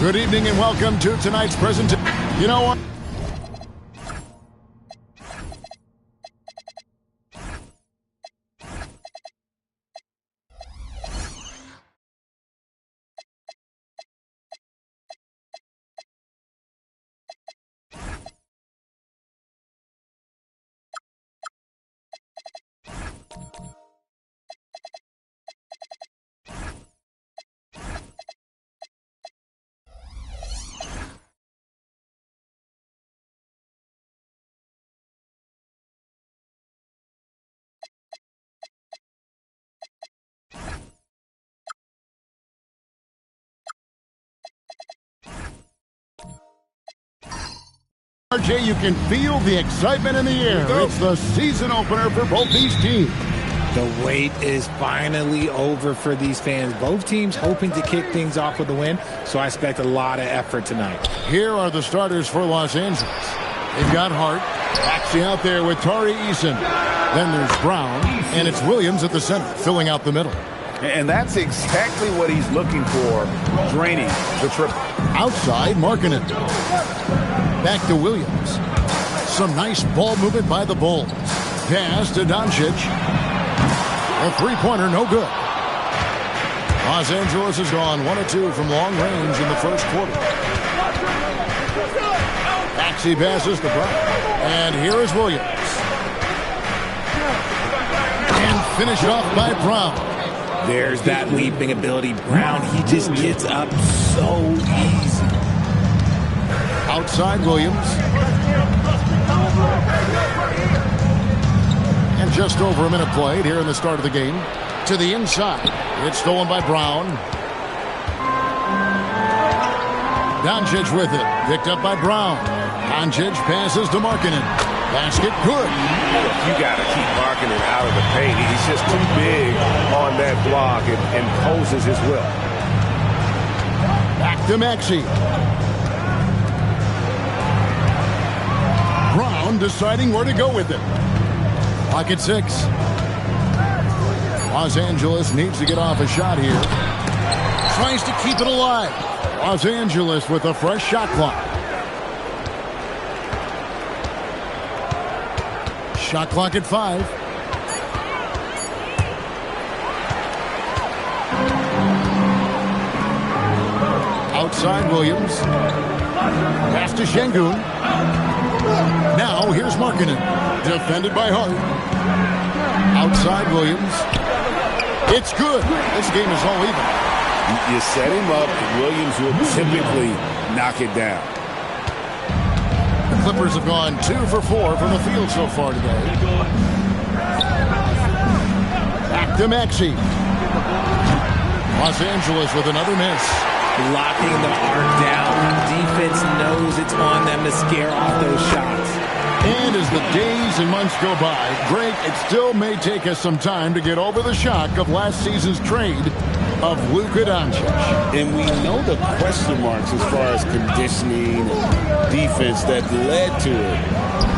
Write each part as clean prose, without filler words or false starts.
Good evening and welcome to tonight's presentation. You know what? RJ, you can feel the excitement in the air. It's the season opener for both these teams. The wait is finally over for these fans. Both teams hoping to kick things off with a win, so I expect a lot of effort tonight. Here are the starters for Los Angeles. They've got Hart, Maxey out there with Tari Eason. Then there's Brown, and it's Williams at the center, filling out the middle. And that's exactly what he's looking for, draining the triple. Outside, Markkanen. Back to Williams. Some nice ball movement by the Bulls. Pass to Doncic. A three-pointer, no good. Los Angeles has gone 1 of 2 from long range in the first quarter. Maxey passes to Brown. And here is Williams. And finished off by Brown. There's that leaping ability. Brown, he just gets up so easy. Outside Williams. And just over a minute played here in the start of the game. To the inside. It's stolen by Brown. Doncic with it. Picked up by Brown. Doncic passes to Markkanen. Basket good. You got to keep Markkanen out of the paint. He's just too big on that block and imposes his will. Back to Maxey. Brown deciding where to go with it. Pocket 6. Los Angeles needs to get off a shot here. Tries to keep it alive. Los Angeles with a fresh shot clock. Shot clock at 5. Outside Williams. Pass to Şengün. Now here's Markkanen. Defended by Hart. Outside Williams. It's good. This game is all even. You set him up, Williams will typically knock it down. The Clippers have gone 2 for 4 from the field so far today. Back to Maxey. Los Angeles with another miss. Locking the arc down. Defense knows it's on them to scare off those shots. And as the days and months go by, Greg, it still may take us some time to get over the shock of last season's trade of Luka Doncic. And we know the question marks as far as conditioning and defense that led to it.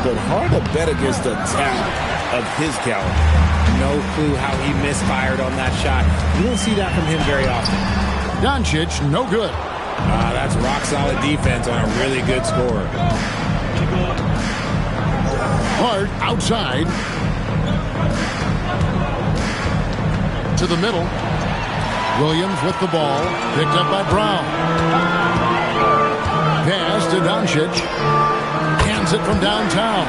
But hard to bet against a talent of his caliber. No clue how he misfired on that shot. You don't see that from him very often. Doncic, no good. That's rock-solid defense on a really good scorer. Hart outside. To the middle. Williams with the ball. Picked up by Brown. Pass to Doncic. Hands it from downtown.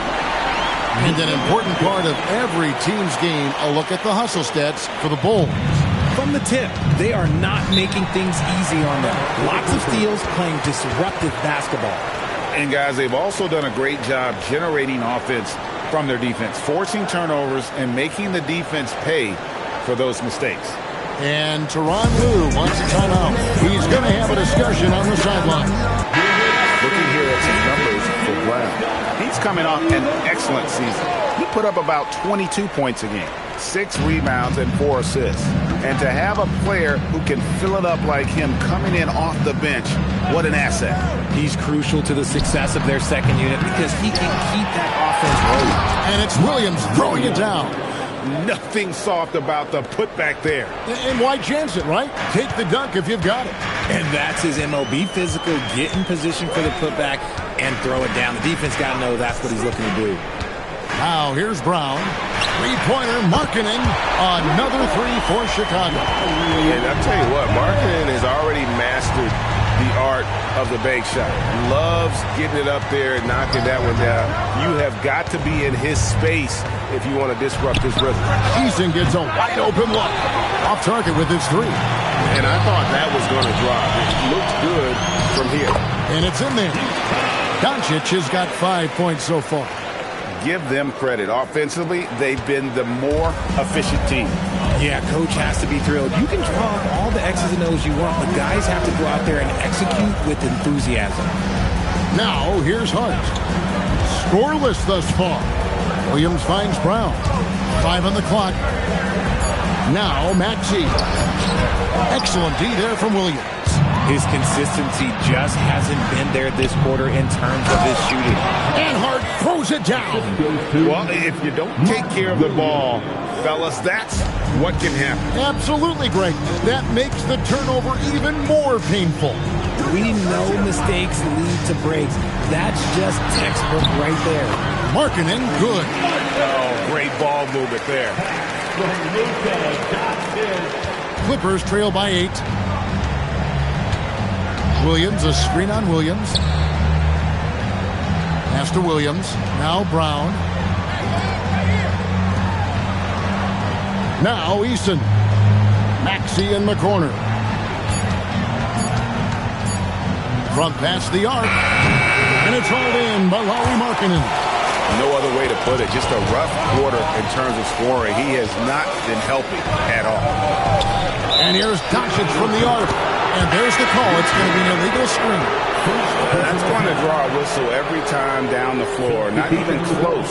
And an important part of every team's game, a look at the hustle stats for the Bulls. From the tip, they are not making things easy on them. Lots of steals, playing disruptive basketball. And guys, they've also done a great job generating offense from their defense, forcing turnovers and making the defense pay for those mistakes. And Tyronn Lue wants a timeout. He's going to have a discussion on the sideline. Looking here at some numbers for Brown. He's coming off an excellent season. He put up about 22 points a game, 6 rebounds, and 4 assists. And to have a player who can fill it up like him coming in off the bench, what an asset. He's crucial to the success of their second unit because he can keep that offense rolling. And it's Williams throwing it down. Nothing soft about the putback there. And why chance it, right? Take the dunk if you've got it. And that's his MO. Be physical, get in position for the putback, and throw it down. The defense got to know that's what he's looking to do. Now here's Brown. Three-pointer, Markkanen. Another three for Chicago. And I'll tell you what, Markkanen has already mastered the art of the bank shot. Loves getting it up there and knocking that one down. You have got to be in his space if you want to disrupt his rhythm. Eason gets a wide-open look. Off target with his three. And I thought that was going to drop. It looked good from here. And it's in there. Doncic has got 5 points so far. Give them credit. Offensively, they've been the more efficient team. Yeah, coach has to be thrilled. You can draw up all the X's and O's you want, but guys have to go out there and execute with enthusiasm. Now, here's Hart. Scoreless thus far. Williams finds Brown. 5 on the clock. Now, Maxey. Excellent D there from Williams. His consistency just hasn't been there this quarter in terms of his shooting. And Hart throws it down. Well, if you don't take care of the ball, fellas, that's what can happen. Absolutely, Greg. That makes the turnover even more painful. We know mistakes lead to breaks. That's just textbook right there. Markkanen, good. Oh, great ball movement there. Clippers trail by 8. Williams, a screen on Williams. Pass to Williams. Now Brown. Now Eason. Maxey in the corner. Front pass the arc. And it's hauled in by Lauri Markkanen. No other way to put it. Just a rough quarter in terms of scoring. He has not been helping at all. And here's Doncic from the arc. And there's the call. It's going to be an illegal screen. That's going to draw a whistle every time down the floor. Not even close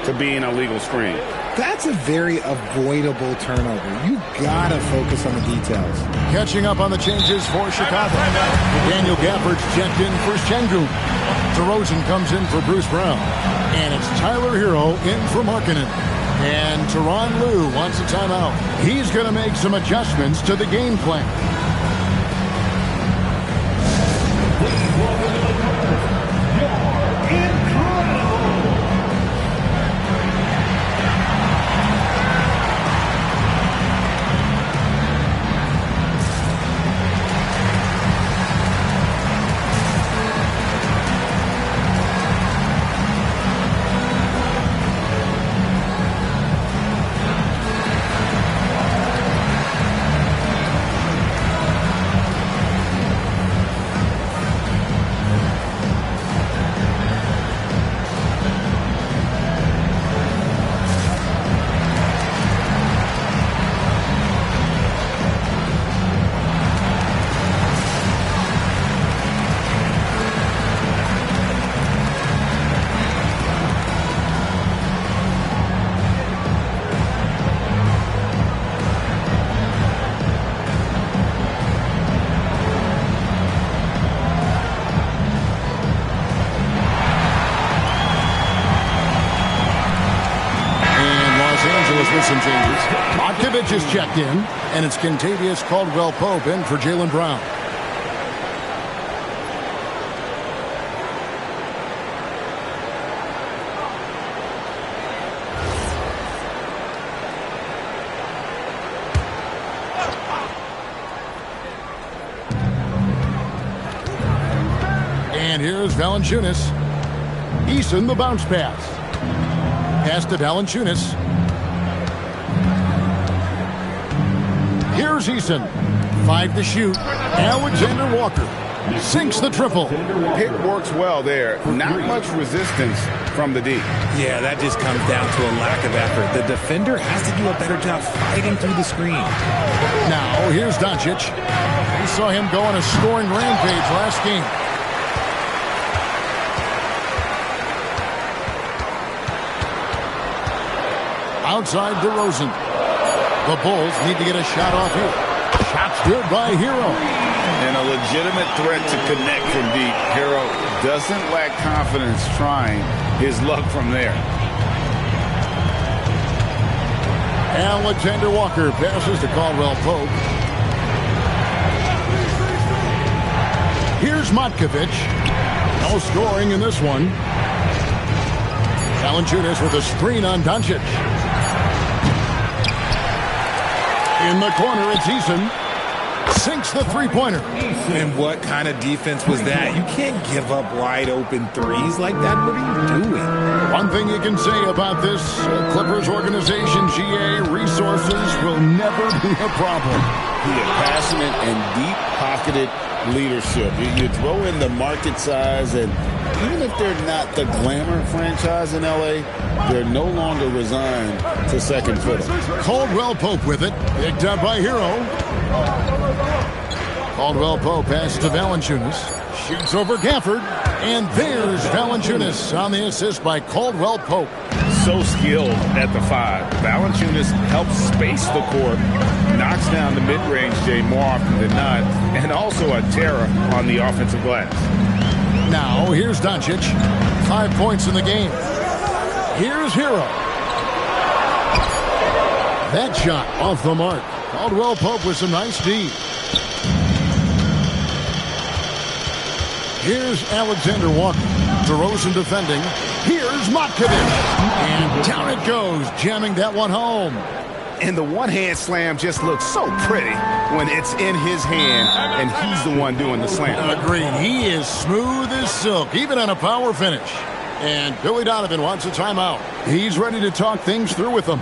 to being a legal screen. That's a very avoidable turnover. You got to focus on the details. Catching up on the changes for Chicago. Daniel Gafford's checked in for Şengün. DeRozan comes in for Bruce Brown. And it's Tyler Hero in for Markkanen. And Tyronn Lue wants a timeout. He's going to make some adjustments to the game plan. With some changes. Octavich is checked in, and it's Kentavious Caldwell-Pope in for Jaylen Brown. And here's Valanciunas. Eason, the bounce pass. Pass to Valanciunas. Here's Eason. 5 to shoot. Alexander Walker sinks the triple. Pick works well there. Not much resistance from the D. Yeah, that just comes down to a lack of effort. The defender has to do a better job fighting through the screen. Now, here's Doncic. We saw him go on a scoring rampage last game. Outside DeRozan. The Bulls need to get a shot off here. Shot's good by Hero. And a legitimate threat to connect from deep. Hero doesn't lack confidence trying his luck from there. Alexander Walker passes to Caldwell Pope. Here's Matkovic. No scoring in this one. Valanciunas with a screen on Doncic. In the corner, it's Eason. Sinks the three-pointer. And what kind of defense was that? You can't give up wide open threes like that. What are you doing? One thing you can say about this Clippers organization, GA, resources will never be a problem. He is passionate and deep-pocketed leadership. You throw in the market size, and even if they're not the glamour franchise in L.A., they're no longer resigned to second fiddle. Caldwell Pope with it. Picked up by Hero. Caldwell Pope passes to Valanciunas. Shoots over Gafford. And there's Valanciunas on the assist by Caldwell Pope. So skilled at the 5. Valanciunas helps space the court, knocks down the mid-range Jay more often than not, and also a terror on the offensive glass. Now, here's Doncic. 5 points in the game. Here's Hero. That shot off the mark. Caldwell Pope with some nice D. Here's Alexander Walker. DeRozan defending. Here's Matkovic. And down it goes, jamming that one home. And the one-hand slam just looks so pretty when it's in his hand and he's the one doing the slam. Agreed. He is smooth as silk, even on a power finish. And Billy Donovan wants a timeout. He's ready to talk things through with them.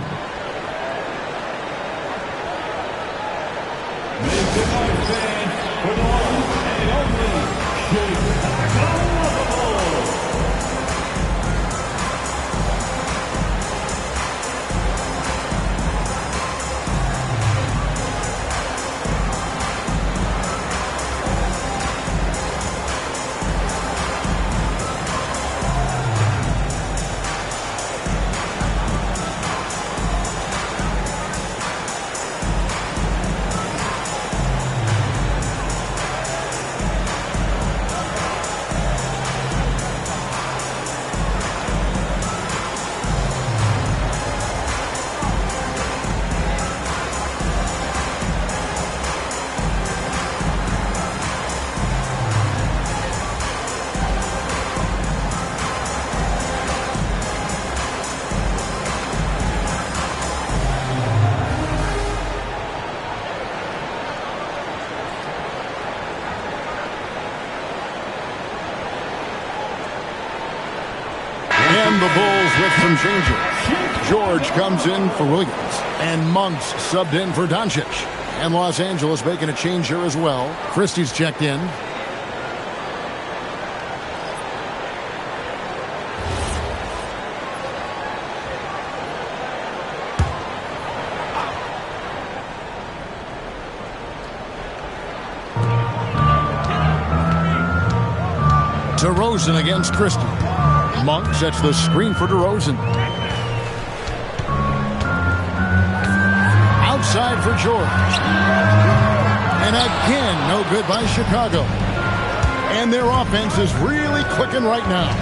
And the Bulls with some changes. George comes in for Williams. And Monk's subbed in for Doncic. And Los Angeles making a change here as well. Christie's checked in. DeRozan against Christie. Monk sets the screen for DeRozan. Outside for George. And again, no good by Chicago. And their offense is really clicking right now.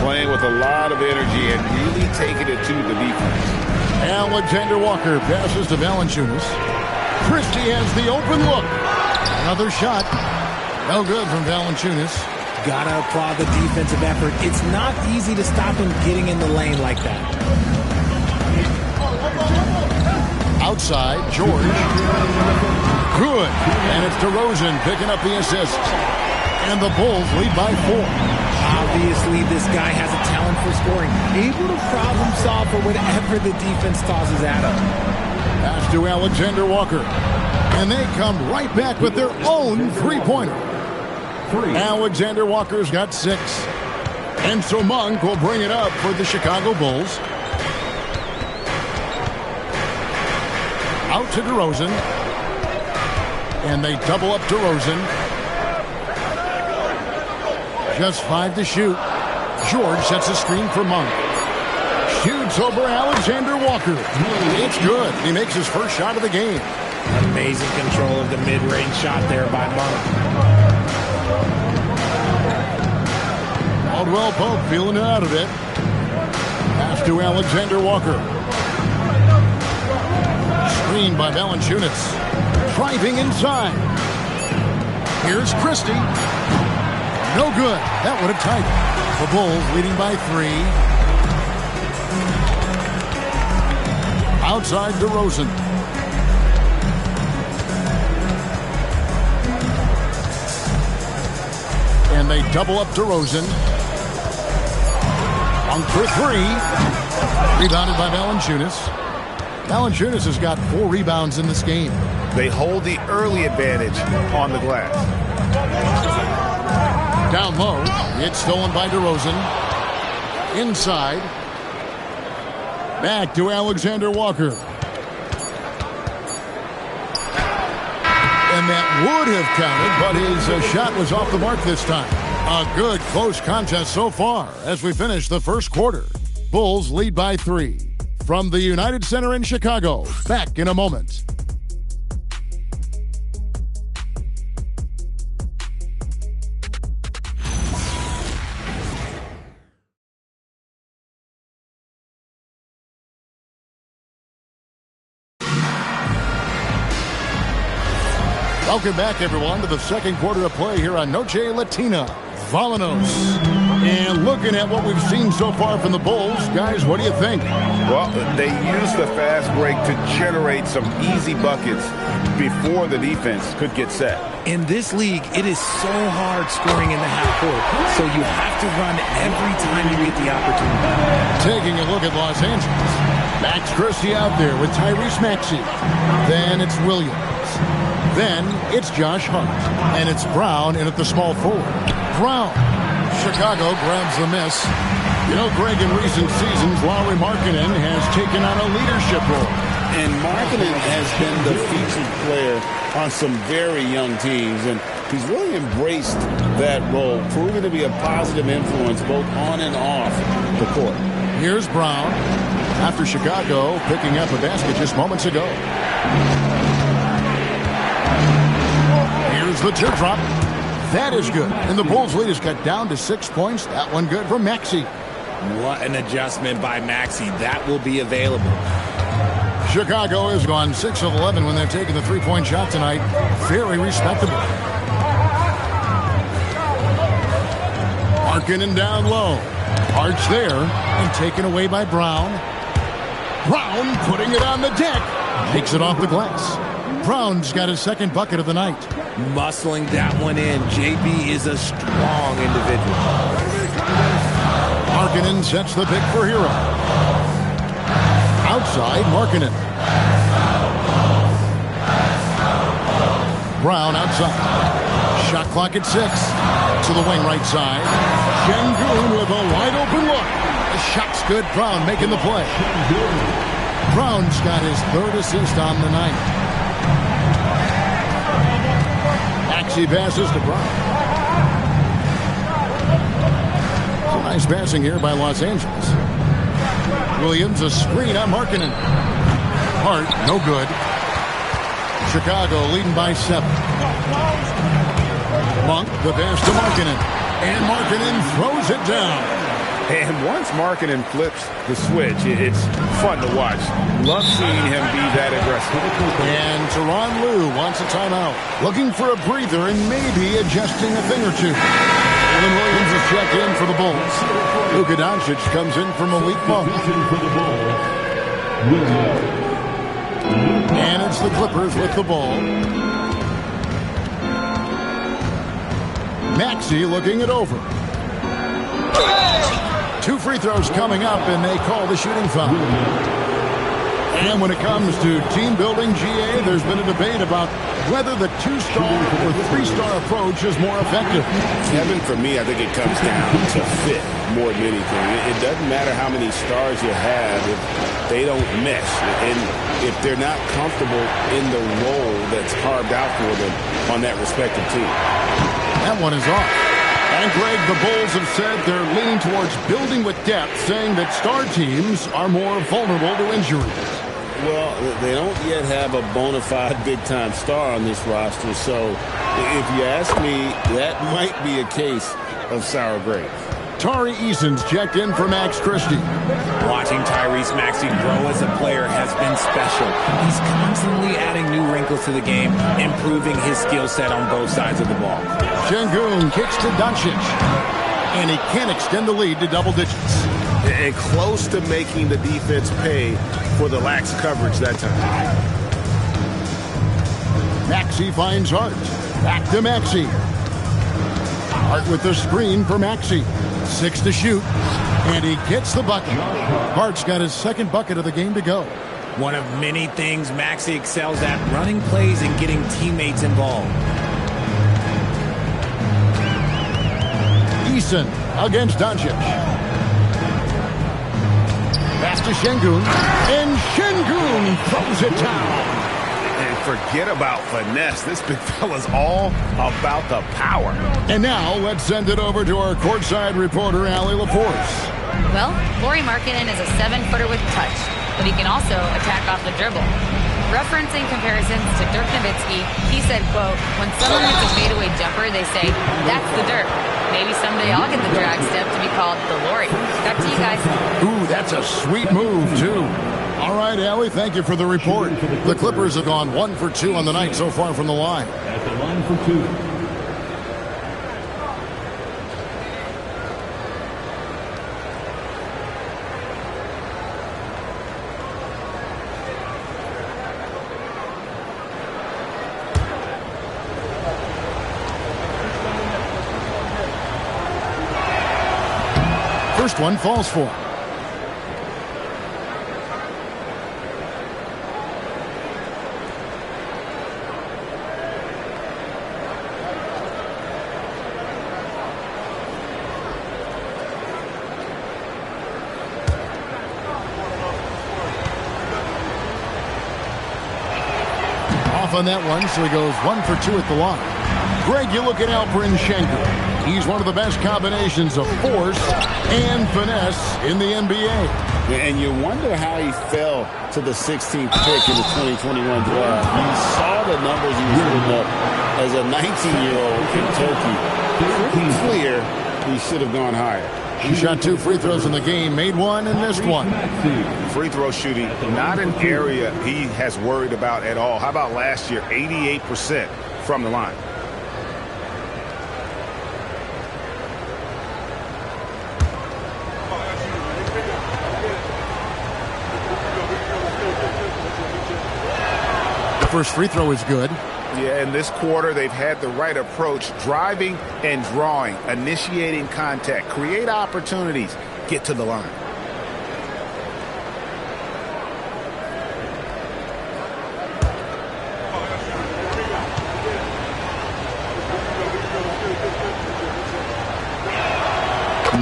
Playing with a lot of energy and really taking it to the defense. Alexander Walker passes to Valanciunas. Christie has the open look. Another shot. No good from Valanciunas. Gotta applaud the defensive effort. It's not easy to stop him getting in the lane like that. Outside, George. Good. And it's DeRozan picking up the assist. And the Bulls lead by 4. Obviously, this guy has a talent for scoring. Able to problem solve for whatever the defense tosses at him. Pass to Alexander Walker. And they come right back with their own three-pointer. Alexander Walker's got 6. And so Monk will bring it up for the Chicago Bulls. Out to DeRozan. And they double up DeRozan. Just 5 to shoot. George sets a screen for Monk. Shoots over Alexander Walker. It's good. He makes his first shot of the game. Amazing control of the mid-range shot there by Monk. Caldwell Pope feeling it out of it. Pass to Alexander Walker. Screen by Valanciunas. Driving inside. Here's Christie. No good. That would have tied it. The Bulls leading by 3. Outside DeRozan. And they double up DeRozan. On for 3. Rebounded by Valanciunas. Valanciunas has got 4 rebounds in this game. They hold the early advantage on the glass. Down low. It's stolen by DeRozan. Inside. Back to Alexander Walker. And that would have counted, but his shot was off the mark this time. A good close contest so far as we finish the first quarter. Bulls lead by 3. From the United Center in Chicago, back in a moment. Welcome back, everyone, to the second quarter of play here on Noche Latina. Volanos. And looking at what we've seen so far from the Bulls, guys, what do you think? Well, they used the fast break to generate some easy buckets before the defense could get set. In this league, it is so hard scoring in the half court, so you have to run every time you get the opportunity. Taking a look at Los Angeles. Max Christie out there with Tyrese Maxey. Then it's Williams. Then it's Josh Hart. And it's Brown in at the small forward. Brown. Chicago grabs the miss. You know, Greg, in recent seasons, Lauri Markkanen has taken on a leadership role. And Markkanen has been the featured player on some very young teams, and he's really embraced that role, proving to be a positive influence both on and off the court. Here's Brown after Chicago picking up a basket just moments ago. Here's the teardrop. That is good. And the Bulls' lead has cut down to 6 points. That one good for Maxey. What an adjustment by Maxey. That will be available. Chicago has gone 6 of 11 when they've taken the three-point shot tonight. Very respectable. Markkanen down low. Hart's there and taken away by Brown. Brown putting it on the deck. Takes it off the glass. Brown's got his second bucket of the night. Muscling that one in. JB is a strong individual. Markkanen sets the pick for Hero. Outside, Markkanen. Brown outside. Shot clock at 6. To the wing right side. Şengün with a wide open look. The shot's good. Brown making the play. Brown's got his third assist on the night. Maxey passes to Brown. Some nice passing here by Los Angeles. Williams, a screen on Markkanen. Hart, no good. Chicago leading by 7. Monk, the pass to Markkanen. And Markkanen throws it down. And once Markkanen flips the switch, it's fun to watch. Love seeing him be that aggressive. And Tyronn Lue wants a timeout. Looking for a breather and maybe adjusting a thing or two. Jalen Williams is checked in for the Bulls. Luka Doncic comes in for Malik Monk. And it's the Clippers with the ball. Maxey looking it over. 2 free throws coming up, and they call the shooting foul. And when it comes to team building, GA, there's been a debate about whether the 2-star or 3-star approach is more effective. Kevin, for me, I think it comes down to fit more than anything. It doesn't matter how many stars you have if they don't mesh, and if they're not comfortable in the role that's carved out for them on that respective team. That one is off. And Greg, the Bulls have said they're leaning towards building with depth, saying that star teams are more vulnerable to injuries. Well, they don't yet have a bona fide big-time star on this roster, so if you ask me, that might be a case of sour grapes. Tari Eason's checked in for Max Christie. Watching Tyrese Maxey grow as a player has been special. He's constantly adding new wrinkles to the game, improving his skill set on both sides of the ball. Şengün kicks to Doncic, and he can't extend the lead to double digits. And close to making the defense pay for the lax coverage that time. Maxey finds Hart. Back to Maxey. Hart with the screen for Maxey. 6 to shoot, and he gets the bucket. Hart's got his second bucket of the game to go. One of many things Maxey excels at, running plays and getting teammates involved. Eason against Doncic. Pass to Şengün, and Şengün throws it down. And forget about finesse. This big fella's all about the power. And now let's send it over to our courtside reporter, Allie LaForce. Well, Lauri Markkanen is a 7-footer with touch, but he can also attack off the dribble. Referencing comparisons to Dirk Nowitzki, he said, quote, when someone hits a fadeaway jumper, they say, that's the Dirk. Maybe someday I'll get the drag step to be called the Lauri. Back to you guys. Ooh, that's a sweet move, too. All right, Allie, thank you for the report. The Clippers have gone 1 for 2 on the night so far from the line. At the line for 2. First one falls for him. On that one, so he goes 1 for 2 at the line. Greg, you look at Alperen Şengün. He's one of the best combinations of force and finesse in the NBA. And you wonder how he fell to the 16th pick in the 2021 draft. You saw the numbers he was putting up as a 19-year-old in Turkey. Pretty clear he should have gone higher. He shot 2 free throws in the game, made 1 and missed 1. Free throw shooting, not an area he has worried about at all. How about last year, 88% from the line? The first free throw is good. Yeah, in this quarter, they've had the right approach, driving and drawing, initiating contact, create opportunities, get to the line.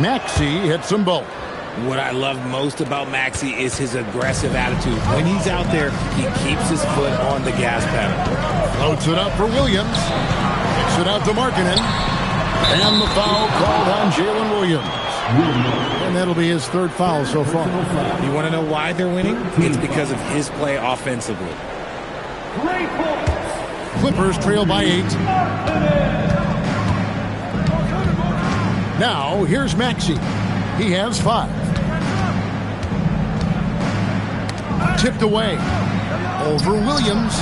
Maxey hits them both. What I love most about Maxey is his aggressive attitude. When he's out there, he keeps his foot on the gas pedal. Floats it up for Williams. Kicks it out to Markkanen. And the foul called on Jalen Williams. And that'll be his 3rd foul so far. You want to know why they're winning? It's because of his play offensively. Clippers trail by 8. Now, here's Maxey. He has 5. Tipped away. Over Williams.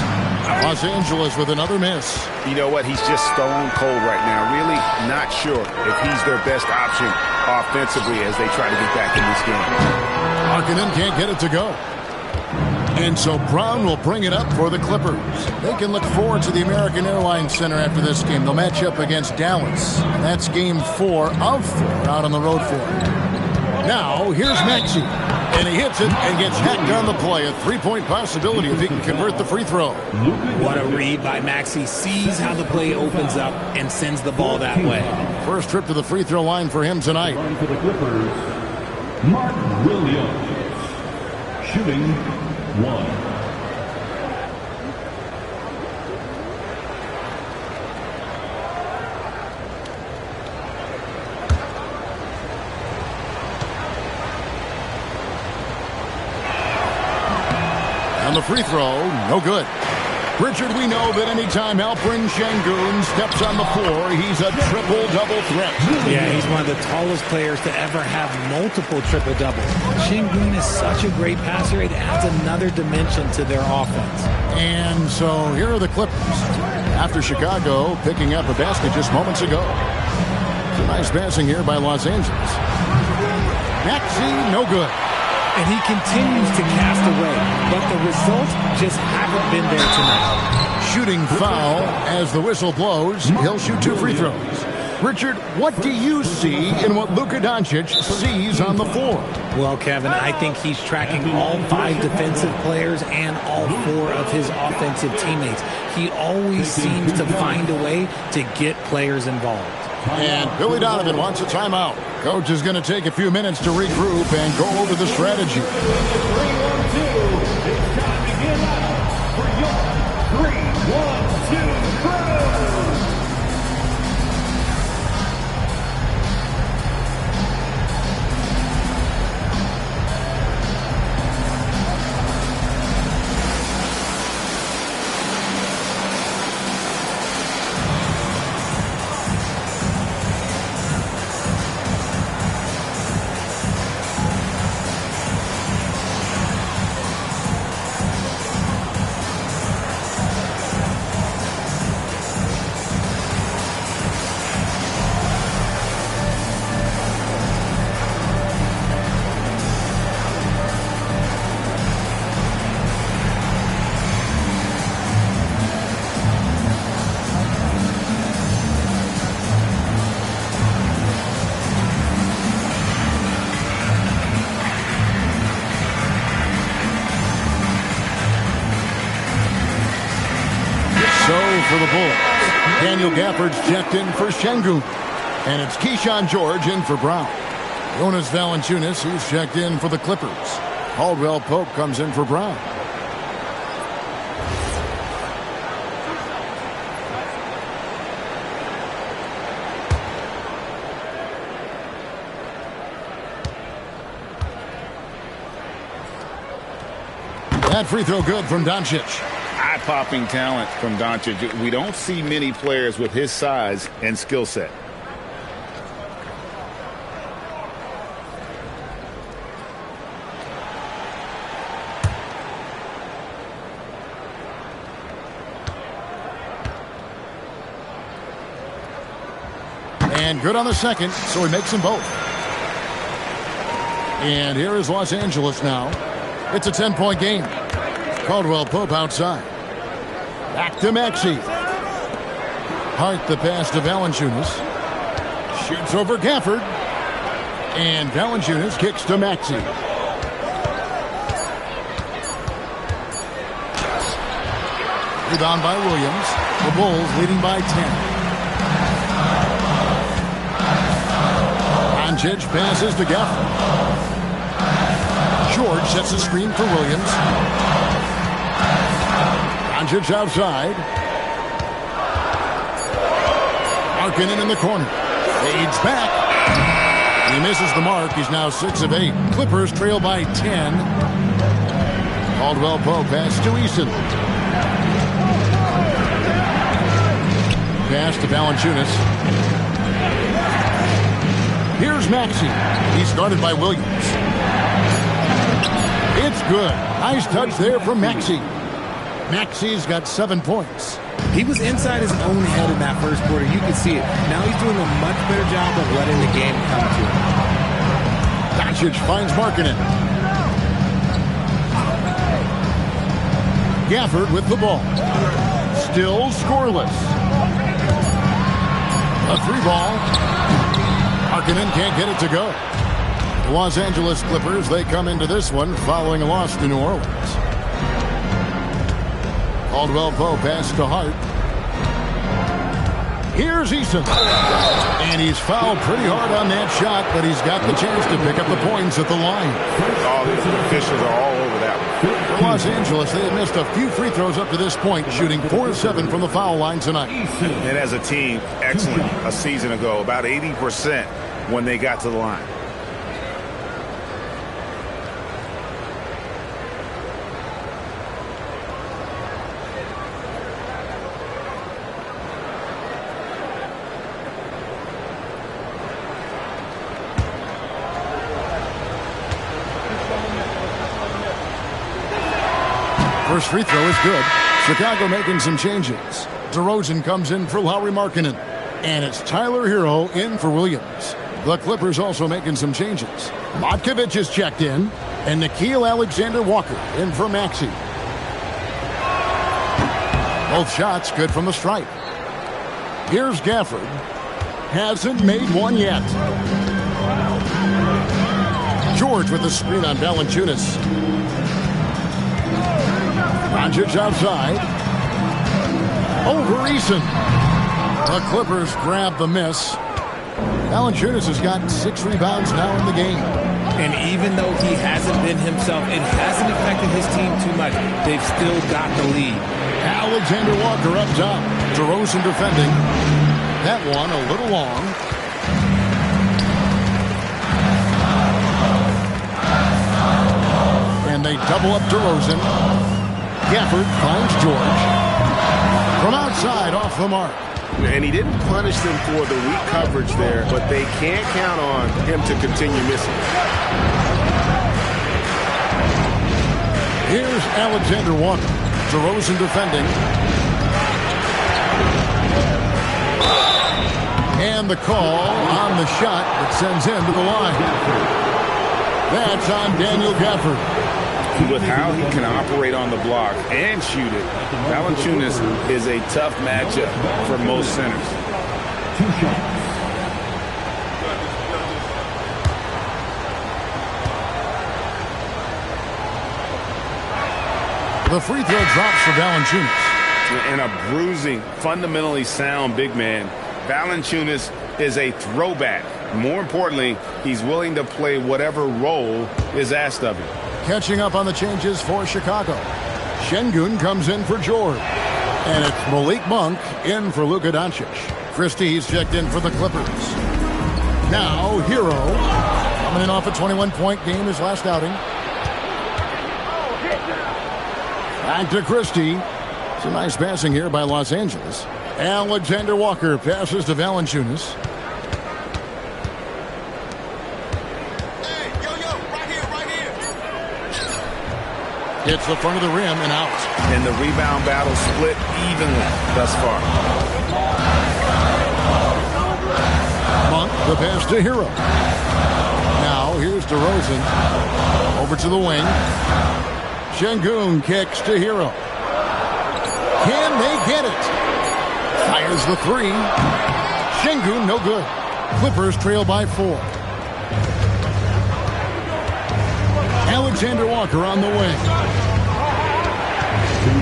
Los Angeles with another miss. You know what? He's just stone cold right now. Really not sure if he's their best option offensively as they try to get back in this game. Markkanen can't get it to go. And so Brown will bring it up for the Clippers. They can look forward to the American Airlines Center after this game. They'll match up against Dallas. That's game 4 of 4 out on the road for them. Now, here's Maxey. And he hits it and gets hacked on the play. A 3-point possibility if he can convert the free throw. What a read by Maxey. Sees how the play opens up and sends the ball that way. First trip to the free throw line for him tonight. For the Clippers, Mark Williams. Shooting 1. The free throw, no good. Richard, we know that anytime Alperen Şengün steps on the floor, he's a triple-double threat. Yeah, he's one of the tallest players to ever have multiple triple-doubles. Şengün is such a great passer, it adds another dimension to their offense. And so here are the Clippers. After Chicago picking up a basket just moments ago. Some nice passing here by Los Angeles. Maxey, no good. And he continues to cast away, but the results just haven't been there tonight. Shooting foul as the whistle blows. He'll shoot 2 free throws. Richard, what do you see in what Luka Doncic sees on the floor? Well, Kevin, I think he's tracking all 5 defensive players and all 4 of his offensive teammates. He always seems to find a way to get players involved. And Billy Donovan wants a timeout. Coach is going to take a few minutes to regroup and go over the strategy. 3-1-2. It's time to get out for your 3-1-2 crew. For the Bulls, Daniel Gafford's checked in for Şengün. And it's Keyshawn George in for Brown. Jonas Valanciunas, he's checked in for the Clippers. Caldwell Pope comes in for Brown. That free throw good from Doncic. Eye-popping talent from Doncic. We don't see many players with his size and skill set. And good on the second, so he makes them both. And here is Los Angeles now. It's a 10-point game. Caldwell Pope outside. Back to Maxey. Hart the pass to Valanciunas. Shoots over Gafford. And Valanciunas kicks to Maxey. Rebound by Williams. The Bulls leading by 10. Doncic passes to Gafford. George sets a screen for Williams. Doncic outside. Markkanen in the corner. Fades back. He misses the mark. He's now 6 of 8. Clippers trail by 10. Caldwell Pope pass to Eason. Pass to Valanciunas. Here's Maxey. He's guarded by Williams. It's good. Nice touch there from Maxey. Maxey's got 7 points. He was inside his own head in that first quarter. You could see it. Now he's doing a much better job of letting the game come to him. Doncic finds Markkanen. Gafford with the ball. Still scoreless. A 3-ball. Markkanen can't get it to go. The Los Angeles Clippers, they come into this one following a loss to New Orleans. Caldwell Pope pass to Hart. Here's Eason. And he's fouled pretty hard on that shot, but he's got the chance to pick up the points at the line. All these officials are all over that one. For Los Angeles, they have missed a few free throws up to this point, shooting 4-7 from the foul line tonight. And as a team, excellent a season ago, about 80% when they got to the line. First free throw is good. Chicago making some changes. DeRozan comes in for Lauri Markkanen. And it's Tyler Hero in for Williams. The Clippers also making some changes. Matkovic is checked in. And Nickeil Alexander-Walker in for Maxey. Both shots good from the stripe. Here's Gafford. Hasn't made one yet. George with the screen on Valanciunas. Doncic outside. Over Eason. The Clippers grab the miss. Valanciunas has got 6 rebounds now in the game. And even though he hasn't been himself, it hasn't affected his team too much. They've still got the lead. Alexander Walker up top. DeRozan defending. That one a little long. And they double up DeRozan. Gafford finds George. From outside, off the mark. And he didn't punish them for the weak coverage there, but they can't count on him to continue missing. Here's Alexander Walker. DeRozan defending. And the call on the shot that sends him to the line. That's on Daniel Gafford. With how he can operate on the block and shoot it, Valanciunas is a tough matchup for most centers. 2 shots. The free throw drops for Valanciunas. And a bruising, fundamentally sound big man, Valanciunas is a throwback. More importantly, he's willing to play whatever role is asked of him. Catching up on the changes for Chicago. Şengün comes in for George. And it's Malik Monk in for Luka Doncic. Christie's checked in for the Clippers. Now, Hero. Coming in off a 21-point game his last outing. Back to Christie. Some nice passing here by Los Angeles. Alexander Walker passes to Valanciunas. Hits the front of the rim and out. And the rebound battle split evenly thus far. Monk, the pass to Hero. Now, here's DeRozan. Over to the wing. Şengün kicks to Hero. Can they get it? Fires the 3. Şengün, no good. Clippers trail by 4. Alexander Walker on the wing.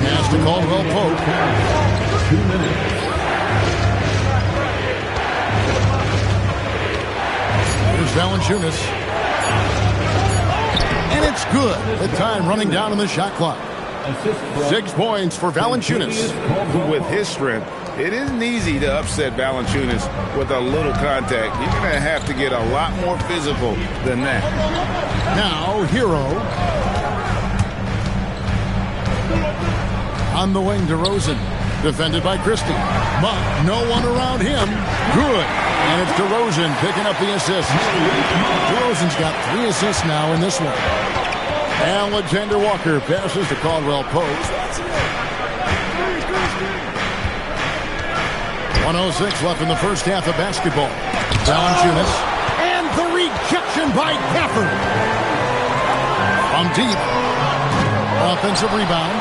Pass to Caldwell Pope. 2 minutes. Here's Valanciunas. And it's good. The time running down on the shot clock. 6 points for Valanciunas. With his strength, it isn't easy to upset Valanciunas with a little contact. You're going to have to get a lot more physical than that. Now, Hero. On the wing, DeRozan. Defended by Christie. Monk, no one around him. Good. And it's DeRozan picking up the assist. DeRozan's got 3 assists now in this one. Alexander Walker passes to Caldwell Pope. 1:06 left in the first half of basketball. Valanciunas. And the rejection by Gafford. From deep. Offensive rebound.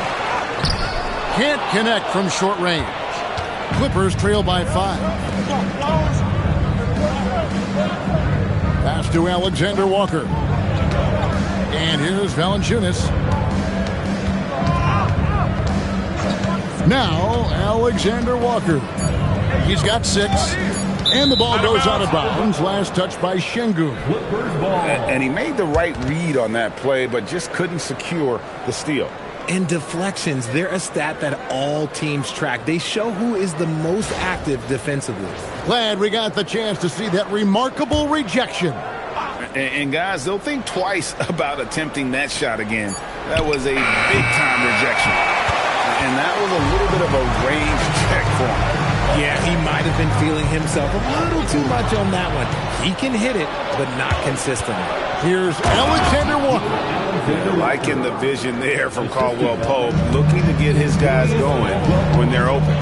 Can't connect from short range. Clippers trail by 5. Pass to Alexander Walker. And here's Valanciunas. Now, Alexander Walker. He's got 6. And the ball goes out of bounds. Last touch by Şengün. And he made the right read on that play, but just couldn't secure the steal. And deflections, they're a stat that all teams track. They show who is the most active defensively. Glad we got the chance to see that remarkable rejection. And guys, they'll think twice about attempting that shot again. That was a big-time rejection. And that was a little bit of a range check for him. Yeah, he might have been feeling himself a little too much on that one. He can hit it, but not consistently. Here's Alexander Walker. Liking the vision there from Caldwell Pope, looking to get his guys going when they're open.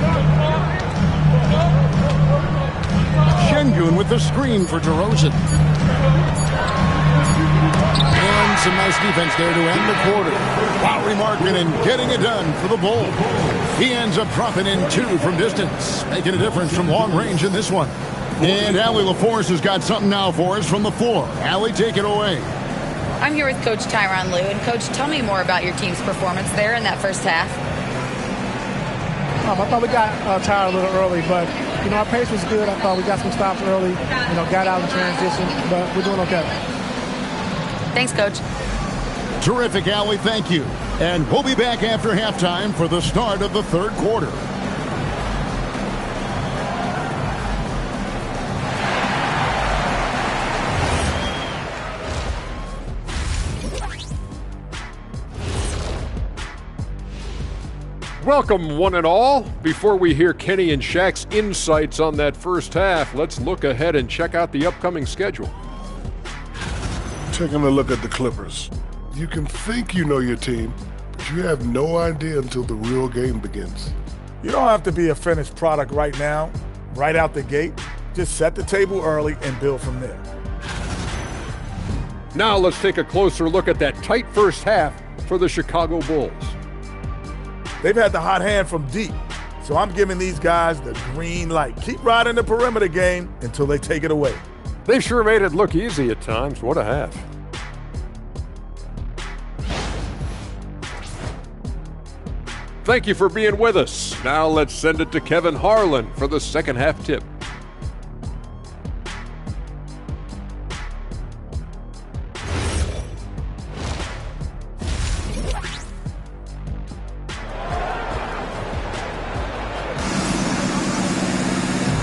Şengün with the screen for DeRozan. And some nice defense there to end the quarter. Lauri Markkanen getting it done for the Bulls. He ends up dropping in 2 from distance, making a difference from long range in this one. And Allie LaForce has got something now for us from the floor. Allie, take it away. I'm here with Coach Tyronn Lue. And, Coach, tell me more about your team's performance there in that first half. I thought we got tired a little early, but, our pace was good. I thought we got some stops early, got out in transition, but we're doing okay. Thanks, Coach. Terrific, Allie. Thank you. And we'll be back after halftime for the start of the third quarter. Welcome, one and all. Before we hear Kenny and Shaq's insights on that first half, let's look ahead and check out the upcoming schedule. Taking a look at the Clippers. You can think you know your team, but you have no idea until the real game begins. You don't have to be a finished product right now, right out the gate. Just set the table early and build from there. Now let's take a closer look at that tight first half for the Chicago Bulls. They've had the hot hand from deep, so I'm giving these guys the green light. Keep riding the perimeter game until they take it away. They sure made it look easy at times. What a half. Thank you for being with us. Now let's send it to Kevin Harlan for the second half tip.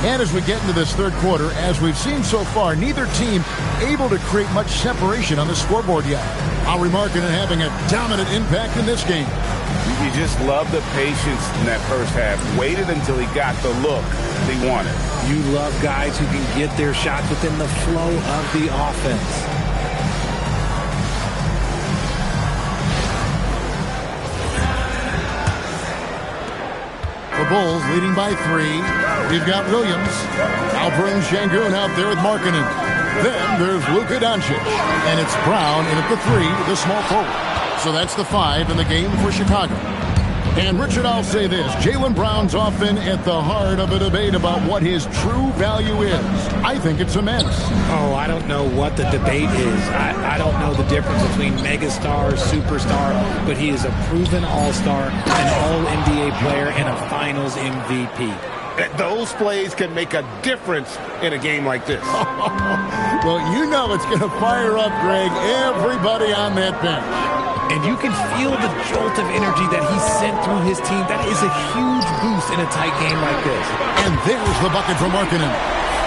And as we get into this third quarter, as we've seen so far, neither team able to create much separation on the scoreboard yet. Lauri Markkanen having a dominant impact in this game. You just love the patience in that first half. Waited until he got the look he wanted. You love guys who can get their shots within the flow of the offense. The Bulls leading by 3. We've got Williams, Alperen Şengün out there with Markkanen. Then there's Luka Doncic, and it's Brown in at the 3, the small forward. So that's the 5 in the game for Chicago. And Richard, I'll say this, Jaylen Brown's often at the heart of a debate about what his true value is. I think it's immense. Oh, I don't know what the debate is. I don't know the difference between megastar, superstar, but he is a proven all-star, an all-NBA player, and a finals MVP. Those plays can make a difference in a game like this. Well, you know it's going to fire up, Greg, everybody on that bench. And you can feel the jolt of energy that he sent through his team. That is a huge boost in a tight game like this. And there's the bucket from Markkanen.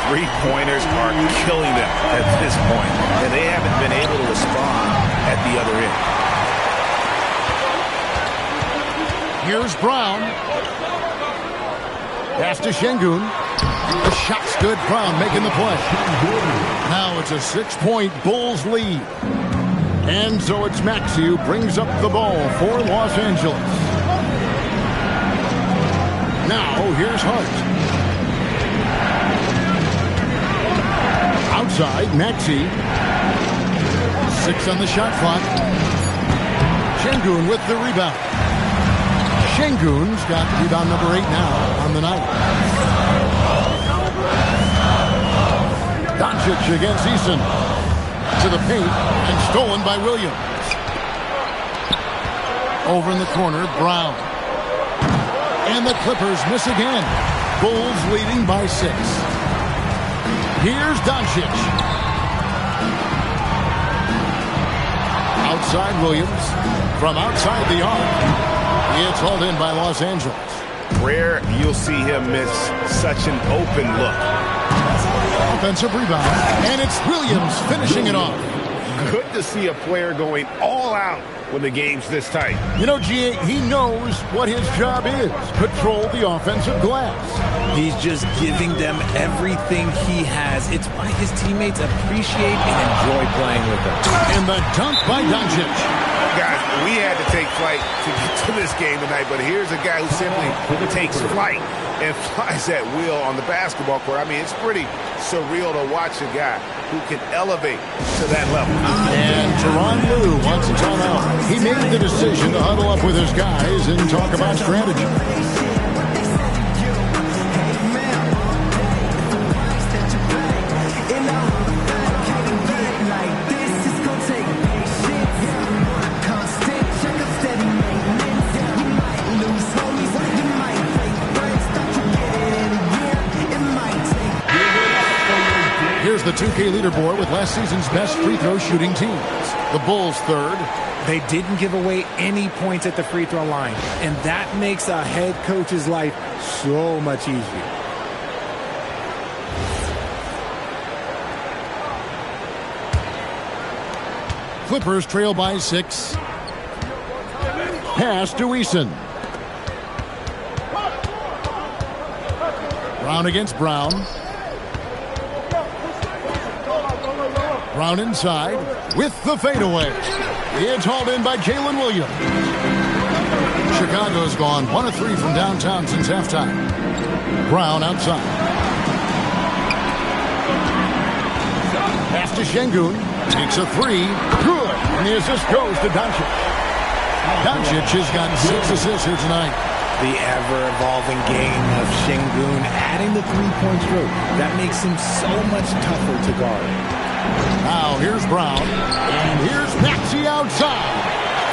Three-pointers are killing them at this point, and they haven't been able to respond at the other end. Here's Brown. Pass to Şengün. The shot's good. Brown making the play. Now it's a 6-point Bulls lead. And so it's Maxey who brings up the ball for Los Angeles. Now here's Hart. Outside, Maxey. 6 on the shot clock. Şengün with the rebound. Şengün's got rebound number 8 now on the night. Doncic against Eason. To the paint and stolen by Williams. Over in the corner, Brown. And the Clippers miss again. Bulls leading by 6. Here's Doncic. Outside Williams. From outside the arc. It's hauled in by Los Angeles. Rare you'll see him miss such an open look. Offensive rebound. And it's Williams finishing it off. Good to see a player going all out when the game's this tight. You know, G.A., he knows what his job is. Control the offensive glass. He's just giving them everything he has. It's why his teammates appreciate and enjoy playing with him. And the dunk by Doncic. Guys, we had to take flight to get to this game tonight, but here's a guy who simply takes flight and flies at will on the basketball court. I mean, it's pretty surreal to watch a guy who can elevate to that level. And Tyronn Lue wants a timeout. He made the decision to huddle up with his guys and talk about strategy. Here's the 2K leaderboard with last season's best free throw shooting teams. The Bulls third. They didn't give away any points at the free throw line, and that makes a head coach's life so much easier. Clippers trail by 6. Pass to Eason. Brown against Brown. Brown inside with the fadeaway. It's hauled in by Jalen Williams. Chicago's gone 1 of 3 from downtown since halftime. Brown outside. Pass to Şengün. Takes a 3. Good. And the assist goes to Doncic. Doncic has got 6 assists here tonight. The ever-evolving game of Şengün adding the three-point stroke. That makes him so much tougher to guard. Now here's Brown, and here's Maxey outside.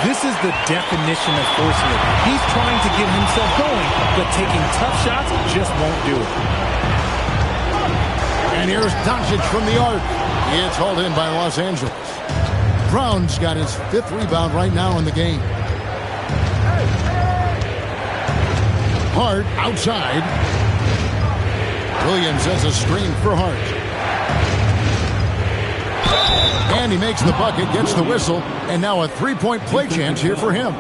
This is the definition of forcing it. He's trying to get himself going, but taking tough shots just won't do it. And here's Doncic from the arc. It's hauled in by Los Angeles. Brown's got his 5th rebound right now in the game. Hart outside. Williams has a screen for Hart. And he makes the bucket, gets the whistle, and now a three-point play chance here for him.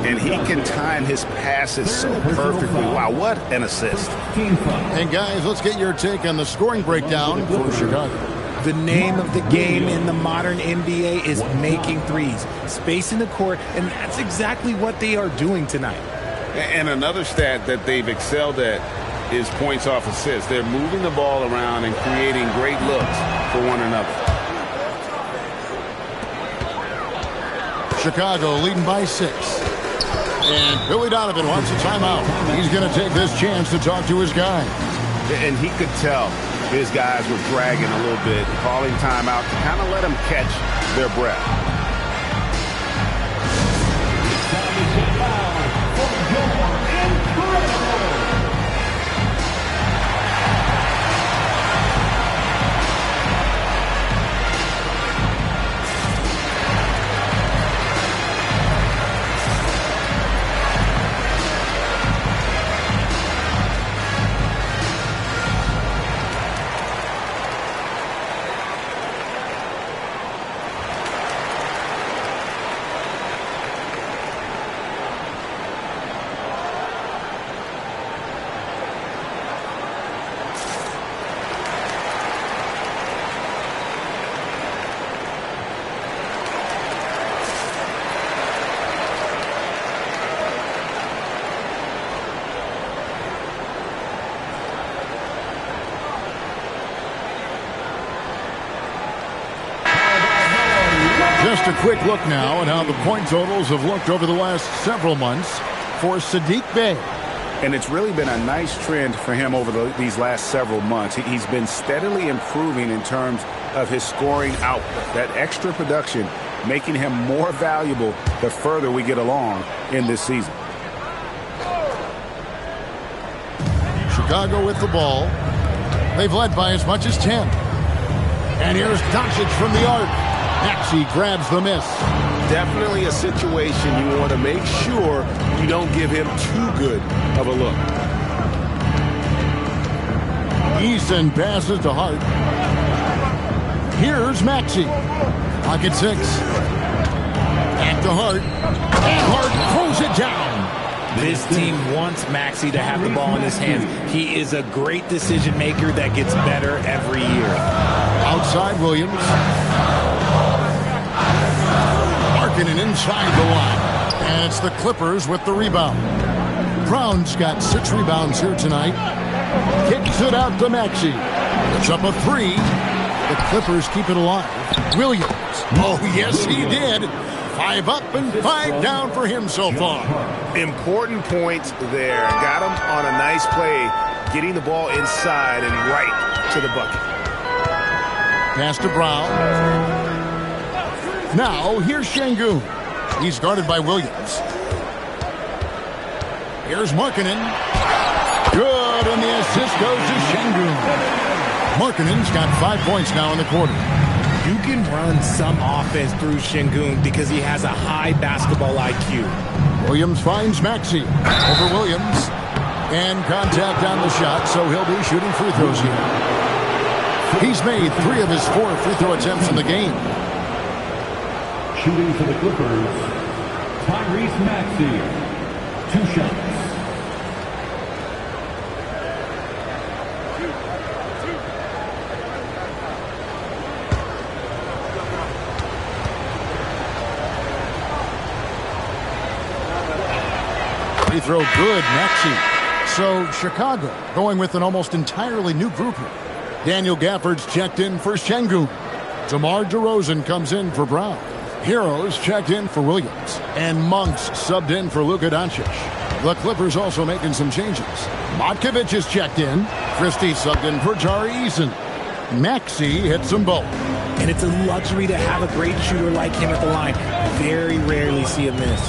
And he can time his passes so perfectly. Wow, what an assist. And guys, let's get your take on the scoring breakdown for Chicago. The name of the game in the modern NBA is making threes, spacing the court, and that's exactly what they are doing tonight. And another stat that they've excelled at is points off assists. They're moving the ball around and creating great looks for one another. Chicago leading by 6. And Billy Donovan wants a timeout. He's going to take this chance to talk to his guy. And he could tell his guys were dragging a little bit, calling timeout to kind of let them catch their breath. Just a quick look now at how the point totals have looked over the last several months for Saddiq Bey. And it's really been a nice trend for him over these last several months. He's been steadily improving in terms of his scoring output. That extra production making him more valuable the further we get along in this season. Chicago with the ball. They've led by as much as 10. And here's Doncic from the arc. Maxey grabs the miss. Definitely a situation you want to make sure you don't give him too good of a look. Eason passes to Hart. Here's Maxey. Pocket 6. Back to Hart. And Hart throws it down. This team wants Maxey to have the ball in his hands. He is a great decision maker that gets better every year. Outside Williams. Markkanen inside the line. And it's the Clippers with the rebound. Brown's got 6 rebounds here tonight. Kicks it out to Maxey. It's up a 3. The Clippers keep it alive. Williams. Oh, yes, he did. 5 up and 5 down for him so far. Important points there. Got him on a nice play, getting the ball inside and right to the bucket. Pass to Brown. Now, here's Şengün. He's guarded by Williams. Here's Markkanen. Good, and the assist goes to Şengün. Markkanen's got 5 points now in the quarter. You can run some offense through Şengün because he has a high basketball IQ. Williams finds Maxey over Williams. And contact on the shot, so he'll be shooting free throws here. He's made 3 of his 4 free throw attempts in the game. Shooting for the Clippers, Tyrese Maxey. 2 shots. Free throw good, Maxey. So Chicago going with an almost entirely new group here. Daniel Gafford's checked in for Şengün. DeMar DeRozan comes in for Brown. Heroes checked in for Williams. And Monks subbed in for Luka Doncic. The Clippers also making some changes. Matkovic is checked in. Christie subbed in for Tari Eason. Maxey hits them both. And it's a luxury to have a great shooter like him at the line. Very rarely see a miss.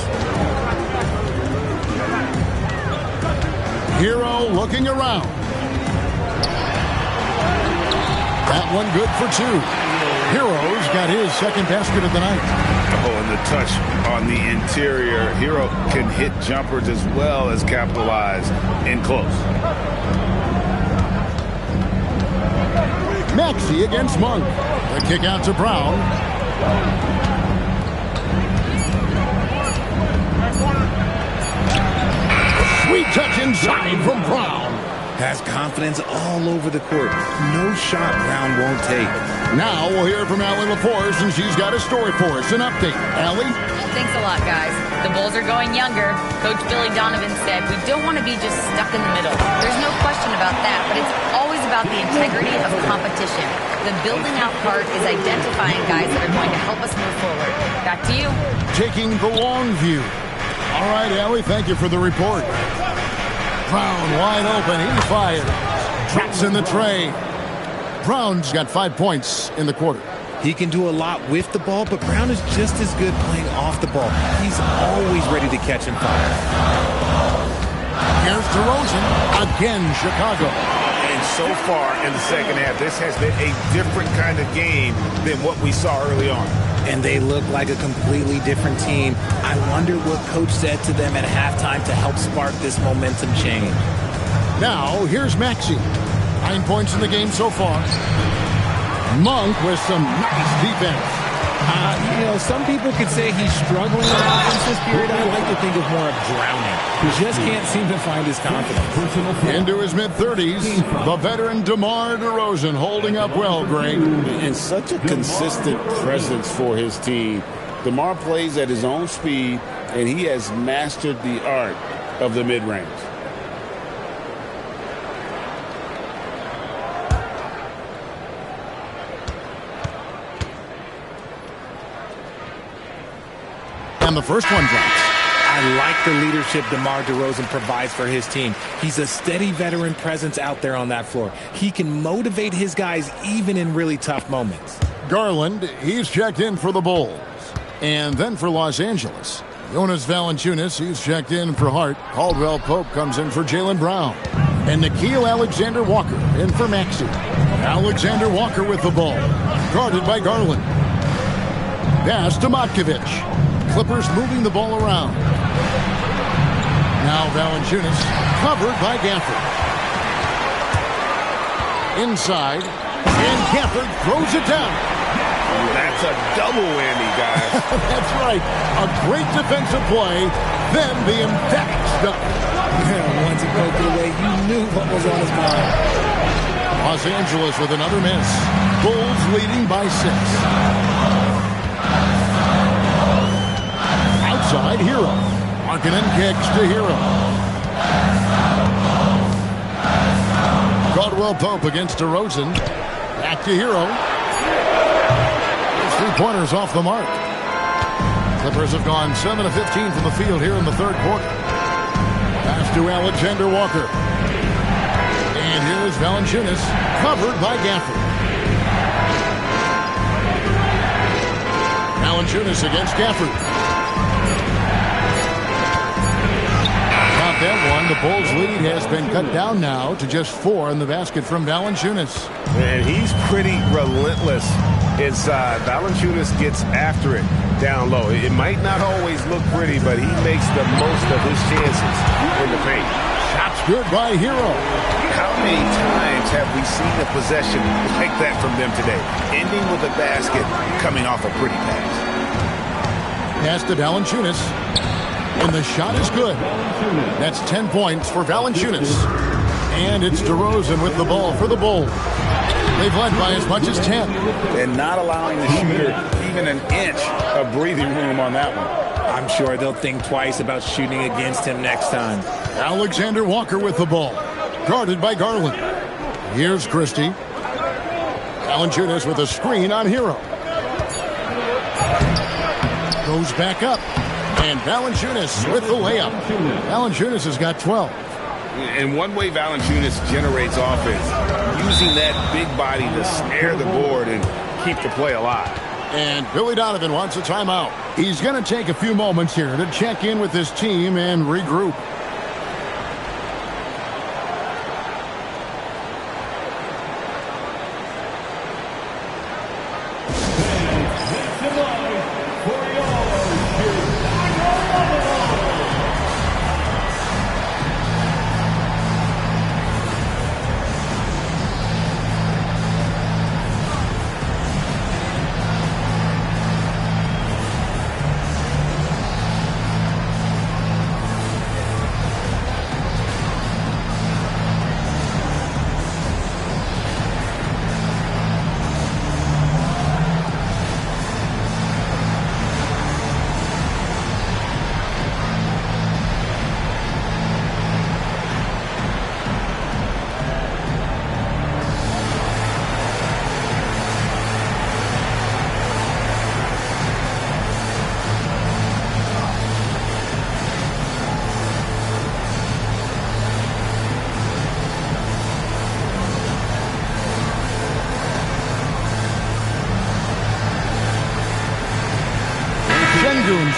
Hero looking around. That one good for 2. Hero's got his second basket of the night. Oh, and the touch on the interior. Hero can hit jumpers as well as capitalize in close. Maxey against Monk. The kick out to Brown. Sweet touch inside from Brown. Has confidence all over the court. No shot Brown won't take. Now we'll hear from Allie LaForce, and she's got a story for us. An update. Allie? Thanks a lot, guys. The Bulls are going younger. Coach Billy Donovan said, we don't want to be just stuck in the middle. There's no question about that, but it's always about the integrity of competition. The building out part is identifying guys that are going to help us move forward. Back to you. Taking the long view. All right, Allie, thank you for the report. Brown wide open. He fires. Traps in the tray. Brown's got 5 points in the quarter. He can do a lot with the ball, but Brown is just as good playing off the ball. He's always ready to catch and fire. Here's DeRozan. Again, Chicago. And so far in the second half, this has been a different kind of game than what we saw early on. And they look like a completely different team. I wonder what Coach said to them at halftime to help spark this momentum change. Now, here's Maxey. 9 points in the game so far. Monk with some nice defense. Some people could say he's struggling in offense this period. I like to think of more of drowning. He just can't seem to find his confidence. Into his mid-30s, the veteran DeMar DeRozan holding up well, Greg. And such a consistent presence for his team. DeMar plays at his own speed, and he has mastered the art of the mid-range. And the first one drops. I like the leadership DeMar DeRozan provides for his team. He's a steady veteran presence out there on that floor. He can motivate his guys even in really tough moments. Garland, he's checked in for the Bulls. And then for Los Angeles, Jonas Valanciunas, he's checked in for Hart. Caldwell Pope comes in for Jaylen Brown. And Nickeil Alexander-Walker in for Maxey. Alexander-Walker with the ball. Guarded by Garland. Pass to Matkovic. Clippers moving the ball around. Now Valanciunas covered by Gafford. Inside. And Gafford throws it down. That's a double whammy, guys. That's right. A great defensive play, then the emphatic stuff. Once he poked it away, you knew what was on his mind. Los Angeles with another miss. Bulls leading by 6. side, Hero. Markkanen kicks to Hero. Caldwell Pope against DeRozan. Back to Hero. His three-pointers off the mark. Clippers have gone 7 of 15 from the field here in the third quarter. Pass to Alexander Walker. And here's Valanciunas, covered by Gafford. Valanciunas against Gafford. Got that one. The Bulls' lead has been cut down now to just 4 in the basket from Valanciunas. And he's pretty relentless inside. Valanciunas gets after it down low. It might not always look pretty, but he makes the most of his chances in the paint. Shots good by Hero. How many times have we seen a possession like that from them today? Ending with a basket, coming off a pretty pass. Pass to Valanciunas. And the shot is good. That's 10 points for Valanciunas. And it's DeRozan with the ball for the Bulls. They've led by as much as 10. And not allowing the shooter even an inch of breathing room on that one. I'm sure they'll think twice about shooting against him next time. Alexander Walker with the ball. Guarded by Garland. Here's Christie. Valanciunas with a screen on Hero. Goes back up. And Valanciunas with the layup. Valanciunas has got 12. And one way Valanciunas generates offense, using that big body to snare the board and keep the play alive. And Billy Donovan wants a timeout. He's going to take a few moments here to check in with his team and regroup.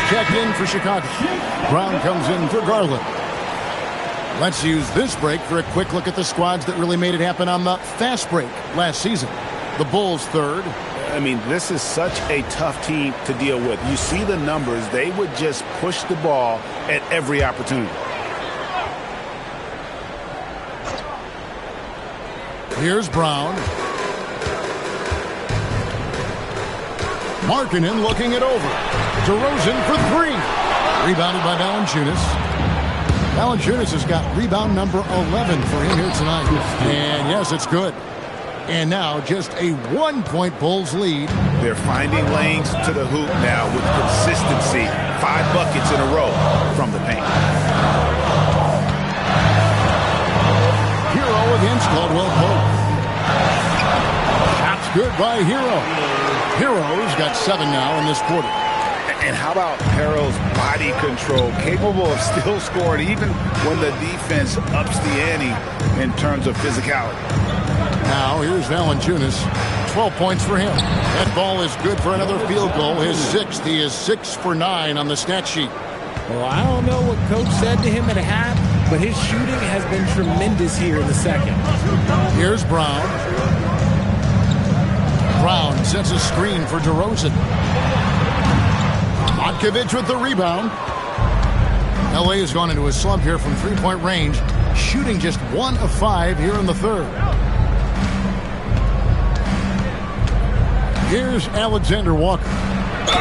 Checked in for Chicago. Brown comes in for Garland. Let's use this break for a quick look at the squads that really made it happen on the fast break last season. The Bulls third. I mean, this is such a tough team to deal with. You see the numbers. They would just push the ball at every opportunity. Here's Brown. Markkanen looking it over. DeRozan for 3. Rebounded by Valanciunas. Valanciunas has got rebound number 11 for him here tonight. And yes, it's good. And now just a 1-point Bulls lead. They're finding lanes to the hoop now with consistency. 5 buckets in a row from the paint. Hero against Caldwell Pope. Shots good by Hero. Hero's got 7 now in this quarter. And how about Harrell's body control, capable of still scoring even when the defense ups the ante in terms of physicality. Now here's Valanciunas. 12 points for him. That ball is good for another field goal. His 6th. He is 6 for 9 on the stat sheet. Well, I don't know what Coach said to him at half, but his shooting has been tremendous here in the second. Here's Brown. Brown sets a screen for DeRozan. Otkovic with the rebound. LA has gone into a slump here from three-point range, shooting just 1 of 5 here in the third. Here's Alexander Walker.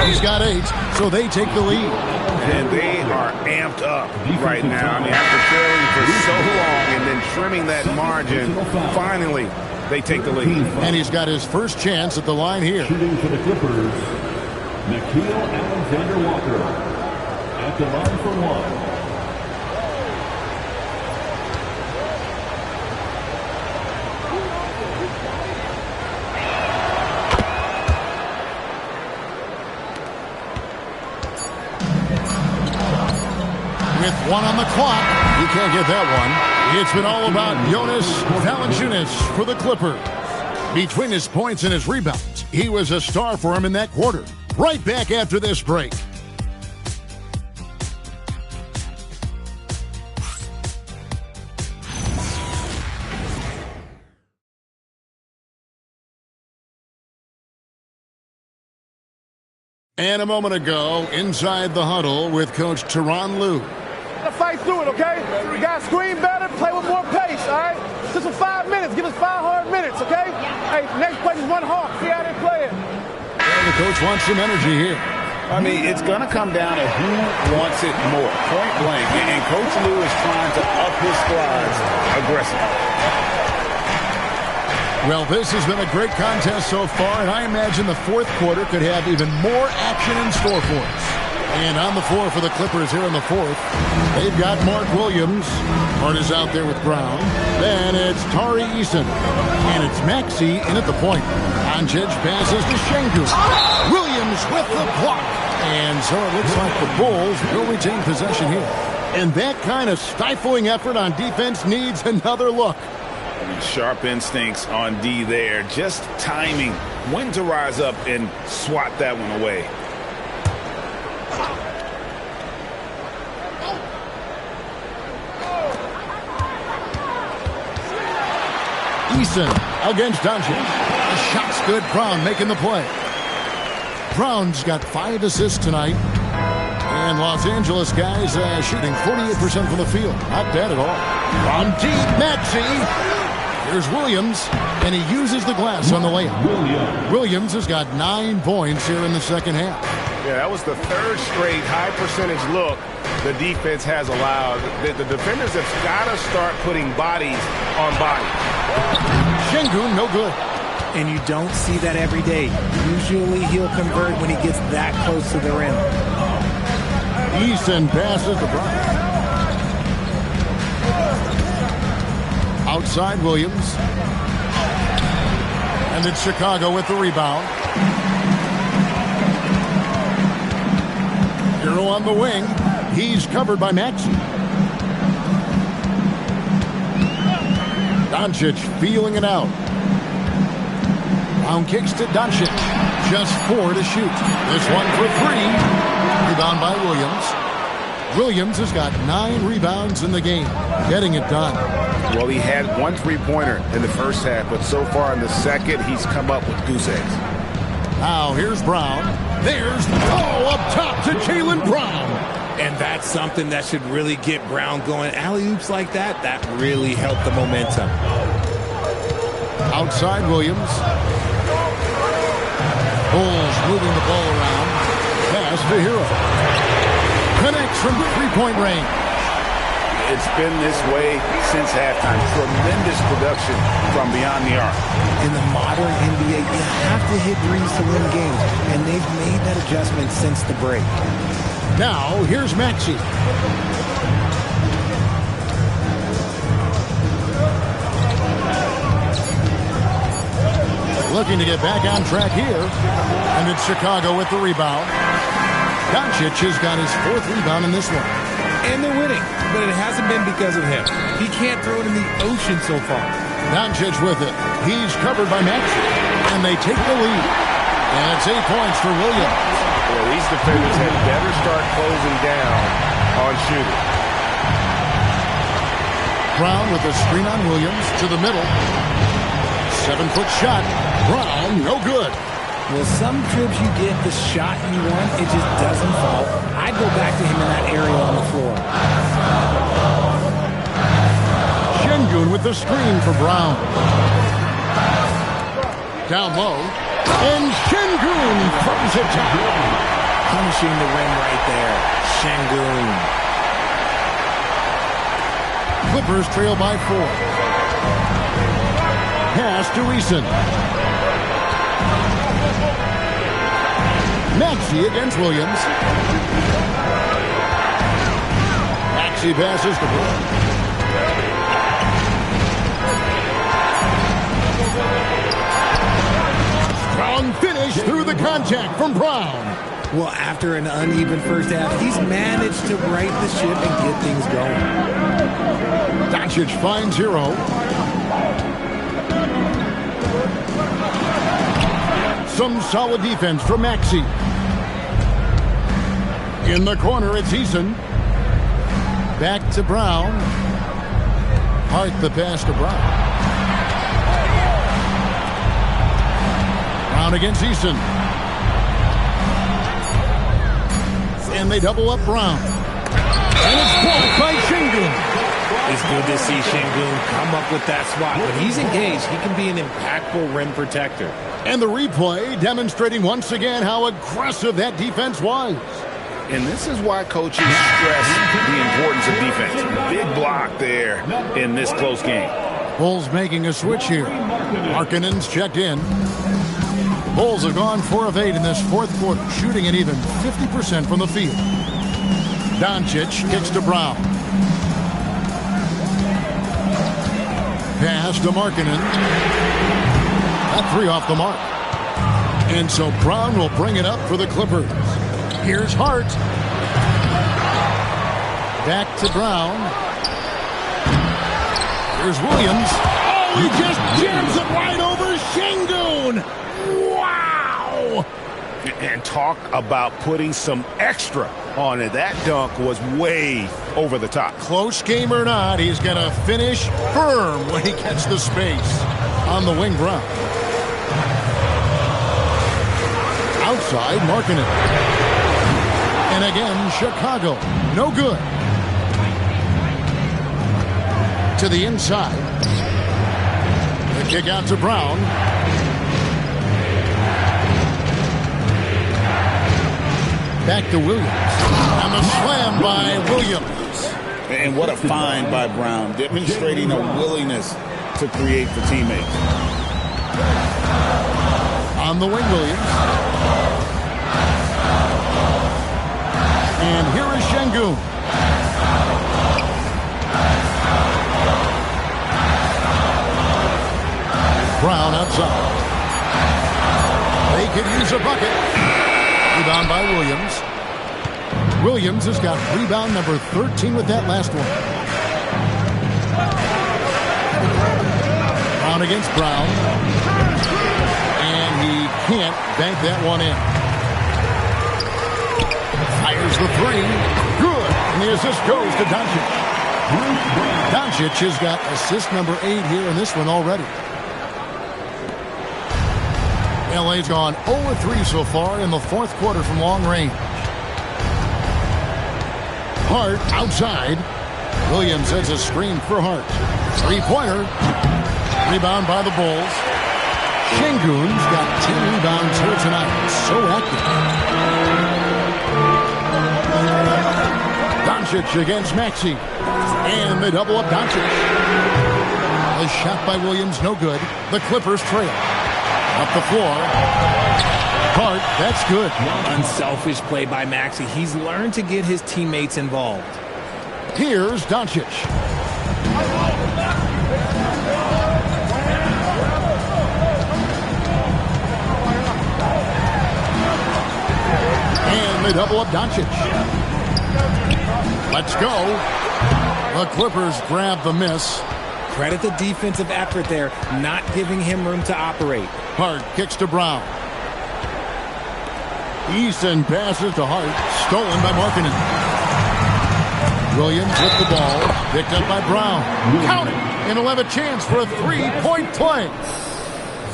He's got 8, so they take the lead. And they are amped up right now. I mean, after trailing for so long and then trimming that margin, finally they take the lead. And he's got his first chance at the line here. Shooting for the Clippers, Nickeil Alexander-Walker. at the line for one. With one on the clock, you can't get that one. It's been all about Jonas Valanciunas for the Clippers. Between his points and his rebounds, he was a star for him in that quarter. Right back after this break. And a moment ago, inside the huddle with Coach Tyronn Lue. Fight through it, okay? We got to screen better, play with more pace, all right? Just for 5 minutes. Give us 5 hard minutes, okay? Hey, next play is one hard. See how they play it. And the coach wants some energy here. I mean, it's going to come down to who wants it more, point blank. And Coach Lue is trying to up his strides aggressively. Well, this has been a great contest so far, and I imagine the fourth quarter could have even more action in store for us. And on the floor for the Clippers here in the fourth, they've got Mark Williams. Hart is out there with Brown. Then it's Tari Eason. And it's Maxey in at the point. Doncic passes to Şengün. Williams with the block. And so it looks like the Bulls will retain possession here. And that kind of stifling effort on defense needs another look. Sharp instincts on D there. Just timing when to rise up and swat that one away. Eason against Doncic. The shot's good. Brown making the play. Brown's got 5 assists tonight. And Los Angeles guys shooting 48% from the field. Not bad at all. On deep, Maxey. Here's Williams, and he uses the glass on the layup. Williams has got 9 points here in the second half. Yeah, that was the third straight high-percentage look the defense has allowed. The defenders have got to start putting bodies on bodies. Şengün, no good. And you don't see that every day. Usually he'll convert when he gets that close to the rim. Eason passes to Brown. Outside Williams. And it's Chicago with the rebound. Hero on the wing. He's covered by Maxey. Doncic feeling it out. Brown kicks to Doncic. Just 4 to shoot. This one for 3. Rebound by Williams. Williams has got 9 rebounds in the game. Getting it done. Well, he had 1 3-pointer in the first half, but so far in the second, he's come up with goose eggs. Now here's Brown. There's up top to Jaylen Brown. And that's something that should really get Brown going. Alley-oops like that, that really helped the momentum. Outside Williams. Bulls moving the ball around. Pass to Hero. Connects from 3-point range. It's been this way since halftime. Tremendous production from beyond the arc. In the modern NBA, you have to hit threes to win games, and they've made that adjustment since the break. Now, here's Maxey. Looking to get back on track here. And it's Chicago with the rebound. Doncic has got his 4th rebound in this one. And they're winning, but it hasn't been because of him. He can't throw it in the ocean so far. Doncic with it. He's covered by Maxey. And they take the lead. And it's 8 points for Williams. Well, these defenders had better start closing down on shooting. Brown with a screen on Williams to the middle. 7-foot shot. Brown, no good. Well, some trips you get the shot you want, it just doesn't fall. I'd go back to him in that area on the floor. Şengün with the screen for Brown. Down low. And Şengün throws it down. Punishing the rim right there. Şengün. Clippers trail by 4. Pass to Eason. Maxey against Williams. Maxey passes to Brown. Strong finish through the contact from Brown. Well, after an uneven first half, he's managed to right the ship and get things going. Doncic finds Hero. Some solid defense from Maxey. In the corner, it's Eason. Back to Brown. Hart the pass to Brown. Brown against Eason. And they double up Brown. And it's blocked by Şengün. It's good to see Şengün come up with that swat. When he's engaged, he can be an impactful rim protector. And the replay demonstrating once again how aggressive that defense was. And this is why coaches stress the importance of defense. Big block there in this close game. Bulls making a switch here. Markkanen's checked in. Bulls have gone 4 of 8 in this fourth quarter, shooting an even 50% from the field. Doncic kicks to Brown. Pass to Markkanen. That 3 off the mark. And so Brown will bring it up for the Clippers. Here's Hart. Back to Brown. Here's Williams. Oh, he just jams it right over Şengün. Wow! And talk about putting some extra on it. That dunk was way over the top. Close game or not, he's going to finish firm when he gets the space on the wing. Brown. Outside, Markkanen. And again, Chicago. No good. To the inside. The kick out to Brown. Back to Williams. And the slam by Williams. And what a find by Brown, demonstrating a willingness to create for teammates. On the wing, Williams. And here is Şengün. Brown outside. They could use a bucket. Rebound by Williams. Williams has got rebound number 13 with that last one. Brown against Brown. And he can't bank that one in. Fires the 3. Good. And the assist goes to Doncic. Doncic has got assist number 8 here in this one already. LA's gone 0-3 so far in the fourth quarter from long range. Hart outside. Williams has a screen for Hart. 3-pointer. Rebound by the Bulls. Şengün's got 10 rebounds here tonight. So active. Doncic against Maxey. And they double up Doncic. A shot by Williams, no good. The Clippers trail. Up the floor. Hart, that's good. Unselfish play by Maxey. He's learned to get his teammates involved. Here's Doncic. And they double up Doncic. Let's go. The Clippers grab the miss. Credit the defensive effort there, not giving him room to operate. Hart kicks to Brown. Eason passes to Hart. Stolen by Markkanen. Williams with the ball. Picked up by Brown. Count it. And he'll have a chance for a 3-point play.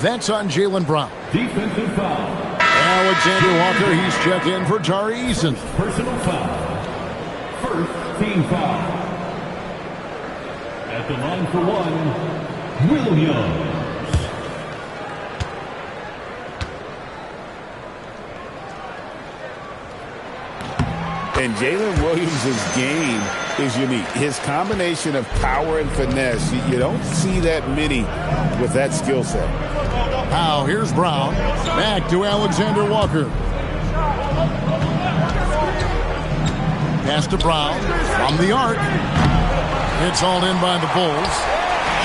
That's on Jaylen Brown. Defensive foul. Alexander Walker, he's checked in for Tari Eason. Personal foul. First team foul. At the line for 1, Williams. And Jalen Williams' game is unique. His combination of power and finesse, you don't see that many with that skill set. Now, here's Brown. Back to Alexander Walker. Pass to Brown from the arc. It's hauled in by the Bulls.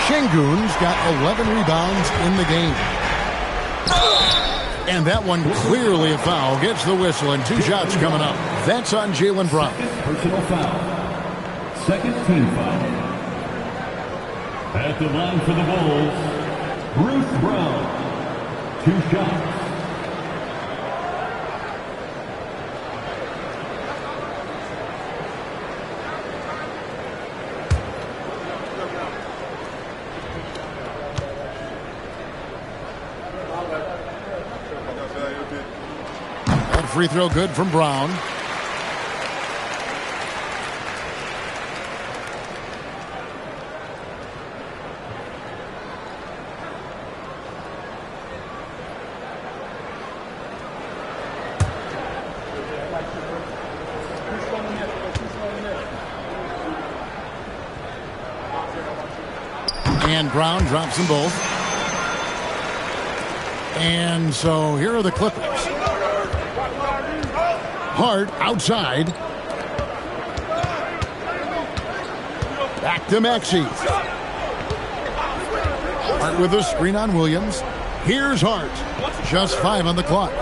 Şengün's got 11 rebounds in the game. And that one clearly a foul. Gets the whistle and 2 shots coming up. That's on Jaylen Brown. Personal foul. Second team foul. At the line for the Bulls, Bruce Brown. 2 shots. That free throw good from Brown. And Brown drops them both. And so here are the Clippers. Hart outside. Back to Maxey. Hart with a screen on Williams. Here's Hart. Just 5 on the clock.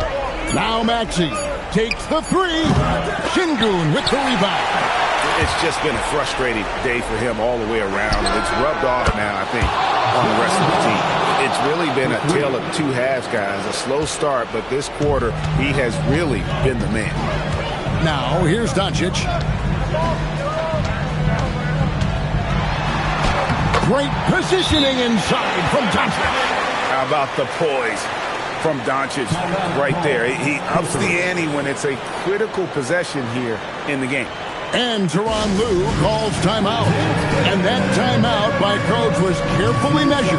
Now Maxey takes the 3. Şengün with the rebound. It's just been a frustrating day for him all the way around, and it's rubbed off now, I think, on the rest of the team. It's really been a tale of 2 halves, guys. A slow start, but this quarter, he has really been the man. Now, here's Doncic. Great positioning inside from Doncic. How about the poise from Doncic right there? He ups the ante when it's a critical possession here in the game. And Tyronn Lue calls timeout. And that timeout by Coach was carefully measured,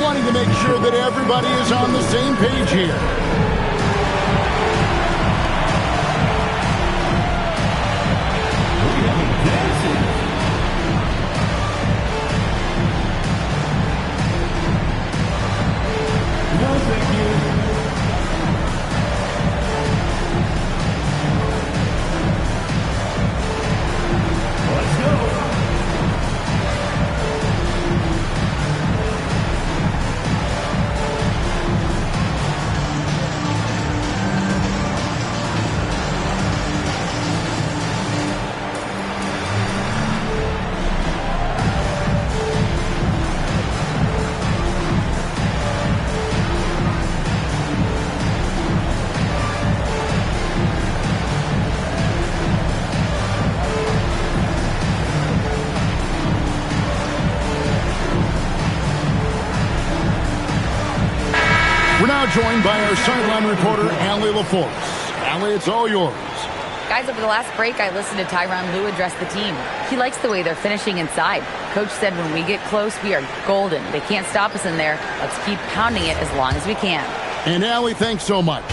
wanting to make sure that everybody is on the same page here. We're now joined by our sideline reporter, Allie LaForce. Allie, it's all yours. Guys, over the last break, I listened to Tyronn Lue address the team. He likes the way they're finishing inside. Coach said when we get close, we are golden. They can't stop us in there. Let's keep pounding it as long as we can. And Allie, thanks so much.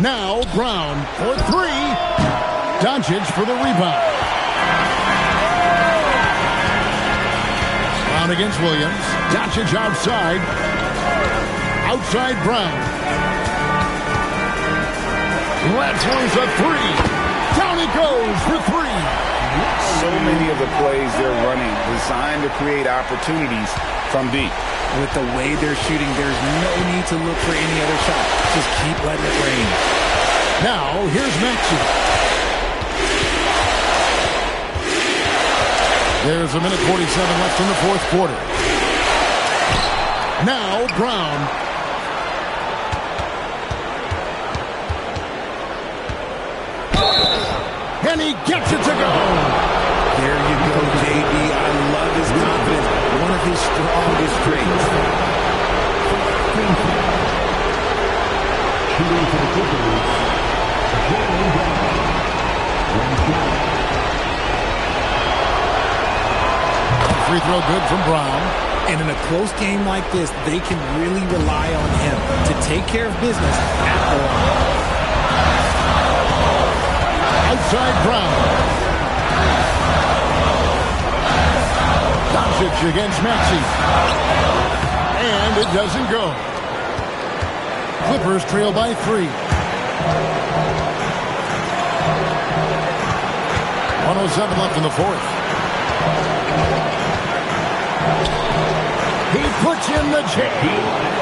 Now Brown for 3. Doncic for the rebound. Brown against Williams. Doncic outside. Outside Brown. That throws a 3. Down he goes for 3. So many of the plays they're running designed to create opportunities from deep. With the way they're shooting, there's no need to look for any other shot. Just keep letting it rain. Now, here's Maxey. There's a minute 47 left in the fourth quarter. Now, Brown. And he gets it to go. There you go, JB. I love his confidence. One of his strongest traits. Shooting for the Clippers, Jaylen Brown. 1 shot. Free throw good from Brown. And in a close game like this, they can really rely on him to take care of business at the line. Outside Brown. Doncic against Maxey. And it doesn't go. Clippers trail by 3. 1:07 left in the fourth. He puts in the J.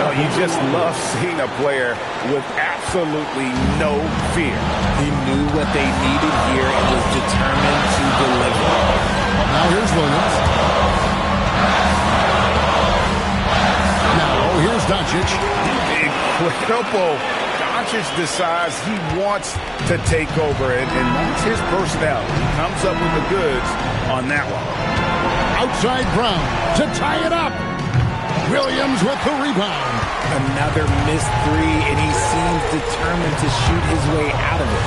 Oh, you just love seeing a player with absolutely no fear. He knew what they needed here and was determined to deliver. Now here's Williams. Now here's Doncic. Incredible. Doncic decides he wants to take over, and that's his personnel. He comes up with the goods on that one. Outside Brown to tie it up. Williams with the rebound. Another missed three, and he seems determined to shoot his way out of it.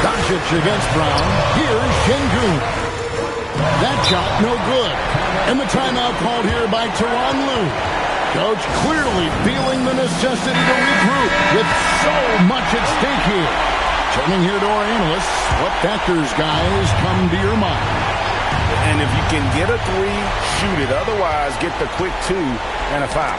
Doncic against Brown. Here's Şengün. That shot no good. And the timeout called here by Tyronn Lue. Coach clearly feeling the necessity to regroup with so much at stake here. Turning here to our analysts, what factors, guys, come to your mind? And if you can get a three, shoot it. Otherwise, get the quick two and a foul.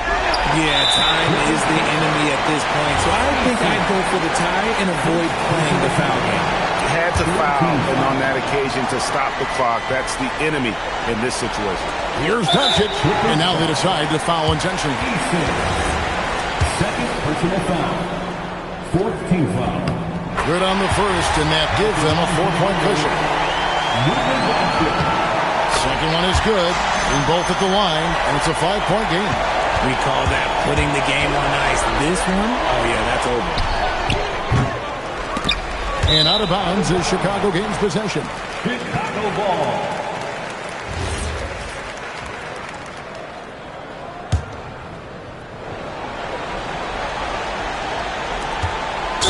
Yeah, time is the enemy at this point. So I think I'd go for the tie and avoid playing the foul game. Had to foul, and on that occasion to stop the clock. That's the enemy in this situation. Here's Doncic, and now they decide to foul intentionally. Second personal foul. Fourth team foul. Good on the first, and that gives them a 4-point cushion. Second one is good. In both at the line, and it's a 5-point game. We call that putting the game on ice. This one, oh yeah, that's over. And out of bounds is Chicago gains possession. Chicago ball.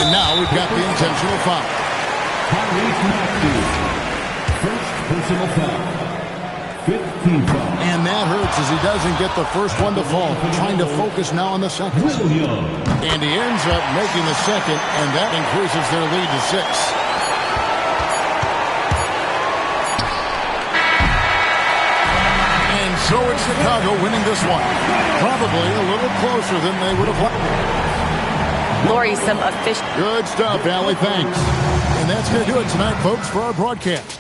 And now we've got the intentional foul. First personal foul. 15 foul. And that hurts as he doesn't get the first one to fall. Trying to focus now on the second. And he ends up making the second, and that increases their lead to 6. And so it's Chicago winning this one. Probably a little closer than they would have liked. Lori, some official. Good stuff, Allie. Thanks. And that's going to do it tonight, folks, for our broadcast.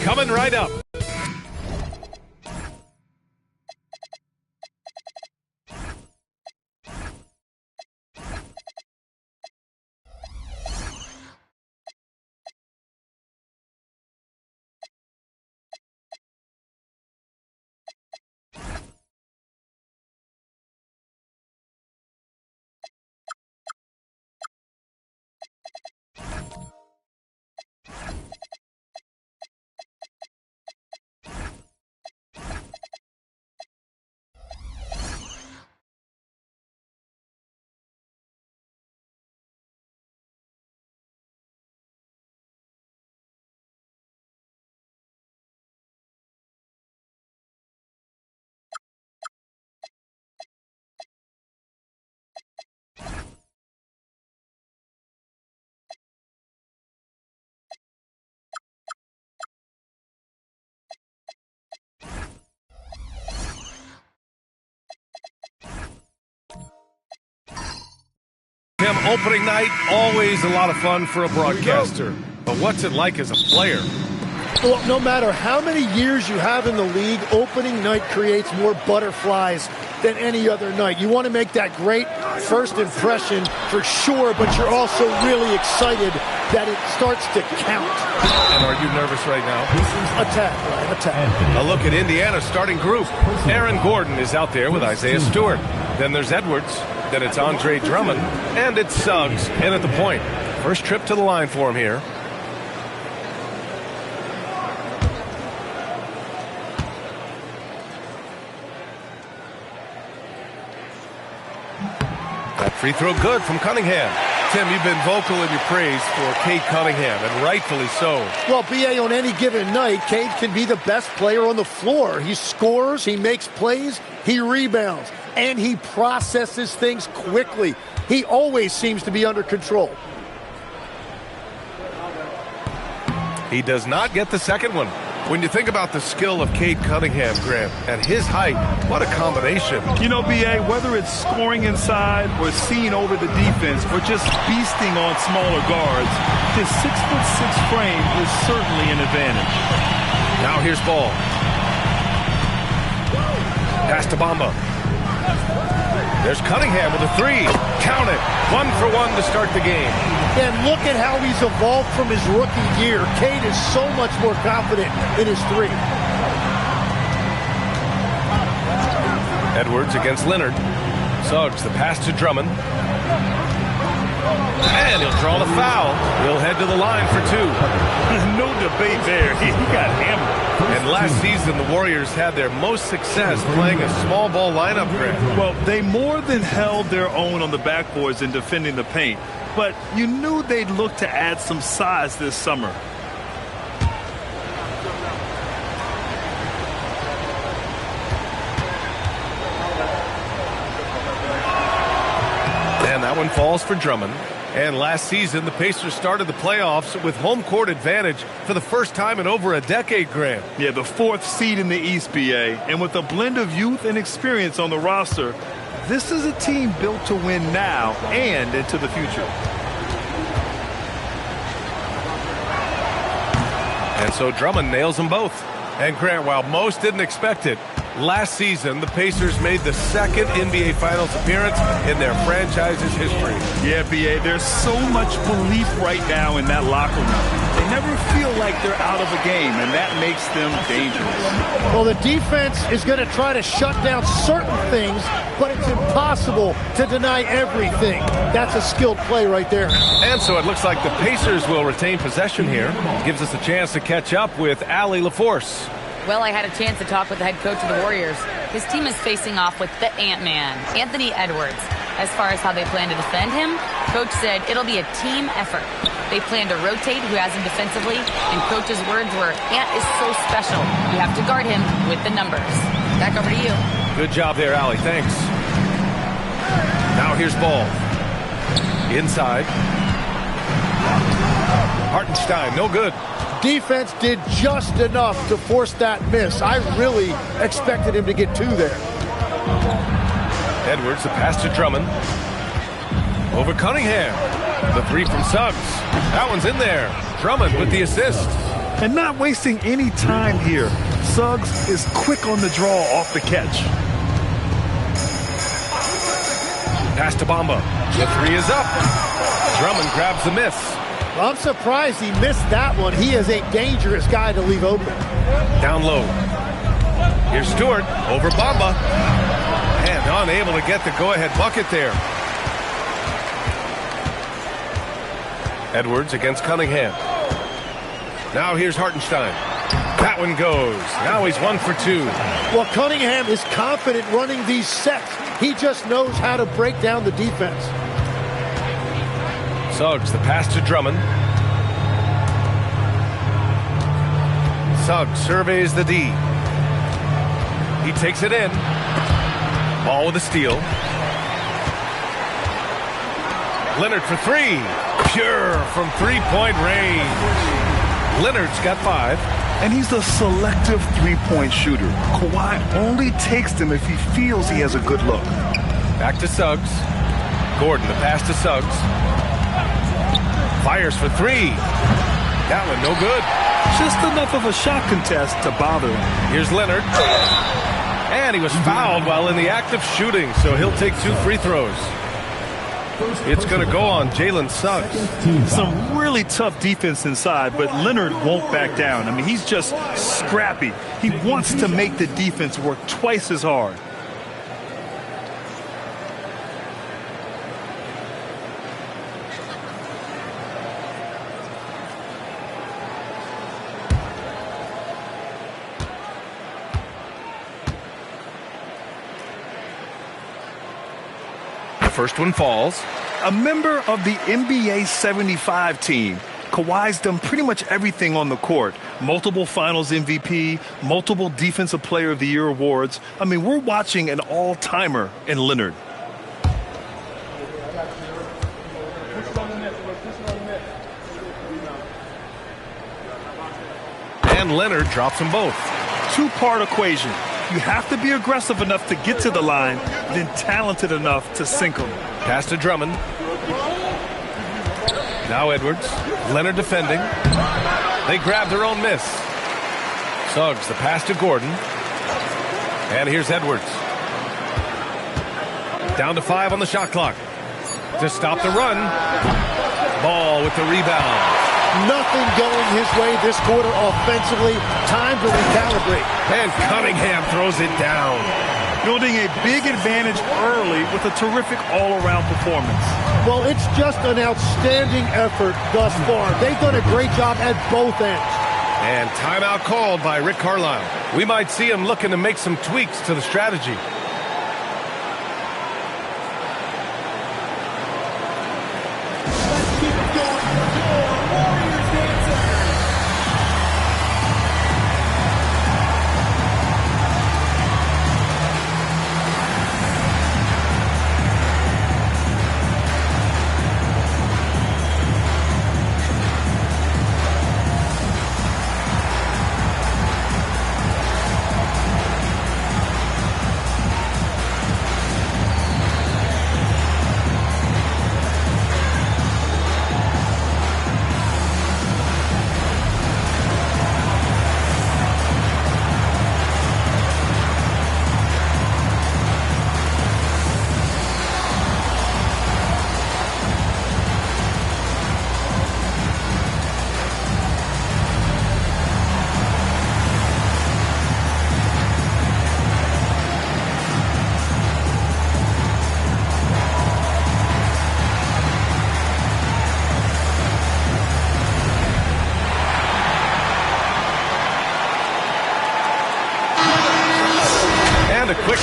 coming right up. Opening night, always a lot of fun for a broadcaster. But what's it like as a player? Well, no matter how many years you have in the league, opening night creates more butterflies than any other night. You want to make that great first impression for sure, but you're also really excited that it starts to count. And are you nervous right now? Attack, Ryan, attack. A look at Indiana's starting group. Aaron Gordon is out there with Isaiah Stewart. Then there's Edwards. Then it's Andre Drummond. And it's Suggs in at the point. First trip to the line for him here. That free throw good from Cunningham. Tim, you've been vocal in your praise for Cade Cunningham, and rightfully so. Well, B.A., on any given night, Cade can be the best player on the floor. He scores, he makes plays, he rebounds, and he processes things quickly. He always seems to be under control. He does not get the second one. When you think about the skill of Cade Cunningham, Grant, and his height, what a combination. You know, B.A., whether it's scoring inside or seeing over the defense or just feasting on smaller guards, his 6'6" frame is certainly an advantage. Now here's ball. Pass to Bamba. There's Cunningham with a three. Count it. 1 for 1 to start the game. And look at how he's evolved from his rookie year. Cade is so much more confident in his three. Edwards against Leonard. Suggs, the pass to Drummond. And he'll draw the foul. He'll head to the line for 2. No debate there. He got hammered. And last season, the Warriors had their most success playing a small ball lineup, Grant. Well, they more than held their own on the backboards in defending the paint. But you knew they'd look to add some size this summer. And that one falls for Drummond. And last season, the Pacers started the playoffs with home court advantage for the first time in over a decade, Grant. Yeah, the 4th seed in the East, B.A. And with a blend of youth and experience on the roster, this is a team built to win now and into the future. And so Drummond nails them both. And Grant, while most didn't expect it, last season the Pacers made the 2nd NBA Finals appearance in their franchise's history. Yeah, B.A., there's so much belief right now in that locker room. They never feel like they're out of a game, and that makes them dangerous. Well, the defense is going to try to shut down certain things, but it's impossible to deny everything. That's a skilled play right there. And so it looks like the Pacers will retain possession here. Gives us a chance to catch up with Allie LaForce. Well, I had a chance to talk with the head coach of the Warriors. His team is facing off with the Ant-Man, Anthony Edwards. As far as how they plan to defend him, Coach said it'll be a team effort. They plan to rotate who has him defensively, and Coach's words were, Ant is so special. You have to guard him with the numbers. Back over to you. Good job there, Allie. Thanks. Now here's ball. Inside. Hartenstein, no good. Defense did just enough to force that miss. I really expected him to get 2 there. Edwards, the pass to Drummond. Over Cunningham. The 3 from Suggs. That one's in there. Drummond with the assist. And not wasting any time here. Suggs is quick on the draw off the catch. Pass to Bamba. The three is up. Drummond grabs the miss. Well, I'm surprised he missed that one. He is a dangerous guy to leave open. Down low. Here's Stewart over Bamba. And unable to get the go-ahead bucket there. Edwards against Cunningham. Now here's Hartenstein. That one goes. Now he's 1 for 2. Well, Cunningham is confident running these sets. He just knows how to break down the defense. Suggs, the pass to Drummond. Suggs surveys the D. He takes it in. Ball with a steal. Leonard for three. Pure from three-point range. Leonard's got 5. And he's a selective three-point shooter. Kawhi only takes them if he feels he has a good look. Back to Suggs. Gordon, the pass to Suggs. Fires for 3. That one no good. Just enough of a shot contest to bother him. Here's Leonard. And he was fouled while in the act of shooting, so he'll take 2 free throws. It's going to go on Jalen Suggs. Some really tough defense inside, but Leonard won't back down. I mean, he's just scrappy. He wants to make the defense work twice as hard. First one falls. A member of the NBA 75 team. Kawhi's done pretty much everything on the court. Multiple finals MVP, multiple Defensive Player of the Year awards. I mean, we're watching an all-timer in Leonard. And Leonard drops them both. Two-part equation. You have to be aggressive enough to get to the line, then talented enough to sink them. Pass to Drummond. Now Edwards. Leonard defending. They grab their own miss. Suggs, the pass to Gordon. And here's Edwards. Down to 5 on the shot clock. To stop the run. Ball with the rebound. Nothing going his way this quarter offensively. Time to recalibrate. And Cunningham throws it down. Building a big advantage early with a terrific all-around performance. Well, it's just an outstanding effort thus far. They've done a great job at both ends. And timeout called by Rick Carlisle. We might see him looking to make some tweaks to the strategy.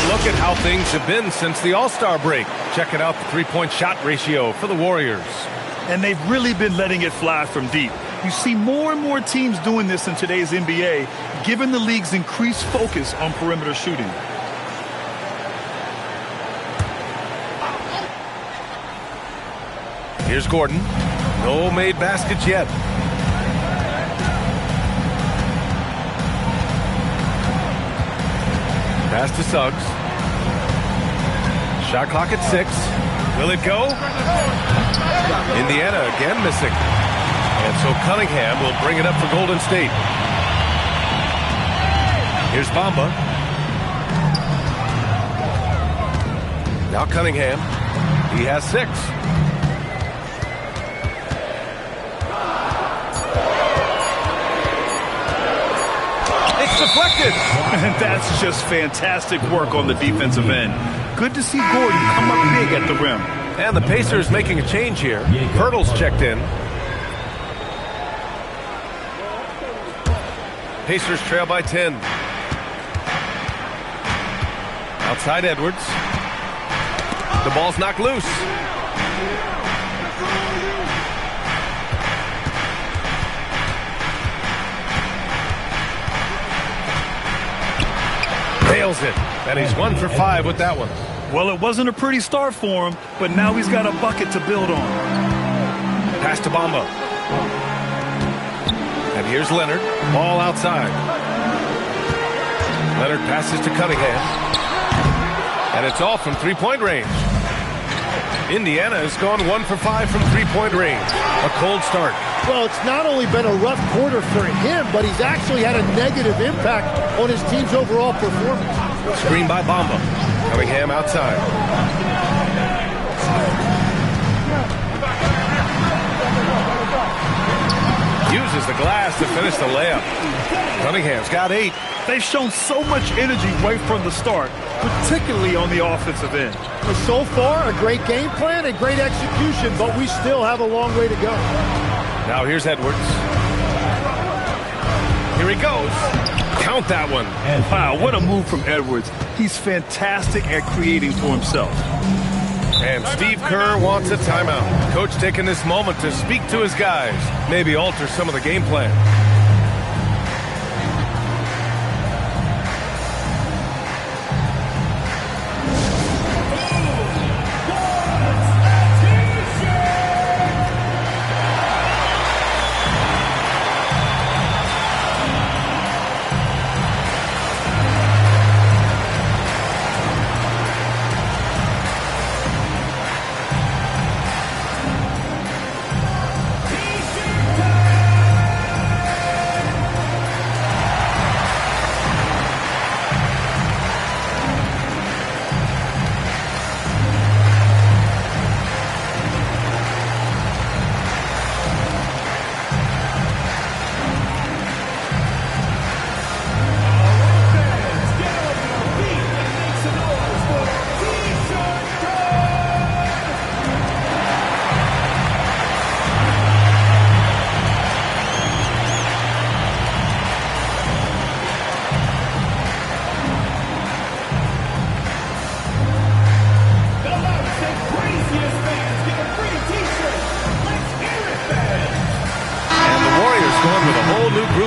Look at how things have been since the All-Star break. Checking out the three-point shot ratio for the Warriors. And they've really been letting it fly from deep. You see more and more teams doing this in today's NBA, given the league's increased focus on perimeter shooting. Here's Gordon. No made baskets yet. Pass to Suggs. Shot clock at 6. Will it go? Indiana again missing. And so Cunningham will bring it up for Golden State. Here's Bamba. Now Cunningham. He has 6. It's deflected. And that's just fantastic work on the defensive end. Good to see Gordon come up big at the rim. And the Pacers making a change here. Pirtle's checked in. Pacers trail by 10. Outside Edwards. The ball's knocked loose. Nails it. And he's 1 for 5 with that one. Well, it wasn't a pretty start for him, but now he's got a bucket to build on. Pass to Bamba. And here's Leonard. Ball outside. Leonard passes to Cunningham. And it's all from three-point range. Indiana has gone 1 for 5 from three-point range. A cold start. Well, it's not only been a rough quarter for him, but he's actually had a negative impact on his team's overall performance. Screen by Bamba. Cunningham outside. Uses the glass to finish the layup. Cunningham's got 8. They've shown so much energy right from the start, particularly on the offensive end. So far, a great game plan and great execution, but we still have a long way to go. Now here's Edwards. Here he goes. Count that one. Wow, what a move from Edwards. He's fantastic at creating for himself. And Steve Kerr wants a timeout. Coach taking this moment to speak to his guys, maybe alter some of the game plan.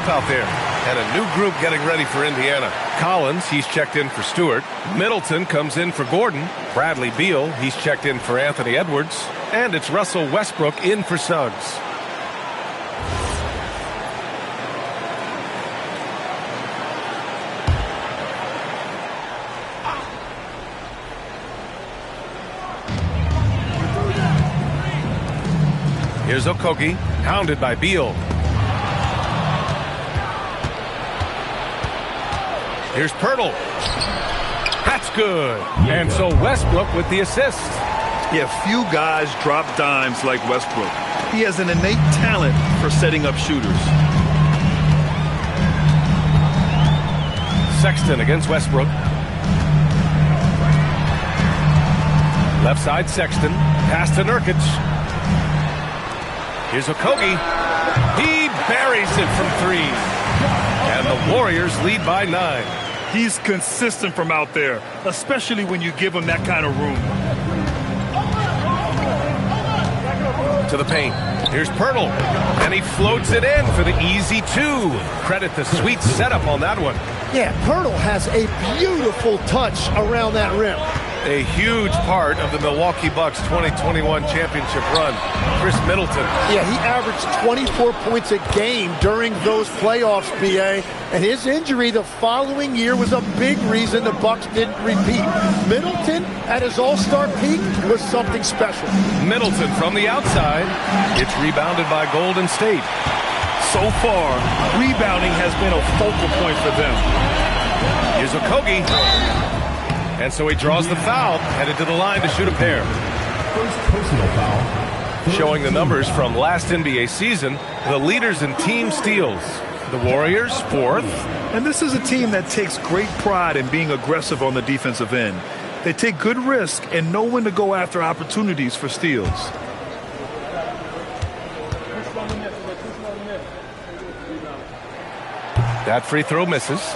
Out there, and a new group getting ready for Indiana. Collins, he's checked in for Stewart. Middleton comes in for Gordon. Bradley Beal, he's checked in for Anthony Edwards. And it's Russell Westbrook in for Suggs. Here's Okogie, hounded by Beal. Here's Pirtle. That's good. And so Westbrook with the assist. Yeah, few guys drop dimes like Westbrook. He has an innate talent for setting up shooters. Sexton against Westbrook. Left side Sexton. Pass to Nurkic. Here's Okogie. He buries it from 3. And the Warriors lead by 9. He's consistent from out there, especially when you give him that kind of room. To the paint. Here's Pirtle. And he floats it in for the easy 2. Credit the sweet setup on that one. Yeah, Pirtle has a beautiful touch around that rim. A huge part of the Milwaukee Bucks 2021 championship run, Chris Middleton. Yeah, he averaged 24 points a game during those playoffs, BA, and his injury the following year was a big reason the Bucks didn't repeat. Middleton, at his all-star peak, was something special. Middleton from the outside. It's rebounded by Golden State. So far, rebounding has been a focal point for them. Here's Okogie. And so he draws the foul, headed to the line to shoot a pair. First personal foul. Showing the numbers from last NBA season, the leaders in team steals. The Warriors, 4th. And this is a team that takes great pride in being aggressive on the defensive end. They take good risk and know when to go after opportunities for steals. That free throw misses.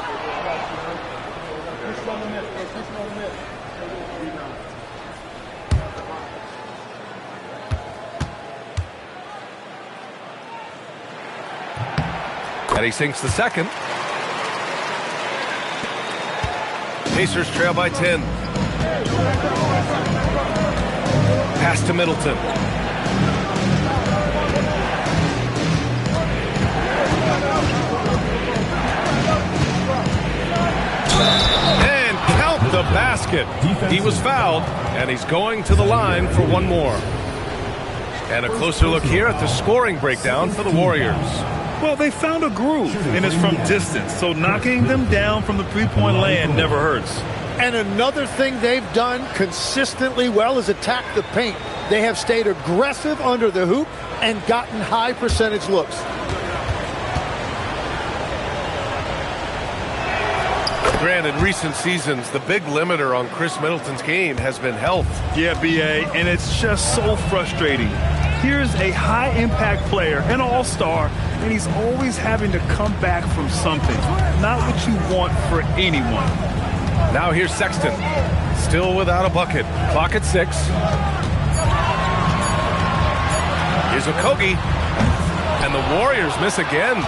And he sinks the second. Pacers trail by 10. Pass to Middleton. And count the basket. He was fouled, and he's going to the line for one more. And a closer look here at the scoring breakdown for the Warriors. Well, they found a groove, and it's from distance, so knocking them down from the three-point land never hurts. And another thing they've done consistently well is attack the paint. They have stayed aggressive under the hoop and gotten high percentage looks. Grant, in recent seasons, the big limiter on Chris Middleton's game has been health. Yeah, BA, and it's just so frustrating. Here's a high-impact player, an all-star, and he's always having to come back from something. Not what you want for anyone. Now here's Sexton, still without a bucket. Clock at 6. Here's Okogie, and the Warriors miss again.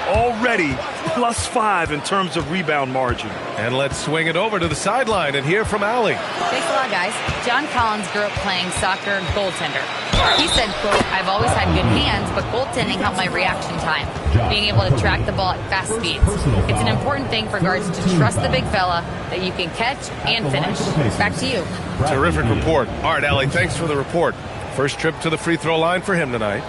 Already +5 in terms of rebound margin. And let's swing it over to the sideline and hear from Allie. Thanks a lot, guys. John Collins grew up playing soccer goaltender. He said, quote, I've always had good hands, but goaltending helped my reaction time, being able to track the ball at fast speeds. It's an important thing for guards to trust the big fella that you can catch and finish. Back to you. Terrific report. All right, Allie, thanks for the report. First trip to the free throw line for him tonight.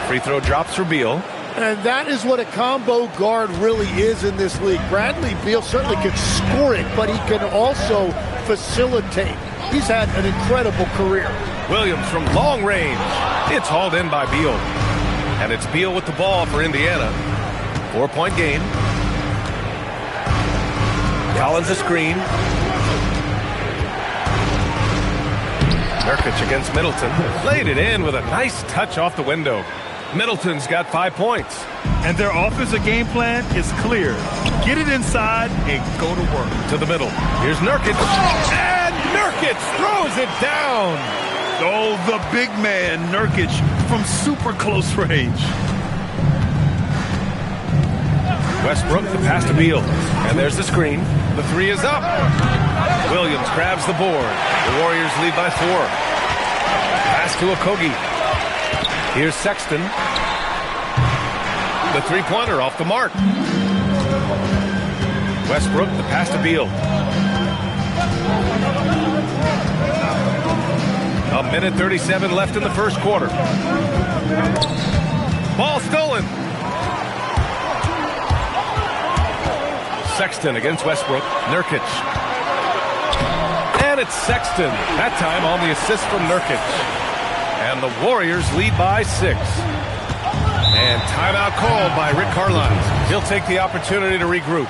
Free throw drops for Beal. And that is what a combo guard really is in this league. Bradley Beal certainly can score it, but he can also facilitate. He's had an incredible career. Williams from long range. It's hauled in by Beal. And it's Beal with the ball for Indiana. 4-point game. Collins a screen. Nurkic against Middleton. Laid it in with a nice touch off the window. Middleton's got 5 points. And their offensive game plan is clear. Get it inside and go to work. To the middle. Here's Nurkic. And Nurkic throws it down. Oh, the big man, Nurkic, from super close range. Westbrook, the pass to Beal. And there's the screen. The three is up. Williams grabs the board. The Warriors lead by 4. Pass to Okogie. Here's Sexton. The three-pointer off the mark. Westbrook, the pass to Beal. A minute 37 left in the first quarter. Ball stolen. Sexton against Westbrook. Nurkic. And it's Sexton. That time on the assist from Nurkic. And the Warriors lead by 6. And timeout called by Rick Carlisle. He'll take the opportunity to regroup.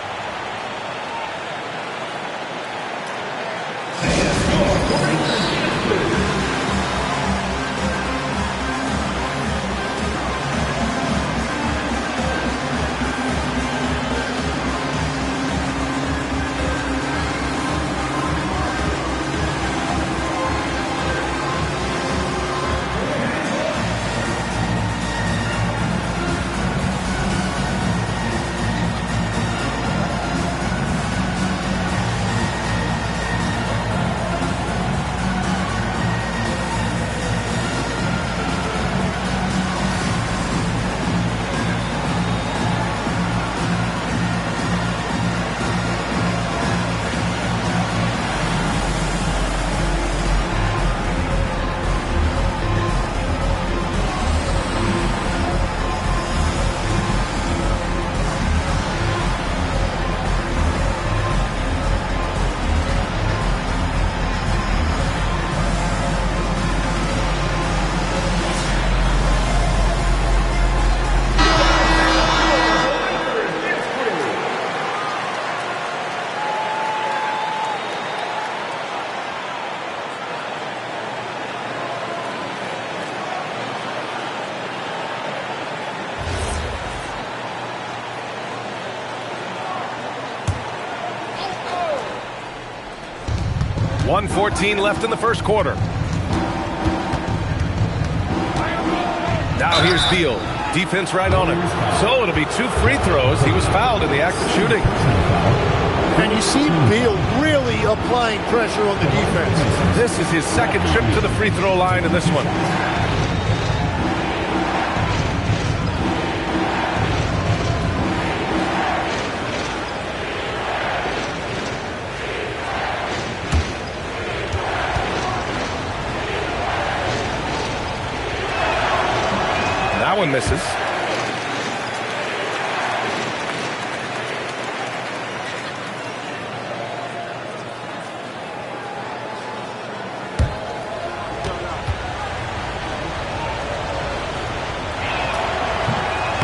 1:14 left in the first quarter. Now here's Beal. Defense right on him. So it'll be 2 free throws. He was fouled in the act of shooting. And you see Beal really applying pressure on the defense. This is his second trip to the free throw line in this one. That one misses.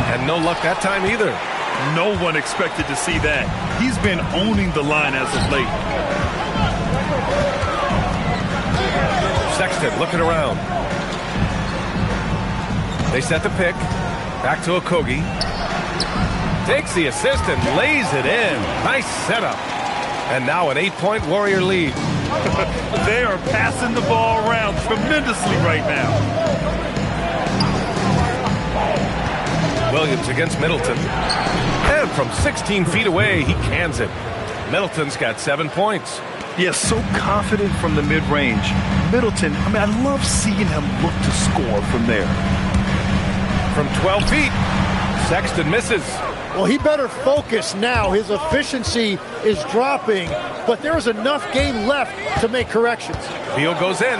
And no luck that time either. No one expected to see that. He's been owning the line as of late. Sexton looking around. They set the pick. Back to Okogie. Takes the assist and lays it in. Nice setup. And now an 8-point Warrior lead. They are passing the ball around tremendously right now. Williams against Middleton. And from 16 feet away, he cans it. Middleton's got 7 points. Yes, so confident from the mid-range. Middleton, I love seeing him look to score from there. From 12 feet, Sexton misses. Well, he better focus now. His efficiency is dropping, but there's enough game left to make corrections. Beal goes in.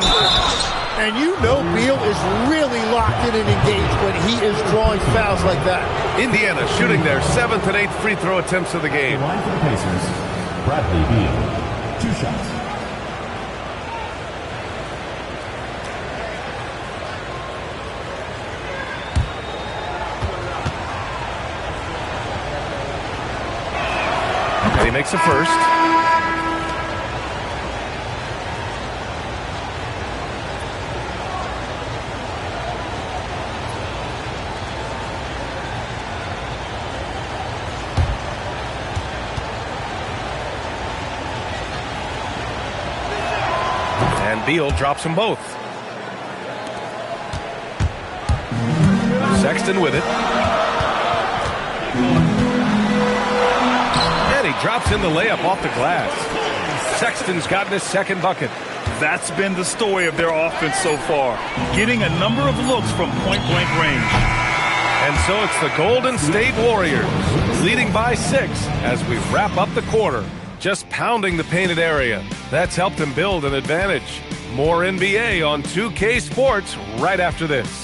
And you know Beal is really locked in and engaged when he is drawing fouls like that. Indiana shooting their 7th and 8th free throw attempts of the game. Line for the Pacers, Bradley Beal. 2 shots. And he makes a first. And Beal drops them both. Sexton with it. And he drops in the layup off the glass. Sexton's gotten his second bucket. That's been the story of their offense so far, getting a number of looks from point-blank range. And so it's the Golden State Warriors leading by 6 as we wrap up the quarter. Just pounding the painted area. That's helped them build an advantage. More NBA on 2K Sports right after this.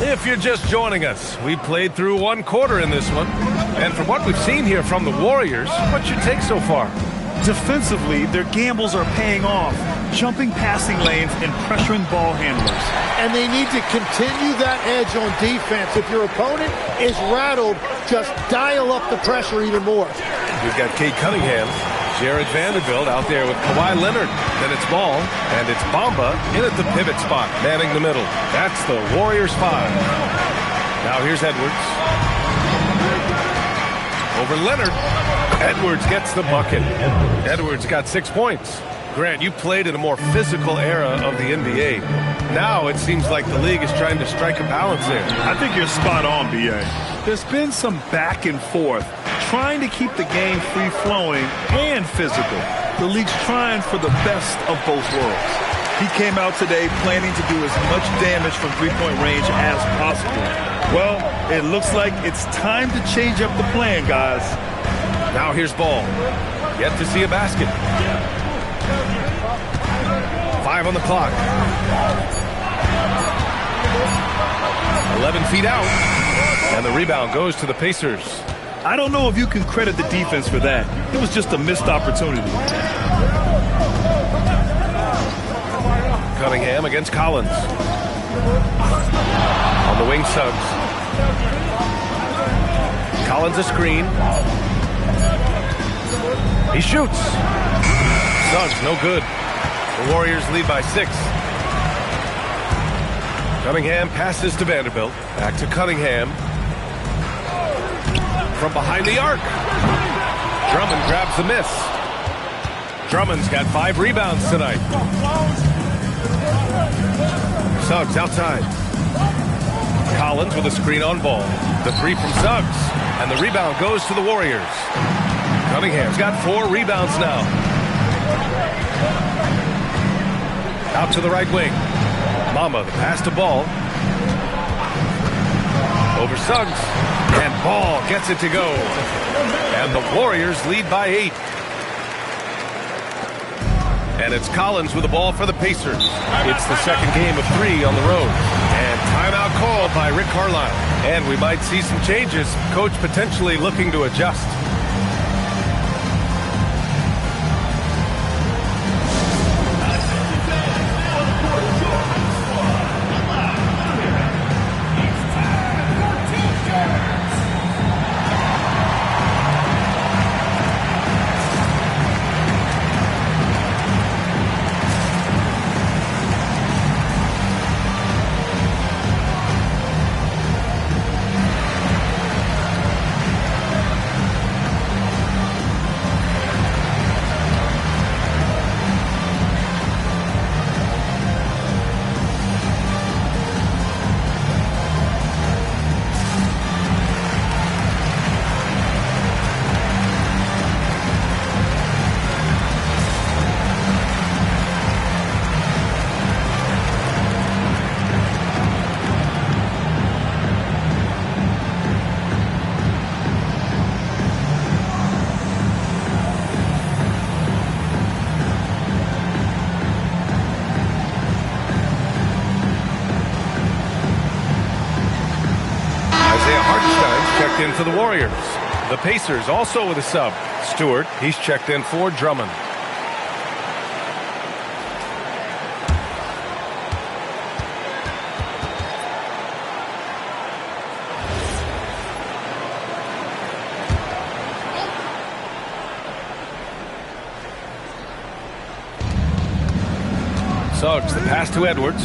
If you're just joining us, we played through 1 quarter in this one. And from what we've seen here from the Warriors, what's your take so far? Defensively, their gambles are paying off, jumping passing lanes and pressuring ball handlers. And they need to continue that edge on defense. If your opponent is rattled, just dial up the pressure even more. We've got Kate Cunningham, Jared Vanderbilt out there with Kawhi Leonard. Then it's Ball, and it's Bamba in at the pivot spot, manning the middle. That's the Warriors 5. Now here's Edwards. Over Leonard. Edwards gets the bucket. Edwards got 6 points. Grant, you played in a more physical era of the NBA. Now it seems like the league is trying to strike a balance there. I think you're spot on, B.A. There's been some back and forth, trying to keep the game free-flowing and physical. The league's trying for the best of both worlds. He came out today planning to do as much damage from three-point range as possible. Well, it looks like it's time to change up the plan, guys. Now here's Ball. Yet to see a basket. 5 on the clock. 11 feet out. And the rebound goes to the Pacers. I don't know if you can credit the defense for that. It was just a missed opportunity. Cunningham against Collins. On the wing subs. Collins a screen. He shoots. Suggs, no good. The Warriors lead by 6. Cunningham passes to Vanderbilt. Back to Cunningham. From behind the arc. Drummond grabs the miss. Drummond's got 5 rebounds tonight. Suggs outside. Collins with a screen on ball. The 3 from Suggs. And the rebound goes to the Warriors. Cunningham's got 4 rebounds now. Out to the right wing. Mamba, the pass to Ball. Over Suggs. And Ball gets it to go. And the Warriors lead by 8. And it's Collins with the ball for the Pacers. It's the second game of 3 on the road. And timeout called by Rick Carlisle. And we might see some changes. Coach potentially looking to adjust. In for the Warriors. The Pacers also with a sub. Stewart, he's checked in for Drummond. Suggs, the pass to Edwards.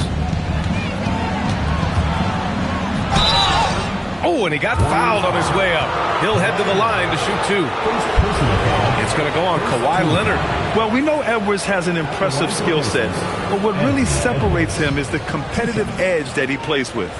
Oh, and he got fouled on his way up. He'll head to the line to shoot 2. It's going to go on Kawhi Leonard. Well, we know Edwards has an impressive skill set, but what really separates him is the competitive edge that he plays with.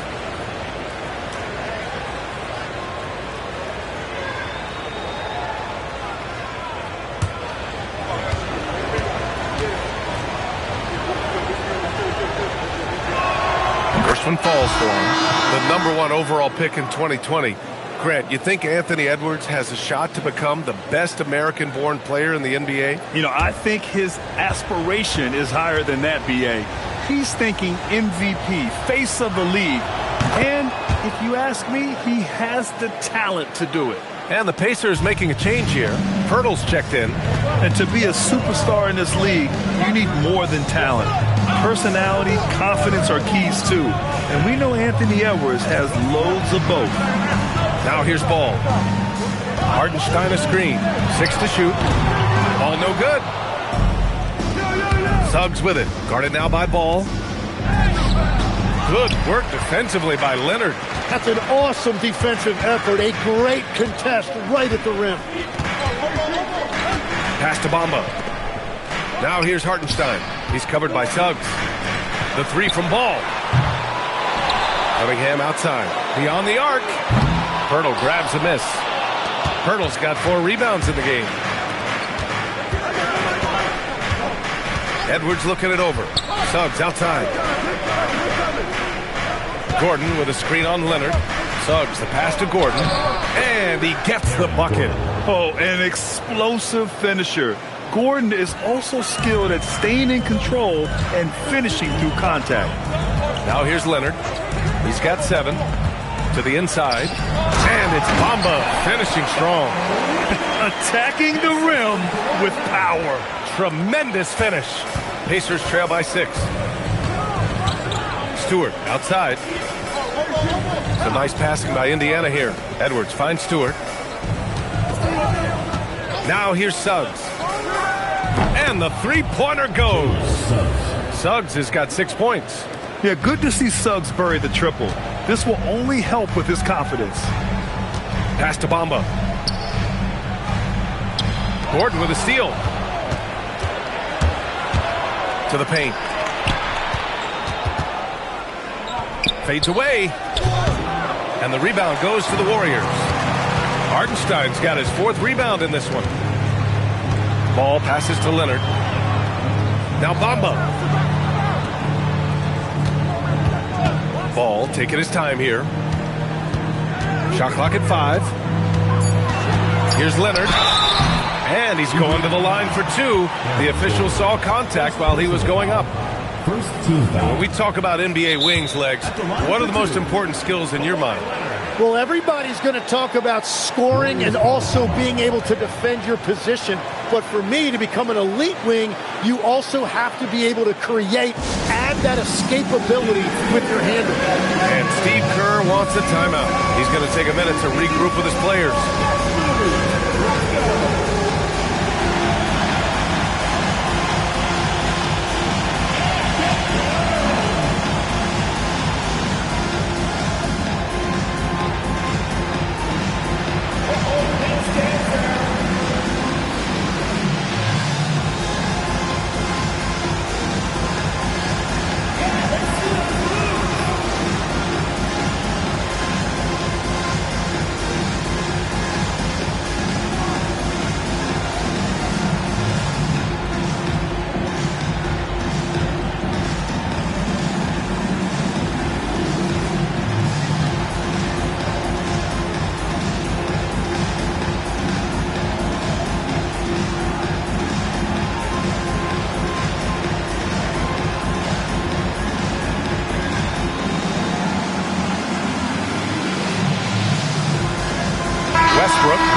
First one falls for him. The #1 overall pick in 2020. Grant, you think Anthony Edwards has a shot to become the best American-born player in the NBA? You know, I think his aspiration is higher than that, B.A. He's thinking MVP, face of the league. And if you ask me, he has the talent to do it. And the Pacers making a change here. Pirtle's checked in. And to be a superstar in this league, you need more than talent. Personality, confidence are keys too. And we know Anthony Edwards has loads of both. Now here's Ball. Hartenstein a screen. 6 to shoot. Ball no good. Suggs with it. Guarded now by Ball. Good work defensively by Leonard. That's an awesome defensive effort. A great contest right at the rim. Pass to Bamba. Now here's Hartenstein. He's covered by Suggs. The 3 from Ball. Cunningham outside. Beyond the arc. Pirtle grabs a miss. Pirtle's got 4 rebounds in the game. Edwards looking it over. Suggs outside. Gordon with a screen on Leonard. Suggs the pass to Gordon. And he gets the bucket. Oh, an explosive finisher. Gordon is also skilled at staying in control and finishing through contact. Now here's Leonard. He's got 7. To the inside. And it's Bamba finishing strong. Attacking the rim with power. Tremendous finish. Pacers trail by 6. Stewart outside. Some nice passing by Indiana here. Edwards finds Stewart. Now here's Suggs. And the three-pointer goes. Suggs has got 6 points. Yeah, good to see Suggs bury the triple. This will only help with his confidence. Pass to Bamba. Gordon with a steal. To the paint. Fades away. And the rebound goes to the Warriors. Hartenstein's got his 4th rebound in this one. Ball passes to Leonard. Now Bamba. Ball taking his time here. Shot clock at 5. Here's Leonard. And he's going to the line for 2. The official saw contact while he was going up. When we talk about NBA wings, Legs, what are the most important skills in your mind? Well, everybody's going to talk about scoring and also being able to defend your position. But for me, to become an elite wing, you also have to be able to create, add that escapability with your handle. And Steve Kerr wants a timeout. He's going to take a minute to regroup with his players.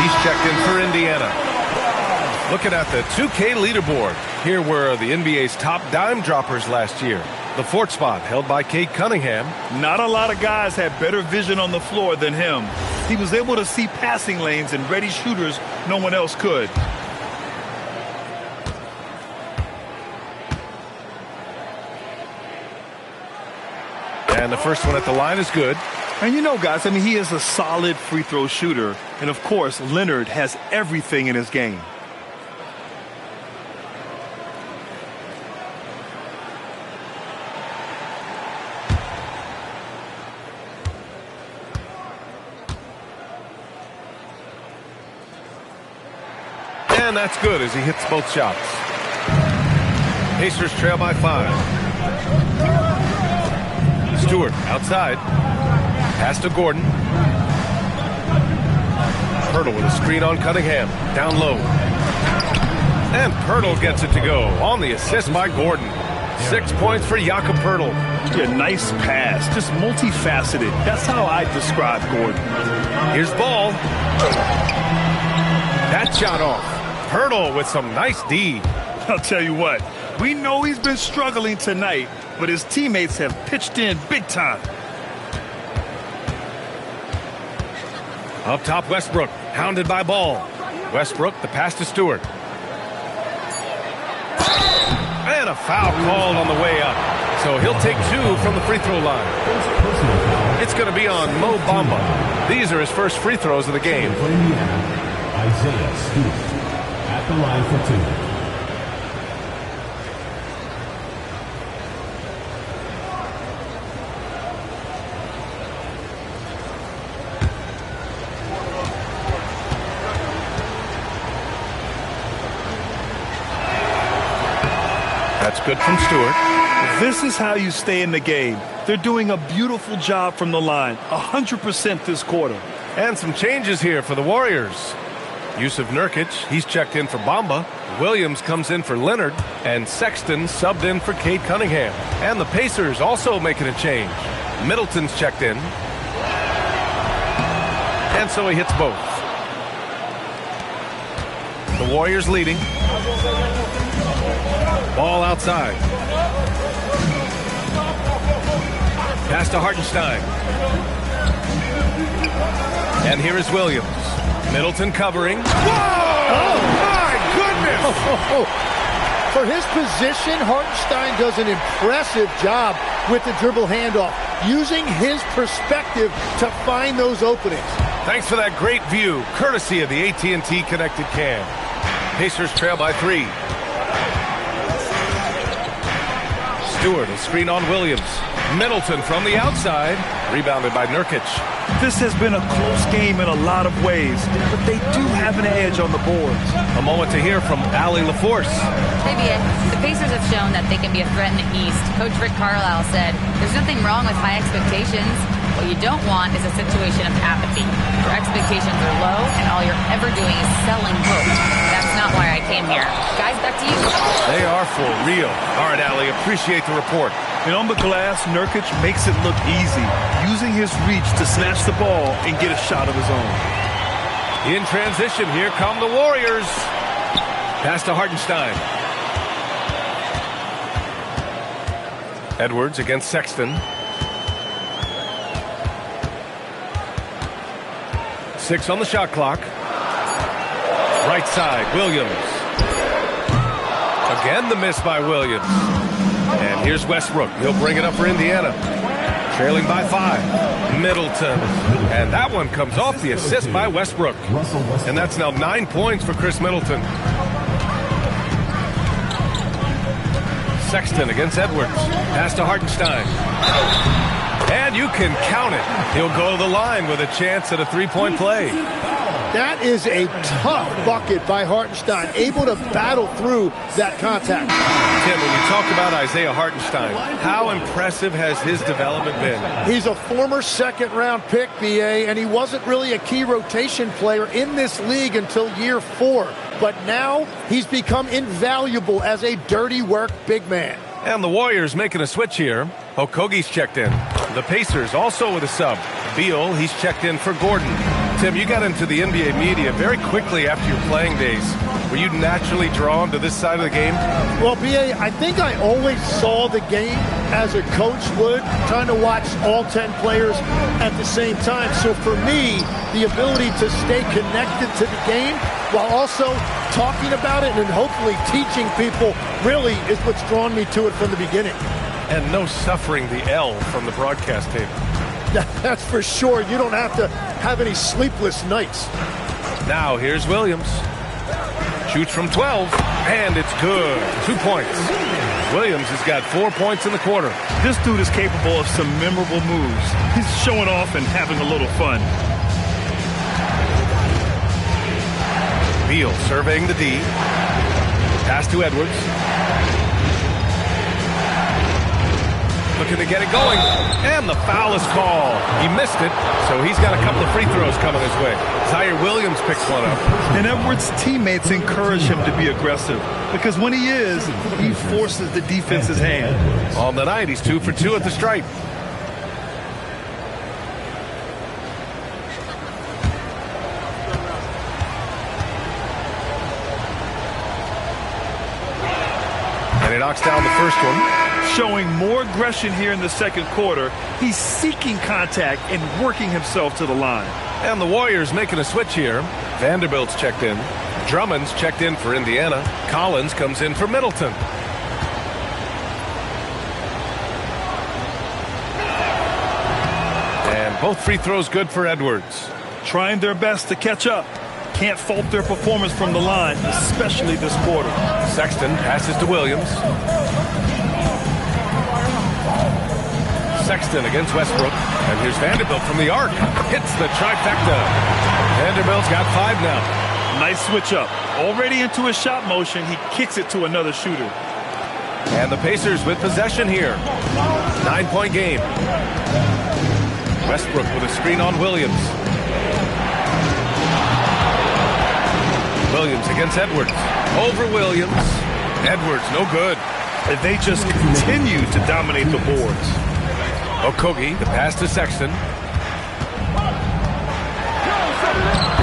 He's checked in for Indiana. Looking at the 2K leaderboard, here were the NBA's top dime droppers last year. The 4th spot held by Cade Cunningham. Not a lot of guys had better vision on the floor than him. He was able to see passing lanes and ready shooters no one else could. And the first one at the line is good. And you know, guys, I mean, he is a solid free throw shooter. And, of course, Leonard has everything in his game. And that's good as he hits both shots. Pacers trail by 5. Stewart outside. Pass to Gordon. Pirtle with a screen on Cunningham. Down low. And Pirtle gets it to go on the assist by Gordon. 6 points for Jakob Pirtle. Yeah, nice pass. Just multifaceted. That's how I describe Gordon. Here's Ball. That shot off. Pirtle with some nice D. I'll tell you what. We know he's been struggling tonight, but his teammates have pitched in big time. Up top, Westbrook, hounded by Ball. Westbrook, the pass to Stewart. And a foul called on the way up. So he'll take 2 from the free throw line. It's going to be on Mo Bamba. These are his first free throws of the game. Isaiah Stewart at the line for 2. That's good from Stewart. This is how you stay in the game. They're doing a beautiful job from the line. 100% this quarter. And some changes here for the Warriors. Yusuf Nurkic, he's checked in for Bamba. Williams comes in for Leonard. And Sexton subbed in for Cade Cunningham. And the Pacers also making a change. Middleton's checked in. And so he hits both. The Warriors leading. Ball outside. Pass to Hartenstein. And here is Williams. Middleton covering. Whoa! Oh, my goodness! For his position, Hartenstein does an impressive job with the dribble handoff, using his perspective to find those openings. Thanks for that great view, courtesy of the AT&T Connected Cam. Pacers trail by 3. Stewart will screen on Williams. Middleton from the outside, rebounded by Nurkic. This has been a close game in a lot of ways, but they do have an edge on the boards. A moment to hear from Allie LaForce. Hey, BA, the Pacers have shown that they can be a threat in the East. Coach Rick Carlisle said, there's nothing wrong with high expectations. What you don't want is a situation of apathy. Your expectations are low, and all you're ever doing is selling hope. That's not why I came here. Guys, back to you. They are for real. All right, Allie, appreciate the report. And on the glass, Nurkic makes it look easy, using his reach to snatch the ball and get a shot of his own. In transition, here come the Warriors. Pass to Hartenstein. Edwards against Sexton. 6 on the shot clock. Right side, Williams. Again, the miss by Williams. And here's Westbrook. He'll bring it up for Indiana. Trailing by 5. Middleton. And that one comes off the assist by Westbrook. And that's now 9 points for Chris Middleton. Sexton against Edwards. Pass to Hartenstein. And you can count it. He'll go to the line with a chance at a 3-point play. That is a tough bucket by Hartenstein, able to battle through that contact. Tim, when you talk about Isaiah Hartenstein, how impressive has his development been? He's a former second-round pick, BA, and he wasn't really a key rotation player in this league until year 4. But now he's become invaluable as a dirty work big man. And the Warriors making a switch here. Okogie's checked in. The Pacers also with a sub. Beal, he's checked in for Gordon. Tim, you got into the NBA media very quickly after your playing days. Were you naturally drawn to this side of the game? Well, BA, I think I always saw the game as a coach would, trying to watch all 10 players at the same time. So for me, the ability to stay connected to the game while also talking about it and hopefully teaching people really is what's drawn me to it from the beginning. And no suffering the L from the broadcast table. That's for sure. You don't have to have any sleepless nights. Now here's Williams. Shoots from 12, and it's good. 2 points. Williams has got 4 points in the quarter. This dude is capable of some memorable moves. He's showing off and having a little fun. Beal surveying the D. Pass to Edwards. Looking to get it going. And the foul is called. He missed it, so he's got a couple of free throws coming his way. Zaire Williams picks one up. And Edwards' teammates encourage him to be aggressive because when he is, he forces the defense's hand. On the night, he's 2 for 2 at the stripe. And he knocks down the first one. Showing more aggression here in the second quarter. He's seeking contact and working himself to the line. And the Warriors making a switch here. Vanderbilt's checked in. Drummond's checked in for Indiana. Collins comes in for Middleton. And both free throws good for Edwards. Trying their best to catch up. Can't fault their performance from the line, especially this quarter. Sexton passes to Williams. Sexton against Westbrook. And here's Vanderbilt from the arc. Hits the trifecta. Vanderbilt's got 5 now. Nice switch up. Already into his shot motion, he kicks it to another shooter. And the Pacers with possession here. 9-point game. Westbrook with a screen on Williams. Williams against Edwards. Over Williams. Edwards, no good. And they just continue to dominate the boards. Okogie, the pass to Sexton.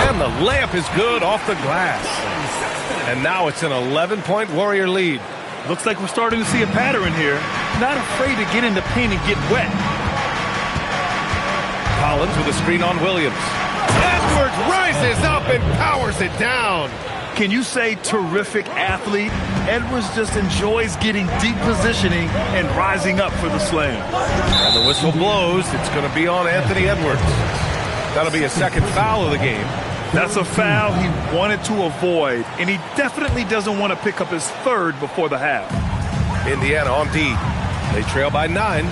And the layup is good off the glass. And now it's an 11-point Warrior lead. Looks like we're starting to see a pattern here. Not afraid to get in the paint and get wet. Collins with a screen on Williams. Edwards rises up and powers it down. Can you say terrific athlete? Edwards just enjoys getting deep positioning and rising up for the slam. And the whistle blows. It's going to be on Anthony Edwards. That'll be a second foul of the game. That's a foul he wanted to avoid, and he definitely doesn't want to pick up his third before the half. Indiana on D. They trail by 9.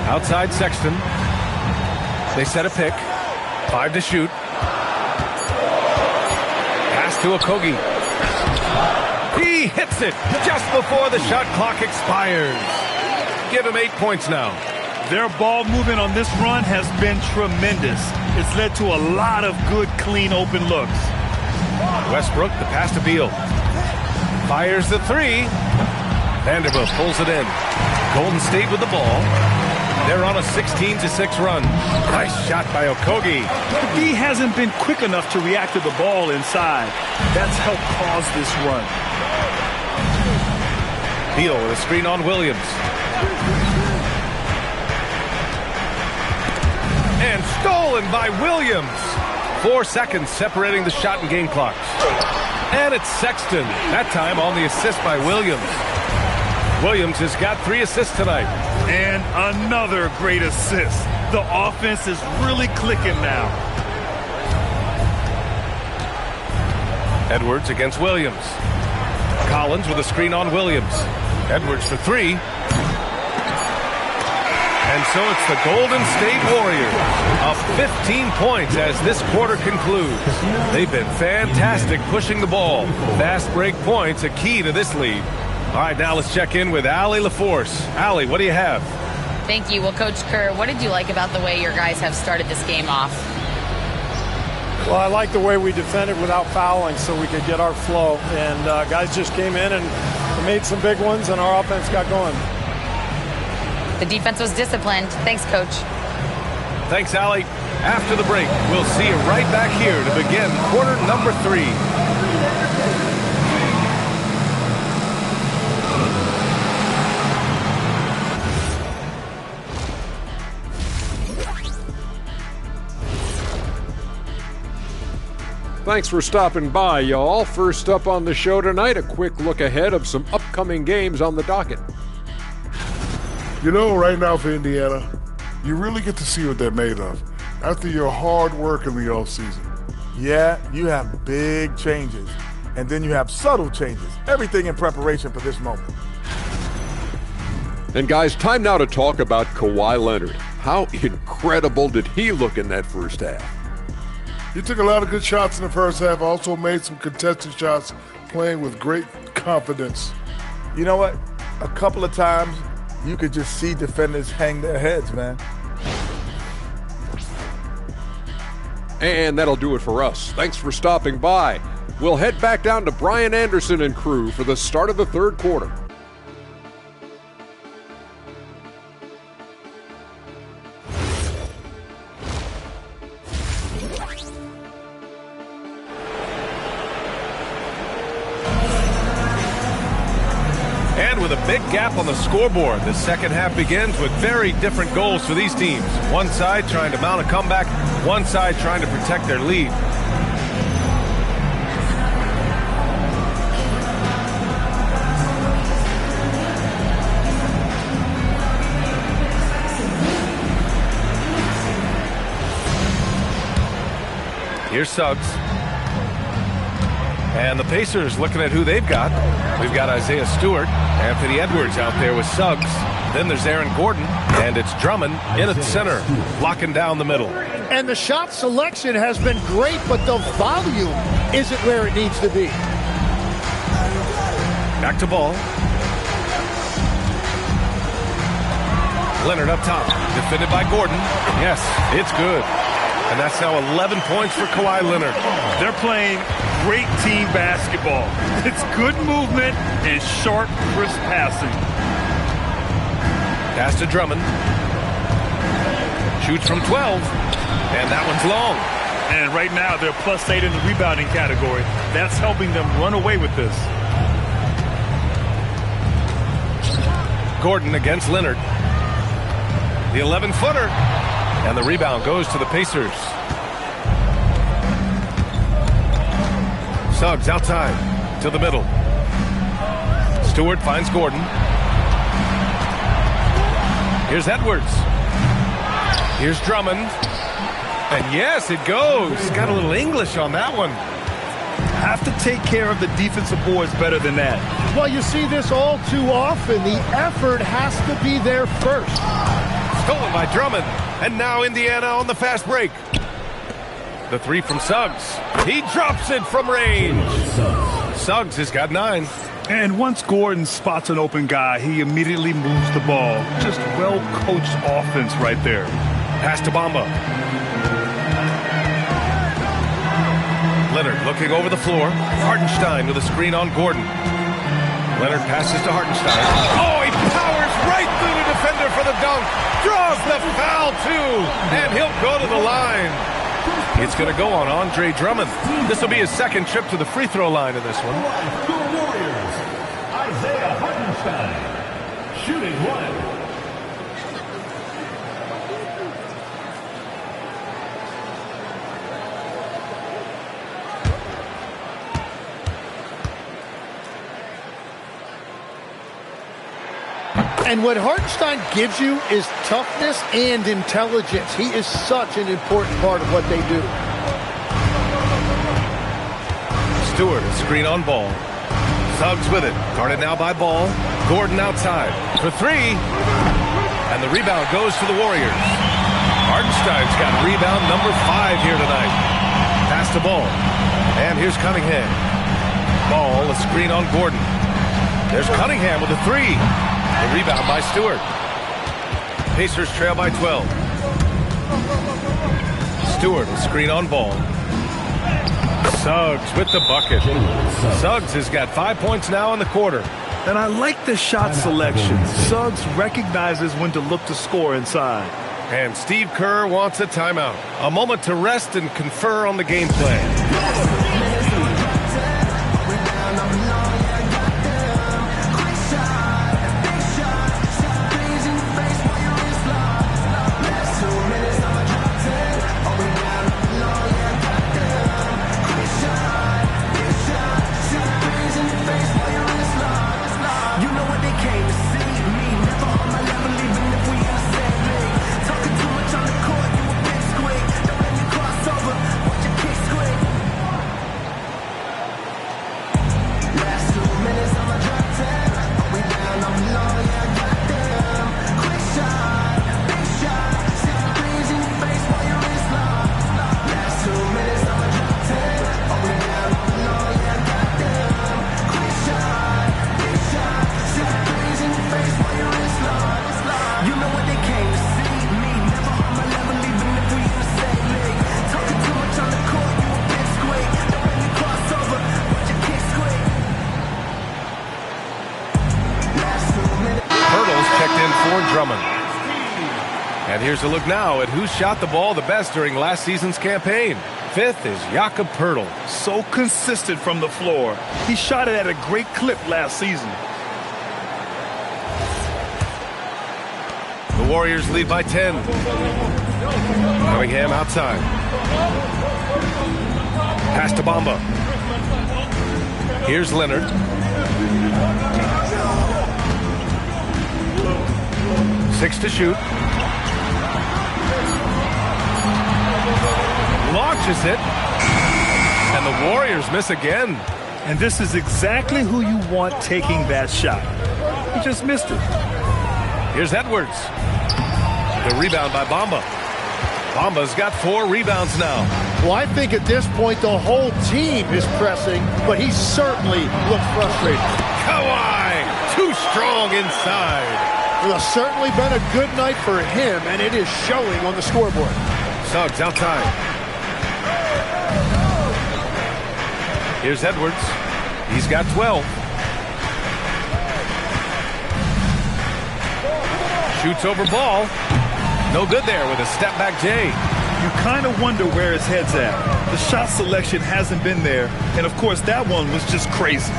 Outside Sexton. They set a pick. 5 to shoot. Pass to Okogie. He hits it just before the shot clock expires. Give him 8 points now. Their ball movement on this run has been tremendous. It's led to a lot of good, clean, open looks. Westbrook, the pass to Beal. Fires the 3. Vanderbilt pulls it in. Golden State with the ball. They're on a 16-6 run. Nice shot by Okogie. He hasn't been quick enough to react to the ball inside. That's helped cause this run. Beal with a screen on Williams. And stolen by Williams. 4 seconds separating the shot and game clocks. And it's Sexton. That time on the assist by Williams. Williams has got 3 assists tonight. And another great assist. The offense is really clicking now. Edwards against Williams. Collins with a screen on Williams. Edwards for 3. And so it's the Golden State Warriors up 15 points as this quarter concludes. They've been fantastic pushing the ball. Fast break points, a key to this lead. All right, now let's check in with Allie LaForce. Allie, what do you have? Thank you. Well, Coach Kerr, what did you like about the way your guys have started this game off? Well, I like the way we defended without fouling so we could get our flow. And guys just came in and made some big ones, and our offense got going. The defense was disciplined. Thanks, Coach. Thanks, Allie. After the break, we'll see you right back here to begin quarter number 3. Thanks for stopping by, y'all. First up on the show tonight, a quick look ahead of some upcoming games on the docket. You know, right now for Indiana, you really get to see what they're made of after your hard work in the offseason. Yeah, you have big changes, and then you have subtle changes. Everything in preparation for this moment. And guys, time now to talk about Kawhi Leonard. How incredible did he look in that first half? He took a lot of good shots in the first half, also made some contested shots, playing with great confidence. You know what? A couple of times, you could just see defenders hang their heads, man. And that'll do it for us. Thanks for stopping by. We'll head back down to Brian Anderson and crew for the start of the third quarter. With a big gap on the scoreboard, the second half begins with very different goals for these teams. One side trying to mount a comeback, one side trying to protect their lead. Here's Suggs. And the Pacers looking at who they've got. We've got Isaiah Stewart, Anthony Edwards out there with Suggs. Then there's Aaron Gordon, and it's Drummond in at center, locking down the middle. And the shot selection has been great, but the volume isn't where it needs to be. Back to ball. Leonard up top, defended by Gordon. Yes, it's good. And that's now 11 points for Kawhi Leonard. They're playing great team basketball. It's good movement and sharp, crisp passing. Pass to Drummond. Shoots from 12. And that one's long. And right now, they're +8 in the rebounding category. That's helping them run away with this. Gordon against Leonard. The 11-footer. And the rebound goes to the Pacers. Suggs outside to the middle. Stewart finds Gordon. Here's Edwards. Here's Drummond. And yes, it goes. Got a little English on that one. Have to take care of the defensive boards better than that. Well, you see this all too often. The effort has to be there first. Stolen by Drummond. And now Indiana on the fast break. The three from Suggs. He drops it from range. Suggs has got 9. And once Gordon spots an open guy, he immediately moves the ball. Just well-coached offense right there. Pass to Bamba. Leonard looking over the floor. Hartenstein with a screen on Gordon. Leonard passes to Hartenstein. Oh, he powers right through the defender for the dunk. Draws the foul, too. And he'll go to the line. It's going to go on Andre Drummond. This will be his second trip to the free throw line in this one. Warriors, Isaiah Hartenstein, shooting 1. And what Hartenstein gives you is toughness and intelligence. He is such an important part of what they do. Stewart, screen on Ball. Suggs with it. Guarded now by Ball. Gordon outside for 3. And the rebound goes to the Warriors. Hartenstein's got rebound number 5 here tonight. Pass to Ball. And here's Cunningham. Ball, a screen on Gordon. There's Cunningham with a 3. The rebound by Stewart. Pacers trail by 12. Stewart will screen on Ball. Suggs with the bucket. Suggs has got 5 points now in the quarter. And I like the shot selection. Suggs recognizes when to look to score inside. And Steve Kerr wants a timeout. A moment to rest and confer on the game plan. And here's a look now at who shot the ball the best during last season's campaign. 5th is Jakob Poeltl. So consistent from the floor. He shot it at a great clip last season. The Warriors lead by 10. Cunningham outside. Pass to Bamba. Here's Leonard. Six to shoot. Launches it. And the Warriors miss again. And this is exactly who you want taking that shot. He just missed it. Here's Edwards. The rebound by Bamba. Bamba's got 4 rebounds now. Well, I think at this point the whole team is pressing, but he certainly looks frustrated. Kawhi, too strong inside. Well, it's certainly been a good night for him, and it is showing on the scoreboard. Suggs outside. Here's Edwards. He's got 12. Shoots over Ball. No good there with a step-back J. You kind of wonder where his head's at. The shot selection hasn't been there, and of course, that one was just crazy.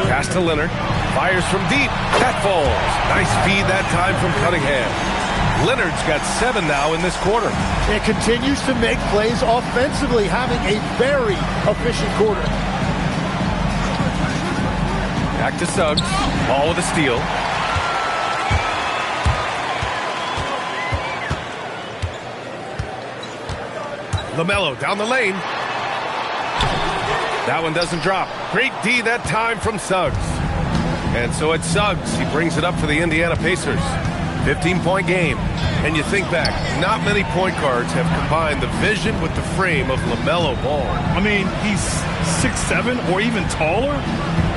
Pass to Leonard. Fires from deep. That falls. Nice feed that time from Cunningham. Leonard's got 7 now in this quarter. And continues to make plays offensively, having a very efficient quarter. Back to Suggs. Ball with a steal. LaMelo down the lane. That one doesn't drop. Great D that time from Suggs. And so it's Suggs. He brings it up for the Indiana Pacers. 15-point game. And you think back, not many point guards have combined the vision with the frame of LaMelo Ball. I mean, he's 6'7" or even taller.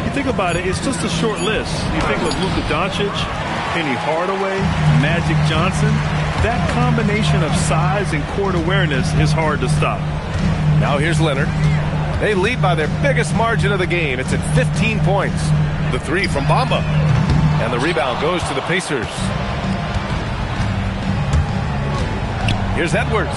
You think about it, it's just a short list. You think of Luka Doncic, Penny Hardaway, Magic Johnson. That combination of size and court awareness is hard to stop. Now here's Leonard. They lead by their biggest margin of the game. It's at 15 points. The three from Bamba. And the rebound goes to the Pacers. Here's Edwards.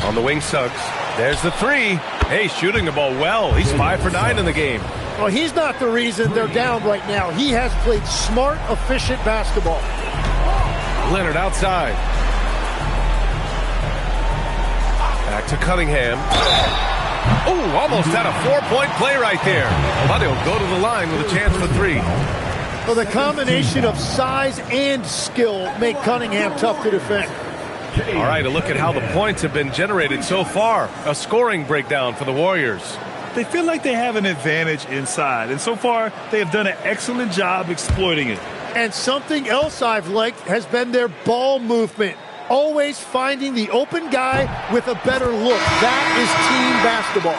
On the wing, Suggs. There's the three. Hey, shooting the ball well. He's 5 for 9 in the game. Well, he's not the reason they're down right now. He has played smart, efficient basketball. Leonard outside. Back to Cunningham. Oh, almost had a 4-point play right there. But he'll go to the line with a chance for 3. Well, the combination of size and skill make Cunningham tough to defend. All right, a look at how the points have been generated so far. A scoring breakdown for the Warriors. They feel like they have an advantage inside, and so far they have done an excellent job exploiting it. And something else I've liked has been their ball movement. Always finding the open guy with a better look. That is team basketball.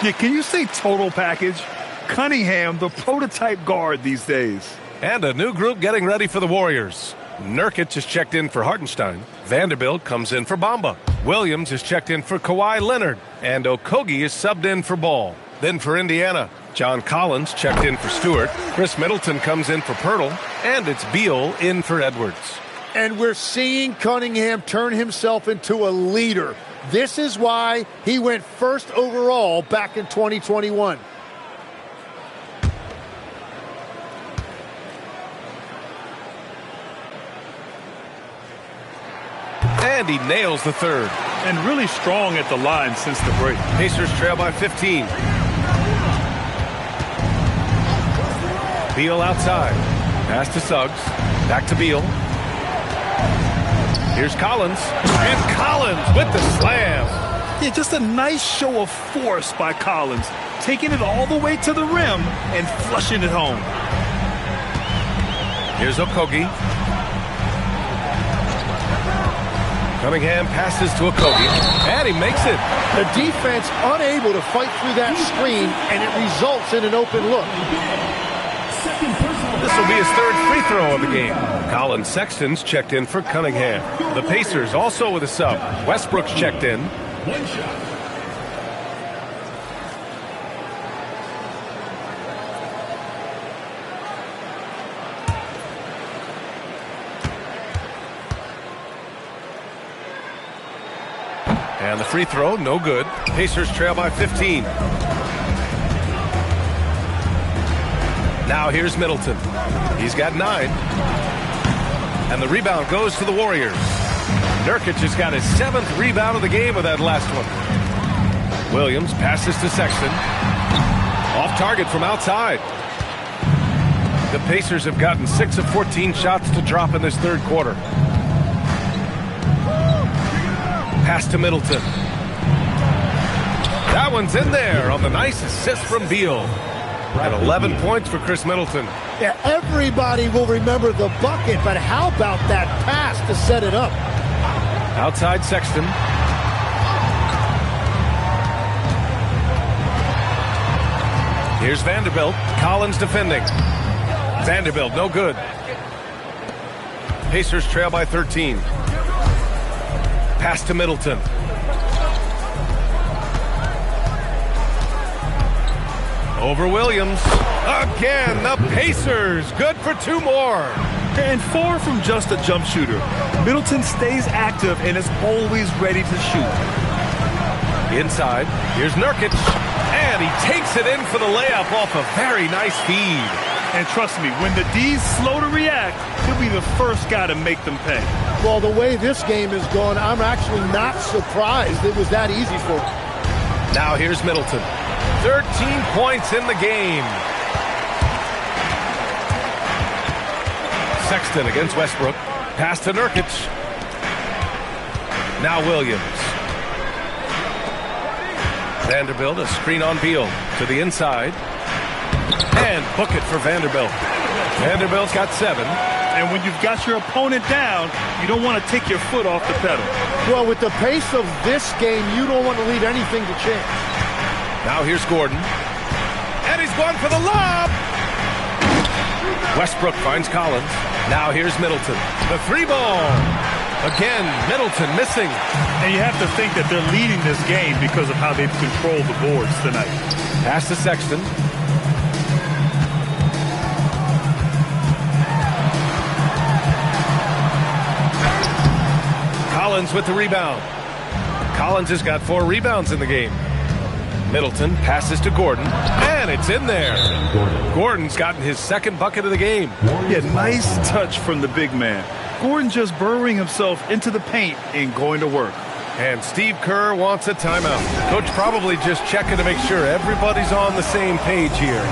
Yeah, can you say total package? Cunningham, the prototype guard these days. And a new group getting ready for the Warriors. Nurkic is checked in for Hartenstein. Vanderbilt comes in for Bamba. Williams is checked in for Kawhi Leonard. And Okogie is subbed in for Ball. Then for Indiana, John Collins checked in for Stewart. Chris Middleton comes in for Pirtle. And it's Beal in for Edwards. And we're seeing Cunningham turn himself into a leader. This is why he went first overall back in 2021. And he nails the third. And really strong at the line since the break. Pacers trail by 15. Beal outside. Pass to Suggs. Back to Beal. Here's Collins. And Collins with the slam. Yeah, just a nice show of force by Collins. Taking it all the way to the rim and flushing it home. Here's Okogie. Cunningham passes to Okogie, and he makes it. The defense unable to fight through that screen, and it results in an open look. This will be his third free throw of the game. Colin Sexton's checked in for Cunningham. The Pacers also with a sub. Westbrook's checked in. One shot. And the free throw, no good. Pacers trail by 15. Now here's Middleton. He's got 9. And the rebound goes to the Warriors. Nurkic has got his 7th rebound of the game with that last one. Williams passes to Sexton. Off target from outside. The Pacers have gotten 6 of 14 shots to drop in this third quarter. Pass to Middleton. That one's in there on the nice assist from Beal. At 11 points for Chris Middleton. Yeah, everybody will remember the bucket, but how about that pass to set it up? Outside Sexton. Here's Vanderbilt. Collins defending. Vanderbilt, no good. Pacers trail by 13. Pass to Middleton. Over Williams. Again, the Pacers. Good for 2 more. And far from just a jump shooter, Middleton stays active and is always ready to shoot. Inside, here's Nurkic. And And he takes it in for the layup off a very nice feed. And trust me, when the D's slow to react, he'll be the first guy to make them pay. Well, the way this game is going, I'm actually not surprised it was that easy for him. Now here's Middleton. 13 points in the game. Sexton against Westbrook. Pass to Nurkic. Now Williams. Vanderbilt, a screen on Beal to the inside. And book it for Vanderbilt. Vanderbilt's got 7. And when you've got your opponent down, you don't want to take your foot off the pedal. Well, with the pace of this game, you don't want to leave anything to chance. Now here's Gordon. And he's going for the lob. Westbrook finds Collins. Now here's Middleton. The 3-ball. Again, Middleton missing. And you have to think that they're leading this game because of how they've controlled the boards tonight. Pass to Sexton. Collins with the rebound. Collins has got 4 rebounds in the game. Middleton passes to Gordon, and it's in there. Gordon's gotten his 2nd bucket of the game. Yeah, nice touch from the big man. Gordon just burrowing himself into the paint and going to work. And Steve Kerr wants a timeout. Coach probably just checking to make sure everybody's on the same page here.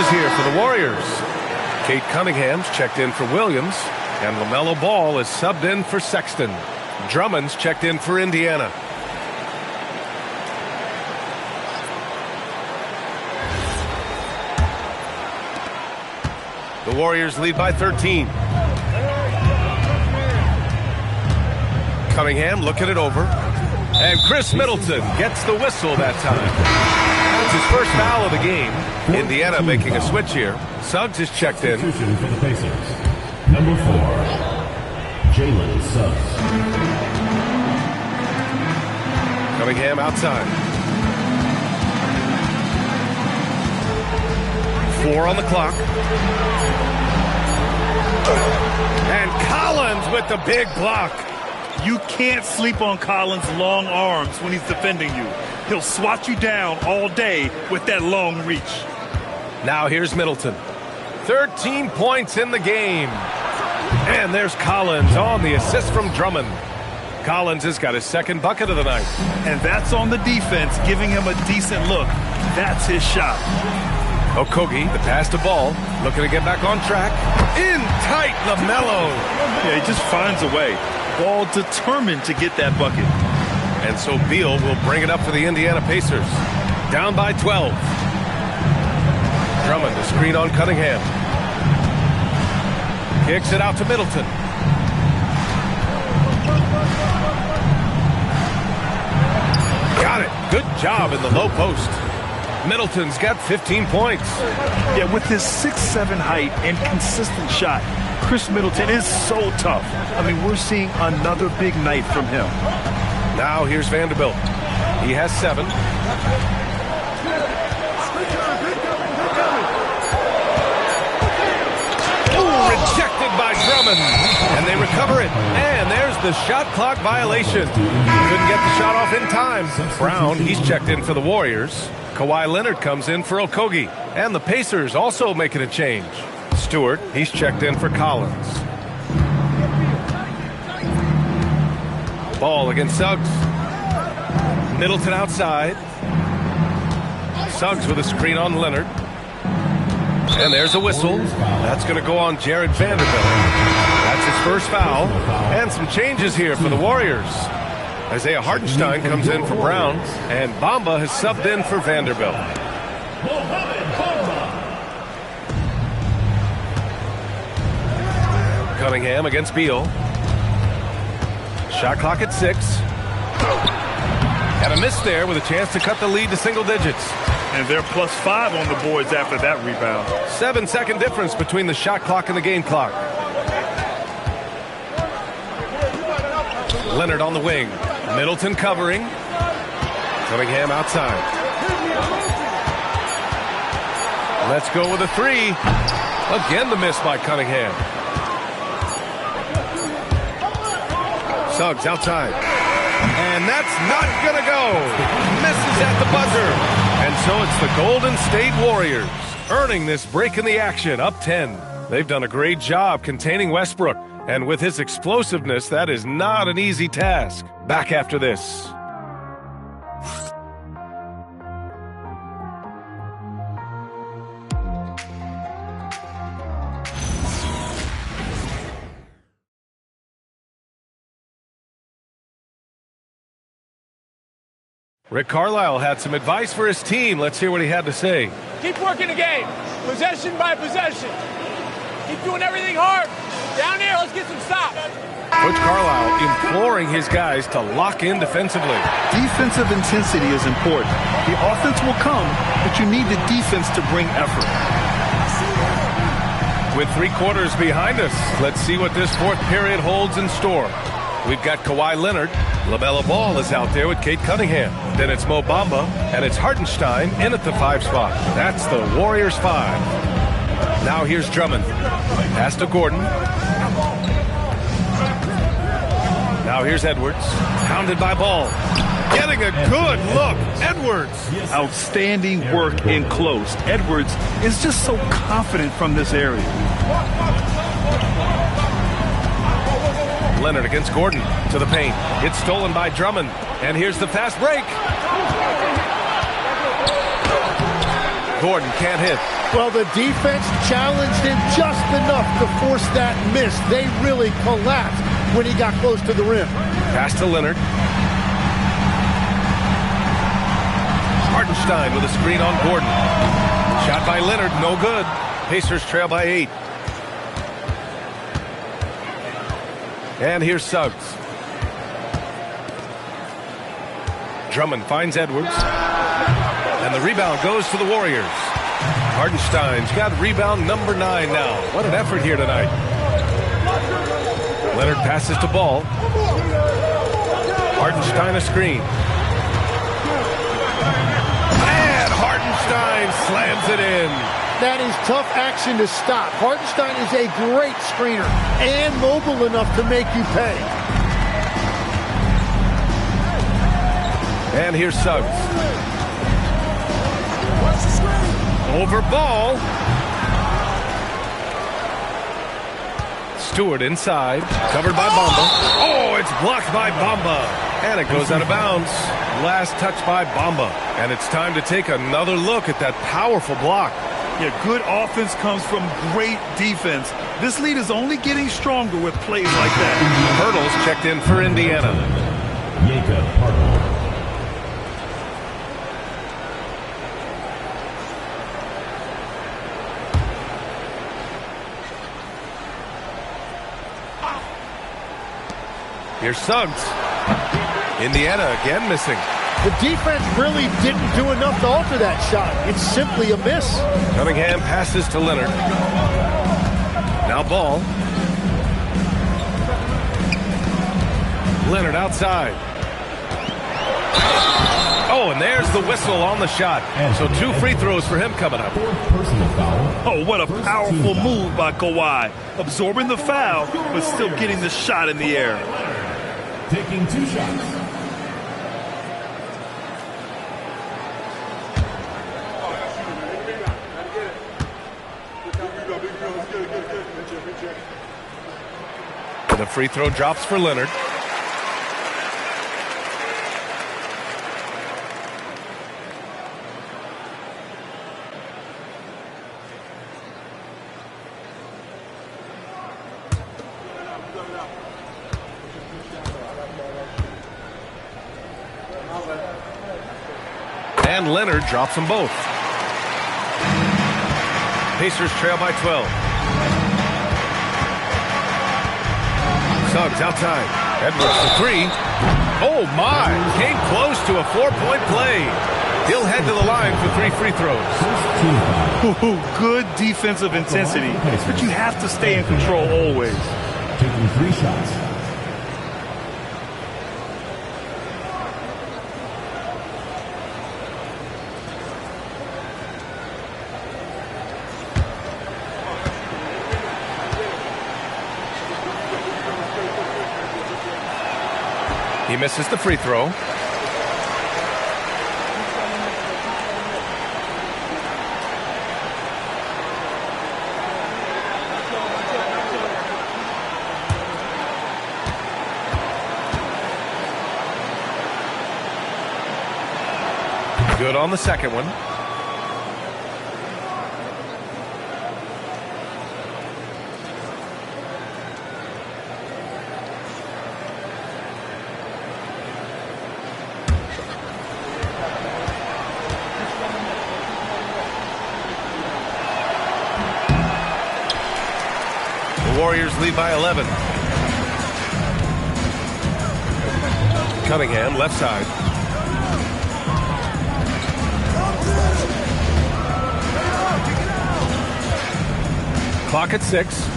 Here for the Warriors. Kate Cunningham's checked in for Williams, and LaMelo Ball is subbed in for Sexton. Drummond's checked in for Indiana. The Warriors lead by 13. Cunningham looking it over, and Chris Middleton gets the whistle that time. That's his first foul of the game. Indiana making a switch here. Suggs is checked in. For the Pacers. Number 4, Jalen Suggs. Cunningham outside. 4 on the clock. And Collins with the big block. You can't sleep on Collins' long arms when he's defending you. He'll swat you down all day with that long reach. Now here's Middleton. 13 points in the game. And there's Collins on the assist from Drummond. Collins has got his 2nd bucket of the night. And that's on the defense, giving him a decent look. That's his shot. Okogie, the pass to Ball, looking to get back on track. In tight, LaMelo. Yeah, he just finds a way. Ball determined to get that bucket. And so Beal will bring it up for the Indiana Pacers. Down by 12. Drummond, the screen on Cunningham. Kicks it out to Middleton. Got it. Good job in the low post. Middleton's got 15 points. Yeah, with his 6'7" height and consistent shot, Chris Middleton is so tough. I mean, we're seeing another big night from him. Now here's Vanderbilt. He has 7. Oh, rejected by Drummond. And they recover it. And there's the shot clock violation. Couldn't get the shot off in time. Brown, he's checked in for the Warriors. Kawhi Leonard comes in for Okogie. And the Pacers also making a change. Stewart, he's checked in for Collins. Ball against Suggs. Middleton outside. Suggs with a screen on Leonard. And there's a whistle. That's going to go on Jared Vanderbilt. That's his first foul. And some changes here for the Warriors. Isaiah Hartenstein comes in for Brown. And Bamba has subbed in for Vanderbilt. Cunningham against Beal. Shot clock at 6. Had a miss there with a chance to cut the lead to single digits. And they're +5 on the boards after that rebound. 7-second difference between the shot clock and the game clock. Leonard on the wing. Middleton covering. Cunningham outside. Let's go with a 3. Again the miss by Cunningham. Suggs outside. And that's not going to go. Misses at the buzzer. And so it's the Golden State Warriors earning this break in the action, up 10. They've done a great job containing Westbrook. And with his explosiveness, that is not an easy task. Back after this. Rick Carlisle had some advice for his team. Let's hear what he had to say. Keep working the game, possession by possession. Keep doing everything hard. Down here, let's get some stops. Coach Carlisle imploring his guys to lock in defensively. Defensive intensity is important. The offense will come, but you need the defense to bring effort. With 3 quarters behind us, let's see what this fourth period holds in store. We've got Kawhi Leonard. LaMelo Ball is out there with Kate Cunningham. Then it's Mo Bamba, and it's Hartenstein in at the 5 spot. That's the Warriors 5. Now here's Drummond. Pass to Gordon. Now here's Edwards. Pounded by Ball. Getting a good look. Edwards. Outstanding work in close. Edwards is just so confident from this area. Leonard against Gordon to the paint. It's stolen by Drummond. And here's the fast break. Gordon can't hit. Well, the defense challenged him just enough to force that miss. They really collapsed when he got close to the rim. Pass to Leonard. Hartenstein with a screen on Gordon. Shot by Leonard, no good. Pacers trail by 8. And here's Suggs. Drummond finds Edwards. And the rebound goes to the Warriors. Hartenstein's got rebound number 9 now. What an effort here tonight. Leonard passes to Ball. Hartenstein a screen. And Hartenstein slams it in. That is tough action to stop. Hartenstein is a great screener and mobile enough to make you pay. And here's Suggs. Over Ball. Stewart inside. Covered by Bamba. Oh, it's blocked by Bamba. And it goes out of bounds. Last touch by Bamba. And it's time to take another look at that powerful block. Yeah, good offense comes from great defense. This lead is only getting stronger with plays like that. Hurdles checked in for Indiana. Here's Suggs. Indiana again missing. The defense really didn't do enough to alter that shot. It's simply a miss. Cunningham passes to Leonard. Now Ball. Leonard outside. Oh, and there's the whistle on the shot. So 2 free throws for him coming up. Oh, what a powerful move by Kawhi. Absorbing the foul, but still getting the shot in the air. Taking 2 shots. The free throw drops for Leonard. And Leonard drops them both. Pacers trail by 12. Suggs outside. Edwards for three. Oh, my. Came close to a 4-point play. He'll head to the line for 3 free throws. Good defensive intensity, but you have to stay in control always. Taking 3 shots. He misses the free throw. Good on the second one. The Warriors lead by 11. Cunningham, left side. Clock at 6.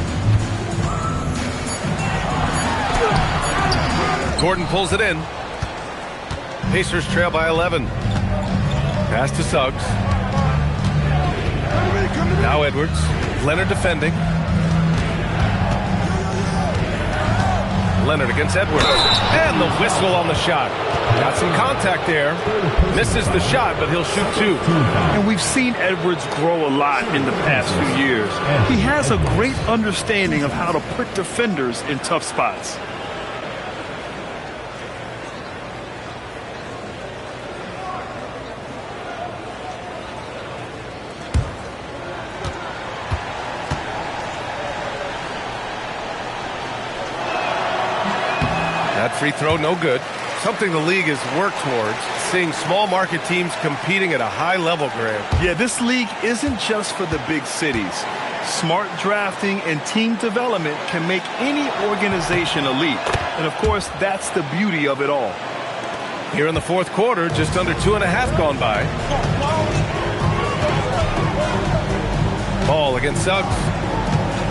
Gordon pulls it in. Pacers trail by 11. Pass to Suggs. Now Edwards. Leonard defending. Leonard against Edwards. And the whistle on the shot. Got some contact there. Misses the shot, but he'll shoot 2. And we've seen Edwards grow a lot in the past few years. He has a great understanding of how to put defenders in tough spots. That free throw, no good. Something the league has worked towards, seeing small market teams competing at a high level, Graham. Yeah, this league isn't just for the big cities. Smart drafting and team development can make any organization elite. And of course, that's the beauty of it all. Here in the fourth quarter, just under 2.5 gone by. Ball against Suggs.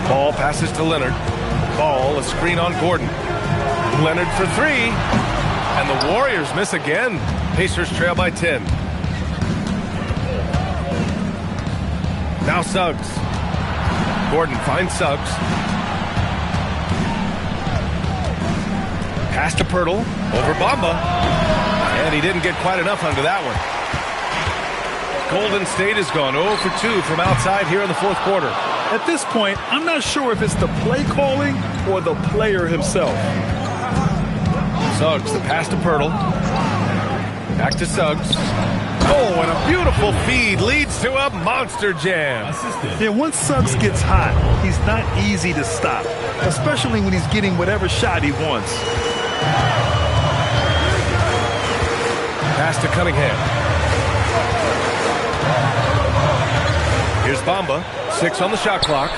Ball passes to Leonard. Ball, a screen on Gordon. Leonard for 3. And the Warriors miss again. Pacers trail by 10. Now Suggs. Gordon finds Suggs. Pass to Pirtle. Over Bamba. And he didn't get quite enough under that one. Golden State has gone 0 for 2 from outside here in the fourth quarter. At this point, I'm not sure if it's the play calling or the player himself. Suggs, the pass to Pirtle. Back to Suggs. Oh, and a beautiful feed leads to a monster jam. Yeah, once Suggs gets hot, he's not easy to stop, especially when he's getting whatever shot he wants. Pass to Cunningham. Here's Bamba. 6 on the shot clock.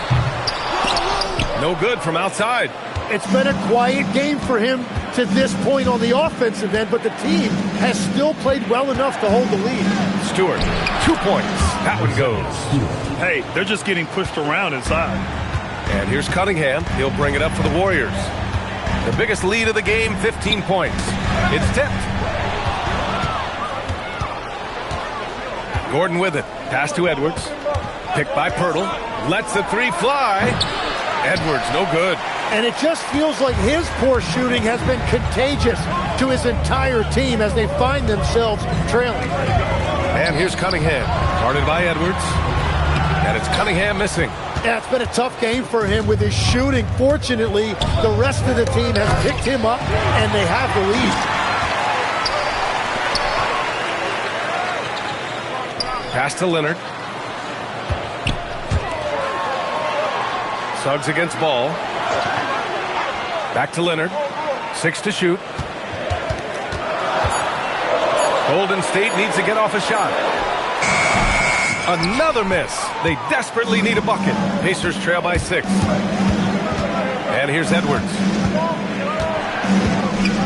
No good from outside. It's been a quiet game for him to this point on the offensive end, but the team has still played well enough to hold the lead. Stewart, 2 points. That one goes. Hey, they're just getting pushed around inside. And here's Cunningham. He'll bring it up for the Warriors. The biggest lead of the game, 15 points. It's tipped. Gordon with it. Pass to Edwards. Picked by Pirtle. Lets the 3 fly. Edwards, no good. And it just feels like his poor shooting has been contagious to his entire team as they find themselves trailing. And here's Cunningham, guarded by Edwards. And it's Cunningham missing. Yeah, it's been a tough game for him with his shooting. Fortunately, the rest of the team has picked him up, and they have the lead. Pass to Leonard. Suggs against Ball. Back to Leonard. 6 to shoot. Golden State needs to get off a shot. Another miss. They desperately need a bucket. Pacers trail by 6. And here's Edwards.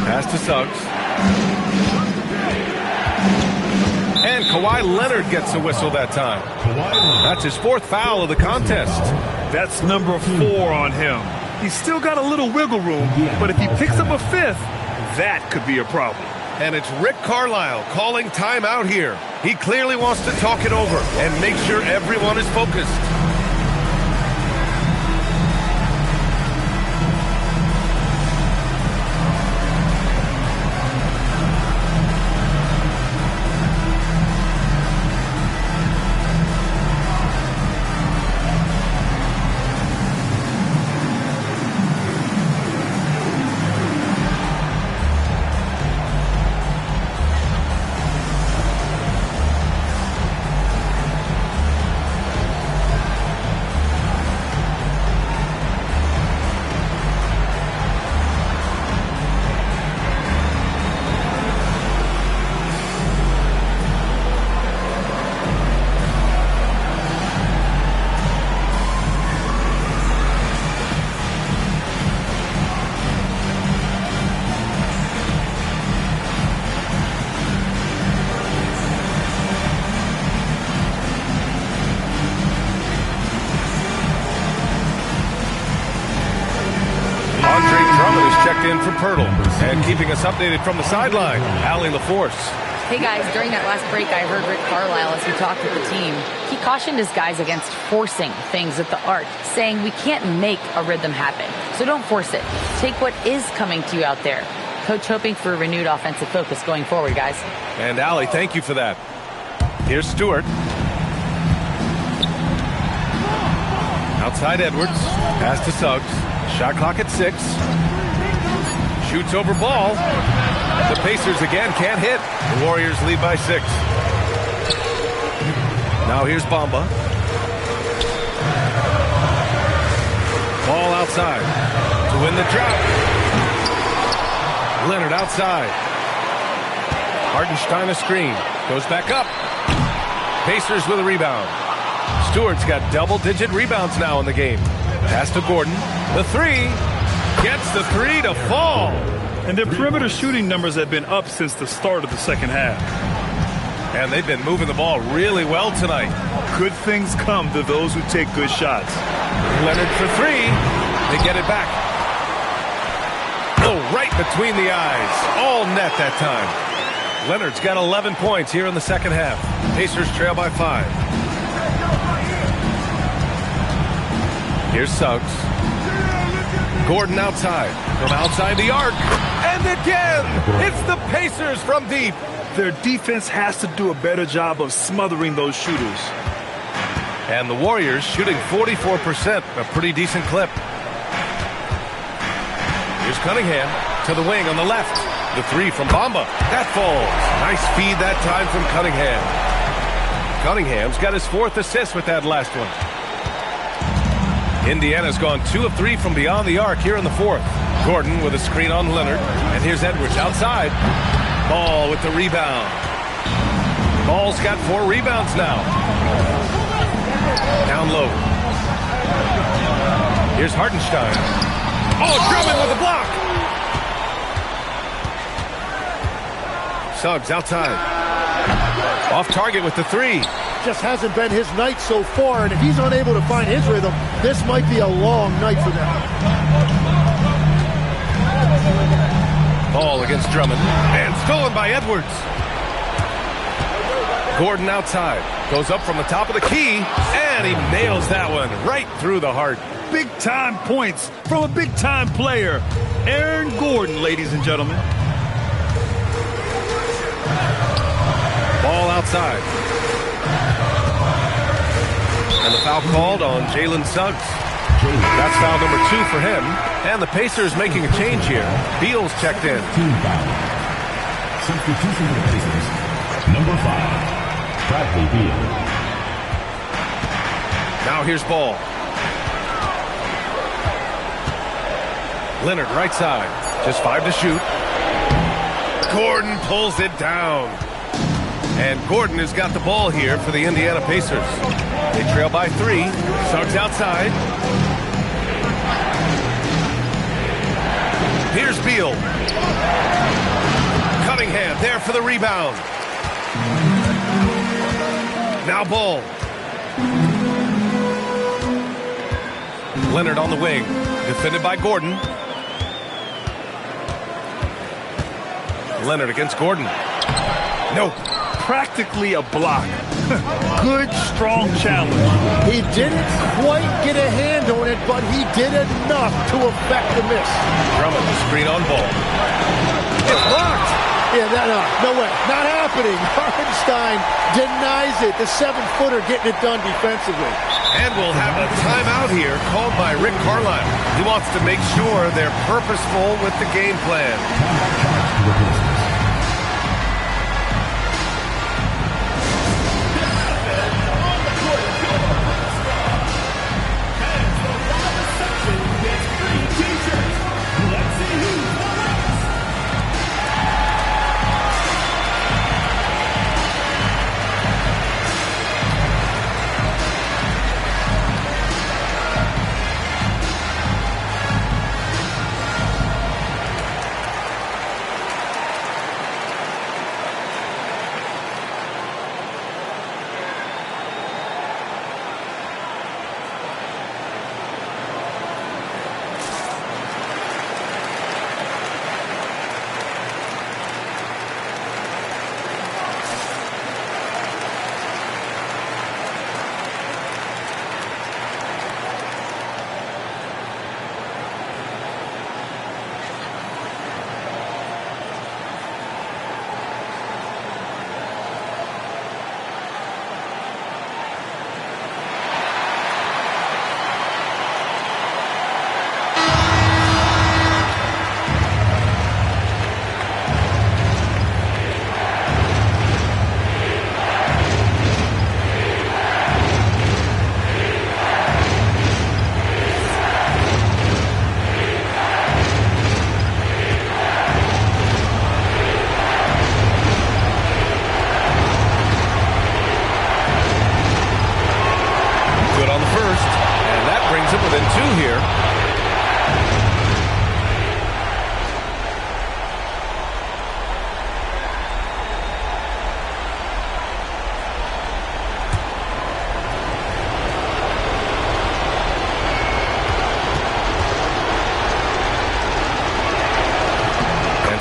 Pass to Suggs. And Kawhi Leonard gets a whistle that time. That's his 4th foul of the contest. That's number 4 on him. He's still got a little wiggle room, but if he picks up a 5th, that could be a problem. And it's Rick Carlisle calling timeout here. He clearly wants to talk it over and make sure everyone is focused. In for Pirtle. And keeping us updated from the sideline, Allie LaForce. Hey guys, during that last break, I heard Rick Carlisle as he talked with the team. He cautioned his guys against forcing things at the arc, saying we can't make a rhythm happen, so don't force it. Take what is coming to you out there. Coach hoping for a renewed offensive focus going forward, guys. And Allie, thank you for that. Here's Stewart. Outside Edwards. Pass to Suggs. Shot clock at 6. Shoots over ball. The Pacers again can't hit. The Warriors lead by 6. Now here's Bamba. Ball outside to win the drop. Leonard outside. Hartenstein a screen. Goes back up. Pacers with a rebound. Stewart's got double-digit rebounds now in the game. Pass to Gordon. The 3. Gets the 3 to fall. And their perimeter shooting numbers have been up since the start of the second half. And they've been moving the ball really well tonight. Good things come to those who take good shots. Leonard for 3. They get it back. Oh, right between the eyes. All net that time. Leonard's got 11 points here in the second half. Pacers trail by 5. Here's Suggs. Gordon outside. From outside the arc. And again, it's the Pacers from deep. Their defense has to do a better job of smothering those shooters. And the Warriors shooting 44%, a pretty decent clip. Here's Cunningham to the wing on the left. The 3 from Bamba. That falls. Nice feed that time from Cunningham. Cunningham's got his 4th assist with that last one. Indiana's gone 2 of 3 from beyond the arc here in the 4th. Gordon with a screen on Leonard. And here's Edwards outside. Ball with the rebound. Ball's got 4 rebounds now. Down low. Here's Hartenstein. Oh, Drummond with a block. Suggs outside. Off target with the 3. Just hasn't been his night so far, and if he's unable to find his rhythm, this might be a long night for them. Ball against Drummond, and stolen by Edwards. Gordon outside, goes up from the top of the key, and he nails that one right through the heart. Big-time points from a big-time player, Aaron Gordon, ladies and gentlemen. Ball outside. And the foul called on Jalen Suggs. That's foul number 2 for him. And the Pacers making a change here. Beal's checked in. Substitution for the Pacers. Number 5, Bradley Beal. Now here's Ball. Leonard right side. Just 5 to shoot. Gordon pulls it down. And Gordon has got the ball here for the Indiana Pacers. They trail by 3. Suggs outside. Here's Beal. Cunningham there for the rebound. Now Ball. Leonard on the wing. Defended by Gordon. Leonard against Gordon. No. Practically a block. Good, strong challenge. He didn't quite get a hand on it, but he did enough to affect the miss. Drummond, the screen on Ball. It's blocked. Yeah, no way. Not happening. Hartenstein denies it. The 7-footer getting it done defensively. And we'll have a timeout here called by Rick Carlisle. He wants to make sure they're purposeful with the game plan.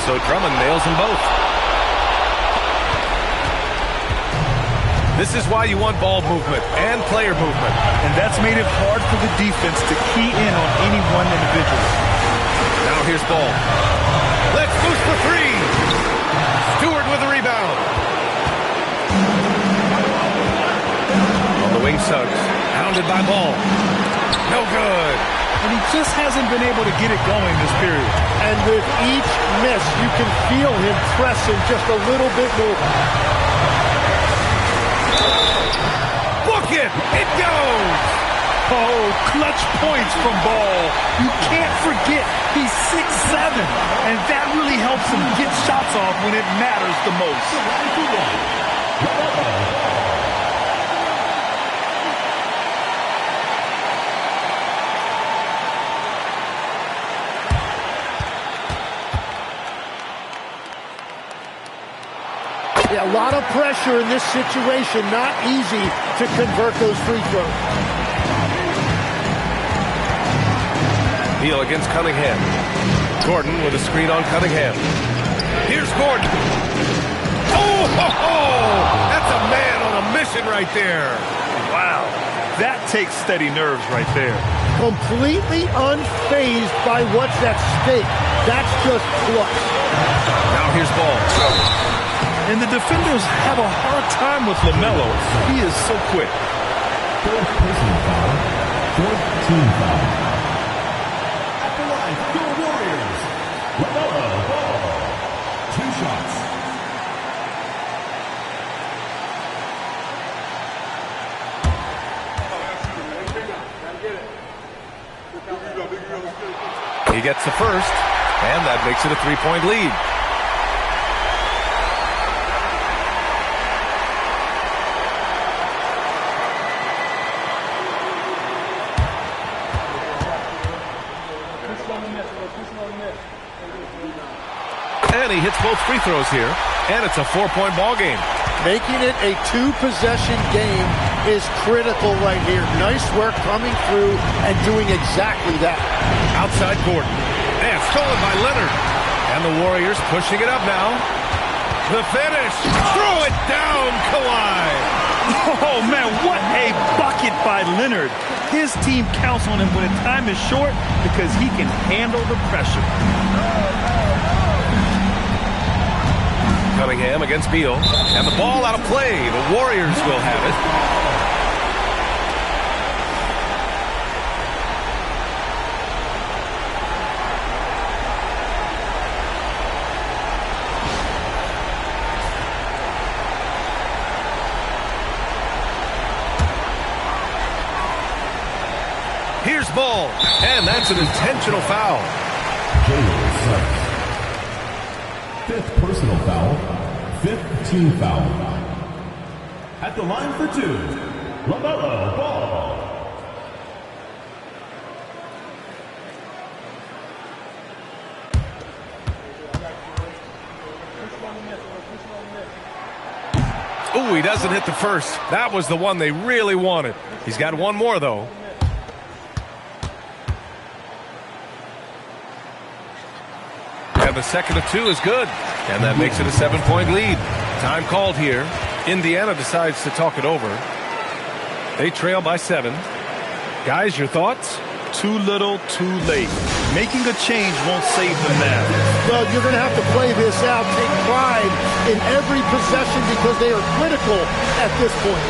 So Drummond nails them both. This is why you want ball movement and player movement. And that's made it hard for the defense to key in on any one individual. Now here's Ball. Let's boost for 3. Stewart with the rebound. On the wing, Suggs. Hounded by Ball. No good. And he just hasn't been able to get it going this period. And with each miss, you can feel him pressing just a little bit more. Book it! It goes! Oh, clutch points from Ball. You can't forget he's 6'7", and that really helps him get shots off when it matters the most. Yeah, a lot of pressure in this situation. Not easy to convert those free throws. Beal against Cunningham. Gordon with a screen on Cunningham. Here's Gordon. Oh, ho, ho! That's a man on a mission right there. Wow. That takes steady nerves right there. Completely unfazed by what's at stake. That's just clutch. Now here's Ball. And the defenders have a hard time with LaMelo. He is so quick. Fourth personal foul. Fourth team foul. At the line, your Warriors. LaMelo Ball. 2 shots. He gets the first, and that makes it a 3-point lead. He hits both free throws here, and it's a 4-point ball game. Making it a 2-possession game is critical right here. Nice work coming through and doing exactly that. Outside Gordon. And stolen by Leonard. And the Warriors pushing it up now. The finish. Throw it down, Kawhi. Oh, man, what a bucket by Leonard. His team counts on him when the time is short because he can handle the pressure. Cunningham against Beal. And the ball out of play. The Warriors will have it. Here's Ball. And that's an intentional foul. Fifth personal foul, fifth team foul. At the line for 2, LaMelo Ball. Ooh, he doesn't hit the first. That was the one they really wanted. He's got one more, though. And the second of 2 is good. And that makes it a 7-point lead. Time called here. Indiana decides to talk it over. They trail by 7. Guys, your thoughts? Too little, too late. Making a change won't save them now. Well, you're going to have to play this out, take pride in every possession because they are critical at this point.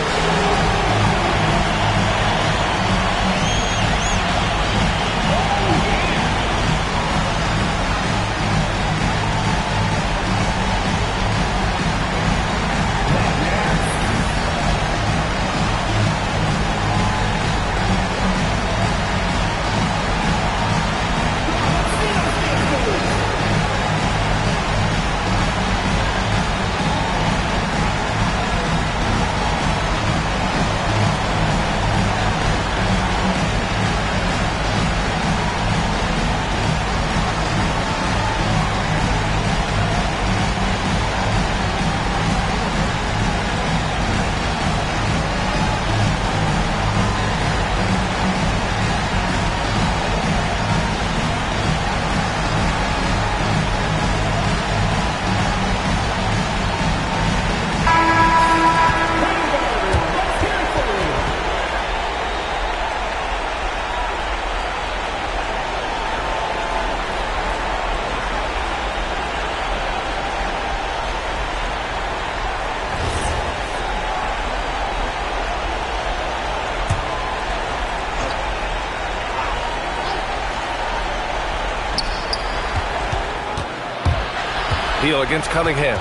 Beal against Cunningham.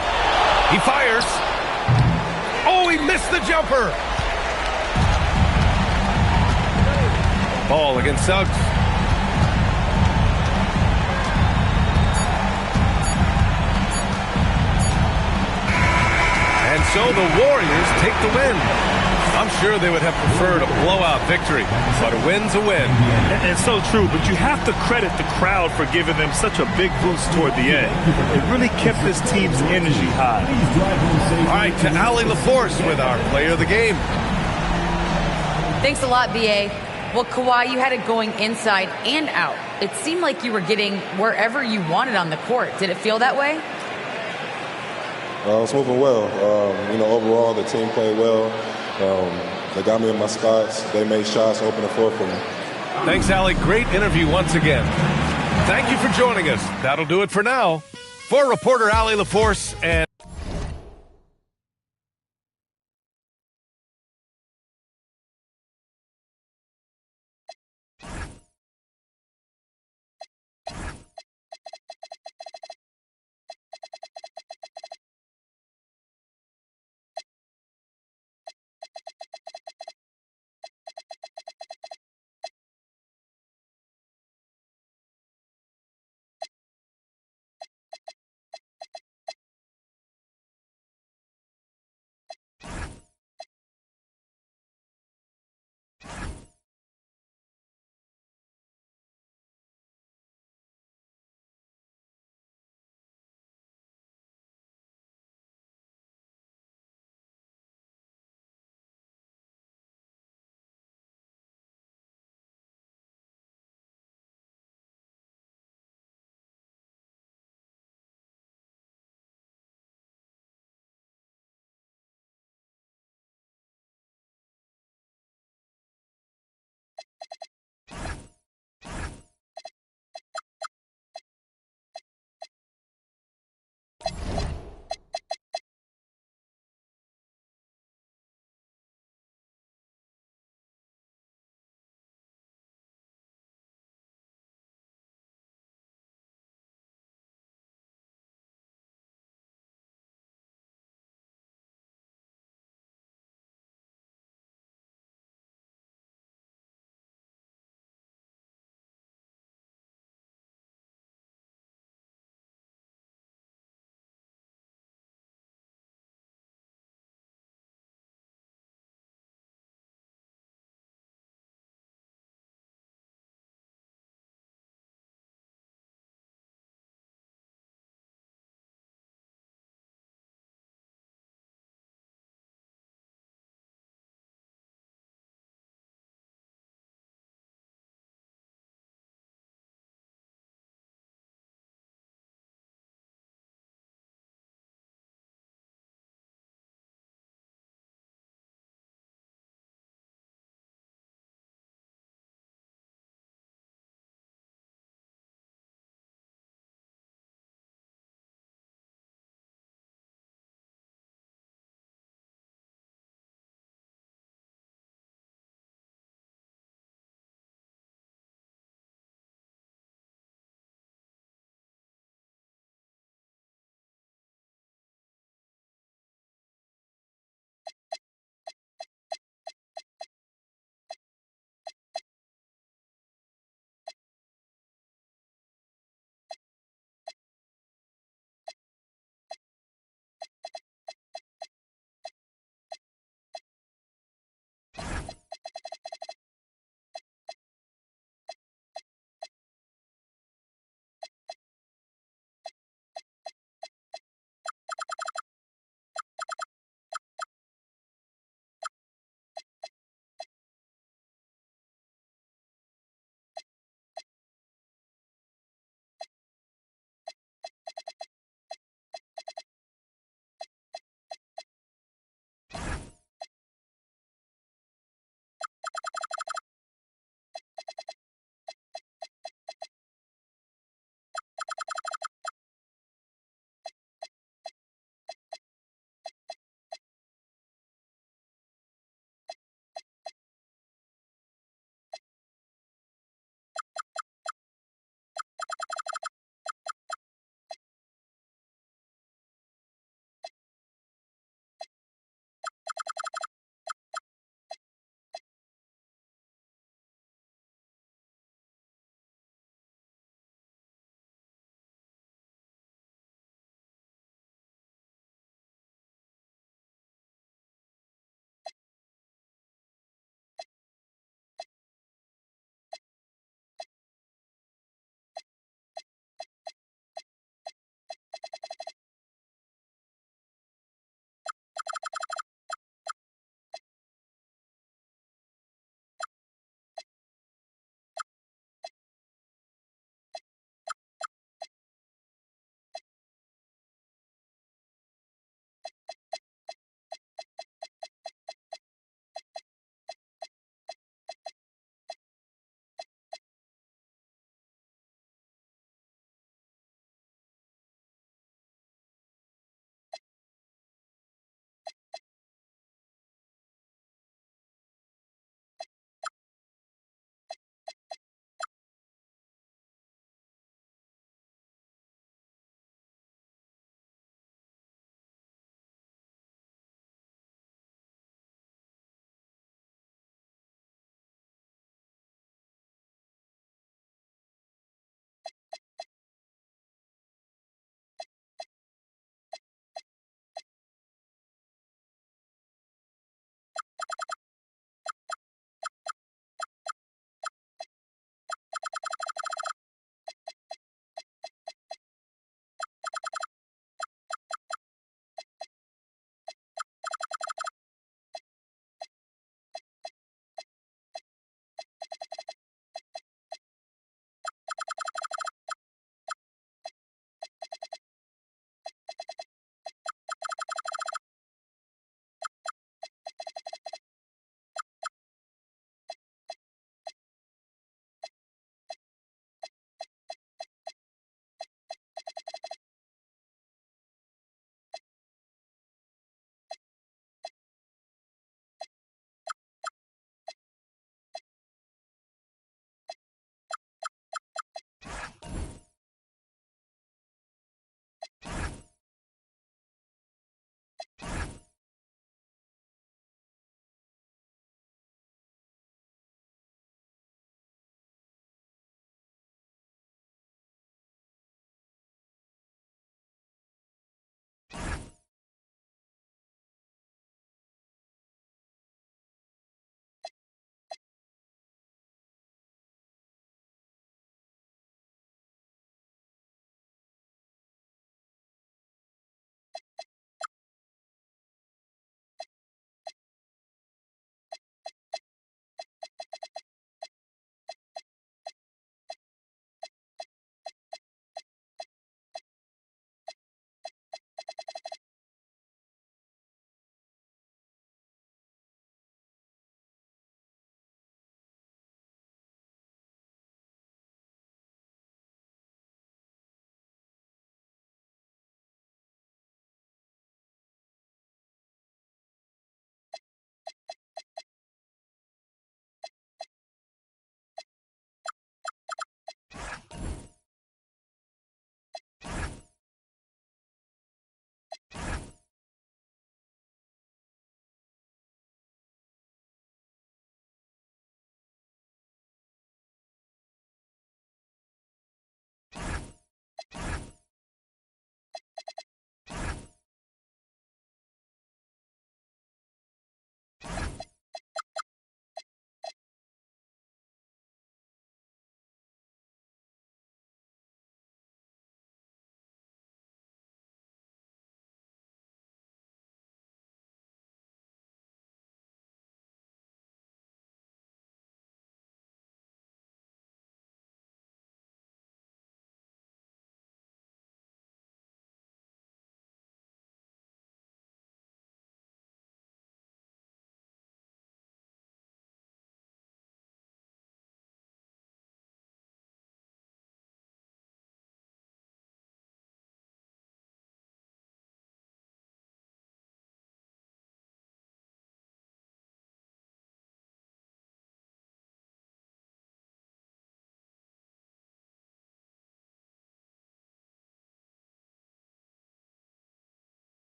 He fires. Oh, he missed the jumper. Ball against Suggs. And so the Warriors take the win. I'm sure they would have preferred a blowout victory, but a win's a win. And so true, but you have to credit the crowd for giving them such a big boost toward the end. It really kept this team's energy high. All right, to Allie LaForce with our player of the game. Thanks a lot, B.A. Well, Kawhi, you had it going inside and out. It seemed like you were getting wherever you wanted on the court. Did it feel that way? It's moving well. Overall, the team played well. They got me in my spots. They made shots, open the floor for me. Thanks, Allie. Great interview once again. Thank you for joining us. That'll do it for now. For reporter Allie LaForce and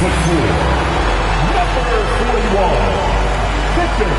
Number 41, Victor.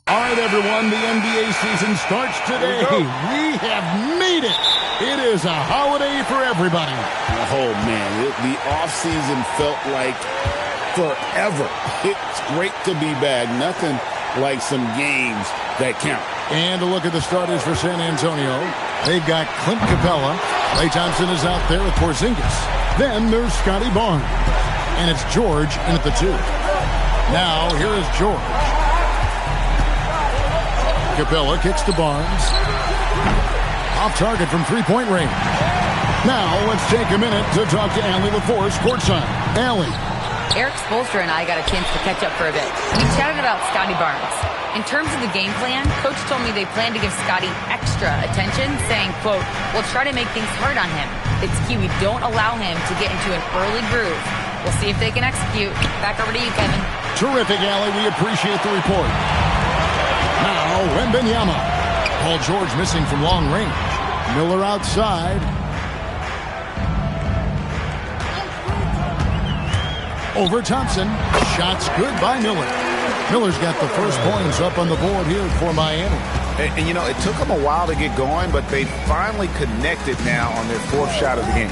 All right, everyone, the NBA season starts today. We have made it. It is a holiday for everybody. Oh, man, the offseason felt like forever. It's great to be back. Nothing like some games that count. And a look at the starters for San Antonio. They've got Clint Capella. Klay Thompson is out there with Porzingis. Then there's Scotty Barnes. And it's George in at the 2. Now, here is George. Capella kicks to Barnes. Off target from three-point range. Now, let's take a minute to talk to Allie LaForce courtside. Allie. Eric Spoelstra and I got a chance to catch up for a bit. We chatted about Scotty Barnes. In terms of the game plan, Coach told me they plan to give Scotty extra attention, saying, quote, we'll try to make things hard on him. It's key we don't allow him to get into an early groove. We'll see if they can execute. Back over to you, Kevin. Terrific, Allie. We appreciate the report. Now, Wembanyama. Paul George missing from long range. Miller outside. Over Thompson. Shots good by Miller. Miller's got the first points up on the board here for Miami. And you know, it took them a while to get going, but they finally connected now on their fourth shot of the game.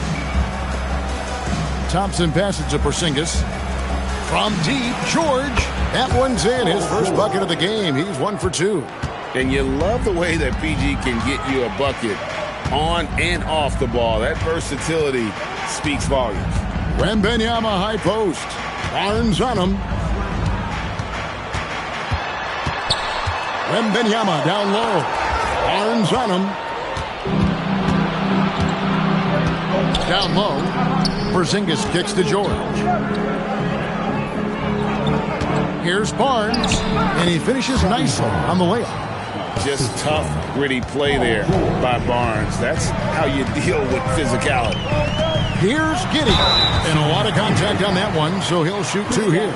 Thompson passes to Porzingis. From deep, George. That one's in. His first bucket of the game. He's 1 for 2. And you love the way that PG can get you a bucket on and off the ball. That versatility speaks volumes. Wembanyama high post. Barnes on him. Wembanyama down low. Barnes on him. Down low. Porzingis kicks to George. Here's Barnes, and he finishes nicely on the layup. Just tough, gritty play there by Barnes. That's how you deal with physicality. Here's Giddey, and a lot of contact on that one, so he'll shoot 2 here.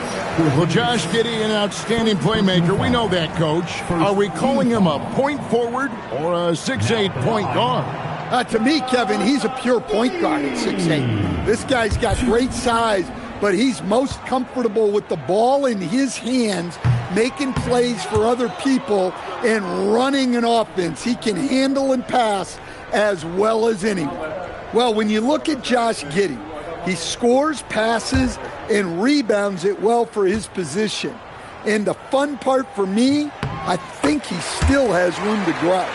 Well, Josh Giddey, an outstanding playmaker. We know that, Coach. Are we calling him a point forward or a 6'8" point guard? To me, Kevin, he's a pure point guard at 6'8". This guy's got great size, but he's most comfortable with the ball in his hands, making plays for other people and running an offense. He can handle and pass as well as anyone. Well, when you look at Josh Giddey, he scores, passes, and rebounds it well for his position. And the fun part for me, I think he still has room to grow.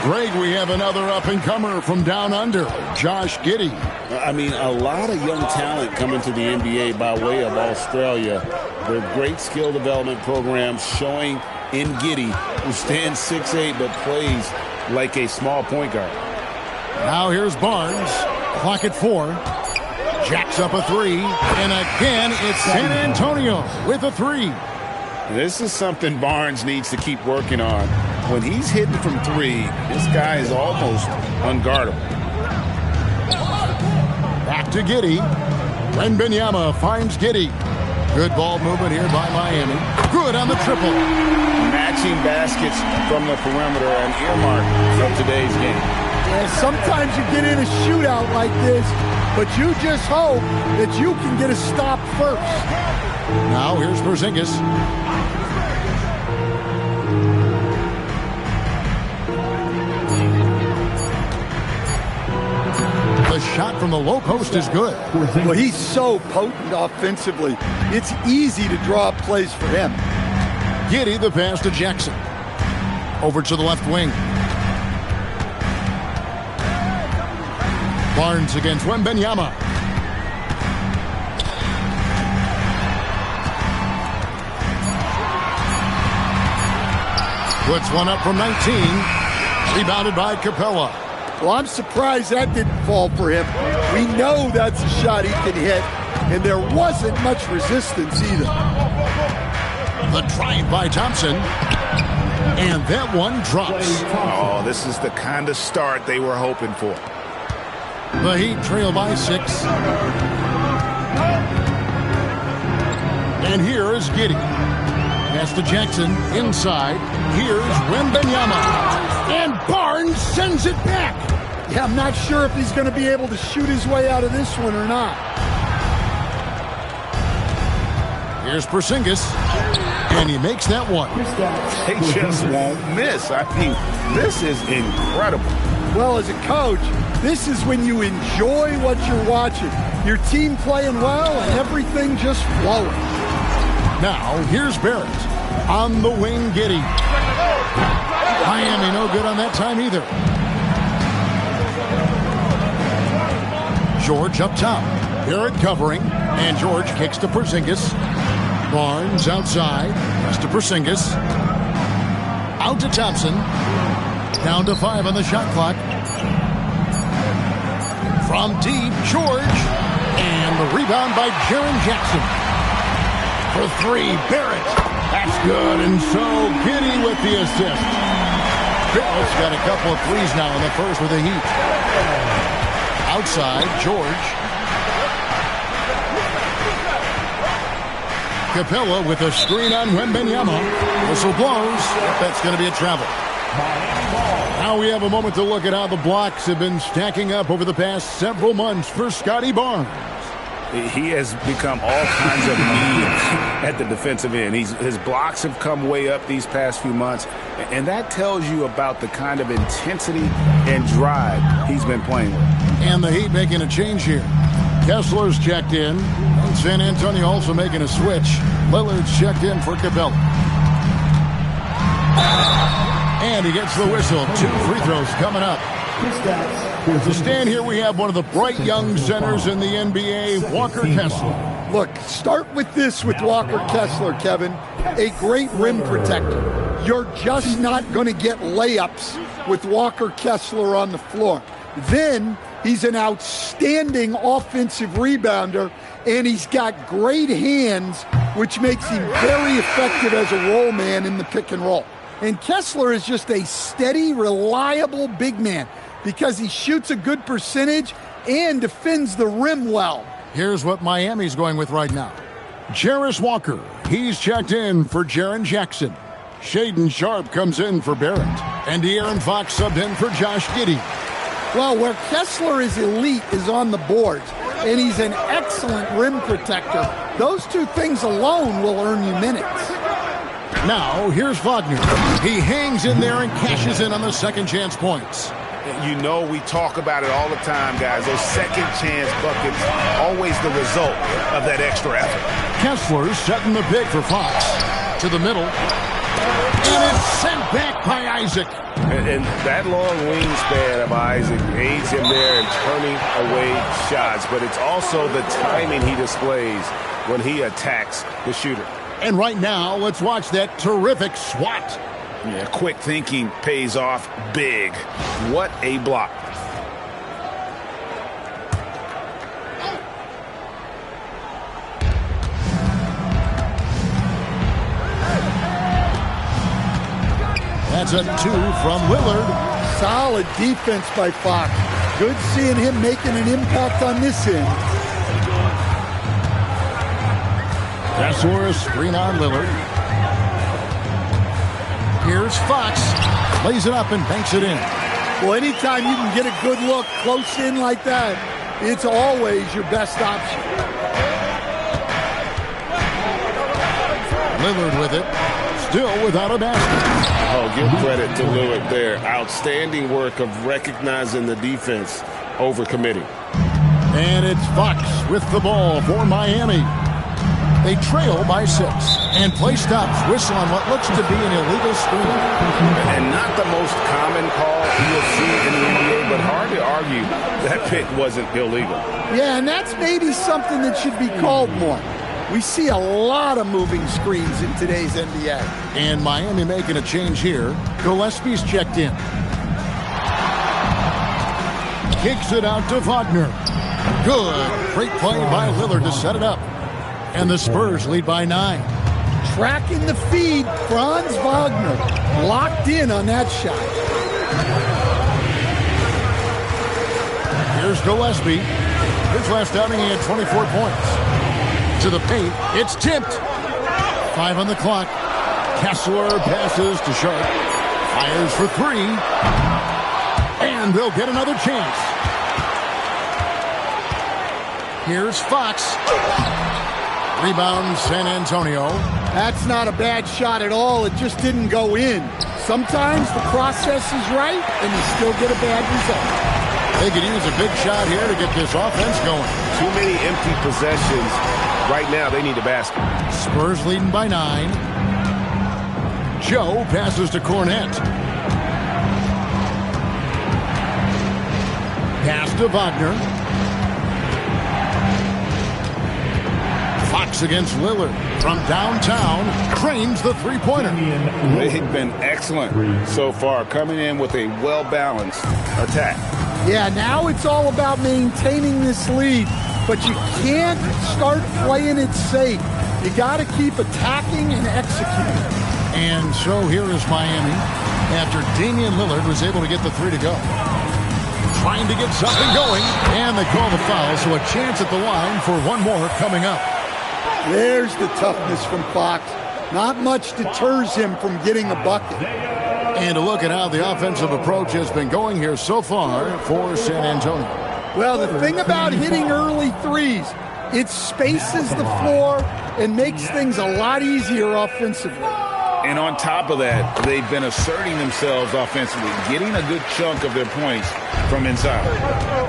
Greg, we have another up-and-comer from down under, Josh Giddey. I mean, a lot of young talent coming to the NBA by way of Australia. Their great skill development programs showing in Giddey, who stands 6'8" but plays like a small point guard. Now here's Barnes. Clock at 4. Jacks up a 3. And again, it's San Antonio with a 3. This is something Barnes needs to keep working on. When he's hitting from 3, this guy is almost unguardable. Back to Giddey. Wembanyama finds Giddey. Good ball movement here by Miami. Good on the triple. Matching baskets from the perimeter, an earmark of today's game. Yeah, sometimes you get in a shootout like this, but you just hope that you can get a stop first. Now here's Porzingis. The shot from the low post is good. Well, he's so potent offensively. It's easy to draw up plays for him. Giddey, the pass to Jackson. Over to the left wing. Barnes against Wembanyama. Puts one up from 19. Rebounded by Capella. Well, I'm surprised that didn't fall for him. We know that's a shot he can hit, and there wasn't much resistance either. The drive by Thompson. And that one drops. Oh, this is the kind of start they were hoping for. The Heat trail by 6. And here is Giddey. Pass to Jackson inside. Here's Wembanyama. And Barnes sends it back. Yeah, I'm not sure if he's going to be able to shoot his way out of this one or not. Here's Porzingis. And he makes that one. They just won't miss. I mean, this is incredible. Well, as a coach, this is when you enjoy what you're watching. Your team playing well and everything just flowing. Now, here's Barrett. On the wing, Giddey. Miami no good on that time either. George up top. Barrett covering. And George kicks to Porzingis. Barnes outside. Pass to Porzingis. Out to Thompson. Down to 5 on the shot clock. From deep, George. And the rebound by Jaren Jackson. For 3, Barrett. That's good. And so Giddey with the assist. Barrett's got a couple of threes now in the first with the Heat. Outside, George. Capella with a screen on Wembanyama. Whistle blows. That's going to be a travel. Now we have a moment to look at how the blocks have been stacking up over the past several months for Scotty Barnes. He has become all kinds of means at the defensive end. His blocks have come way up these past few months, and that tells you about the kind of intensity and drive he's been playing with. And the Heat making a change here. Kessler's checked in, and San Antonio also making a switch. Lillard's checked in for Capella. And he gets the whistle. 2 free throws coming up. To stand here, we have one of the bright young centers in the NBA, Walker Kessler. Look, start with this with Walker Kessler, Kevin. A great rim protector. You're just not going to get layups with Walker Kessler on the floor. Then he's an outstanding offensive rebounder, and he's got great hands, which makes him very effective as a roll man in the pick and roll. And Kessler is just a steady, reliable big man because he shoots a good percentage and defends the rim well. Here's what Miami's going with right now. Jarris Walker, he's checked in for Jaren Jackson. Shaedon Sharpe comes in for Barrett. And De'Aaron Fox subbed in for Josh Giddey. Well, where Kessler is elite is on the boards, and he's an excellent rim protector. Those 2 things alone will earn you minutes. Now, here's Wagner. He hangs in there and cashes in on the second chance points. You know we talk about it all the time, guys. Those second chance buckets, always the result of that extra effort. Kessler's setting the pick for Fox. To the middle. And it's sent back by Isaac. And that long wingspan of Isaac aids him there in turning away shots. But it's also the timing he displays when he attacks the shooter. And right now, let's watch that terrific swat. Yeah, quick thinking pays off big. What a block. That's a 2 from Lillard. Solid defense by Fox. Good seeing him making an impact on this end. Kessler, screen on Lillard. Here's Fox. Lays it up and banks it in. Well, anytime you can get a good look close in like that, it's always your best option. Lillard with it. Still without a basket. Oh, give credit to Lillard there. Outstanding work of recognizing the defense, overcommitting. And it's Fox with the ball for Miami. They trail by 6. And play stops. Whistle on what looks to be an illegal screen. And not the most common call you'll see in the NBA, but hard to argue that pick wasn't illegal. Yeah, and that's maybe something that should be called more. We see a lot of moving screens in today's NBA. And Miami making a change here. Gillespie's checked in. Kicks it out to Wagner. Good. Great play by Lillard to set it up. And the Spurs lead by 9. Tracking the feed, Franz Wagner. Locked in on that shot. Here's Gillespie. His last outing, he had 24 points. To the paint, it's tipped. 5 on the clock. Kessler passes to Sharp. Fires for 3. And they'll get another chance. Here's Fox. Rebound San Antonio. That's not a bad shot at all. It just didn't go in. Sometimes the process is right and you still get a bad result. They could use a big shot here to get this offense going. Too many empty possessions. Right now, they need a basket. Spurs leading by 9. Joe passes to Cornette. Pass to Wagner. Fox against Lillard. From downtown, trains the three-pointer. They've been excellent so far, coming in with a well-balanced attack. Yeah, now it's all about maintaining this lead. But you can't start playing it safe. You got to keep attacking and executing. And so here is Miami after Damian Lillard was able to get the 3 to go. Trying to get something going. And they call the foul, so a chance at the line for one more coming up. There's the toughness from Fox. Not much deters him from getting a bucket. And a look at how the offensive approach has been going here so far for San Antonio. Well, the thing about hitting early threes, it spaces the floor and makes things a lot easier offensively. And on top of that, they've been asserting themselves offensively, getting a good chunk of their points from inside.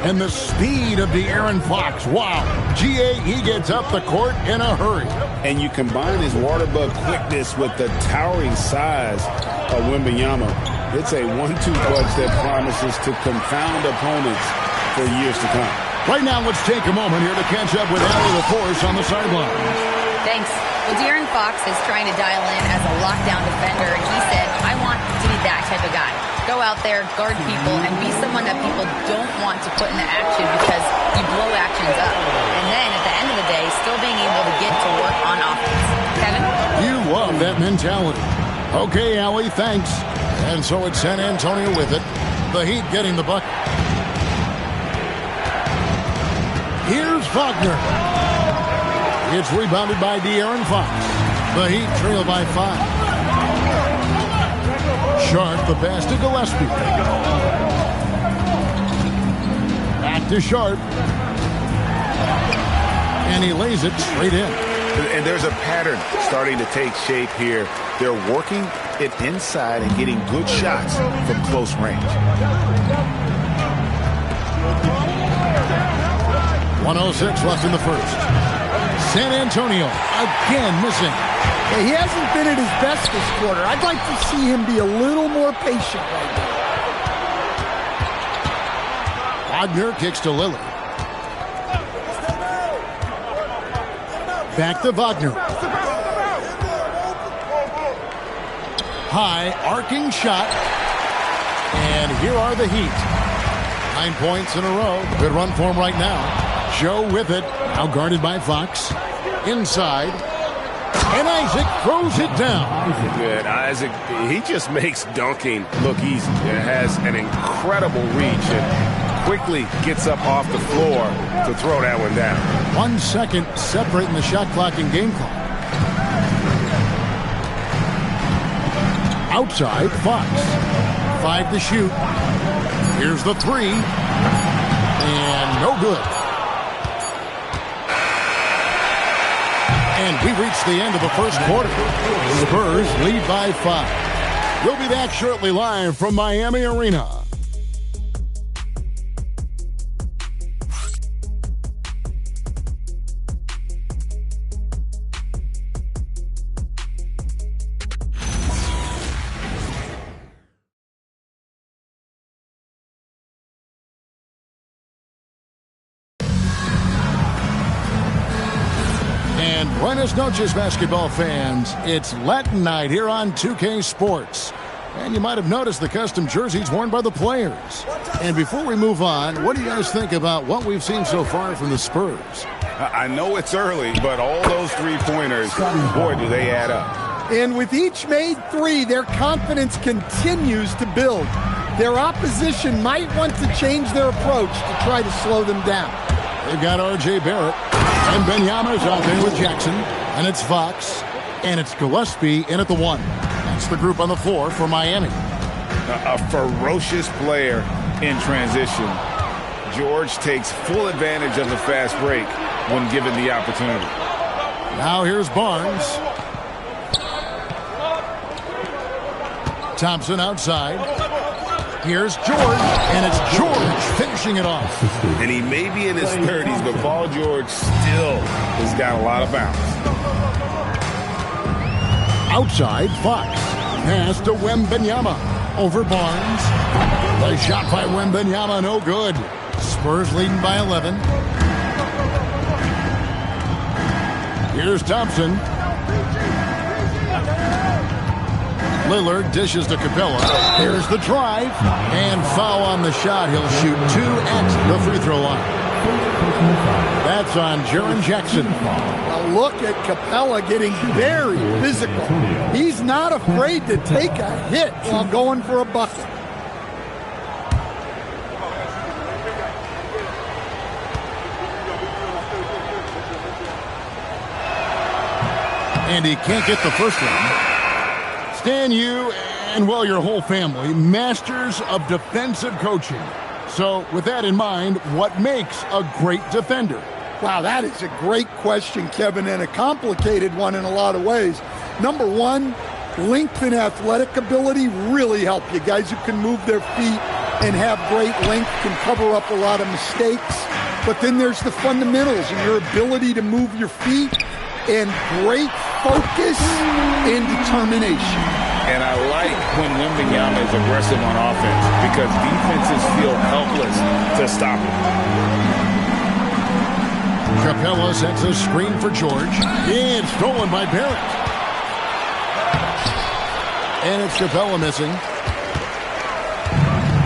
And the speed of De'Aaron Fox. Wow. GA, he gets up the court in a hurry. And you combine his water bug quickness with the towering size of Wembanyama. It's a 1-2 punch that promises to confound opponents for years to come. Right now, let's take a moment here to catch up with Allie LaForce on the sideline. Thanks. Well, De'Aaron Fox is trying to dial in as a lockdown defender, and he said, I want to be that type of guy. Go out there, guard people, and be someone that people don't want to put in the action because you blow actions up. And then, at the end of the day, still being able to get to work on offense. Kevin? You love that mentality. Okay, Allie, thanks. And so it's San Antonio with it. The Heat getting the bucket. Here's Wagner. It's rebounded by De'Aaron Fox. The Heat trail by 5. Sharp, the pass to Gillespie. Back to Sharp. And he lays it straight in. And there's a pattern starting to take shape here. They're working it inside and getting good shots from close range. 1:06 left in the first. San Antonio again missing. Yeah, he hasn't been at his best this quarter. I'd like to see him be a little more patient right now. Wagner kicks to Lillard. Back to Wagner. High arcing shot. And here are the Heat. 9 points in a row. Good run for him right now. Joe with it. Now guarded by Fox. Inside. And Isaac throws it down. Good. Isaac, he just makes dunking look easy. It has an incredible reach and quickly gets up off the floor to throw that one down. 1 second separating the shot clock and game clock. Outside, Fox. 5 to shoot. Here's the 3. And no good. And we reach the end of the first quarter. Spurs lead by 5. We'll be back shortly live from Miami Arena. Buenas noches, basketball fans. It's Latin night here on 2K Sports. And you might have noticed the custom jerseys worn by the players. And before we move on, what do you guys think about what we've seen so far from the Spurs? I know it's early, but all those three-pointers, boy, do they add up. And with each made 3, their confidence continues to build. Their opposition might want to change their approach to try to slow them down. They've got R.J. Barrett. And Benyama's out there with Jackson. And it's Fox. And it's Gillespie in at the 1. That's the group on the floor for Miami. A ferocious player in transition. George takes full advantage of the fast break when given the opportunity. Now here's Barnes. Thompson outside. Here's George, and it's George finishing it off. And he may be in his 30s, but Paul George still has got a lot of bounce. Outside, Fox. Pass to Wembanyama. Over Barnes. The shot by Wembanyama, no good. Spurs leading by 11. Here's Thompson. Lillard dishes to Capella. Here's the drive. And foul on the shot. He'll shoot 2 at the free throw line. That's on Jaren Jackson. Now look at Capella getting very physical. He's not afraid to take a hit while going for a bucket. And he can't get the first one. Stan, you and, well, your whole family, masters of defensive coaching. So with that in mind, what makes a great defender? Wow, that is a great question, Kevin, and a complicated one in a lot of ways. Number one, length and athletic ability really help you. Guys who can move their feet and have great length can cover up a lot of mistakes. But then there's the fundamentals and your ability to move your feet and great focus and determination. And I like when Wembanyama is aggressive on offense because defenses feel helpless to stop him. Capella sets a screen for George. It's stolen by Barrett. And it's Capella missing.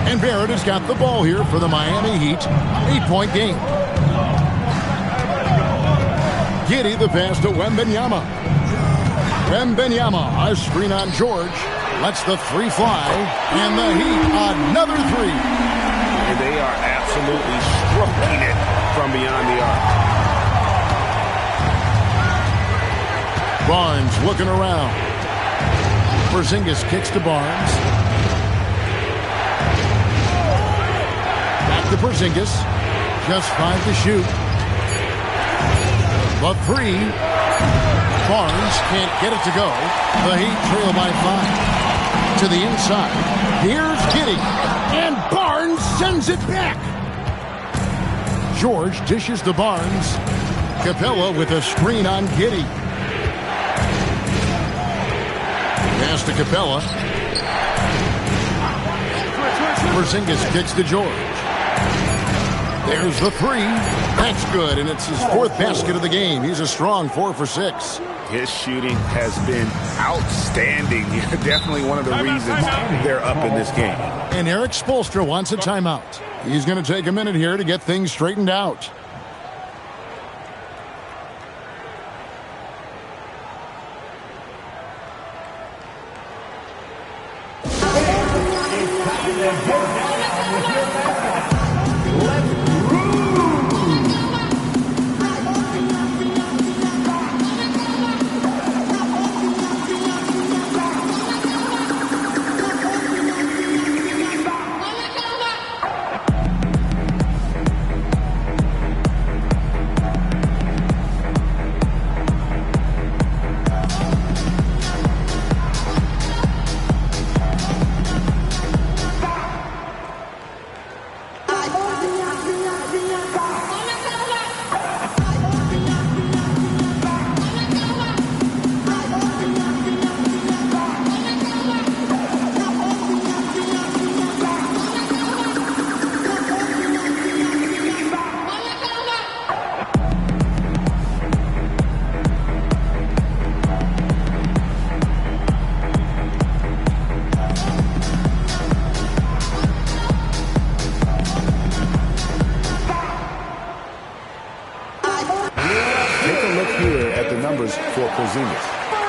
And Barrett has got the ball here for the Miami Heat. 8-point game. Giddey the pass to Wembanyama. Wembanyama, a screen on George. Lets the 3 fly. And the Heat, another 3. And they are absolutely stroking it from beyond the arc. Barnes looking around. Porzingis kicks to Barnes. Back to Porzingis. Just 5 to shoot. The 3. Barnes can't get it to go. The Heat trail by 5. To the inside. Here's Giddey. And Barnes sends it back. George dishes to Barnes. Capella with a screen on Giddey. Pass to Capella. Porzingis kicks to George. There's the 3. That's good, and it's his 4th basket of the game. He's a strong 4 for 6. His shooting has been outstanding. Definitely one of the reasons they're up in this game. And Eric Spoelstra wants a timeout. He's going to take a minute here to get things straightened out.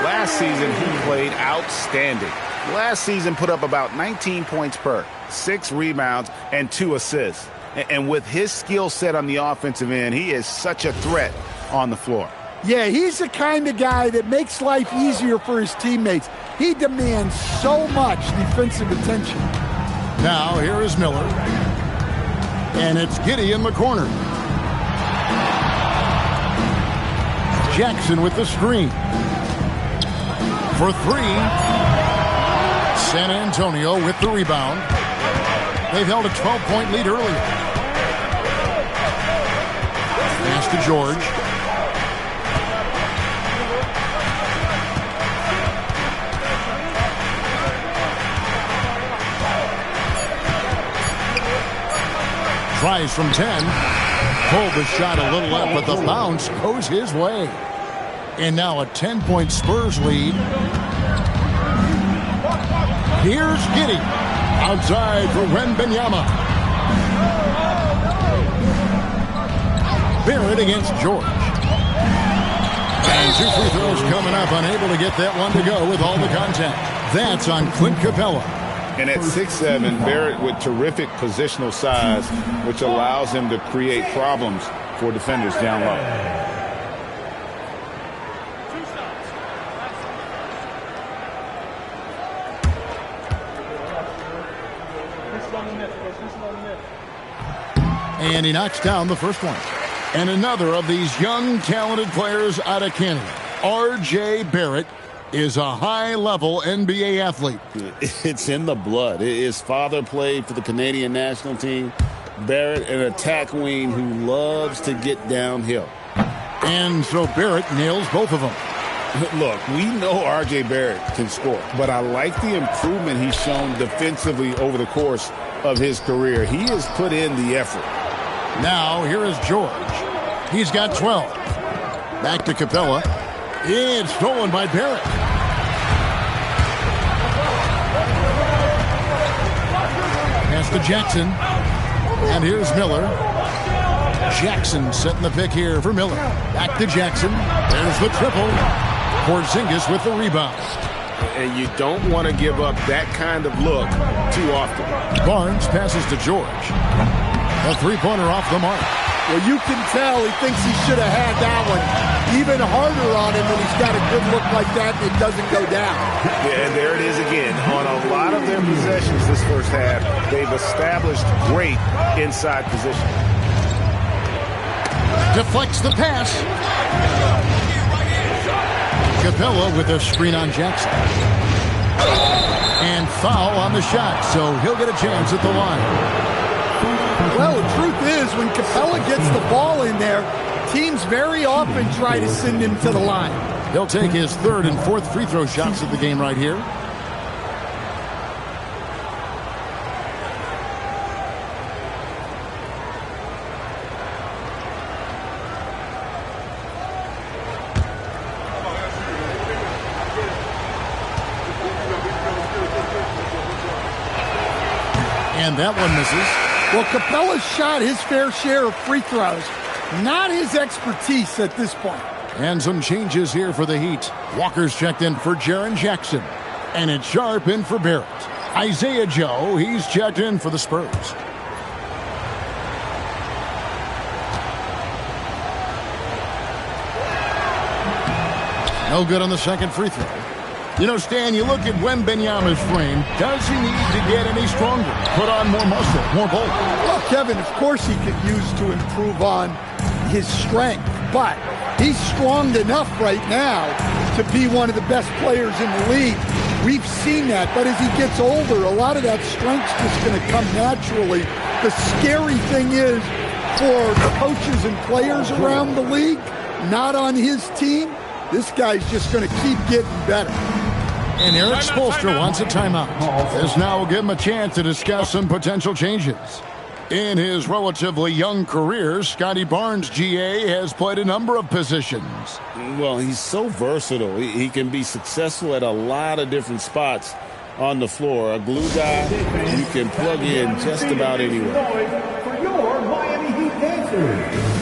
Last season, he played outstanding. Last season put up about 19 points per, 6 rebounds, and 2 assists. And with his skill set on the offensive end, he is such a threat on the floor. Yeah, he's the kind of guy that makes life easier for his teammates. He demands so much defensive attention. Now, here is Miller. And it's Giddey in the corner. Jackson with the screen. For 3. San Antonio with the rebound. They've held a 12-point lead earlier. Pass to George. Tries from 10. Pulled the shot a little up, but the bounce goes his way. And now a 10-point Spurs lead. Here's Giddey. Outside for Wembanyama. Barrett against George. And 2 free throws coming up. Unable to get that one to go with all the contact. That's on Clint Capella. And at 6'7", Barrett with terrific positional size, which allows him to create problems for defenders down low. And he knocks down the first one. And another of these young, talented players out of Canada, R.J. Barrett, is a high-level NBA athlete. It's in the blood. His father played for the Canadian national team. Barrett, an attack wing who loves to get downhill. And so Barrett nails both of them. Look, we know R.J. Barrett can score, but I like the improvement he's shown defensively over the course of his career. He has put in the effort. Now, here is George. He's got 12. Back to Capella. It's stolen by Barrett. Pass to Jackson. And here's Miller. Jackson setting the pick here for Miller. Back to Jackson. There's the triple. Porzingis with the rebound. And you don't want to give up that kind of look too often. Barnes passes to George. A three-pointer off the mark. Well, you can tell he thinks he should have had that one even harder on him when he's got a good look like that and it doesn't go down. Yeah, and there it is again. On a lot of their possessions this first half, they've established great inside position. Deflects the pass. Capella with a screen on Jackson. And foul on the shot, so he'll get a chance at the line. Well, the truth is, when Capella gets the ball in there, teams very often try to send him to the line. He'll take his 3rd and 4th free throw shots of the game right here. And that one misses. Well, Capella's shot his fair share of free throws. Not his expertise at this point. And some changes here for the Heat. Walker's checked in for Jaren Jackson. And it's Sharp in for Barrett. Isaiah Joe, he's checked in for the Spurs. No good on the second free throw. You know, Stan, you look at Wembanyama's frame. Does he need to get any stronger? Put on more muscle, more bulk? Well, Kevin, of course he could use to improve on his strength, but he's strong enough right now to be one of the best players in the league. We've seen that, but as he gets older, a lot of that strength's just going to come naturally. The scary thing is for coaches and players around the league, not on his team, this guy's just going to keep getting better. And Eric Spoelstra wants a timeout. This now will give him a chance to discuss some potential changes. In his relatively young career, Scotty Barnes, GA, has played a number of positions. Well, he's so versatile. He can be successful at a lot of different spots on the floor. A glue guy you can plug in just about anywhere. For your Miami Heat Panthers.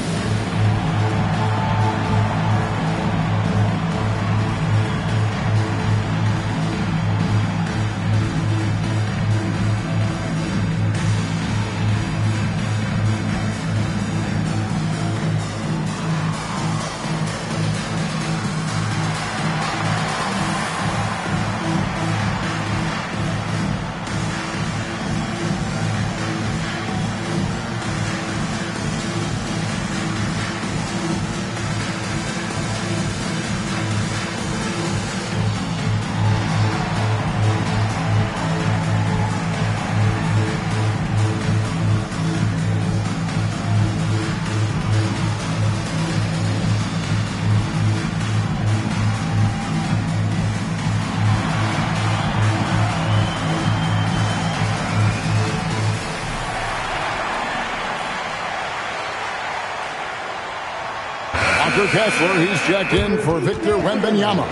Kessler, he's checked in for Victor Wembanyama.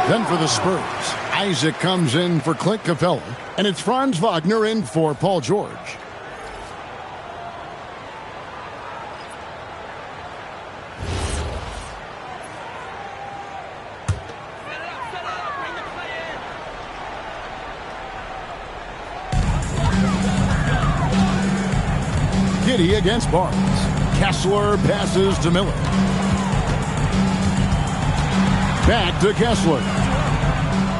Then for the Spurs, Isaac comes in for Clint Capella, and it's Franz Wagner in for Paul George. Giddy against Barnes. Kessler passes to Miller. Back to Kessler.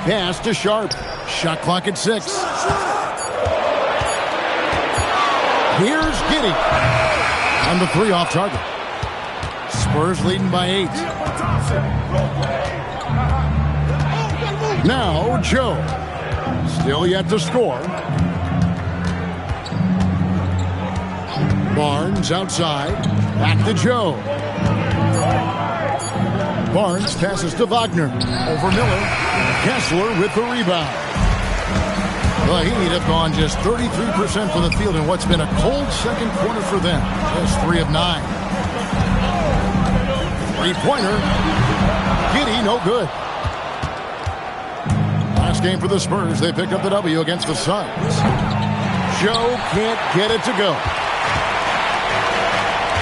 Pass to Sharp. Shot clock at 6. Here's Giddy. On the 3 off target. Spurs leading by 8. Now Joe. Still yet to score. Barnes outside. Back to Joe. Barnes passes to Wagner. Over Miller. Kessler with the rebound. The Heat have gone just 33% from the field in what's been a cold second quarter for them. Just 3 of 9. Three-pointer. Giddy, no good. Last game for the Spurs, they picked up the W against the Suns. Joe can't get it to go.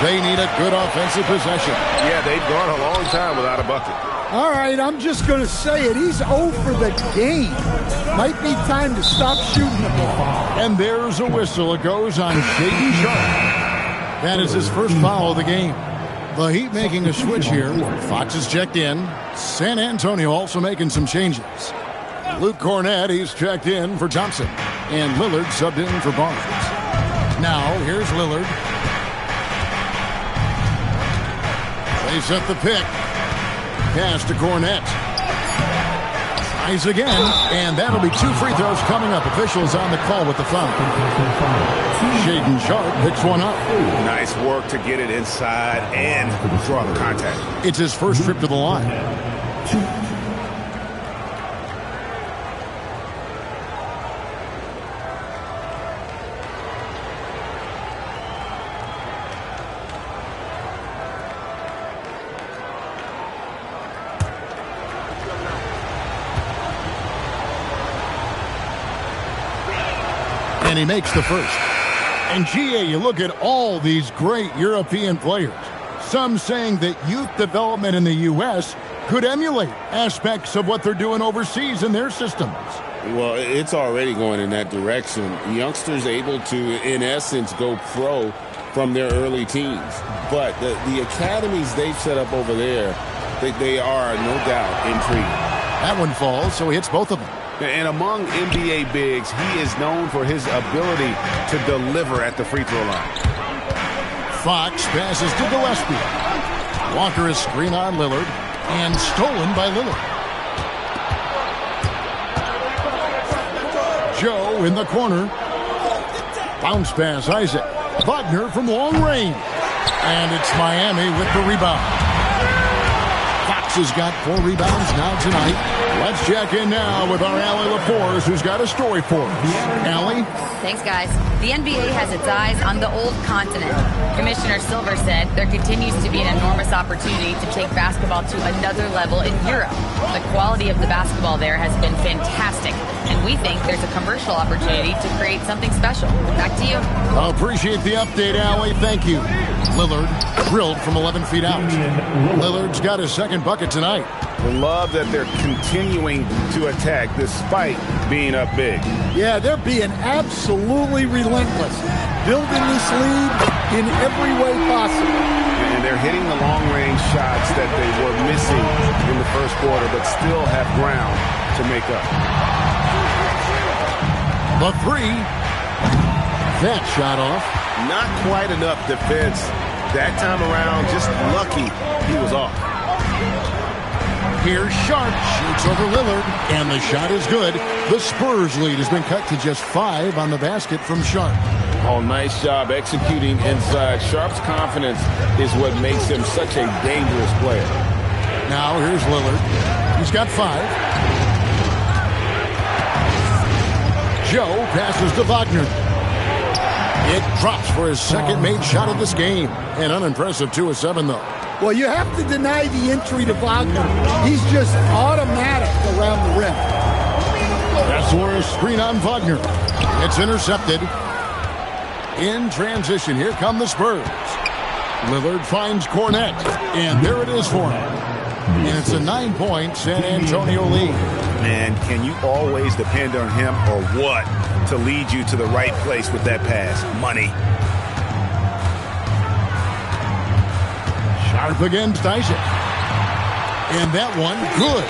They need a good offensive possession. Yeah, they've gone a long time without a bucket. All right, I'm just going to say it. He's 0 for the game. Might be time to stop shooting the ball. And there's a whistle. It goes on Shaden Sharp. That is his first foul of the game. The Heat making a switch here. Fox is checked in. San Antonio also making some changes. Luke Cornett, he's checked in for Thompson. And Lillard subbed in for Barnes. Now, here's Lillard. They set the pick. Pass to Cornett. Tries again, and that'll be 2 free throws coming up. Officials on the call with the foul. Shaden Sharp picks one up. Nice work to get it inside and draw the contact. It's his first trip to the line. And he makes the first. And GA, you look at all these great European players. Some saying that youth development in the U.S. could emulate aspects of what they're doing overseas in their systems. Well, it's already going in that direction. Youngsters able to, in essence, go pro from their early teens. But the academies they've set up over there, they are, no doubt, intriguing. That one falls, so he hits both of them. And among NBA bigs, he is known for his ability to deliver at the free throw line. Fox passes to Gillespie. Walker is screen on Lillard and stolen by Lillard. Joe in the corner. Bounce pass, Isaac. Wagner from long range. And it's Miami with the rebound. Fox has got 4 rebounds now tonight. Let's check in now with our Allie LaForce, who's got a story for us. Allie? Thanks, guys. The NBA has its eyes on the old continent. Commissioner Silver said there continues to be an enormous opportunity to take basketball to another level in Europe. The quality of the basketball there has been fantastic, and we think there's a commercial opportunity to create something special. Back to you. I appreciate the update, Allie. Thank you. Lillard drilled from 11 feet out. Lillard's got his second bucket tonight. Love that they're continuing to attack despite being up big. Yeah, they're being absolutely relentless, building this lead in every way possible. And they're hitting the long-range shots that they were missing in the first quarter, but still have ground to make up. The 3. That shot off. Not quite enough defense. That time around, just lucky he was off. Here's Sharp, shoots over Lillard, and the shot is good. The Spurs lead has been cut to just 5 on the basket from Sharp. Oh, nice job executing inside. Sharp's confidence is what makes him such a dangerous player. Now here's Lillard. He's got 5. Joe passes to Wagner. It drops for his second made shot of this game. An unimpressive 2 of 7, though. Well, you have to deny the entry to Wagner. He's just automatic around the rim. That's a screen on Wagner. It's intercepted. In transition, here come the Spurs. Lillard finds Cornette, and there it is for him. And it's a 9-point San Antonio lead. Man, can you always depend on him or what to lead you to the right place with that pass? Money. Sharp against Isaac. And that one, good.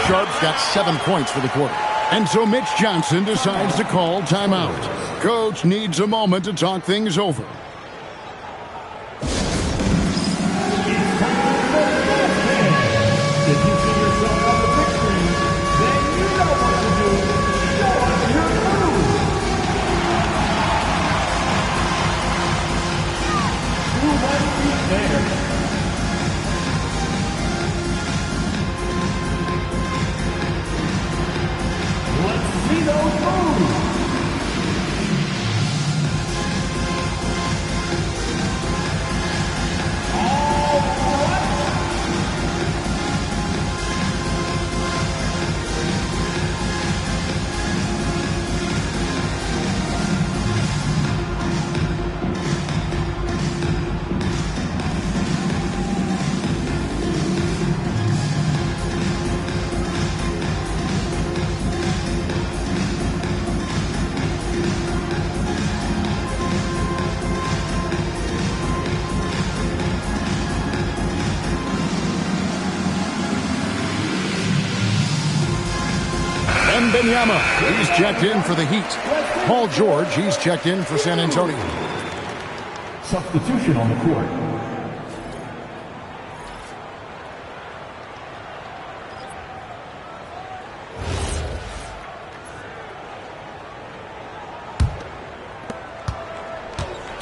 Sharp's got 7 points for the quarter. And so Mitch Johnson decides to call timeout. Coach needs a moment to talk things over. If you see yourself on the big screen, then you know what to do. Show us your move. Who might be there? Let's see those moves. Wembanyama, he's checked in for the Heat. Paul George, he's checked in for San Antonio. Substitution on the court.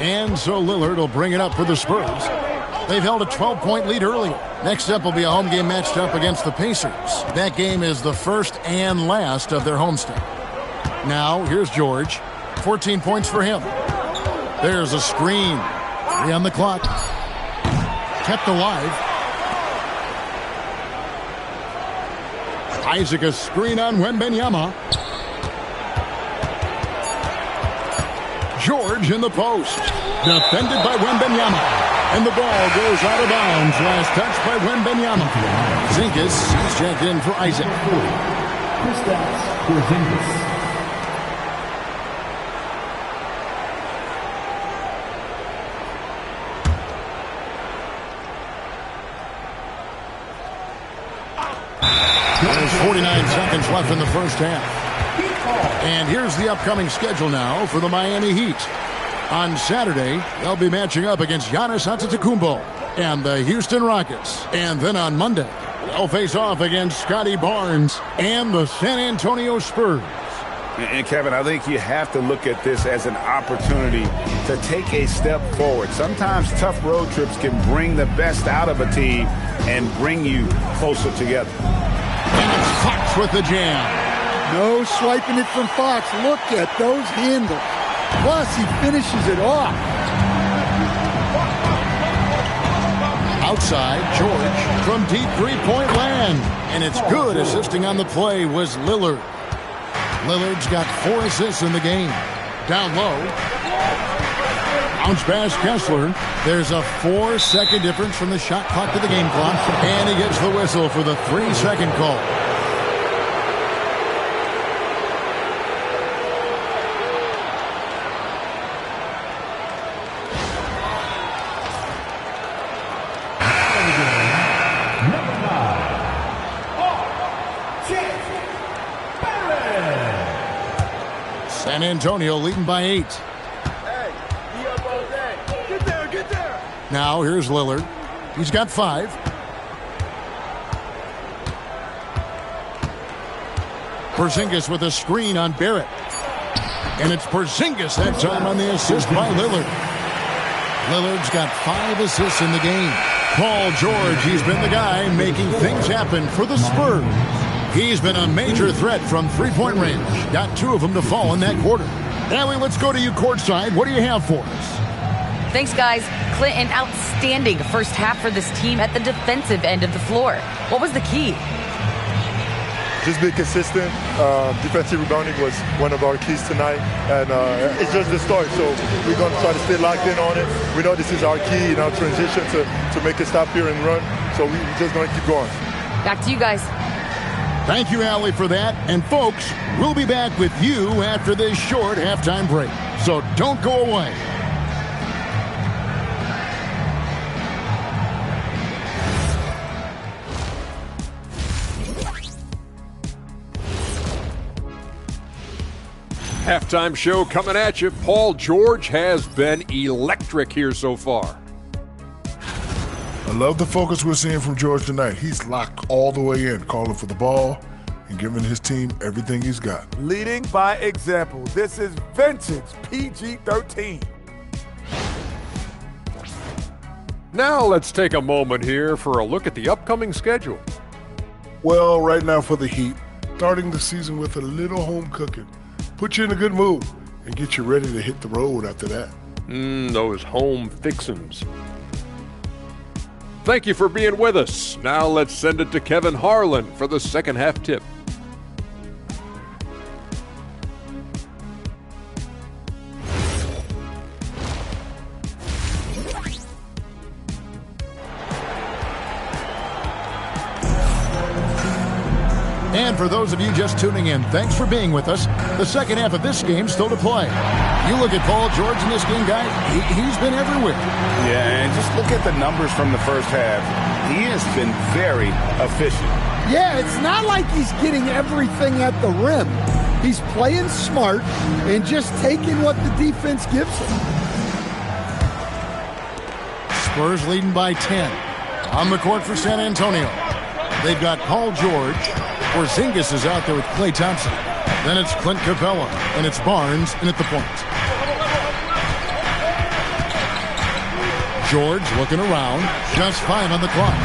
And so Lillard will bring it up for the Spurs. They've held a 12-point lead earlier. Next up will be a home game matched up against the Pacers. That game is the first and last of their homestand. Now, here's George. 14 points for him. There's a screen. 3 on the clock. Kept alive. Isaac, a screen on Wembanyama. George in the post. Defended by Wembanyama. And the ball goes out of bounds. Last touch by Wembanyama. Zinkas is checked in for Isaac. Kristaps Porzingis. There's 49 seconds left in the first half. And here's the upcoming schedule now for the Miami Heat. On Saturday, they'll be matching up against Giannis Antetokounmpo and the Houston Rockets. And then on Monday, they'll face off against Scotty Barnes and the San Antonio Spurs. And Kevin, I think you have to look at this as an opportunity to take a step forward. Sometimes tough road trips can bring the best out of a team and bring you closer together. And it's Fox with the jam. No swiping it from Fox. Look at those handles. Plus, he finishes it off. Outside, George from deep three-point land. And it's good. Assisting on the play was Lillard. Lillard's got 4 assists in the game. Down low. Bounce pass Kessler. There's a 4-second difference from the shot clock to the game clock. And he gets the whistle for the 3-second call. San Antonio leading by 8. Get there. Now here's Lillard. He's got 5. Porzingis with a screen on Barrett. And it's Porzingis that time on the assist by Lillard. Lillard's got 5 assists in the game. Paul George, he's been the guy making things happen for the Spurs. He's been a major threat from three-point range. Got 2 of them to fall in that quarter. Allie, let's go to you courtside. What do you have for us? Thanks, guys. Clint, an outstanding first half for this team at the defensive end of the floor. What was the key? Just be consistent. Defensive rebounding was one of our keys tonight, and it's just the start. So we're going to try to stay locked in on it. We know this is our key in our transition to make a stop here and run. So we're just going to keep going. Back to you guys. Thank you, Allie, for that. And folks, we'll be back with you after this short halftime break. So don't go away. Halftime show coming at you. Paul George has been electric here so far. I love the focus we're seeing from George tonight. He's locked all the way in, calling for the ball and giving his team everything he's got. Leading by example. This is vintage PG-13. Now let's take a moment here for a look at the upcoming schedule. Well, right now for the Heat, starting the season with a little home cooking. Put you in a good mood and get you ready to hit the road after that. Those home fixins'. Thank you for being with us. Now let's send it to Kevin Harlan for the second half tip. And for those of you just tuning in, thanks for being with us. The second half of this game still to play. You look at Paul George in this game, guy, he's been everywhere. Yeah, and just look at the numbers from the first half. He has been very efficient. Yeah, it's not like he's getting everything at the rim. He's playing smart and just taking what the defense gives him. Spurs leading by 10. On the court for San Antonio. They've got Paul George. Porzingis is out there with Klay Thompson. Then it's Clint Capella, and it's Barnes in at the point. George looking around, just 5 on the clock.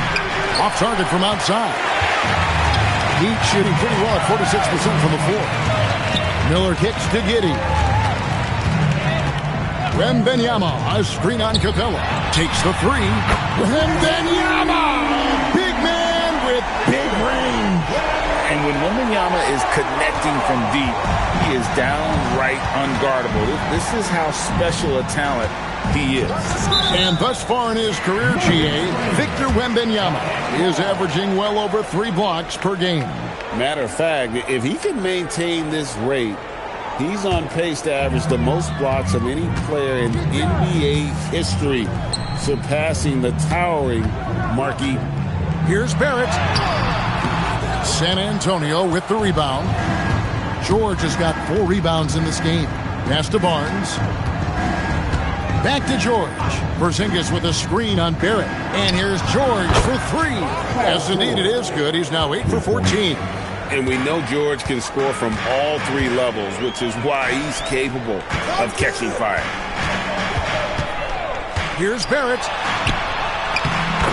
Off target from outside. Heat shooting pretty well at 46% from the floor. Miller kicks to Giddey. Wembanyama, a screen on Capella. Takes the 3. Wembanyama! Big man with big range. And when Wembanyama is connecting from deep, he is downright unguardable. This is how special a talent he is. And thus far in his career, GA, Victor Wembanyama is averaging well over 3 blocks per game. Matter of fact, if he can maintain this rate, he's on pace to average the most blocks of any player in NBA history, surpassing the towering Mark Eaton. Here's Barrett. San Antonio with the rebound. George has got 4 rebounds in this game. Pass to Barnes. Back to George. Porzingis with a screen on Barrett. And here's George for 3. Yes, indeed, it is good. He's now 8 for 14. And we know George can score from all 3 levels, which is why he's capable of catching fire. Here's Barrett.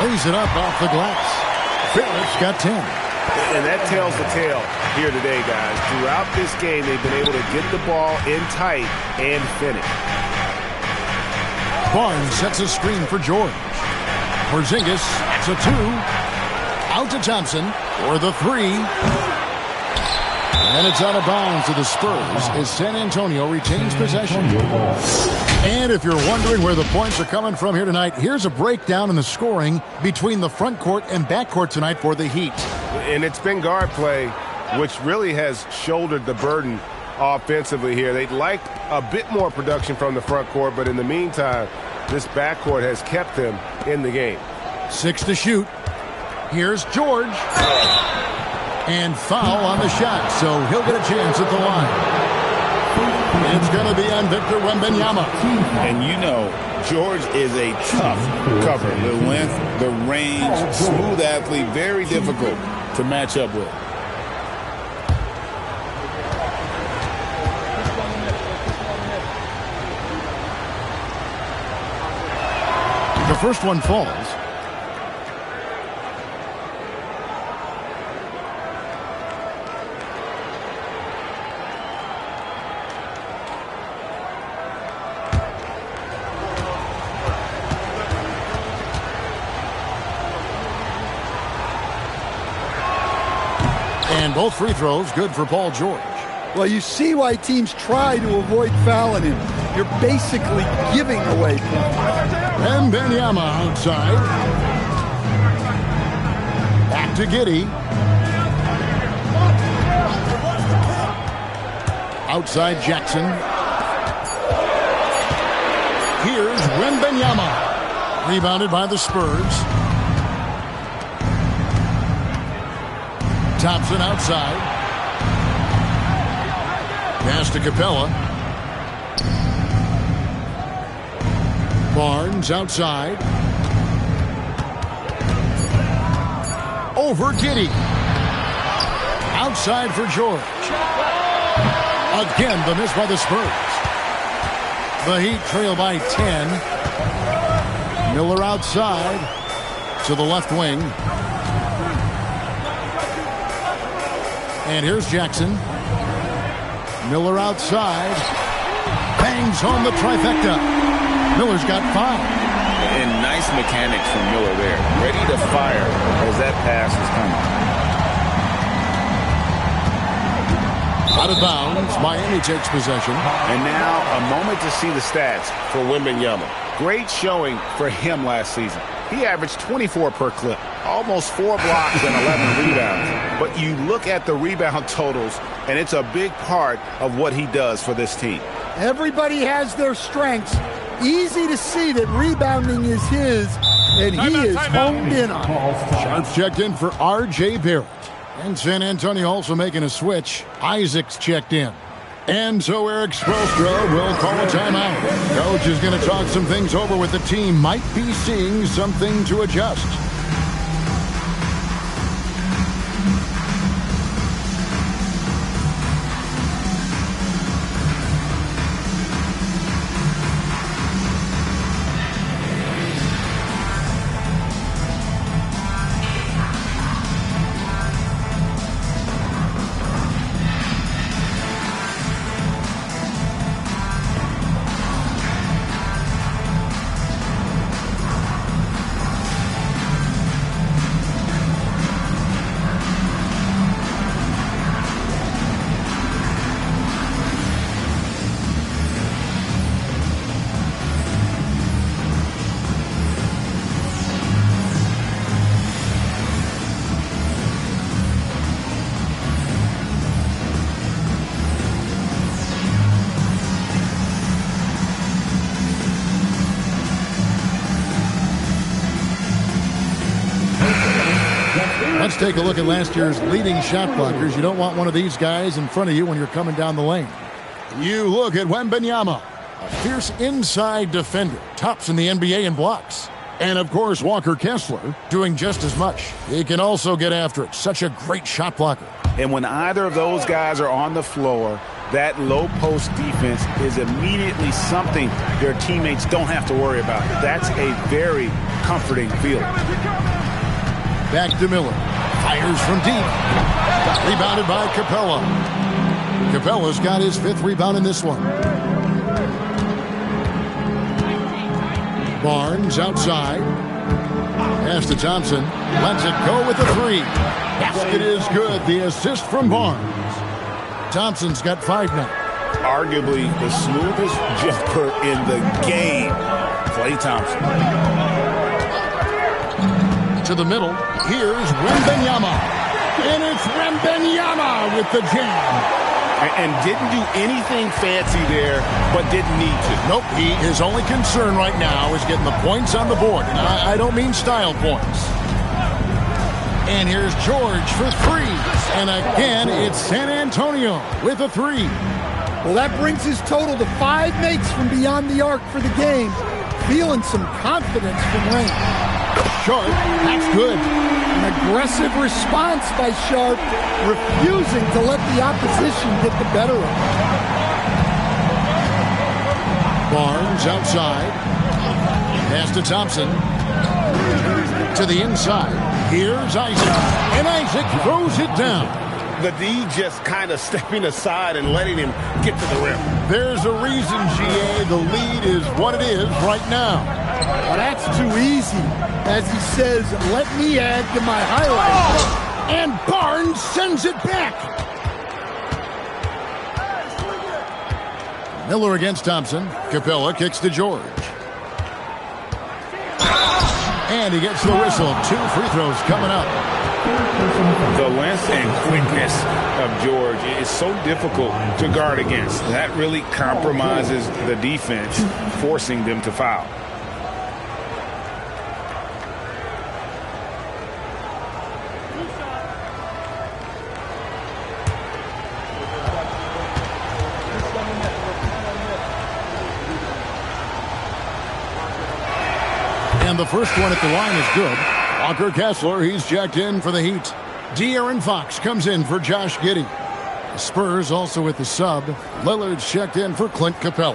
Lays it up off the glass. Barrett's got 10. And that tells the tale here today, guys. Throughout this game, they've been able to get the ball in tight and finish. Barnes sets a screen for George. Porzingis, it's a 2. Out to Thompson for the 3. And it's out of bounds to the Spurs as San Antonio retains possession. And if you're wondering where the points are coming from here tonight, here's a breakdown in the scoring between the front court and back court tonight for the Heat. And it's been guard play, which really has shouldered the burden offensively here. They'd like a bit more production from the front court, but in the meantime, this backcourt has kept them in the game. 6 to shoot. Here's George. And foul on the shot, so he'll get a chance at the line. It's going to be on Victor Wembanyama. And you know, George is a tough cover. The length, the range, smooth athlete, very difficult to match up with. The first one falls. And both free throws good for Paul George. Well, you see why teams try to avoid fouling him. You're basically giving away points. Wembanyama outside. Back to Giddey. Outside Jackson. Here's Wembanyama. Rebounded by the Spurs. Thompson outside. Pass to Capella. Barnes outside. Over Giddey. Outside for George. Again, the miss by the Spurs. The Heat trail by 10. Miller outside to the left wing. And here's Jackson. Miller outside. Bangs home the trifecta. Miller's got 5. And nice mechanics from Miller there. Ready to fire as that pass is coming. Out of bounds. Miami takes possession. And now a moment to see the stats for Wembanyama. Great showing for him last season. He averaged 24 per clip, almost 4 blocks and 11 rebounds. But you look at the rebound totals, and it's a big part of what he does for this team. Everybody has their strengths. Easy to see that rebounding is his, and he is honed in on it. Sharps checked in for R.J. Barrett. And San Antonio also making a switch. Isaac's checked in. And so Eric Spoelstra will call a timeout. Coach is going to talk some things over with the team. Might be seeing something to adjust. take a look at last year's leading shot blockers. You don't want one of these guys in front of you when you're coming down the lane. You look at Wembanyama, a fierce inside defender, tops in the NBA in blocks. And, of course, Walker Kessler doing just as much. He can also get after it. Such a great shot blocker. And when either of those guys are on the floor, that low post defense is immediately something their teammates don't have to worry about. That's a very comforting feeling. Back to Miller. Fires from deep. Rebounded by Capella. Capella's got his 5th rebound in this one. Barnes outside. Pass to Thompson. Lets it go with the 3. Basket is good. The assist from Barnes. Thompson's got 5 now. Arguably the smoothest jumper in the game. Klay Thompson. To the middle. Here's Wembanyama. And it's Wembanyama with the jam. And didn't do anything fancy there, but didn't need to. Nope. His only concern right now is getting the points on the board. And I don't mean style points. And here's George for 3. And again, it's San Antonio with a 3. Well, that brings his total to 5 makes from beyond the arc for the game. Feeling some confidence from Wayne. Sharp, that's good. An aggressive response by Sharp, refusing to let the opposition get the better of him. Barnes outside. Pass to Thompson. To the inside. Here's Isaac. And Isaac throws it down. The D just kind of stepping aside and letting him get to the rim. There's a reason, GA. The lead is what it is right now. Well, that's too easy. As he says, let me add to my highlights. Oh! And Barnes sends it back. Miller against Thompson. Capella kicks to George. And he gets the whistle. 2 free throws coming up. The length and quickness of George is so difficult to guard against. That really compromises the defense, forcing them to foul. And the first one at the line is good. Walker Kessler, he's checked in for the Heat. De'Aaron Fox comes in for Josh Giddey. The Spurs also with the sub. Lillard's checked in for Clint Capella.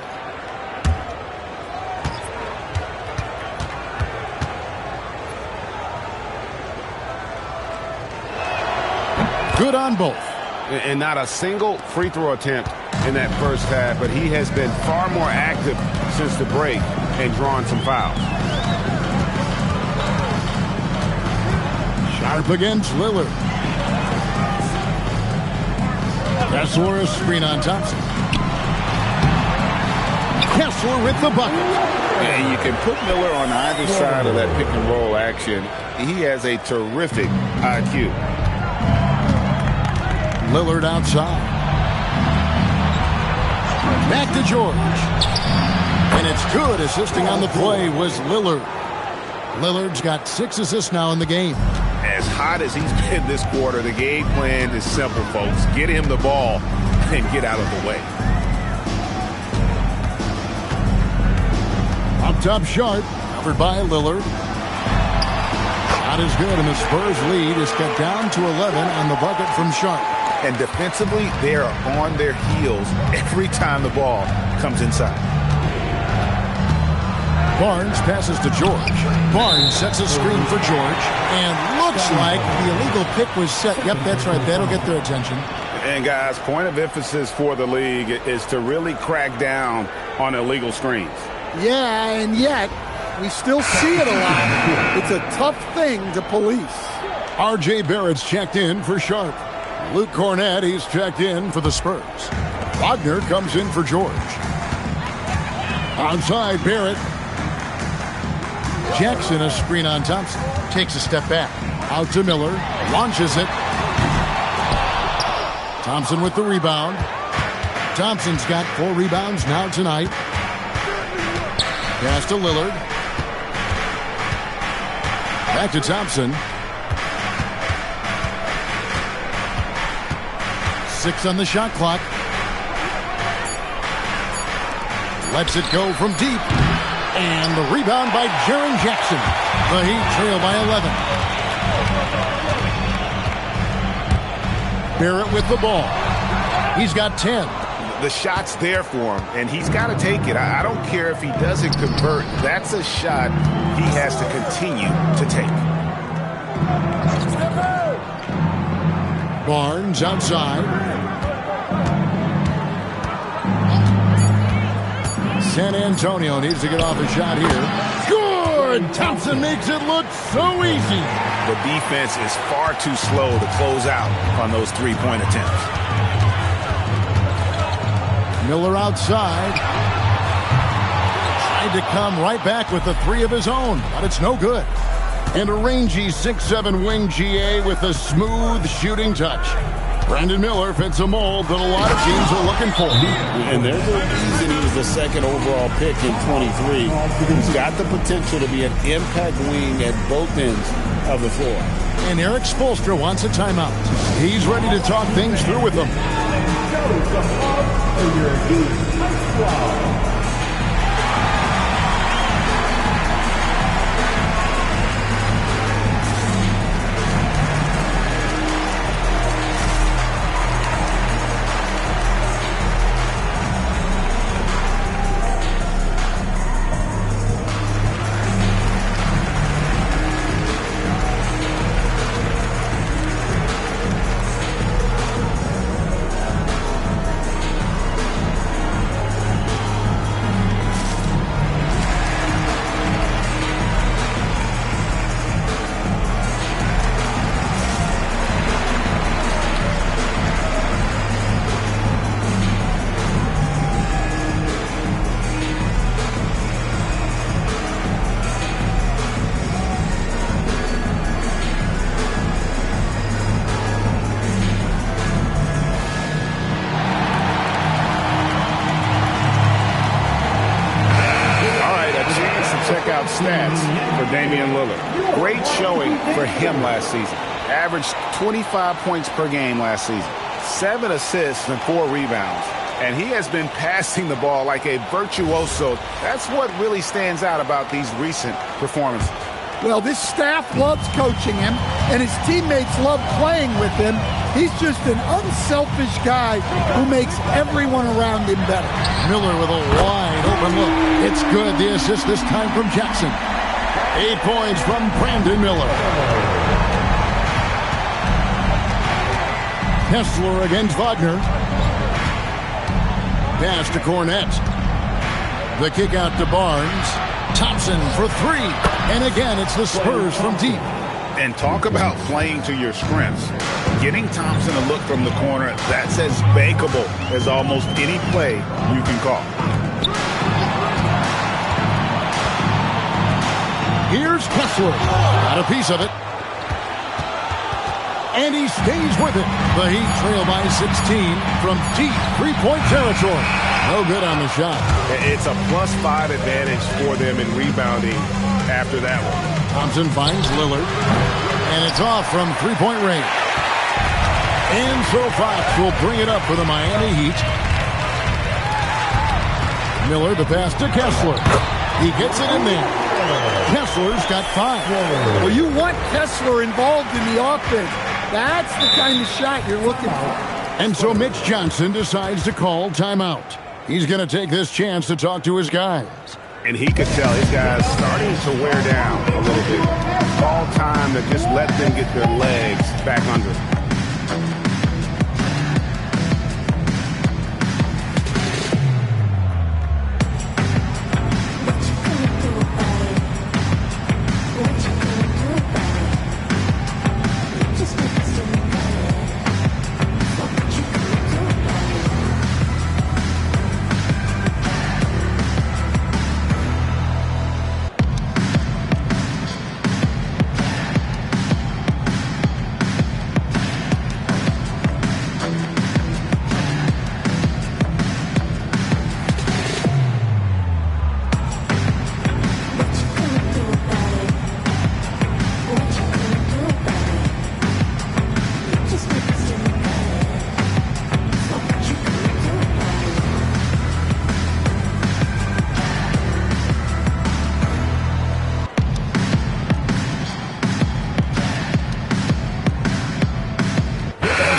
Good on both. And not a single free throw attempt in that first half, but he has been far more active since the break and drawn some fouls. Sharp against Lillard. Kessler a screen on Thompson. Kessler with the bucket. And you can put Miller on either side of that pick and roll action. He has a terrific IQ. Lillard outside. Back to George. And it's good. Assisting on the play was Lillard. Lillard's got 6 assists now in the game. As hot as he's been this quarter, the game plan is simple, folks. Get him the ball and get out of the way. Up top Sharp, covered by Lillard. Shot is good, and the Spurs lead is cut down to 11 on the bucket from Sharp. And defensively, they are on their heels every time the ball comes inside. Barnes passes to George. Barnes sets a screen for George, and looks like the illegal pick was set. Yep, that's right. That'll get their attention. And, guys, point of emphasis for the league is to really crack down on illegal screens. Yeah, and yet we still see it a lot. It's a tough thing to police. R.J. Barrett's checked in for Sharp. Luke Cornett, he's checked in for the Spurs. Wagner comes in for George. Outside, Barrett. Jackson a screen on Thompson. Takes a step back. Out to Miller. Launches it. Thompson with the rebound. Thompson's got 4 rebounds now tonight. Pass to Lillard. Back to Thompson. 6 on the shot clock. Lets it go from deep. And the rebound by Jaren Jackson. The Heat trail by 11. Barrett with the ball. He's got 10. The shot's there for him, and he's got to take it. I don't care if he doesn't convert. That's a shot he has to continue to take. Barnes outside. San Antonio needs to get off a shot here. Good! Thompson makes it look so easy. The defense is far too slow to close out on those three-point attempts. Miller outside. Tried to come right back with the three of his own, but it's no good. And a rangy 6'7" wing GA with a smooth shooting touch. Brandon Miller fits a mold that a lot of teams are looking for. And there's a reason he was the second overall pick in 23. He's got the potential to be an impact wing at both ends of the floor. And Eric Spoelstra wants a timeout. He's ready to talk things through with them. Stats for Damian Lillard. Great showing for him last season. Averaged 25 points per game last season. 7 assists and 4 rebounds. And he has been passing the ball like a virtuoso. That's what really stands out about these recent performances. Well, this staff loves coaching him, and his teammates love playing with him. He's just an unselfish guy who makes everyone around him better. Miller with a wide open look. It's good. The assist this time from Jackson. 8 points from Brandon Miller. Kessler against Wagner. Pass to Cornette. The kick out to Barnes. Thompson for 3. And again, it's the Spurs from deep. And talk about playing to your strengths. Getting Thompson a look from the corner, that's as bankable as almost any play you can call. Here's Kessler. Got a piece of it. And he stays with it. The Heat trail by 16 from deep three-point territory. No good on the shot. It's a +5 advantage for them in rebounding after that one. Thompson finds Lillard. And it's off from three-point range. And so Fox will bring it up for the Miami Heat. Miller, the pass to Kessler. He gets it in there. Kessler's got 5. Well, you want Kessler involved in the offense. That's the kind of shot you're looking for. And so Mitch Johnson decides to call timeout. He's going to take this chance to talk to his guys. And he could tell his guys starting to wear down a little bit. Call time to just let them get their legs back under them.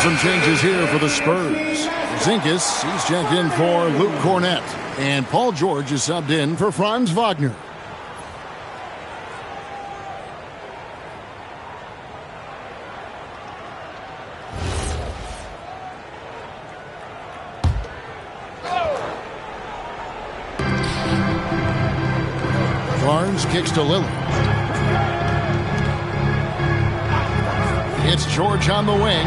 Some changes here for the Spurs. Zinkis, he's checked in for Luke Cornett. And Paul George is subbed in for Franz Wagner. Barnes kicks to Lillard. It's George on the wing.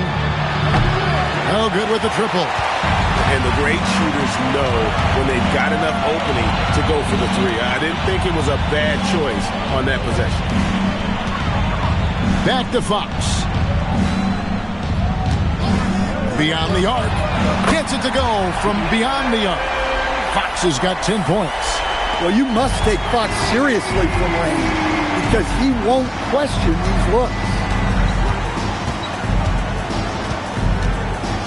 Oh, good with the triple. And the great shooters know when they've got enough opening to go for the three. I didn't think it was a bad choice on that possession. Back to Fox. Beyond the arc. Gets it to go from beyond the arc. Fox has got 10 points. Well, you must take Fox seriously from range because he won't question these looks.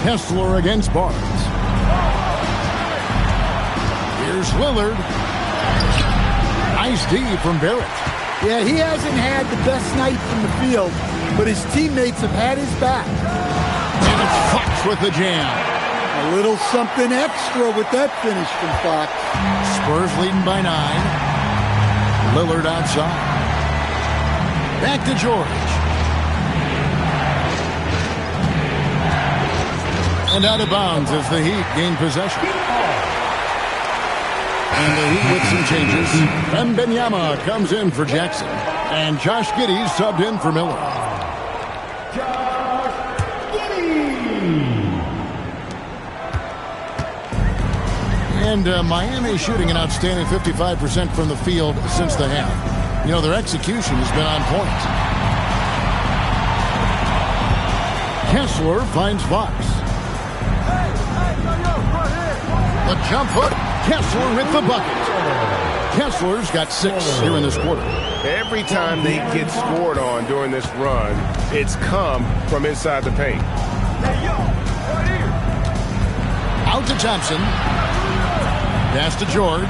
Kessler against Barnes. Here's Lillard. Nice D from Barrett. Yeah, he hasn't had the best night from the field, but his teammates have had his back. And it's Fox with the jam. A little something extra with that finish from Fox. Spurs leading by 9. Lillard outside. Back to George. And out of bounds as the Heat gain possession. And the Heat with some changes. Wembanyama comes in for Jackson. And Josh Giddey subbed in for Miller. And Miami shooting an outstanding 55% from the field since the half. You know, their execution has been on point. Kessler finds Fox. The jump hook. Kessler with the bucket. Kessler's got 6 here in this quarter. Every time they get scored on during this run, it's come from inside the paint. Out to Thompson. Pass to George.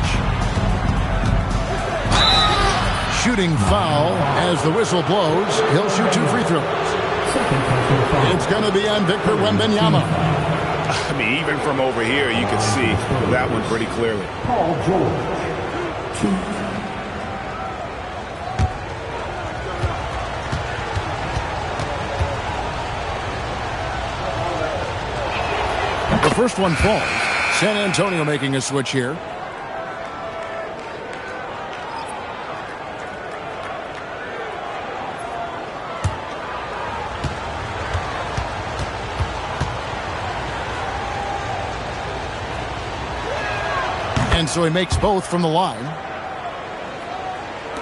Shooting foul as the whistle blows. He'll shoot 2 free throws. It's going to be on Victor Wembanyama. I mean, even from over here, you can see that one pretty clearly. Paul George. 2. The first one falls. San Antonio making a switch here. And so he makes both from the line.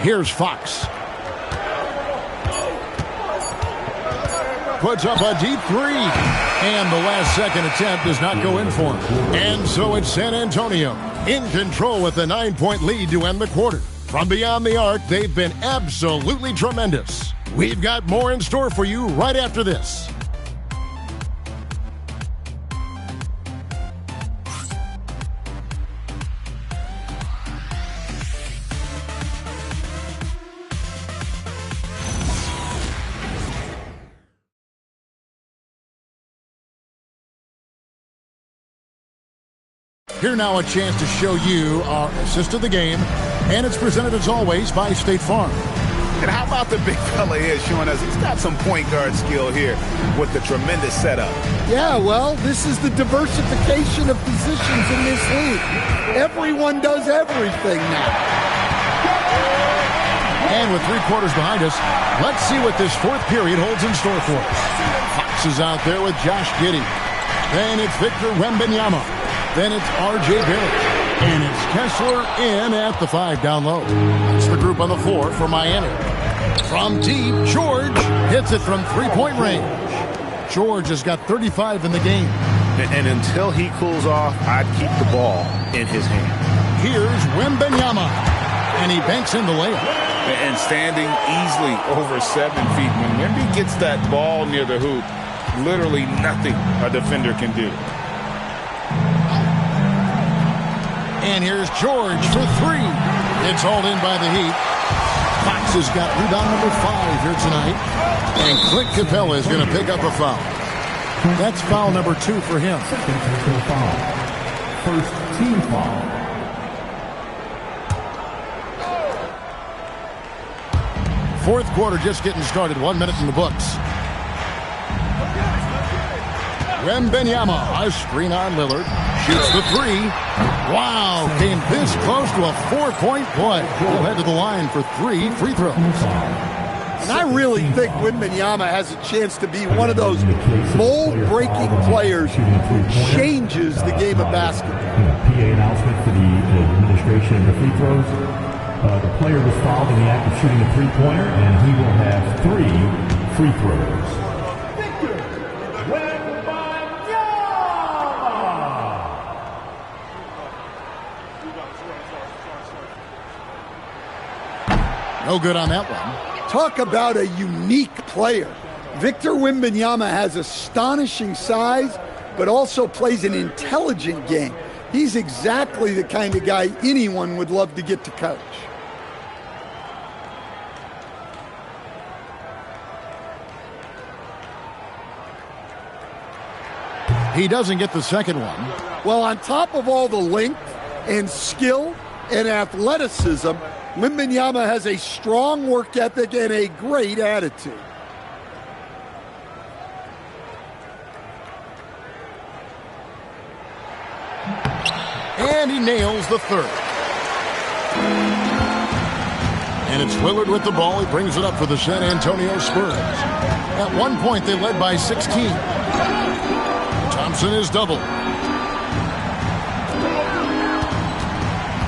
Here's Fox. Puts up a deep 3. And the last second attempt does not go in for him. And so it's San Antonio in control with a 9-point lead to end the quarter. From beyond the arc, they've been absolutely tremendous. We've got more in store for you right after this. Here now a chance to show you our assist of the game, and it's presented as always by State Farm. And how about the big fella here showing us he's got some point guard skill here with the tremendous setup. Yeah, well, this is the diversification of positions in this league. Everyone does everything now. And with 3 quarters behind us, let's see what this 4th period holds in store for us. Fox is out there with Josh Giddey. Then it's Victor Wembanyama. Then it's R.J. Barrett. And it's Kessler in at the 5 down low. It's the group on the floor for Miami. From deep, George hits it from 3-point range. George has got 35 in the game. And until he cools off, I'd keep the ball in his hand. Here's Wembanyama. And he banks in the layup. And standing easily over 7 feet. When Wemby gets that ball near the hoop, literally nothing a defender can do. And here's George for 3. It's hauled in by the Heat. Fox has got rebound number 5 here tonight. And Clint Capella is going to pick up a foul. That's foul number 2 for him. Second personal foul. First team foul. Fourth quarter just getting started. 1 minute in the books. Wembanyama, a screen on Lillard. Shoots the 3. Wow, came this close to a 4-point play. He'll head to the line for 3 free throws. And I really think Wembanyama has a chance to be one of those mold-breaking players who changes the game of basketball. PA announcement for the administration of the free throws. The player was fouled in the act of shooting a three-pointer, and he will have 3 free throws. No good on that one. Talk about a unique player. Victor Wembanyama has astonishing size, but also plays an intelligent game. He's exactly the kind of guy anyone would love to get to coach. He doesn't get the second one. Well, on top of all the length and skill and athleticism, Wembanyama has a strong work ethic and a great attitude. And he nails the third. And it's Lillard with the ball. He brings it up for the San Antonio Spurs. At one point, they led by 16. Thompson is doubled.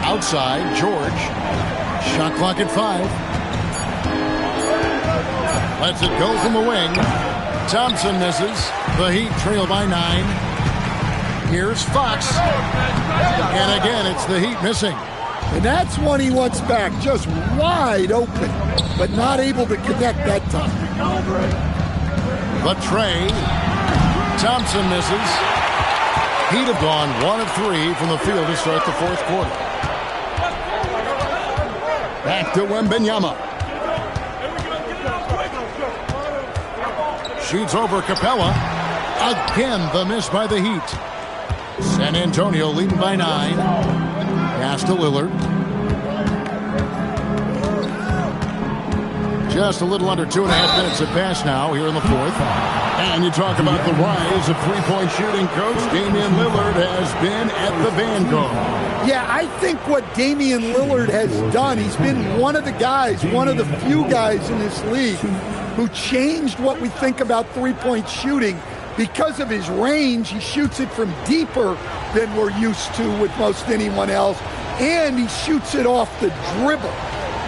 Outside, George. Shot clock at 5. Lets it go from the wing. Thompson misses. The Heat trail by 9. Here's Fox. And again, it's the Heat missing. And that's one he wants back, just wide open, but not able to connect that time. The tray. Thompson misses. He'd have gone 1 of 3 from the field to start the fourth quarter. Back to Wembanyama. Shoots over Capella. Again, the miss by the Heat. San Antonio leading by 9. Pass to Lillard. Just a little under 2.5 minutes have passed now here in the fourth. And you talk about the rise of three-point shooting, Coach. Damian Lillard has been at the vanguard. Yeah, I think what Damian Lillard has done, he's been one of the guys, one of the few guys in this league who changed what we think about three-point shooting. Because of his range, he shoots it from deeper than we're used to with most anyone else. And he shoots it off the dribble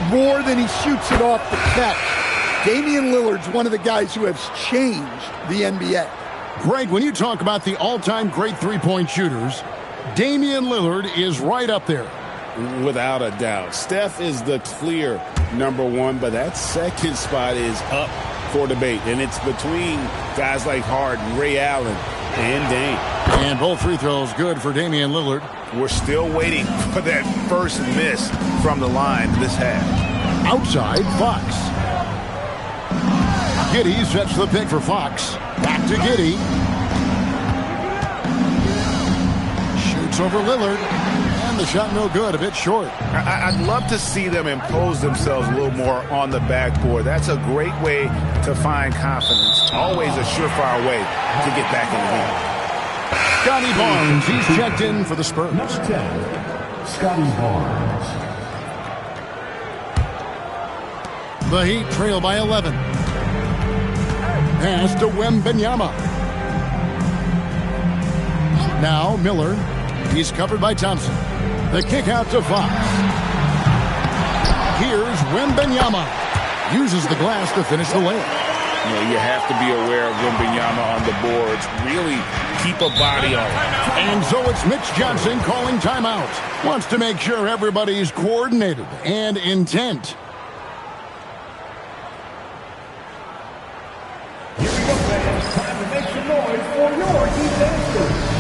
more than he shoots it off the catch. Damian Lillard's one of the guys who has changed the NBA. Greg, when you talk about the all-time great three-point shooters, Damian Lillard is right up there. Without a doubt. Steph is the clear number 1, but that second spot is up for debate, and it's between guys like Harden, Ray Allen, and Dame. And both free throws good for Damian Lillard. We're still waiting for that first miss from the line this half. Outside, Fox. Giddey sets the pick for Fox. Back to Giddey. Shoots over Lillard. And the shot no good, a bit short. I'd love to see them impose themselves a little more on the backboard. That's a great way to find confidence. Always a surefire way to get back in the game. Scotty Barnes, he's checked in for the Spurs. Number 10, Scotty Barnes. The Heat trail by 11. Pass to Wembanyama. Now Miller. He's covered by Thompson. The kick out to Fox. Here's Wembanyama. Uses the glass to finish the layup. You have to be aware of Wembanyama on the boards. Really keep a body on it. And so it's Mitch Johnson calling timeout. Wants to make sure everybody's coordinated and intent. Here we go, fans. Time to make some noise for your defense.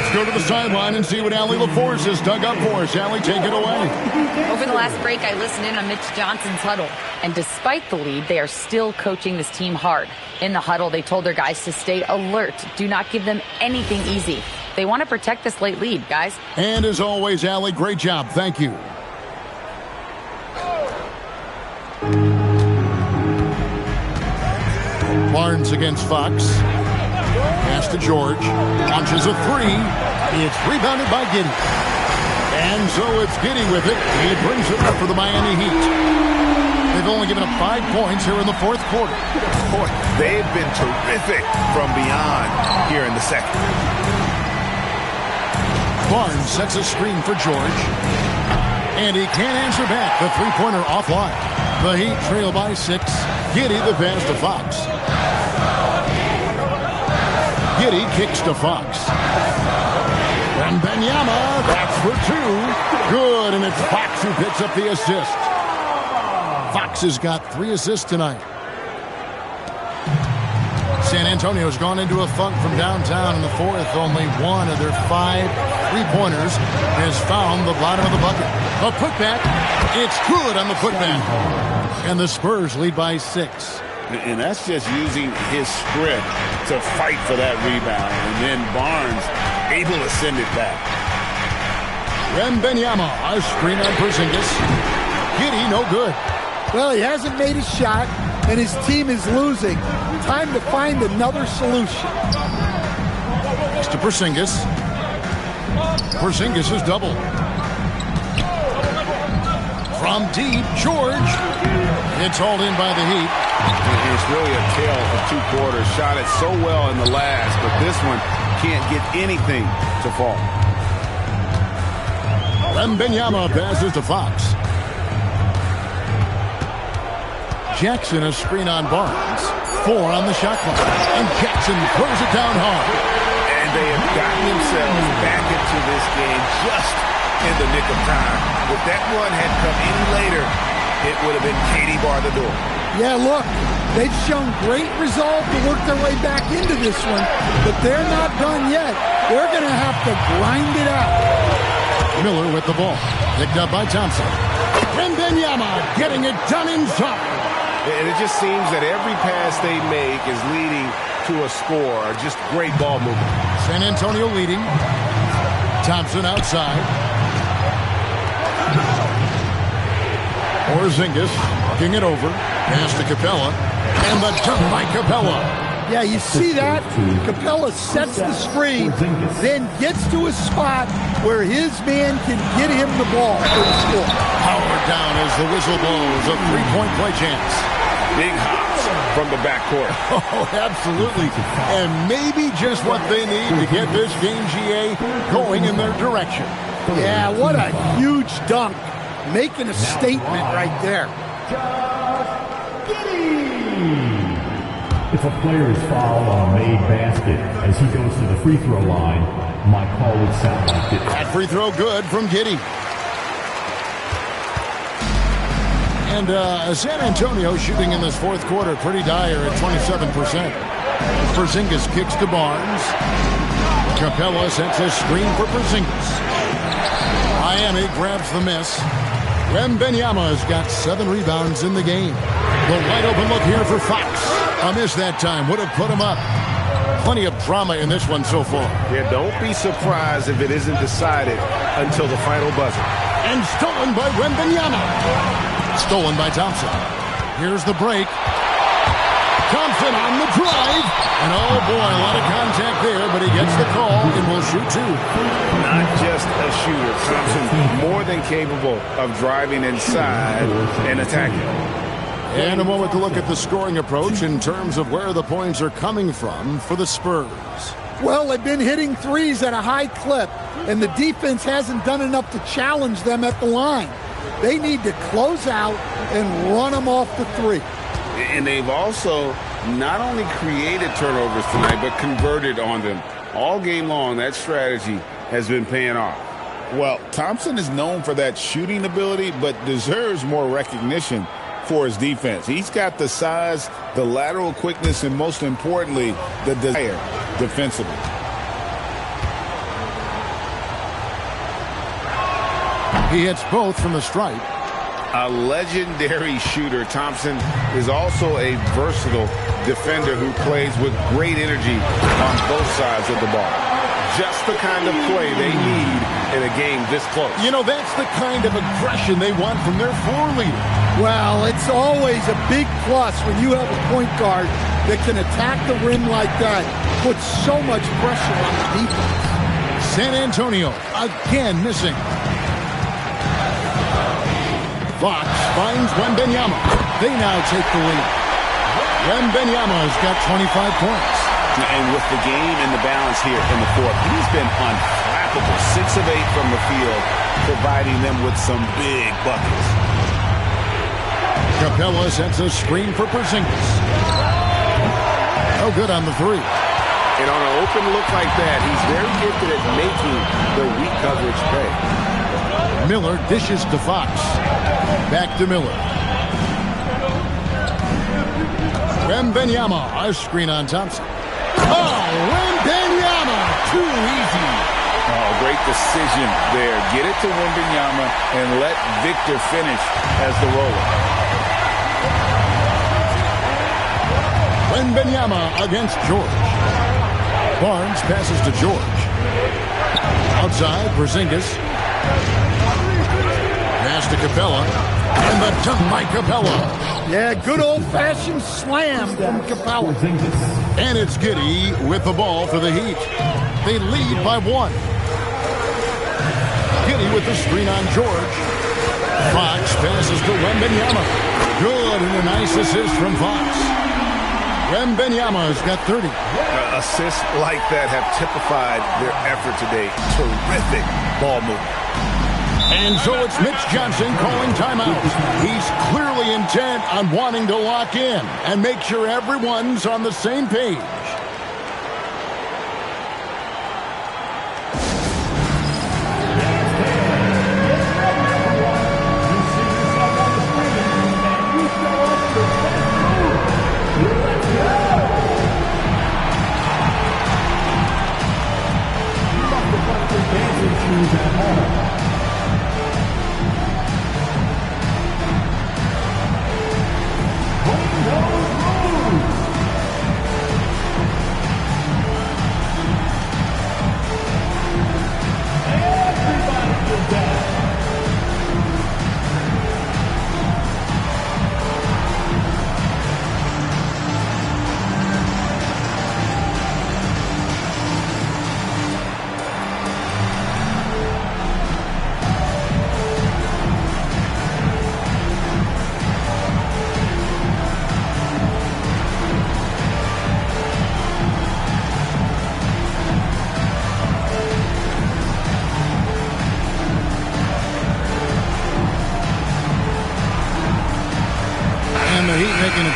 Let's go to the sideline and see what Allie LaForce has dug up for us. Allie, take it away. Over the last break, I listened in on Mitch Johnson's huddle. And despite the lead, they are still coaching this team hard. In the huddle, they told their guys to stay alert. Do not give them anything easy. They want to protect this late lead, guys. And as always, Allie, great job. Thank you. Barnes against Fox. Pass to George. Launches a three. It's rebounded by Giddey. And so it's Giddey with it. He brings it up for the Miami Heat. They've only given up 5 points here in the fourth quarter. Boy, they've been terrific from beyond here in the second. Barnes sets a screen for George. And he can't answer back. The three-pointer offline. The Heat trail by 6. Giddey the pass to Fox. Giddey kicks to Fox. And Benyama, that's for 2. Good, and it's Fox who picks up the assist. Fox has got 3 assists tonight. San Antonio's gone into a funk from downtown in the fourth. Only one of their 5 three-pointers has found the bottom of the bucket. A putback. It's good on the putback. And the Spurs lead by 6. And that's just using his strength to fight for that rebound. And then Barnes able to send it back. Wembanyama, a screen on Porzingis. Giddey, no good. Well, he hasn't made a shot, and his team is losing. Time to find another solution. Next to Porzingis. Porzingis is double. From deep, George. It's hauled in by the Heat. It's really a tale of 2 quarters. Shot it so well in the last, but this one can't get anything to fall. Wembanyama passes to Fox. Jackson a screen on Barnes. 4 on the shot clock. And Jackson throws it down hard. And they have gotten themselves back into this game just in the nick of time. If that one had come any later, it would have been Katie bar the door. Yeah, look, they've shown great resolve to work their way back into this one, but they're not done yet. They're going to have to grind it out. Miller with the ball. Picked up by Thompson. Wembanyama getting it done inside. And it just seems that every pass they make is leading to a score. Just great ball movement. San Antonio leading. Thompson outside. Porzingis looking it over. Pass to Capella. And the dunk by Capella. Yeah, you see that? Capella sets the screen, then gets to a spot where his man can get him the ball for the score. Powered down as the whistle blows. A three-point play chance. Big hops from the backcourt. Oh, absolutely. And maybe just what they need to get this game, GA, going in their direction. Yeah, what a huge dunk. Making a statement right there. If a player is fouled on a made basket as he goes to the free throw line, my call would sound like this. That free throw good from Giddey. And San Antonio shooting in this fourth quarter pretty dire at 27%. Porzingis kicks to Barnes. Capella sets a screen for Porzingis. Miami grabs the miss. Wembanyama has got 7 rebounds in the game. The wide open look here for Fox. A miss that time would have put him up. Plenty of drama in this one so far. Yeah, don't be surprised if it isn't decided until the final buzzer. And stolen by Wembanyama. Stolen by Thompson. Here's the break. Thompson on the drive. And oh boy, a lot of contact there, but he gets the call and will shoot 2. Not just a shooter. Thompson more than capable of driving inside and attacking. And a moment to look at the scoring approach in terms of where the points are coming from for the Spurs. Well, they've been hitting threes at a high clip, and the defense hasn't done enough to challenge them at the line. They need to close out and run them off the 3. And they've also not only created turnovers tonight, but converted on them. All game long, that strategy has been paying off. Well, Thompson is known for that shooting ability, but deserves more recognition for his defense. He's got the size, the lateral quickness, and most importantly, the desire defensively. He hits both from the stripe. A legendary shooter, Thompson is also a versatile defender who plays with great energy on both sides of the ball. Just the kind of play they need in a game this close. You know, that's the kind of aggression they want from their floor leader. Well, it's always a big plus when you have a point guard that can attack the rim like that, put so much pressure on the defense. San Antonio again missing. Fox finds Wembanyama. They now take the lead. Wembanyama's got 25 points. And with the game and the balance here in the fourth, he's been unflappable. 6 of 8 from the field, providing them with some big buckets. Capella sets a screen for Porzingis. No good on the three. And on an open look like that, he's very gifted at making the weak coverage pay. Miller dishes to Fox. Back to Miller. Wembanyama, a screen on Thompson. Oh, Wembanyama, too easy. Oh, great decision there. Get it to Wembanyama and let Victor finish as the roller. Wembanyama against George. Barnes passes to George. Outside, Porzingis. Pass to Capella. And the dunk by Capella. Yeah, good old-fashioned slam from Capella. And it's Giddey with the ball for the Heat. They lead by 1. Giddey with the screen on George. Fox passes to Wembanyama. Good, and a nice assist from Fox. Wembanyama's got 30. Assists like that have typified their effort today. Terrific ball movement. And so it's Mitch Johnson calling timeout. He's clearly intent on wanting to lock in and make sure everyone's on the same page.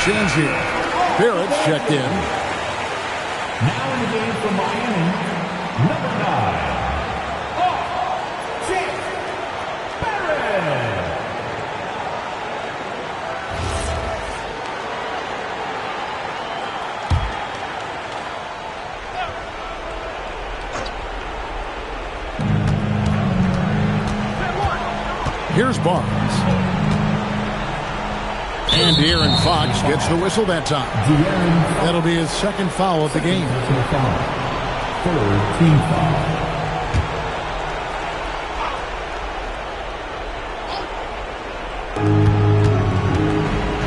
Change here. Barrett's checked in. Now in the game for Miami, number 9, Chase Barrett. Here's Barnes. And De'Aaron Fox gets the whistle that time. That'll be his second foul of the game. Third team foul.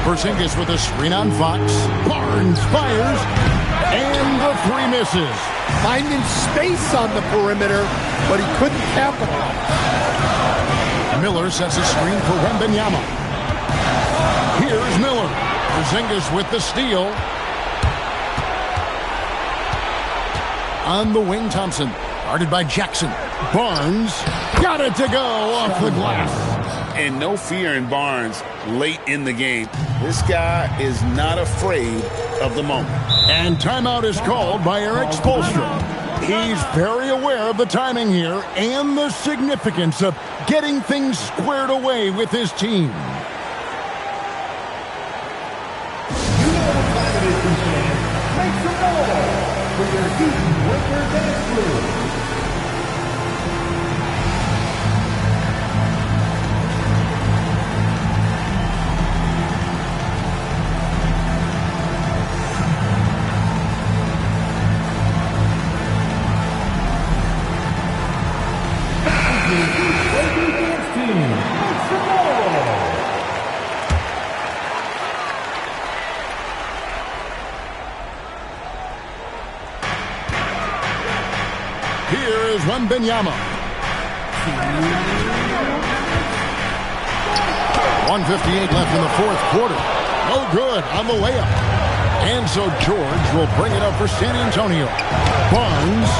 Porzingis with a screen on Fox. Barnes fires. And the three misses. Finding space on the perimeter, but he couldn't capitalize. Miller sets a screen for Wembanyama. Here's Miller. Porzingis with the steal. On the wing, Thompson. Guarded by Jackson. Barnes got it to go off the glass. And no fear in Barnes late in the game. This guy is not afraid of the moment. And timeout is called by Eric Spoelstra. He's very aware of the timing here and the significance of getting things squared away with his team. Make some noise for your Heat Winter Dance Crew. Here is Wembanyama. 1:58 left in the fourth quarter. No good on the layup. And so George will bring it up for San Antonio. Barnes.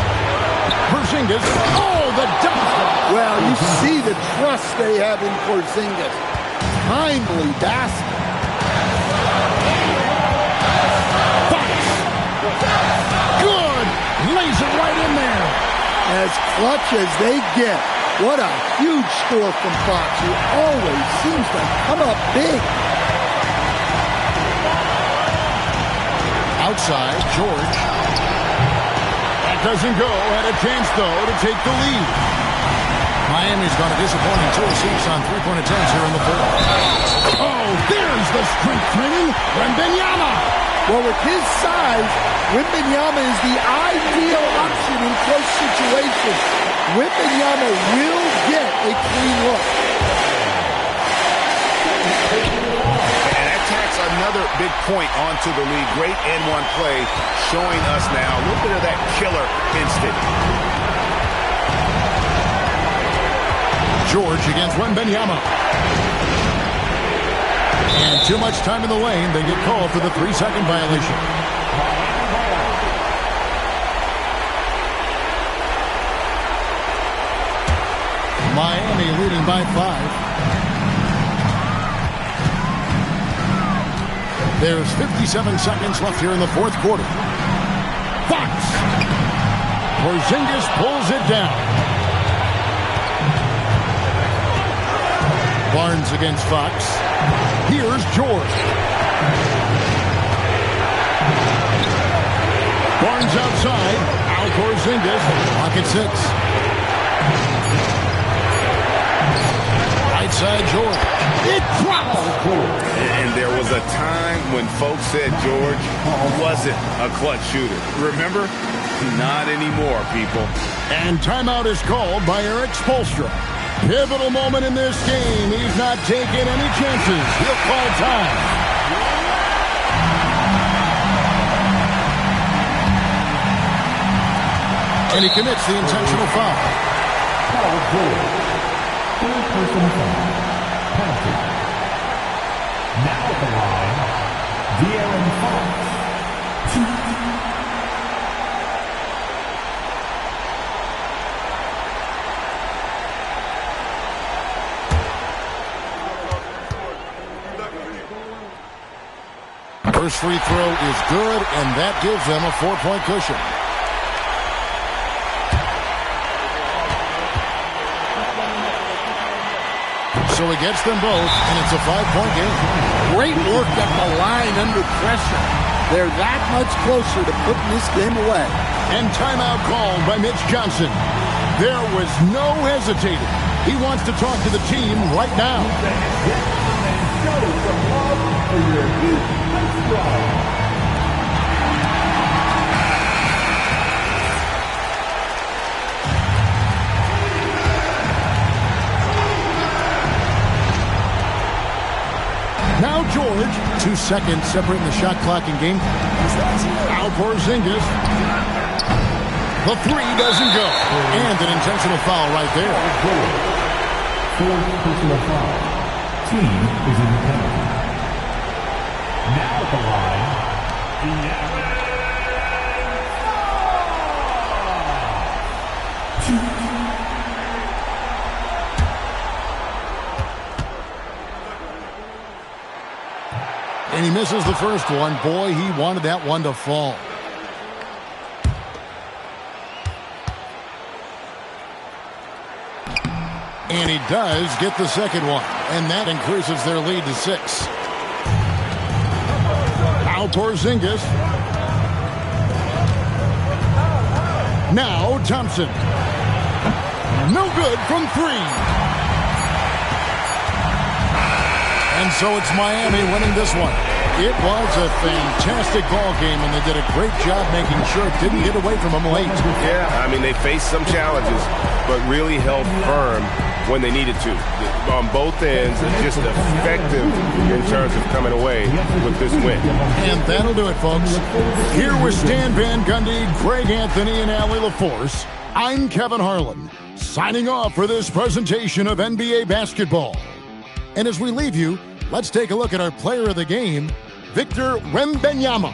Porzingis. Oh, the dunk. Well, you see the trust they have in Porzingis. Timely basket. Good. Lays it right in there. As clutch as they get. What a huge score from Fox, who always seems to come up big. Outside, George. That doesn't go. Had a chance, though, to take the lead. Miami's got a disappointing 2-6 on three-point attempts here in the fourth. Oh, there's the strength training. Wembanyama. Well, with his size, Wembanyama is the ideal option in close situations. Wembanyama will get a clean look. And that tacks another big point onto the lead. Great N1 play, showing us now a little bit of that killer instinct. George against Wembanyama. And too much time in the lane. They get called for the 3-second violation. Miami leading by 5. There's 57 seconds left here in the fourth quarter. Fox. Porzingis pulls it down. Barnes against Fox. Here's George. Barnes outside. Al Porzingis. Pocket 6. Right side, George. It drops. And there was a time when folks said George wasn't a clutch shooter. Remember? Not anymore, people. And timeout is called by Eric Spoelstra. Pivotal moment in this game. He's not taking any chances. He'll call time. And he commits the intentional foul. Foul George. Third personal foul. Penalty. Now at the line, De'Aaron Fox. 2. First free throw is good, and that gives them a 4-point cushion. So he gets them both, and it's a 5-point game. Great work at the line under pressure. They're that much closer to putting this game away. And timeout called by Mitch Johnson. There was no hesitating. He wants to talk to the team right now. Now George, 2 seconds separating the shot clock and game. Al Porzingis. The 3 doesn't go. And an intentional foul right there. Fourth personal foul. Team is in the penalty. Now at the line, And he misses the first one. Boy, he wanted that one to fall. And he does get the second one. And that increases their lead to 6. Al Porzingis. Now Thompson. No good from 3. And so it's Miami winning this one. It was a fantastic ball game, and they did a great job making sure it didn't get away from them late. Yeah, I mean, they faced some challenges, but really held firm when they needed to. On both ends, just effective in terms of coming away with this win. And that'll do it, folks. Here with Stan Van Gundy, Greg Anthony, and Allie LaForce. I'm Kevin Harlan, signing off for this presentation of NBA basketball. And as we leave you, let's take a look at our player of the game, Victor Wembanyama.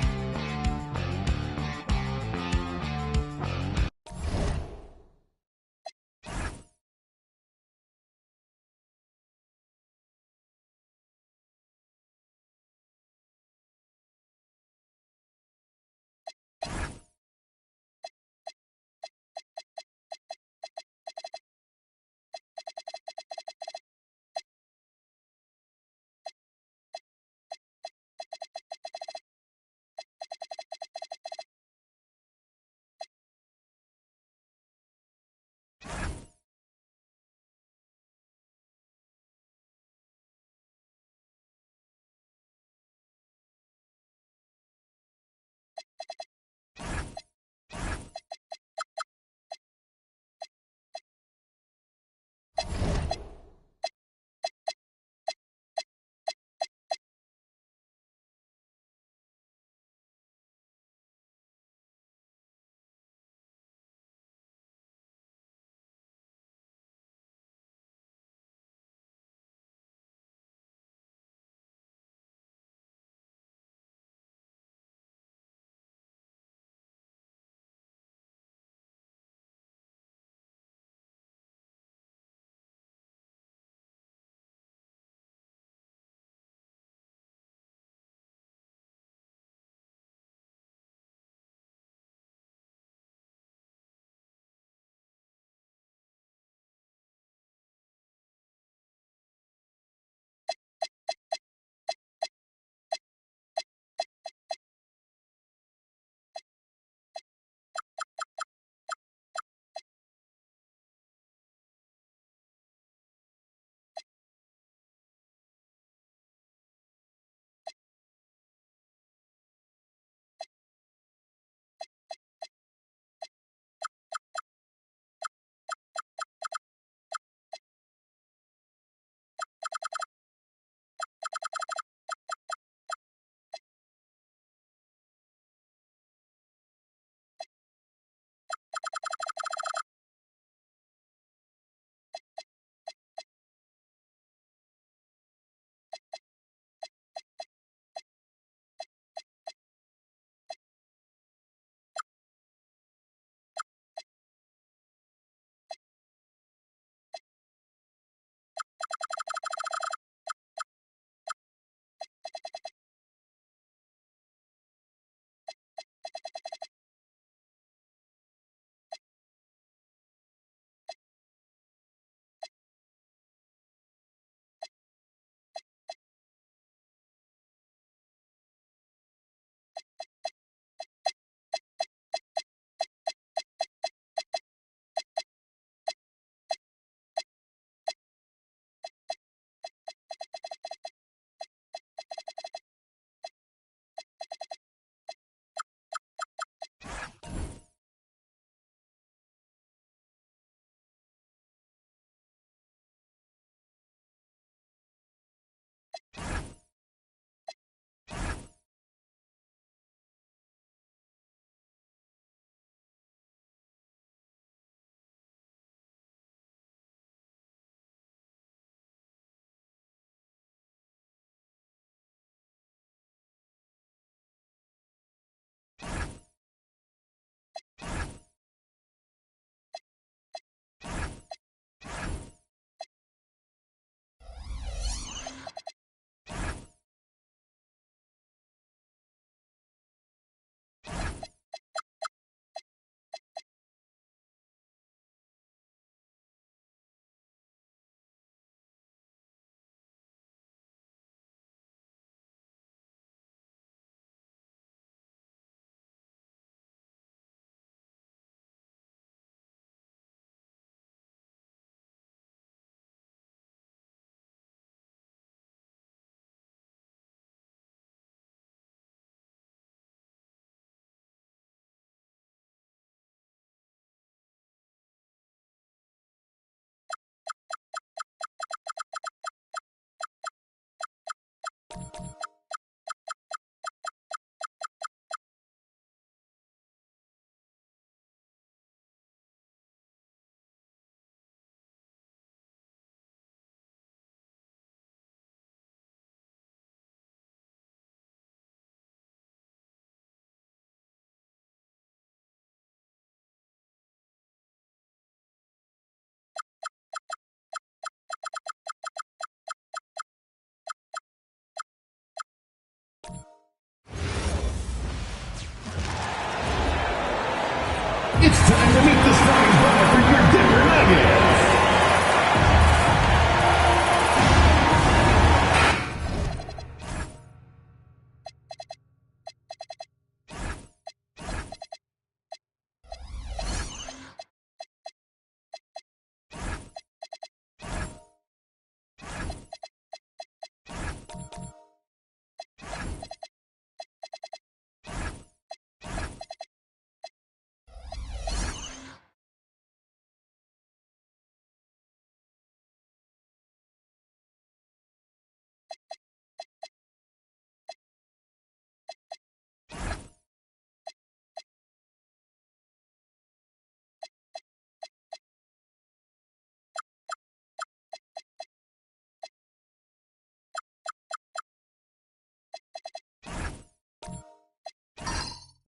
It's time to meet the starting five for your Denver Nuggets.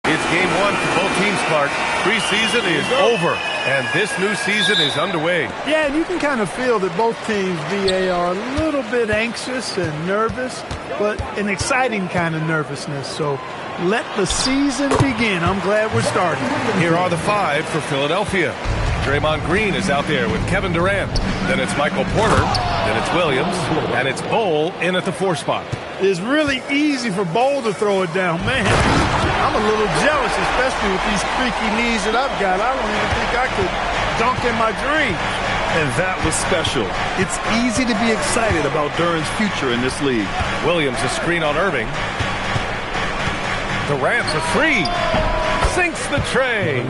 It's game one for both teams, Clark. Preseason is over, and this new season is underway. Yeah, and you can kind of feel that both teams, BA, are a little bit anxious and nervous, but an exciting kind of nervousness. So let the season begin. I'm glad we're starting. Here are the five for Philadelphia. Draymond Green is out there with Kevin Durant. Then it's Michael Porter. Then it's Williams. And it's Bol in at the 4 spot. It's really easy for Bol to throw it down. Man, I'm a little jealous, especially with these creaky knees that I've got. I don't even think I could dunk in my dream. And that was special. It's easy to be excited about Duran's future in this league. Williams a screen on Irving. Durant for 3. Sinks the tray.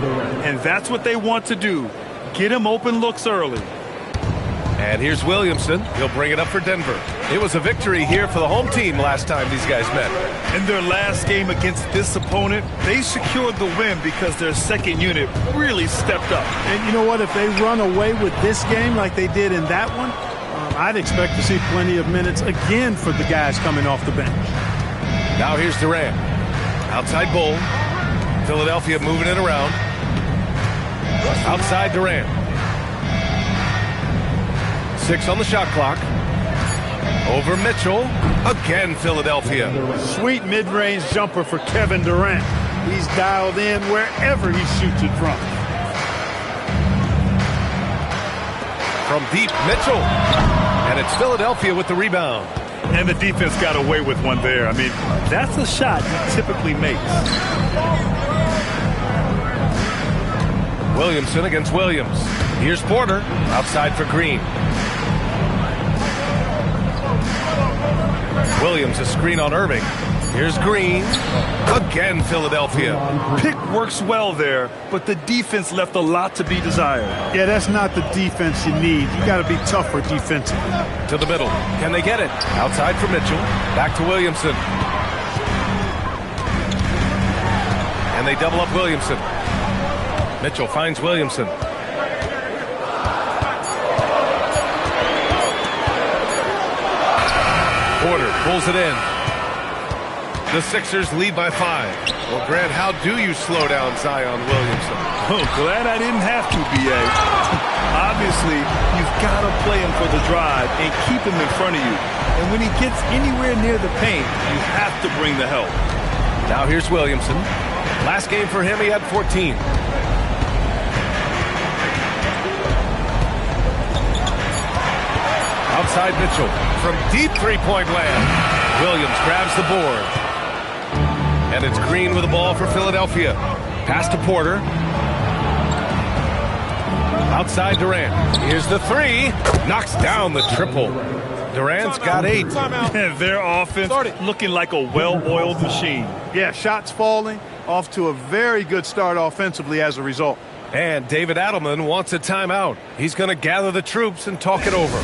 And that's what they want to do. Get him open looks early. And here's Williamson. He'll bring it up for Denver. It was a victory here for the home team last time these guys met. In their last game against this opponent, they secured the win because their second unit really stepped up. And you know what? If they run away with this game like they did in that one, I'd expect to see plenty of minutes again for the guys coming off the bench. Now here's Durant. Outside Bol. Philadelphia moving it around. Outside Durant. 6 on the shot clock. Over Mitchell. Again, Philadelphia. Sweet mid-range jumper for Kevin Durant. He's dialed in wherever he shoots it from. From deep, Mitchell. And it's Philadelphia with the rebound. And the defense got away with one there. I mean, that's a shot he typically makes. Williamson against Williams. Here's Porter. Outside for Green. Williams a screen on Irving. Here's Green. Again, Philadelphia. Pick works well there, but the defense left a lot to be desired. Yeah, that's not the defense you need. You got to be tougher defensively. To the middle. Can they get it? Outside for Mitchell. Back to Williamson. And they double up Williamson. Mitchell finds Williamson. Porter pulls it in. The Sixers lead by 5. Well, Grant, how do you slow down Zion Williamson? Oh, glad I didn't have to, B.A. Obviously, you've got to play him for the drive and keep him in front of you. And when he gets anywhere near the paint, you have to bring the help. Now here's Williamson. Last game for him, he had 14. Outside Mitchell from deep three-point land. Williams grabs the board. And it's Green with the ball for Philadelphia. Pass to Porter. Outside Durant. Here's the 3. Knocks down the triple. Durant's got 8. Their offense looking like a well-oiled machine. Yeah, shots falling. Off to a very good start offensively as a result. And David Adelman wants a timeout. He's going to gather the troops and talk it over.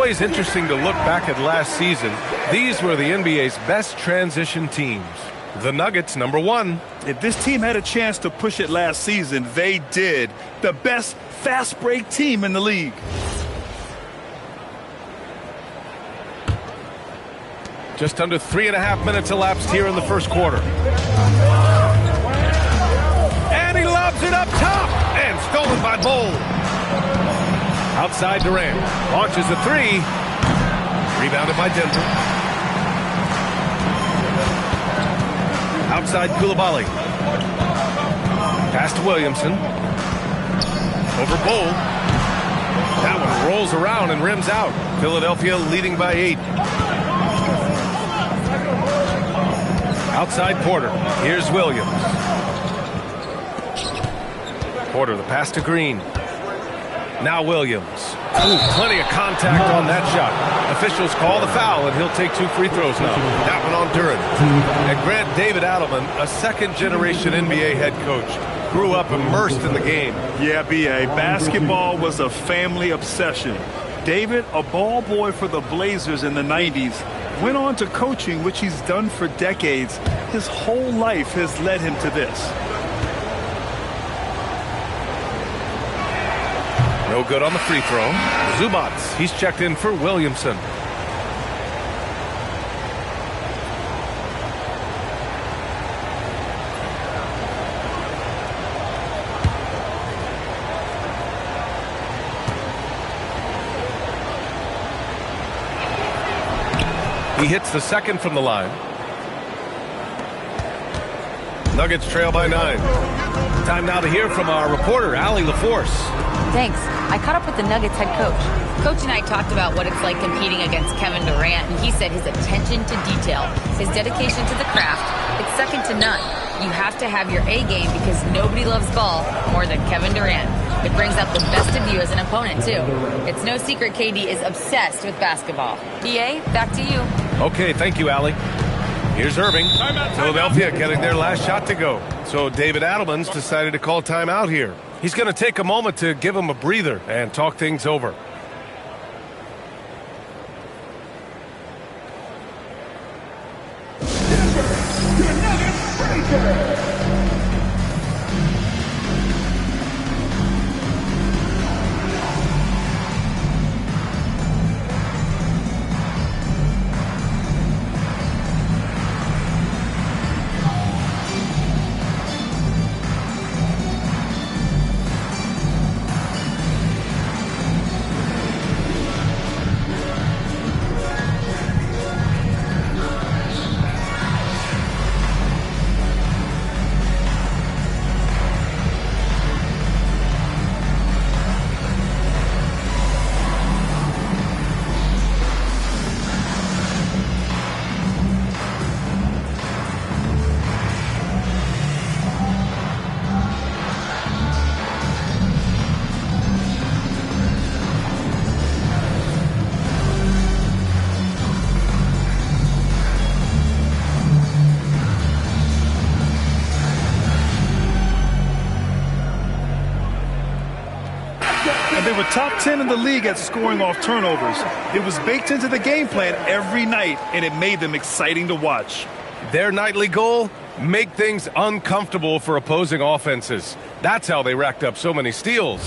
always interesting to look back at last season. These were the NBA's best transition teams. The Nuggets, number 1. If this team had a chance to push it last season, they did. The best fast break team in the league. Just under 3.5 minutes elapsed here in the first quarter. And he lobs it up top. And stolen by Bol. Outside Durant. Launches a 3. Rebounded by Denver. Outside Coulibaly. Pass to Williamson. Over Bol. That one rolls around and rims out. Philadelphia leading by 8. Outside Porter. Here's Williams. Porter, the pass to Green. Now Williams. Ooh, plenty of contact on that shot. Officials call the foul, and he'll take 2 free throws now. That one on Duren. And Grant, David Adelman, a second-generation NBA head coach, grew up immersed in the game. Yeah, B.A., basketball was a family obsession. David, a ball boy for the Blazers in the 90s, went on to coaching, which he's done for decades. His whole life has led him to this. No good on the free throw. Zubac, he's checked in for Williamson. He hits the second from the line. Nuggets trail by 9. Time now to hear from our reporter, Allie LaForce. Thanks. I caught up with the Nuggets head coach. Coach and I talked about what it's like competing against Kevin Durant, and he said his attention to detail, his dedication to the craft, it's second to none. You have to have your A game because nobody loves ball more than Kevin Durant. It brings out the best of you as an opponent, too. It's no secret KD is obsessed with basketball. BA, back to you. Okay, thank you, Allie. Here's Irving. Philadelphia getting their last shot to go. So David Adelman's decided to call timeout here. He's going to take a moment to give him a breather and talk things over. And they were top 10 in the league at scoring off turnovers. It was baked into the game plan every night, and it made them exciting to watch. Their nightly goal? Make things uncomfortable for opposing offenses. That's how they racked up so many steals.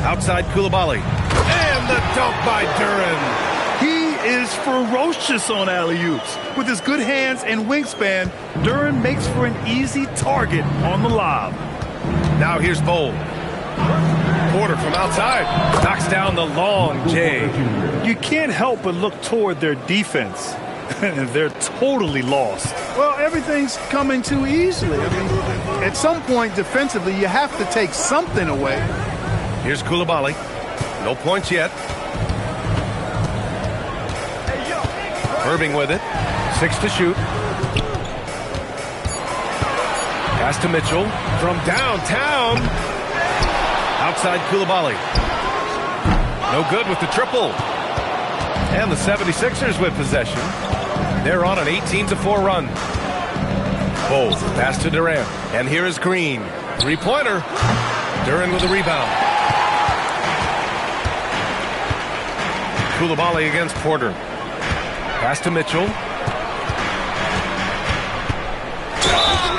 Outside Coulibaly. And the dunk by Duren. He is ferocious on alley-oops. With his good hands and wingspan, Duren makes for an easy target on the lob. Now here's Bol. Porter from outside. Knocks down the long J. You can't help but look toward their defense. They're totally lost. Well, everything's coming too easily. I mean, at some point defensively, you have to take something away. Here's Coulibaly. No points yet. Irving with it. 6 to shoot. Pass to Mitchell from downtown. Outside Coulibaly. No good with the triple. And the 76ers with possession. They're on an 18-4 run. Bowles, pass to Durant. And here is Green. Three-pointer. Duran with a rebound. Coulibaly against Porter. Pass to Mitchell.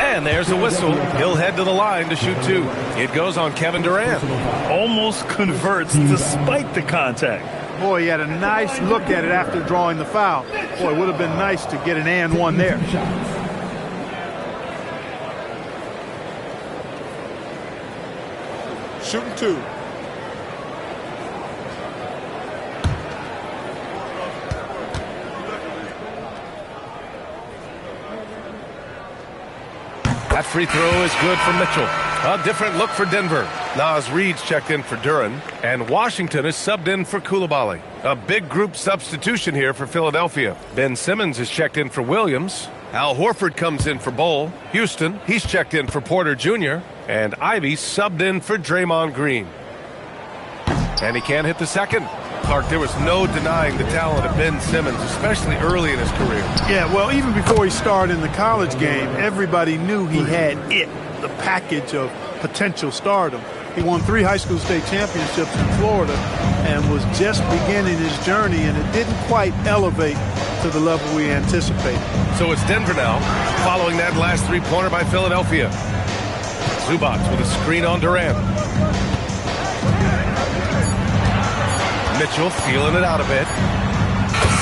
And there's a whistle. He'll head to the line to shoot two. It goes on Kevin Durant. Almost converts despite the contact. Boy, he had a nice look at it after drawing the foul. Boy, it would have been nice to get an and one there. Shooting two. That free throw is good for Mitchell. A different look for Denver. Naz Reid's checked in for Duran, and Washington is subbed in for Coulibaly. A big group substitution here for Philadelphia. Ben Simmons is checked in for Williams. Al Horford comes in for Bol. Houston, he's checked in for Porter Jr., and Ivy subbed in for Draymond Green. And he can't hit the second. Clark, there was no denying the talent of Ben Simmons, especially early in his career. Yeah, well, even before he started in the college game, everybody knew he had it, the package of potential stardom. He won 3 high school state championships in Florida and was just beginning his journey, and it didn't quite elevate to the level we anticipated. So it's Denver now, following that last three-pointer by Philadelphia. Zubac with a screen on Durant. Mitchell feeling it out a bit.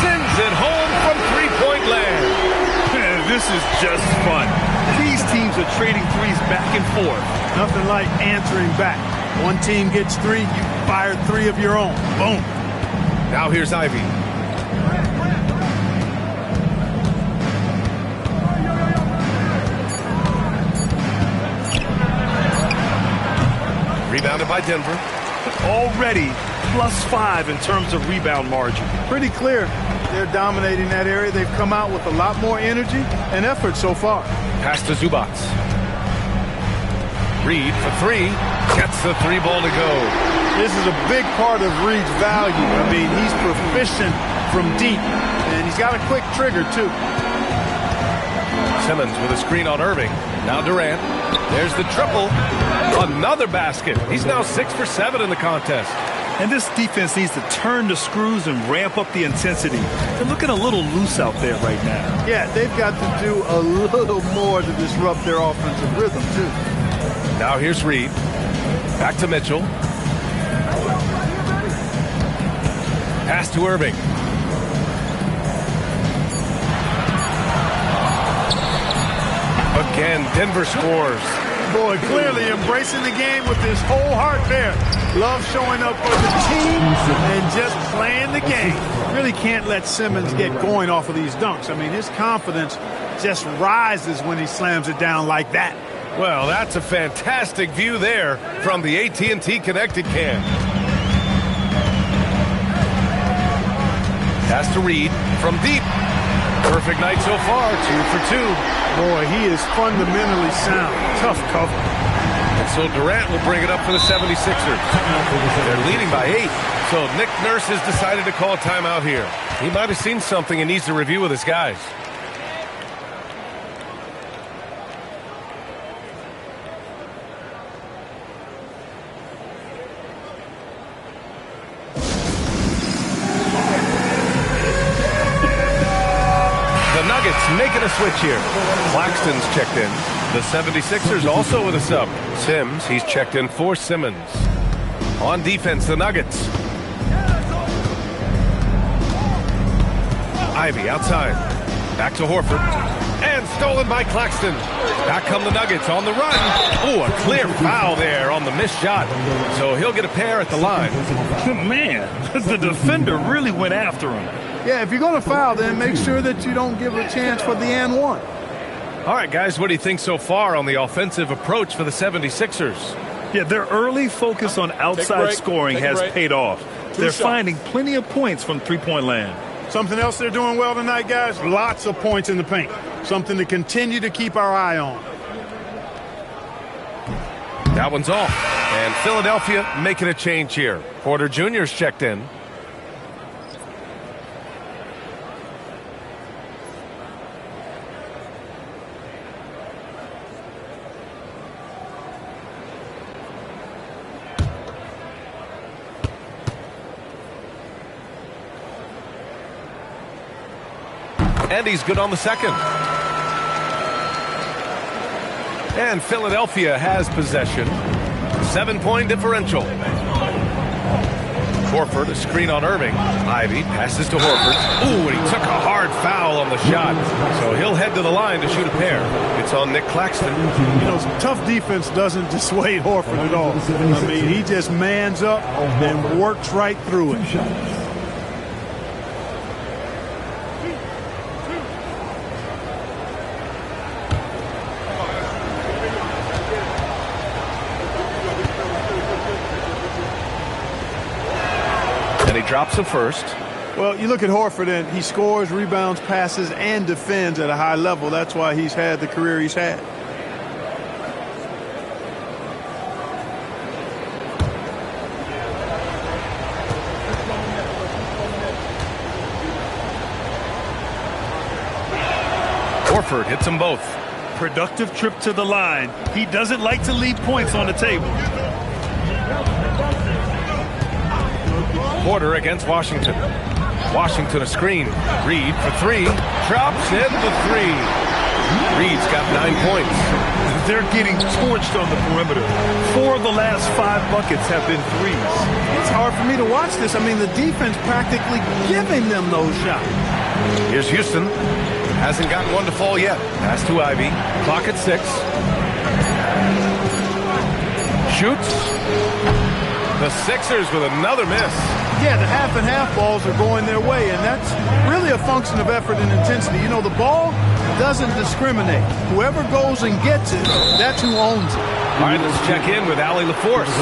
Sends it home from three-point land. Man, this is just fun. These teams are trading threes back and forth. Nothing like answering back. One team gets 3, you fire 3 of your own. Boom. Now here's Ivy. Rebounded by Denver. Already +5 in terms of rebound margin. Pretty clear. They're dominating that area. They've come out with a lot more energy and effort so far. Pass to Zubac. Reid for 3. Gets the 3-ball to go. This is a big part of Reid's value. I mean, he's proficient from deep, and he's got a quick trigger, too. Simmons with a screen on Irving. Now Durant. There's the triple. Another basket. He's now 6 for 7 in the contest. And this defense needs to turn the screws and ramp up the intensity. They're looking a little loose out there right now. Yeah, they've got to do a little more to disrupt their offensive rhythm, too. Now here's Reid. Back to Mitchell. Pass to Irving. Again, Denver scores. Boy, clearly embracing the game with his whole heart there. Love showing up for the team and just playing the game. Really can't let Simmons get going off of these dunks. I mean, his confidence just rises when he slams it down like that. Well, that's a fantastic view there from the AT&T Connected Cam. Pass to Reid from deep. Perfect night so far, 2 for 2. Boy, he is fundamentally sound. Tough cover. And so Durant will bring it up for the 76ers. They're leading by 8. So Nick Nurse has decided to call a timeout here. He might have seen something and needs to review with his guys. Making a switch here. Claxton's checked in. The 76ers also with a sub. Sims, he's checked in for Simmons. On defense, the Nuggets. Ivy outside. Back to Horford. And stolen by Claxton. Back come the Nuggets on the run. Oh, a clear foul there on the missed shot. So he'll get a pair at the line. Man, the defender really went after him. Yeah, if you're going to foul, then make sure that you don't give a chance for the and one. All right, guys, what do you think so far on the offensive approach for the 76ers? Yeah, their early focus on outside scoring has paid off. They're finding plenty of points from three-point land. Something else they're doing well tonight, guys, lots of points in the paint. Something to continue to keep our eye on. That one's off. And Philadelphia making a change here. Porter Jr.'s checked in. And he's good on the second. And Philadelphia has possession. 7-point differential. Horford, a screen on Irving. Ivy passes to Horford. Ooh, and he took a hard foul on the shot. So he'll head to the line to shoot a pair. It's on Nick Claxton. You know, tough defense doesn't dissuade Horford at all. I mean, he just mans up and works right through it. He drops the first. Well, you look at Horford, and he scores, rebounds, passes, and defends at a high level. That's why he's had the career he's had. Horford hits them both. Productive trip to the line. He doesn't like to leave points on the table. Porter against Washington. Washington a screen. Reed for three. Drops in the three. Reed's got 9 points. They're getting torched on the perimeter. 4 of the last 5 buckets have been threes. It's hard for me to watch this. I mean, the defense practically giving them those shots. Here's Houston. Hasn't gotten one to fall yet. Pass to Ivy. Clock at 6. Shoots. The Sixers with another miss. Yeah, the half and half balls are going their way, and that's really a function of effort and intensity. You know, the ball doesn't discriminate. Whoever goes and gets it, that's who owns it. All right, let's check in with Allie LaForce.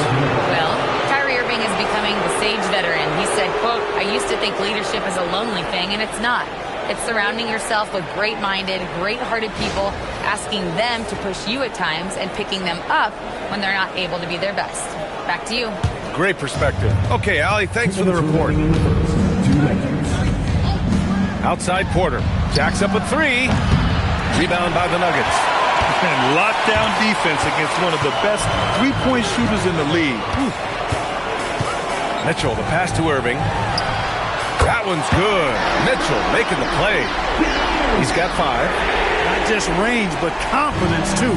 Well, Kyrie Irving is becoming the sage veteran. He said, quote, "I used to think leadership is a lonely thing, and it's not. It's surrounding yourself with great-minded, great-hearted people, asking them to push you at times and picking them up when they're not able to be their best." Back to you. Great perspective. Okay, Allie, thanks for the report. Outside Porter. Jacks up a three. Rebound by the Nuggets. And lockdown defense against one of the best three-point shooters in the league. Mitchell, the pass to Irving. That one's good. Mitchell making the play. He's got 5. Not just range, but confidence, too.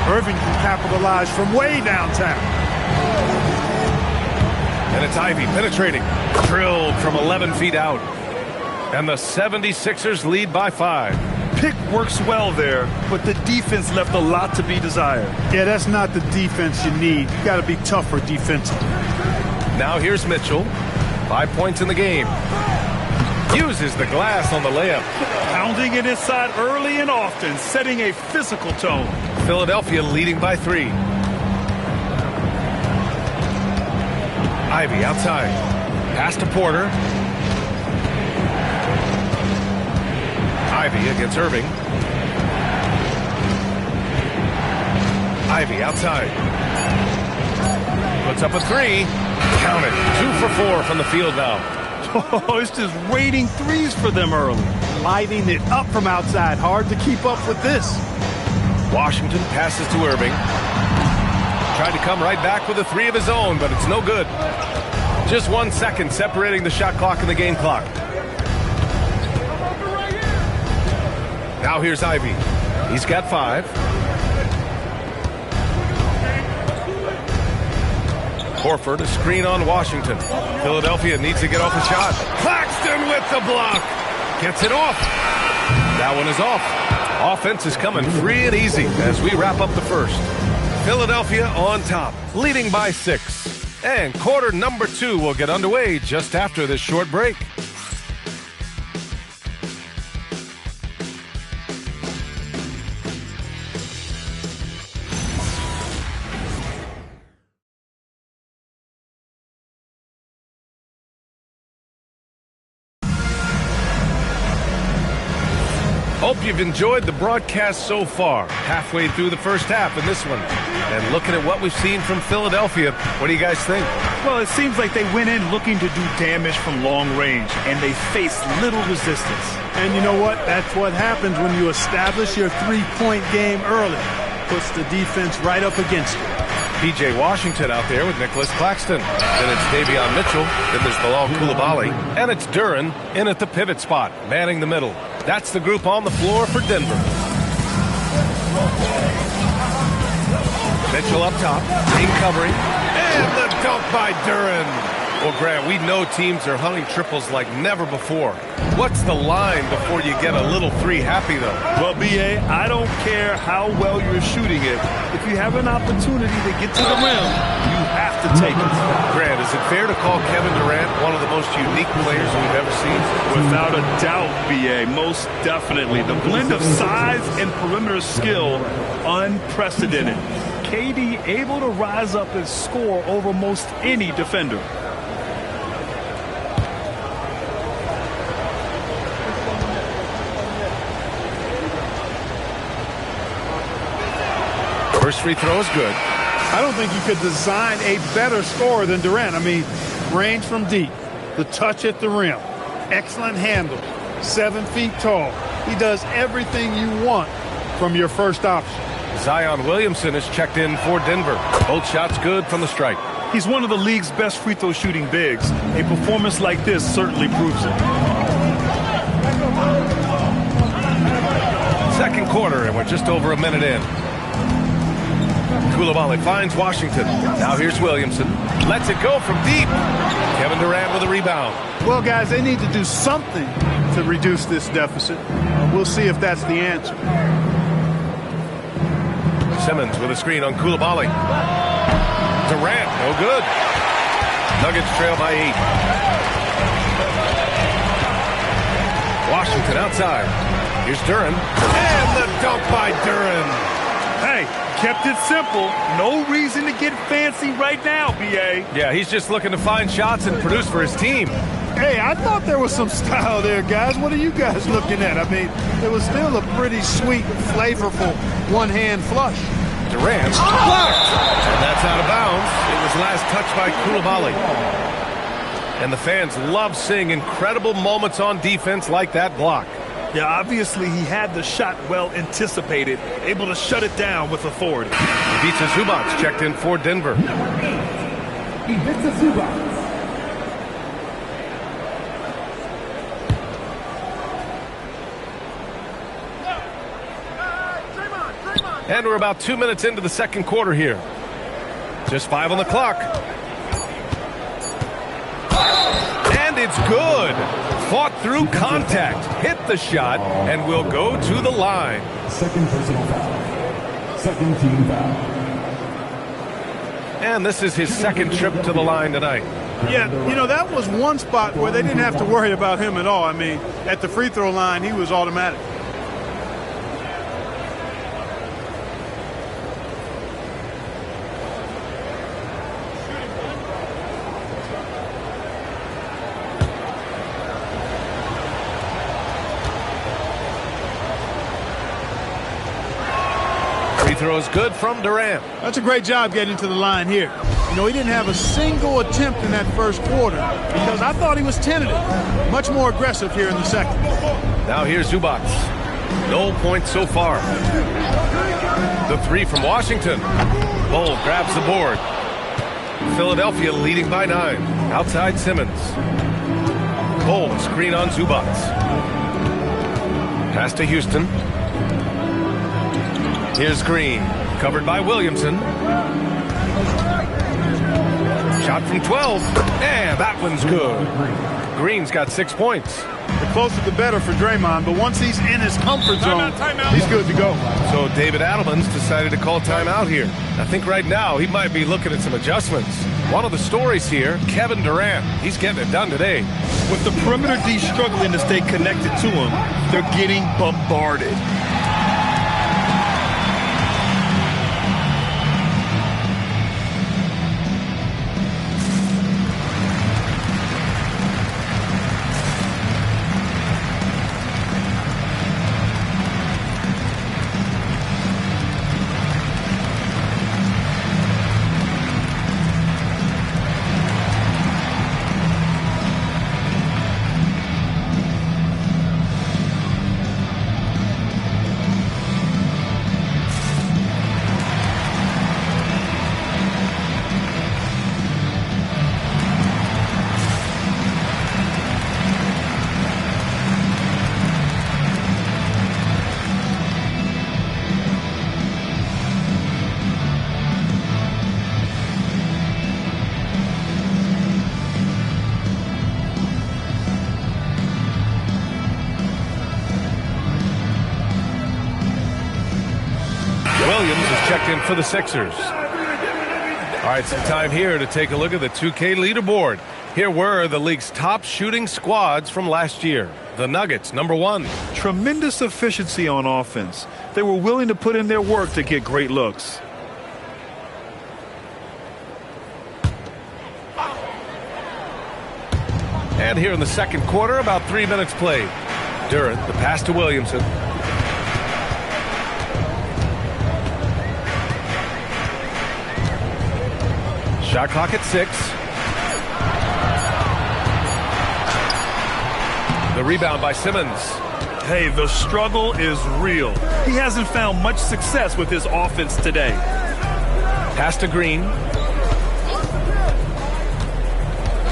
Irving can capitalize from way downtown. And it's Ivy penetrating. Drilled from 11 feet out. And the 76ers lead by 5. Pick works well there, but the defense left a lot to be desired. Yeah, that's not the defense you need. You got to be tougher defensively. Now here's Mitchell. 5 points in the game. Uses the glass on the layup. Pounding it inside early and often, setting a physical tone. Philadelphia leading by 3. Ivy outside. Pass to Porter. Ivy against Irving. Ivy outside. Puts up a 3. Count it. 2 for 4 from the field now. Oh, it's just raining threes for them early. Lighting it up from outside. Hard to keep up with this. Washington passes to Irving. Tried to come right back with a 3 of his own, but it's no good. Just 1 second separating the shot clock and the game clock. Now here's Ivy. He's got 5. Horford, a screen on Washington. Philadelphia needs to get off a shot. Claxton with the block. Gets it off. That one is off. Offense is coming free and easy as we wrap up the first. Philadelphia on top, leading by 6. And quarter number 2 will get underway just after this short break. Hope you've enjoyed the broadcast so far. Halfway through the first half in this one. And looking at what we've seen from Philadelphia, what do you guys think? Well, it seems like they went in looking to do damage from long range, and they faced little resistance. And you know what? That's what happens when you establish your three-point game early. Puts the defense right up against you. P.J. Washington out there with Nicholas Claxton. Then it's Davion Mitchell. Then there's Bilal Coulibaly. And it's Duren in at the pivot spot, manning the middle. That's the group on the floor for Denver. Mitchell up top, team covering. And the dunk by Duren. Well, Grant, we know teams are hunting triples like never before. What's the line before you get a little three happy, though? Well, B.A., I don't care how well you're shooting it. If you have an opportunity to get to the rim, you have to take it. Grant, is it fair to call Kevin Durant one of the most unique players we've ever seen? Without a doubt, B.A., most definitely. The blend of size and perimeter skill, unprecedented. KD able to rise up and score over most any defender. First free throw is good. I don't think you could design a better scorer than Durant. I mean, range from deep, the touch at the rim, excellent handle, 7 feet tall. He does everything you want from your first option. Zion Williamson is checked in for Denver. Both shots good from the stripe. He's one of the league's best free throw shooting bigs. A performance like this certainly proves it. Second quarter, and we're just over a minute in. Coulibaly finds Washington. Now here's Williamson. Lets it go from deep. Kevin Durant with a rebound. Well, guys, they need to do something to reduce this deficit. We'll see if that's the answer. Simmons with a screen on Coulibaly. Durant, no good. Nuggets trail by 8. Washington outside. Here's Duren. And the dunk by Duren. Hey, kept it simple. No reason to get fancy right now, B.A. Yeah, he's just looking to find shots and produce for his team. Hey, I thought there was some style there, guys. What are you guys looking at? I mean, it was still a pretty sweet, flavorful one-hand flush. Durant blocked. And that's out of bounds. It was last touched by Coulibaly. And the fans love seeing incredible moments on defense like that block. Yeah, obviously he had the shot well anticipated, able to shut it down with authority. Ivica Zubac checked in for Denver. Ivica Zubac. And we're about 2 minutes into the second quarter here. Just 5 on the clock. And it's good. Fought through contact, hit the shot, and will go to the line. Second personal foul. Second team foul. And this is his second trip to the line tonight. Yeah, you know, that was one spot where they didn't have to worry about him at all. I mean, at the free throw line, he was automatic. Throws good from Durant. That's a great job getting to the line here. You know, he didn't have a single attempt in that first quarter because I thought he was tentative. Much more aggressive here in the second. Now here's Zubac. No points so far. The three from Washington. Bull grabs the board. Philadelphia leading by 9. Outside Simmons. Bull screen on Zubac. Pass to Houston. Here's Green, covered by Williamson. Shot from 12, and that one's good. Green's got 6 points. The closer the better for Draymond, but once he's in his comfort zone, he's good to go. So David Adelman's decided to call timeout here. I think right now he might be looking at some adjustments. One of the stories here, Kevin Durant. He's getting it done today. With the perimeter D struggling to stay connected to him, they're getting bombarded. Williams is checked in for the Sixers. All right, some time here to take a look at the 2K leaderboard. Here were the league's top shooting squads from last year. The Nuggets, number 1. Tremendous efficiency on offense. They were willing to put in their work to get great looks. And here in the second quarter, about 3 minutes played. Durant, the pass to Williamson. Shot clock at 6. The rebound by Simmons. Hey, the struggle is real. He hasn't found much success with his offense today. Pass to Green.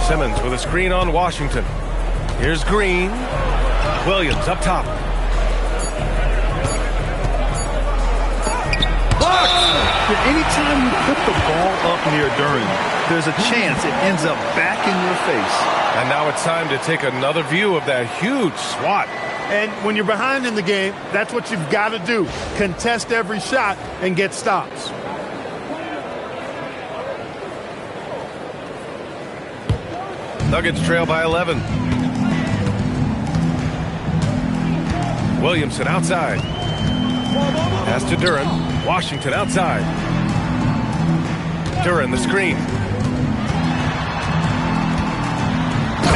Simmons with a screen on Washington. Here's Green. Williams up top. Anytime you put the ball up near Durant, there's a chance it ends up back in your face. And now it's time to take another view of that huge swat. And when you're behind in the game, that's what you've got to do. Contest every shot and get stops. Nuggets trail by 11. Williamson outside. Pass to Durant. Washington outside. Durant the screen.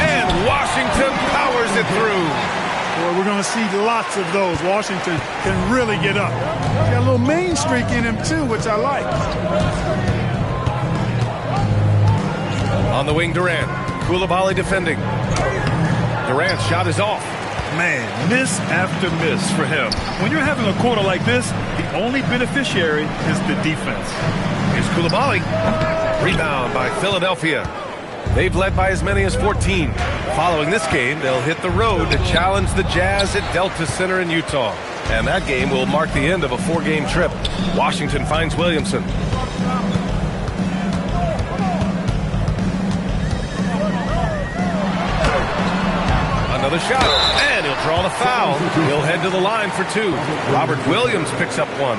And Washington powers it through. Boy, we're going to see lots of those. Washington can really get up. He's got a little main streak in him, too, which I like. On the wing, Durant. Koulibaly defending. Durant's shot is off. Man, miss after miss for him. When you're having a quarter like this, the only beneficiary is the defense. Here's Koulibaly. Rebound by Philadelphia. They've led by as many as 14. Following this game, they'll hit the road to challenge the Jazz at Delta Center in Utah. And that game will mark the end of a 4-game trip. Washington finds Williamson. Another shot, and he'll draw the foul. He'll head to the line for 2. Robert Williams picks up 1.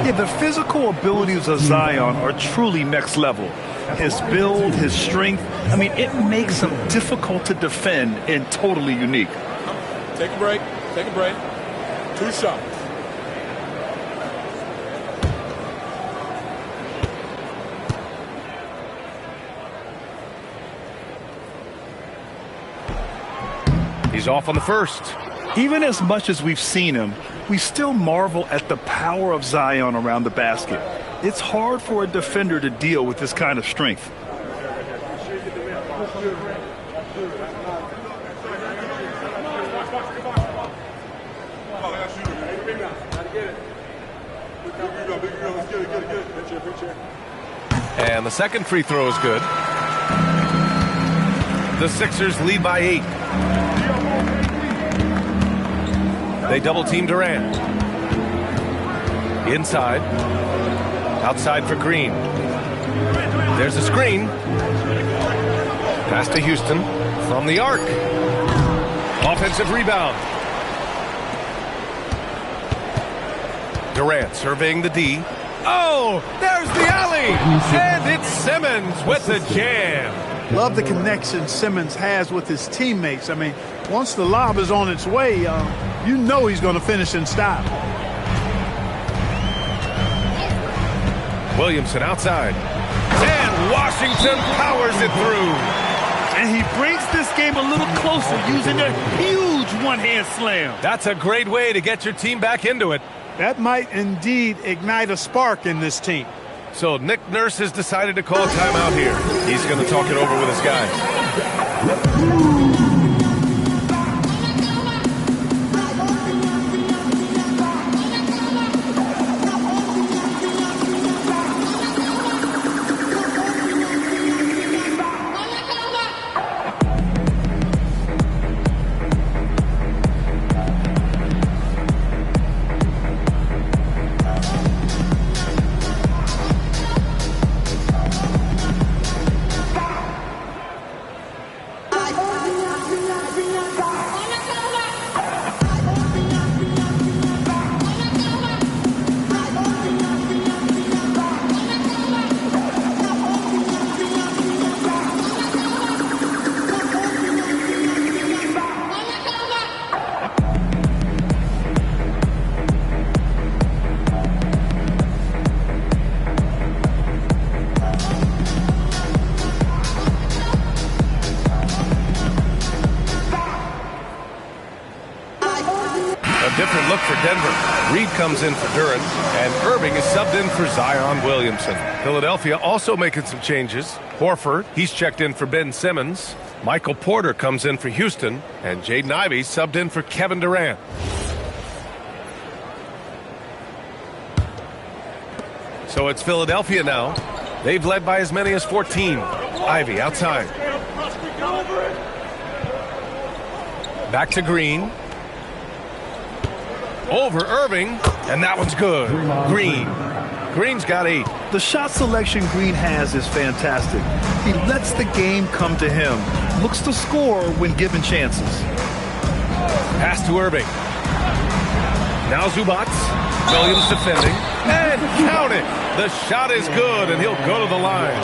Yeah, the physical abilities of Zion are truly next level. His build, his strength, I mean, it makes him difficult to defend and totally unique. Take a break. Take a break. 2 shots. He's off on the first. Even as much as we've seen him, we still marvel at the power of Zion around the basket. It's hard for a defender to deal with this kind of strength. And the second free throw is good. The Sixers lead by 8. They double team Durant. Inside. Outside for Green. There's a screen. Pass to Houston from the arc. Offensive rebound. Durant surveying the D. Oh, there's the alley. And it's Simmons with the jam. Love the connection Simmons has with his teammates. I mean, once the lob is on its way, you know he's going to finish in style. Williamson outside. And Washington powers it through. And he brings this game a little closer using a huge one-hand slam. That's a great way to get your team back into it. That might indeed ignite a spark in this team. So Nick Nurse has decided to call a timeout here. He's going to talk it over with his guys. comes in for Duran, and Irving is subbed in for Zion Williamson. Philadelphia also making some changes. Horford, he's checked in for Ben Simmons. Michael Porter comes in for Houston, and Jaden Ivey subbed in for Kevin Durant. So it's Philadelphia now. They've led by as many as 14. Ivey outside. Back to Green. Over Irving, and that one's good. Green's got 8. The shot selection Green has is fantastic. He lets the game come to him. Looks to score when given chances. Pass to Irving. Now Zubac. Williams defending. And count it. The shot is good, and he'll go to the line.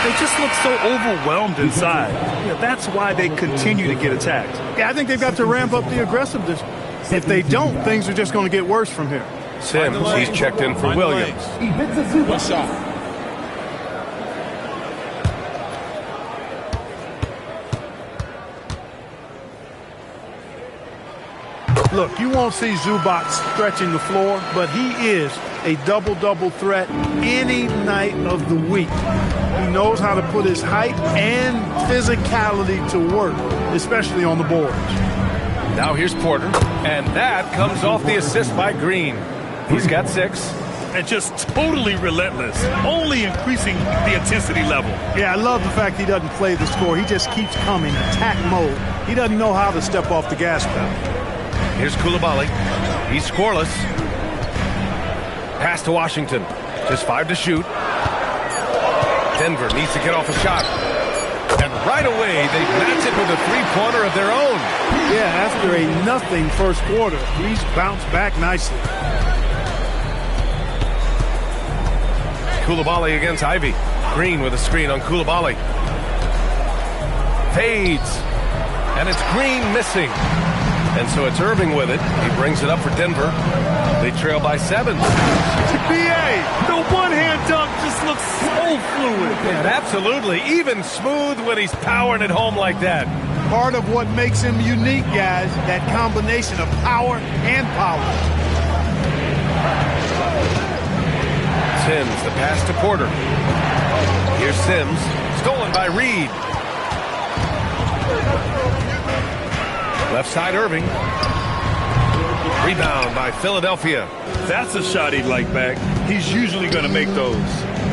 They just look so overwhelmed inside. That's why they continue to get attacked. Yeah, I think they've got to ramp up the aggressiveness. If they don't, things are just going to get worse from here. Sims, he's checked in for Williams. One shot. Look, you won't see Zubac stretching the floor, but he is a double-double threat any night of the week. He knows how to put his height and physicality to work, especially on the boards. Now here's Porter, and that comes off the assist by Green. He's got 6. And just totally relentless, only increasing the intensity level. Yeah, I love the fact he doesn't play the score. He just keeps coming, attack mode. He doesn't know how to step off the gas pedal. Here's Coulibaly. He's scoreless. Pass to Washington. Just 5 to shoot. Denver needs to get off a shot. And right away, they match it with a three-pointer of their own. Yeah, after a nothing first quarter, he's bounced back nicely. Coulibaly against Ivey. Green with a screen on Coulibaly. Fades. And it's Green missing. And so it's Irving with it. He brings it up for Denver. They trail by 7. BA, the one-hand dunk just looks so fluid. Yeah, absolutely. Even smooth when he's powering it home like that. Part of what makes him unique, guys, that combination of power and power. Sims, the pass to Porter. Here's Sims, stolen by Reed. Left side Irving. Rebound by Philadelphia. That's a shot he'd like back. He's usually going to make those.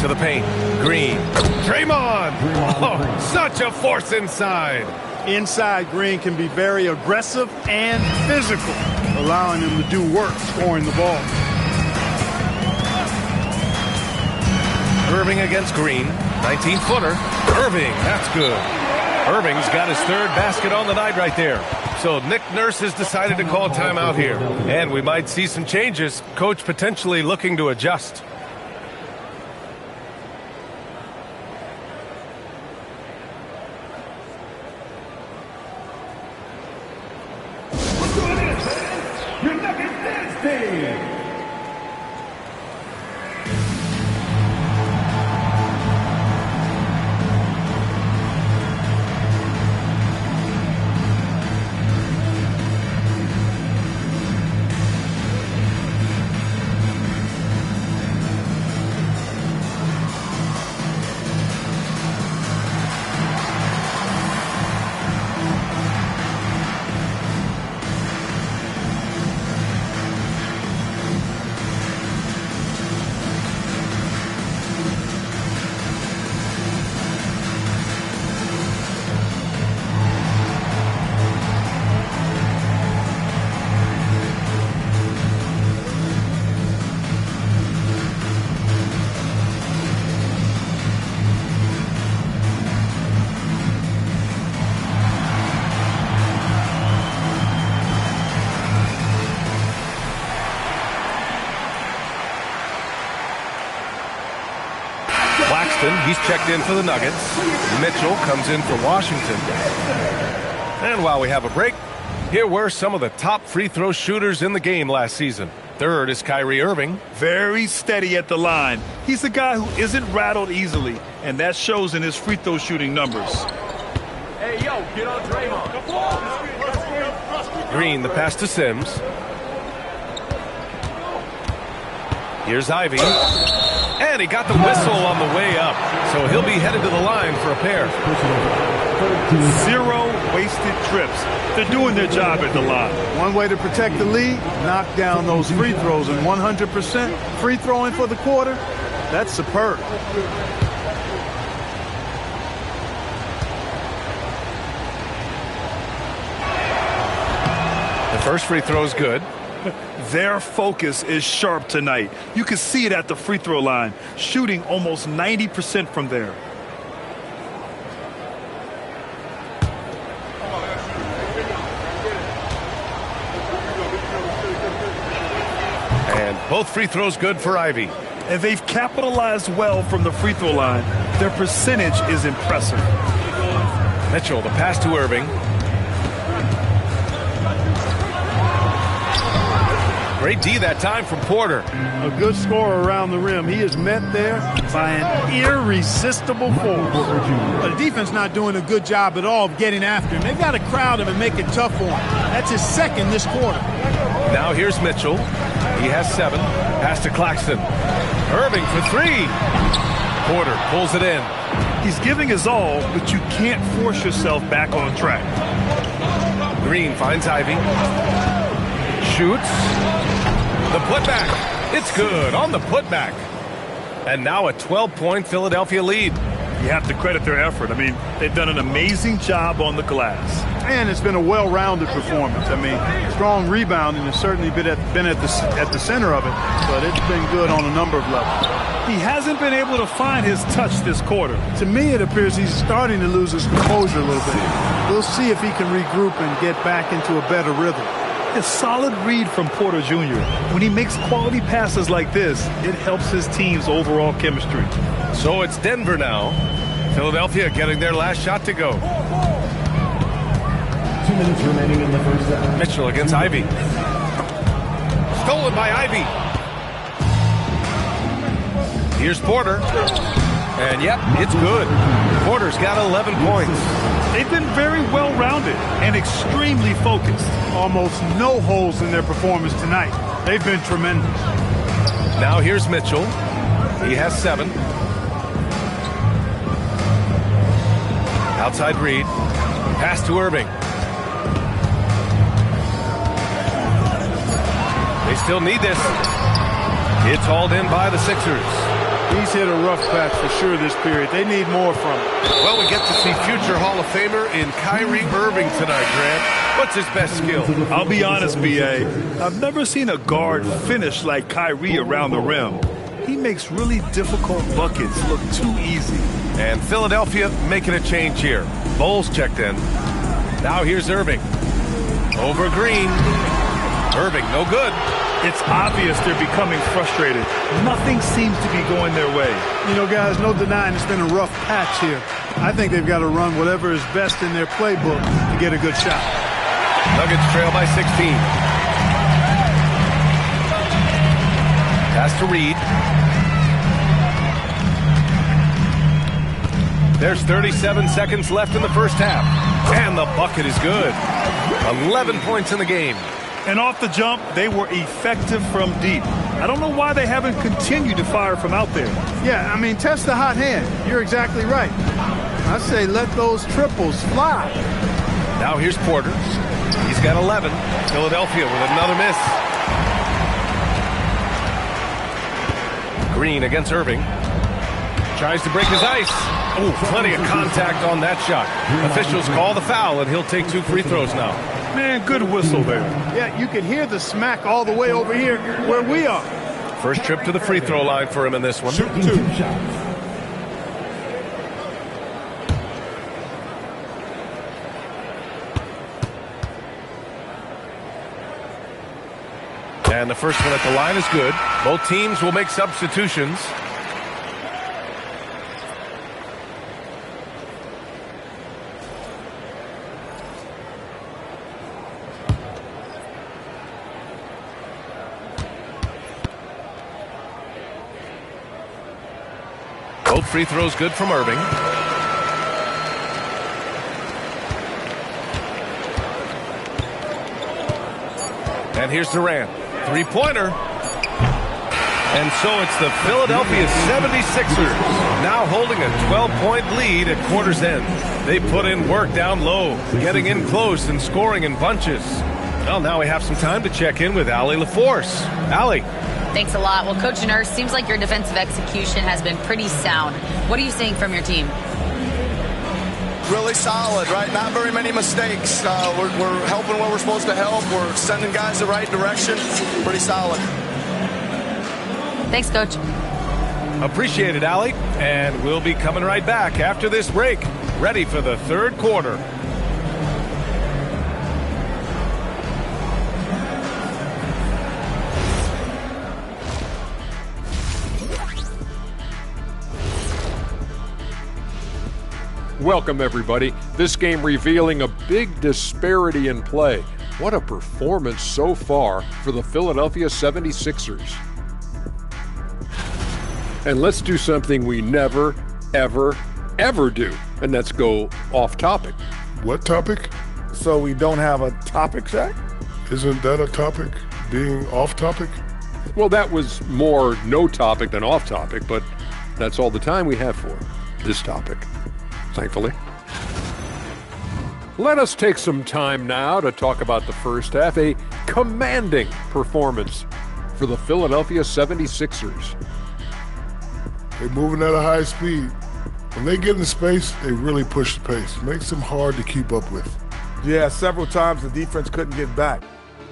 To the paint. Green. Draymond. Oh, such a force inside. Inside, Green can be very aggressive and physical, allowing him to do work scoring the ball. Irving against Green. 19-footer. Irving, that's good. Irving's got his 3rd basket on the night right there. So Nick Nurse has decided to call timeout here. And we might see some changes. Coach potentially looking to adjust. He's checked in for the Nuggets. Mitchell comes in for Washington. And while we have a break, here were some of the top free throw shooters in the game last season. 3rd is Kyrie Irving. Very steady at the line. He's a guy who isn't rattled easily, and that shows in his free throw shooting numbers. Hey, yo, get on Draymond. Green, the pass to Sims. Here's Ivy. And he got the whistle on the way up. So he'll be headed to the line for a pair. 0 wasted trips. They're doing their job at the line. One way to protect the lead, knock down those free throws. And 100% free throwing for the quarter, that's superb. The first free throw is good. Their focus is sharp tonight. You can see it at the free throw line, shooting almost 90% from there. And both free throws good for Ivy. And they've capitalized well from the free throw line. Their percentage is impressive. Mitchell, the pass to Irving. Great D that time from Porter. A good scorer around the rim. He is met there by an irresistible force. But the defense not doing a good job at all of getting after him. They've got to crowd him and make it tough for him. That's his second this quarter. Now here's Mitchell. He has 7. Pass to Claxton. Irving for 3. Porter pulls it in. He's giving his all, but you can't force yourself back on track. Green finds Ivy. Shoots. The putback. It's good on the putback. And now a 12-point Philadelphia lead. You have to credit their effort. I mean, they've done an amazing job on the glass. And it's been a well-rounded performance. I mean, strong rebounding has certainly been at the center of it, but it's been good on a number of levels. He hasn't been able to find his touch this quarter. To me, it appears he's starting to lose his composure a little bit. We'll see if he can regroup and get back into a better rhythm. A solid read from Porter Jr. When he makes quality passes like this, it helps his team's overall chemistry. So it's Denver now. Philadelphia getting their last shot to go. 2 minutes remaining in the first half. Mitchell against Ivy. Stolen by Ivy. Here's Porter. And yep, it's good. Porter's got 11 points. They've been very well-rounded and extremely focused. Almost no holes in their performance tonight. They've been tremendous. Now here's Mitchell. He has 7. Outside Reed. Pass to Irving. They still need this. It's hauled in by the Sixers. He's hit a rough patch for sure this period. They need more from him. Well, we get to see future Hall of Famer in Kyrie Irving tonight, Grant. What's his best skill? I'll be honest, B.A. I've never seen a guard finish like Kyrie around the rim. He makes really difficult buckets look too easy. And Philadelphia making a change here. Bowles checked in. Now here's Irving. Over Green. Irving, no good. It's obvious they're becoming frustrated. Nothing seems to be going their way. You know, guys, no denying it's been a rough patch here. I think they've got to run whatever is best in their playbook to get a good shot. Nuggets trail by 16. Pass to Reed. There's 37 seconds left in the first half. And the bucket is good. 11 points in the game. And off the jump, they were effective from deep. I don't know why they haven't continued to fire from out there. Yeah, I mean, test the hot hand. You're exactly right. I say let those triples fly. Now here's Porter. He's got 11. Philadelphia with another miss. Green against Irving. Tries to break his ice. Oh, plenty of contact on that shot. Officials call the foul, and he'll take 2 free throws now. Man, good whistle there. Yeah, you can hear the smack all the way over here where we are. First trip to the free throw line for him in this one. Shoot 2 shots. And the first one at the line is good. Both teams will make substitutions. Both free throws good from Irving. And here's Durant. Three-pointer. And so it's the Philadelphia 76ers now holding a 12-point lead at quarter's end. They put in work down low, getting in close and scoring in bunches. Well, now we have some time to check in with Allie LaForce. Allie. Thanks a lot. Well, Coach Nurse, seems like your defensive execution has been pretty sound. What are you seeing from your team? Really solid, right? Not very many mistakes. We're helping where we're supposed to help. We're sending guys the right direction. Pretty solid. Thanks, Coach. Appreciate it, Allie. And we'll be coming right back after this break, ready for the third quarter. Welcome, everybody. This game revealing a big disparity in play. What a performance so far for the Philadelphia 76ers. And let's do something we never, ever, ever do, and that's go off topic. What topic? So we don't have a topic, Zach? Isn't that a topic, being off topic? Well, that was more no topic than off topic, but that's all the time we have for this topic. Thankfully. Let us take some time now to talk about the first half. A commanding performance for the Philadelphia 76ers. They're moving at a high speed. When they get in space, they really push the pace. Makes them hard to keep up with. Yeah, several times the defense couldn't get back.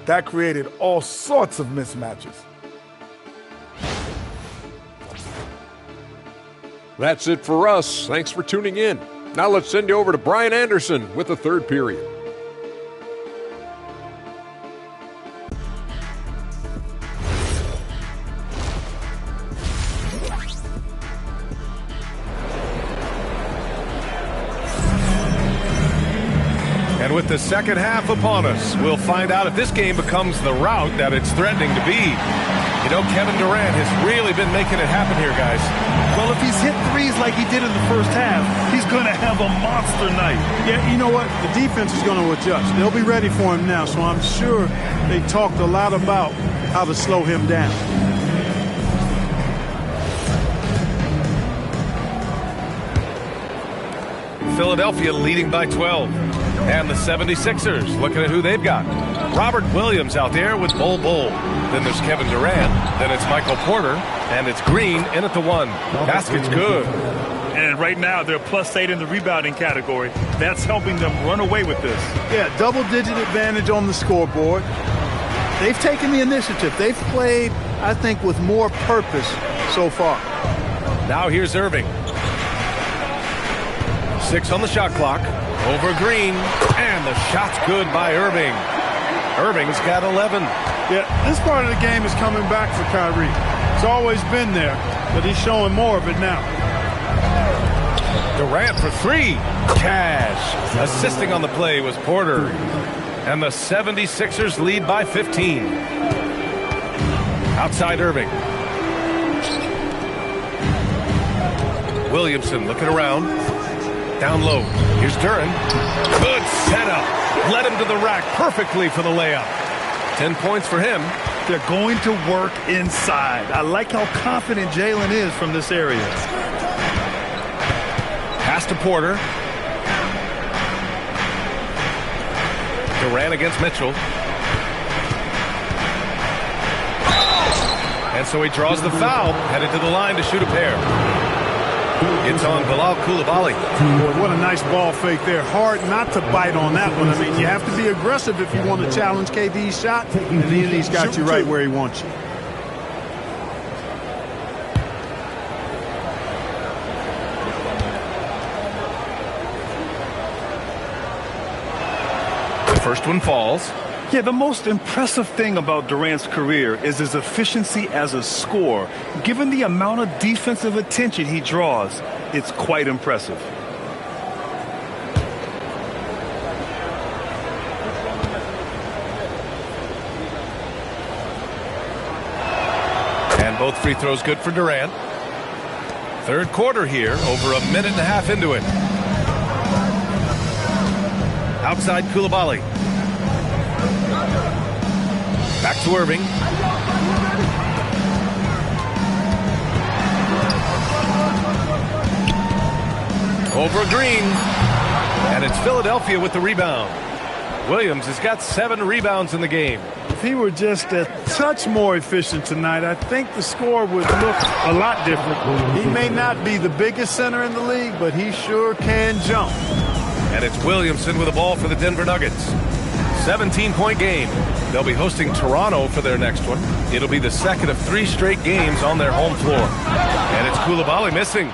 That created all sorts of mismatches. That's it for us. Thanks for tuning in. Now let's send you over to Brian Anderson with the third period. And with the second half upon us, we'll find out if this game becomes the route that it's threatening to be. You know, Kevin Durant has really been making it happen here, guys. Well, if he's hit threes like he did in the first half, he's going to have a monster night. Yeah, you know what? The defense is going to adjust. They'll be ready for him now, so I'm sure they talked a lot about how to slow him down. Philadelphia leading by 12. And the 76ers looking at who they've got. Robert Williams out there with Bol Bol. Then there's Kevin Durant. Then it's Michael Porter. And it's Green in at the one. Basket's good. And right now they're +8 in the rebounding category. That's helping them run away with this. Yeah, double-digit advantage on the scoreboard. They've taken the initiative. They've played, I think, with more purpose so far. Now here's Irving. 6 on the shot clock. Over Green. And the shot's good by Irving. Irving's got 11. Yeah, this part of the game is coming back for Kyrie. It's always been there, but he's showing more of it now. Durant for 3. Cash. Assisting on the play was Porter. And the 76ers lead by 15. Outside Irving. Williamson looking around. Down low. Here's Duran. Good setup. Led him to the rack perfectly for the layup. 10 points for him. They're going to work inside. I like how confident Jalen is from this area. Pass to Porter. Durant against Mitchell. And so he draws the foul, headed to the line to shoot a pair. It's on Bilal Coulibaly. Boy, what a nice ball fake there. Hard not to bite on that one. I mean, you have to be aggressive if you want to challenge KD's shot, and then he's got you right where he wants you. The first one falls. Yeah, the most impressive thing about Durant's career is his efficiency as a scorer. Given the amount of defensive attention he draws, it's quite impressive. And both free throws good for Durant. Third quarter here, over a minute and a half into it. Outside Coulibaly. Back to Irving. Over Green. And it's Philadelphia with the rebound. Williams has got 7 rebounds in the game. If he were just a touch more efficient tonight, I think the score would look a lot different. He may not be the biggest center in the league, but he sure can jump. And it's Williamson with the ball for the Denver Nuggets. 17-point game. They'll be hosting Toronto for their next one. It'll be the second of 3 straight games on their home floor. And it's Coulibaly missing.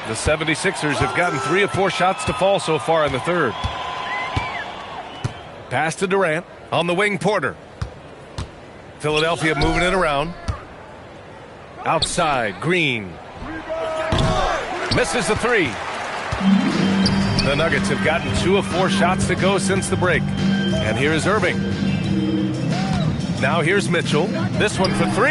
The 76ers have gotten 3 of 4 shots to fall so far in the third. Pass to Durant. On the wing, Porter. Philadelphia moving it around. Outside, Green. Misses the 3. The Nuggets have gotten 2 of 4 shots to go since the break. And here is Irving. Now here's Mitchell. This one for 3.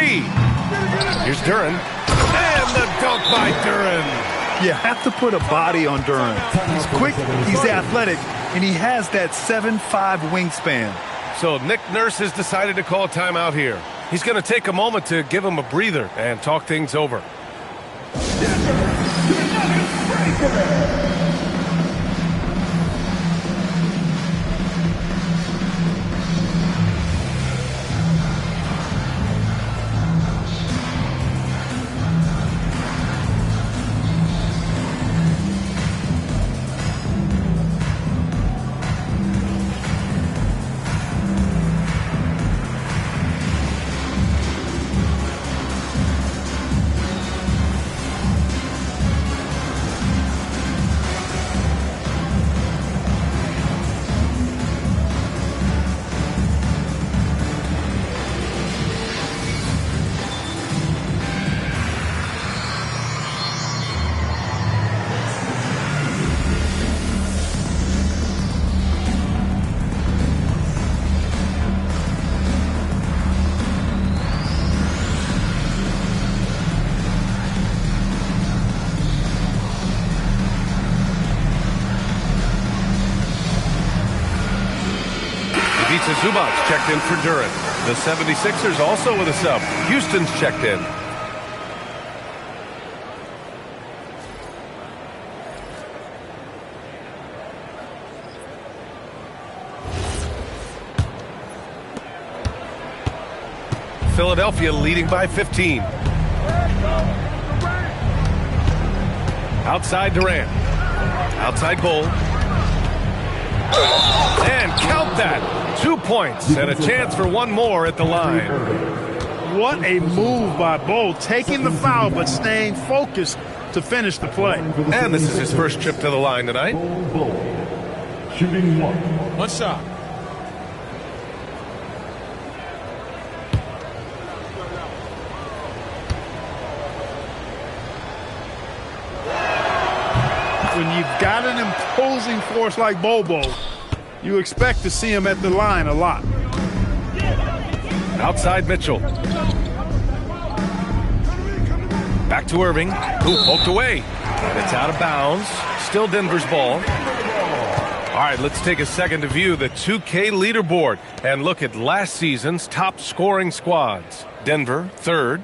Here's Duren. And the dunk by Duren. You have to put a body on Duren. He's quick, he's athletic, and he has that 7'5" wingspan. So Nick Nurse has decided to call a timeout here. He's going to take a moment to give him a breather and talk things over. Zubac's checked in for Duren. The 76ers also with a sub. Houston's checked in. Philadelphia leading by 15. Outside Durant. Outside Bull. And count that. 2 points and a chance for one more at the line. What a move by Bull, taking the foul but staying focused to finish the play. And this is his first trip to the line tonight. Bull. Shooting 1. One shot. When you've got an imposing force like Bobo, you expect to see him at the line a lot. Outside Mitchell. Back to Irving, who poked away. And it's out of bounds. Still Denver's ball. All right, let's take a second to view the 2K leaderboard and look at last season's top scoring squads. Denver, 3rd.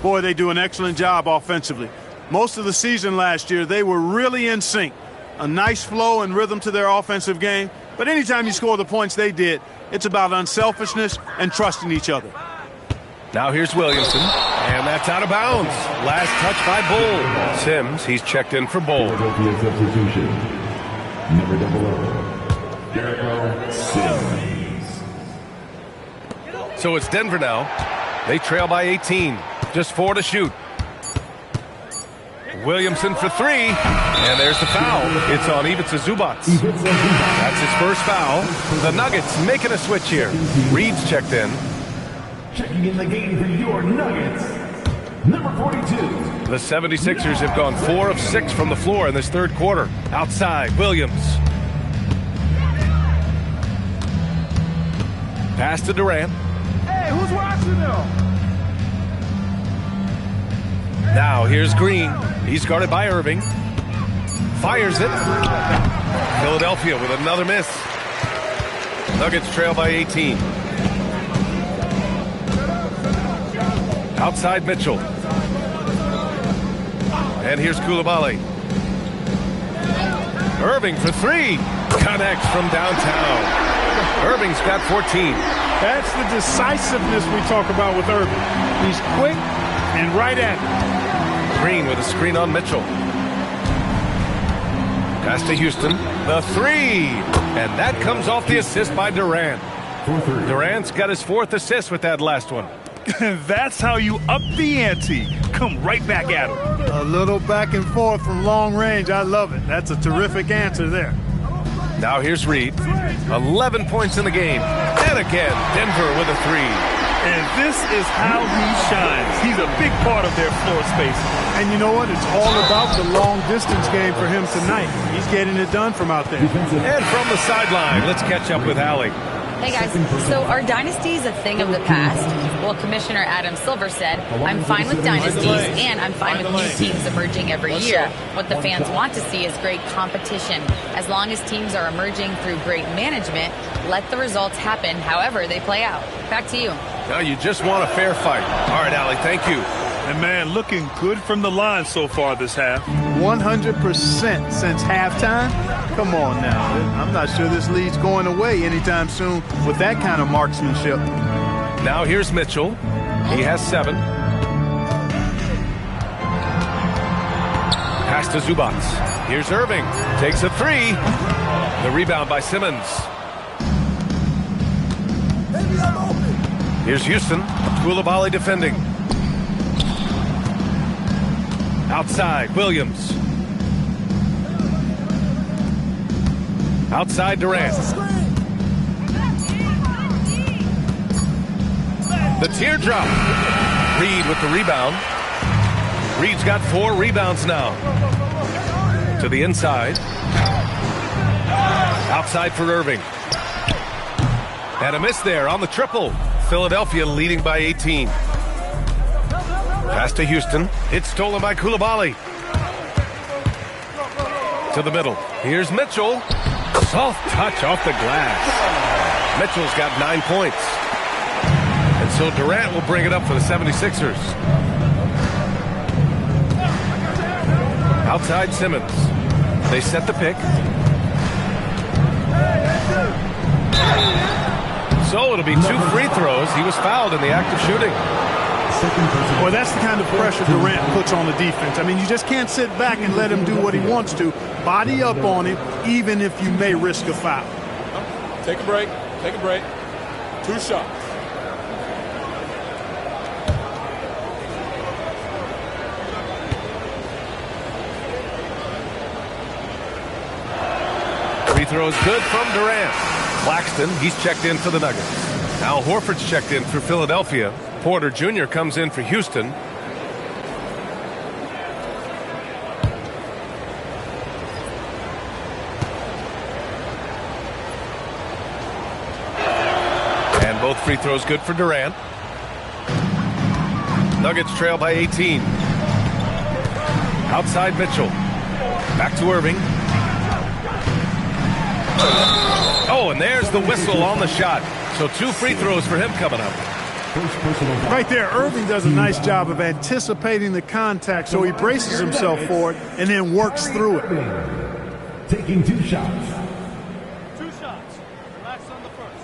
Boy, they do an excellent job offensively. Most of the season last year, they were really in sync. A nice flow and rhythm to their offensive game. But anytime you score the points they did, it's about unselfishness and trusting each other. Now here's Williamson, and that's out of bounds. Last touch by Bull. Sims, he's checked in for Bull. Philadelphia substitution. Number 00, Jericho Sims. So it's Denver now. They trail by 18. Just 4 to shoot. Williamson for 3, and there's the foul. It's on Ivica Zubac. That's his first foul. The Nuggets making a switch here. Reed's checked in. Checking in the game for your Nuggets, number 42. The 76ers have gone 4 of 6 from the floor in this third quarter. Outside, Williams. Pass to Durant. Hey, who's watching them? Now here's Green. He's guarded by Irving. Fires it. Philadelphia with another miss. Nuggets trail by 18. Outside Mitchell. And here's Coulibaly. Irving for three. Connects from downtown. Irving's got 14. That's the decisiveness we talk about with Irving. He's quick and right at it. Green with a screen on Mitchell. Pass to Houston. The three. And that comes off the assist by Durant. Durant's got his 4th assist with that last one. That's how you up the ante. Come right back at him. A little back and forth from long range. I love it. That's a terrific answer there. Now here's Reed. 11 points in the game. And again, Denver with a three. And this is how he shines. He's a big part of their floor space. And you know what? It's all about the long distance game for him tonight. He's getting it done from out there. And from the sideline, let's catch up with Allie. Hey guys, so are dynasties a thing of the past? Well, Commissioner Adam Silver said, I'm fine with dynasties and I'm fine with new teams emerging every year. What the fans want to see is great competition. As long as teams are emerging through great management, let the results happen however they play out. Back to you. Now you just want a fair fight. All right, Allie, thank you. And man, looking good from the line so far this half. 100% since halftime? Come on now. I'm not sure this lead's going away anytime soon with that kind of marksmanship. Now here's Mitchell. He has 7. Pass to Zubats. Here's Irving. Takes a 3. The rebound by Simmons. Here's Houston. Koulibaly defending. Outside, Williams. Outside, Durant. The teardrop. Reed with the rebound. Reed's got 4 rebounds now. To the inside. Outside for Irving. And a miss there on the triple. Philadelphia leading by 18. Pass to Houston. It's stolen by Koulibaly. To the middle. Here's Mitchell. Soft touch off the glass. Mitchell's got 9 points. And so Durant will bring it up for the 76ers. Outside Simmons. They set the pick. So it'll be 2 free throws. He was fouled in the act of shooting. Well, that's the kind of pressure Durant puts on the defense. I mean, you just can't sit back and let him do what he wants to. Body up on him, even if you may risk a foul. Take a break. Take a break. 2 shots. Free throws good from Durant. Claxton, he's checked in for the Nuggets. Al Horford's checked in for Philadelphia. Porter Jr. comes in for Houston. And both free throws good for Durant. Nuggets trail by 18. Outside Mitchell. Back to Irving. Oh, and there's the whistle on the shot. So 2 free throws for him coming up. Right there, Irving does a nice job of anticipating the contact, so he braces himself for it and then works through it. Taking 2 shots. 2 shots. Relax on the first.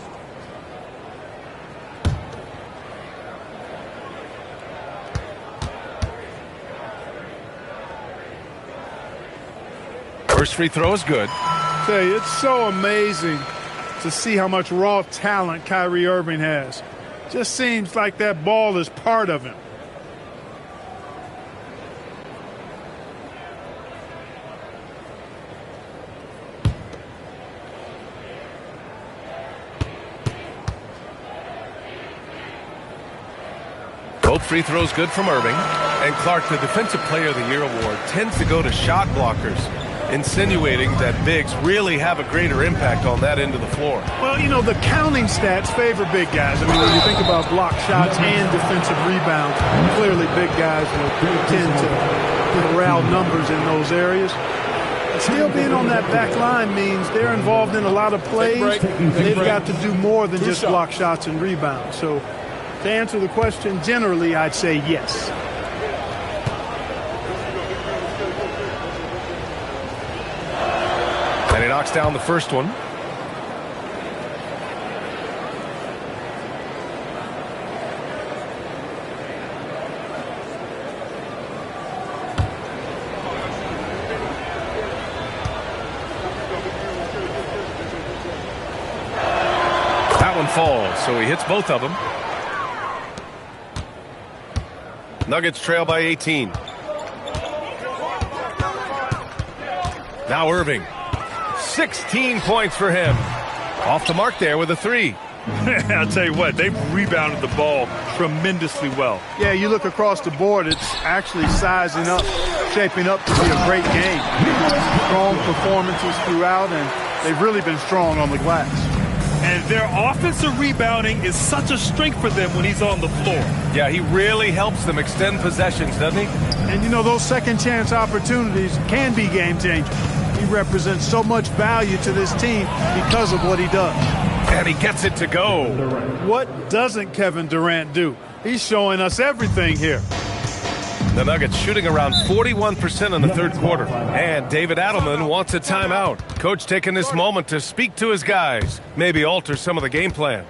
First free throw is good. Tell you, it's so amazing to see how much raw talent Kyrie Irving has. Just seems like that ball is part of him. Both free throws good from Irving. And Clark, the Defensive Player of the Year award tends to go to shot blockers, insinuating that bigs really have a greater impact on that end of the floor. Well, you know, the counting stats favor big guys. I mean, when you think about block shots and defensive rebounds, clearly big guys will tend to corral numbers in those areas. Still being on that back line means they're involved in a lot of plays. They've got to do more than just block shots and rebounds. So to answer the question, generally, I'd say yes. And he knocks down the first one. That one falls, so he hits both of them. Nuggets trail by 18. Now Irving. 16 points for him. Off the mark there with a 3. I'll tell you what, they've rebounded the ball tremendously well. Yeah, you look across the board, it's actually sizing up, shaping up to be a great game. Strong performances throughout, and they've really been strong on the glass. And their offensive rebounding is such a strength for them when he's on the floor. Yeah, he really helps them extend possessions, doesn't he? And, you know, those second chance opportunities can be game changers. He represents so much value to this team because of what he does. And he gets it to go. What doesn't Kevin Durant do? He's showing us everything here. The Nuggets shooting around 41% in the third quarter. And David Adelman wants a timeout. Coach taking this moment to speak to his guys, maybe alter some of the game plan.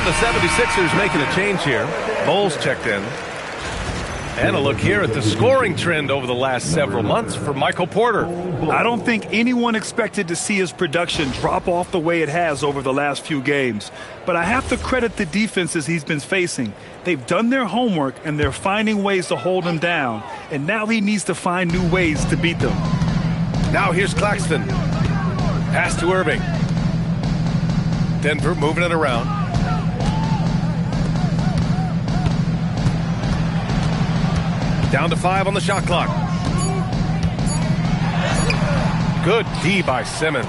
The 76ers making a change here. Bowles checked in. And a look here at the scoring trend over the last several months for Michael Porter. I don't think anyone expected to see his production drop off the way it has over the last few games. But I have to credit the defenses he's been facing. They've done their homework, and they're finding ways to hold him down. And now he needs to find new ways to beat them. Now here's Claxton. Pass to Irving. Denver moving it around. Down to 5 on the shot clock. Good D by Simmons.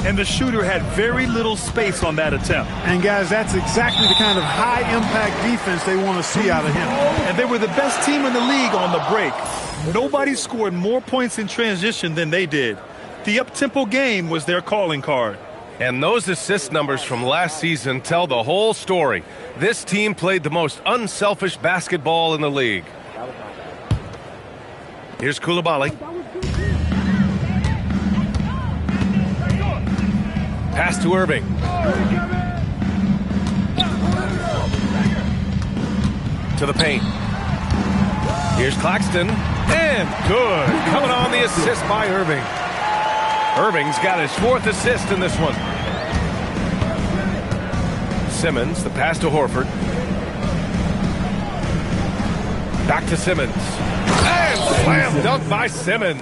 And the shooter had very little space on that attempt. And, guys, that's exactly the kind of high-impact defense they want to see out of him. And they were the best team in the league on the break. Nobody scored more points in transition than they did. The up-tempo game was their calling card. And those assist numbers from last season tell the whole story. This team played the most unselfish basketball in the league. Here's Coulibaly. Pass to Irving. To the paint. Here's Claxton. And good. Coming on the assist by Irving. Irving's got his 4th assist in this one. Simmons, the pass to Horford. Back to Simmons. And slam dunk by Simmons.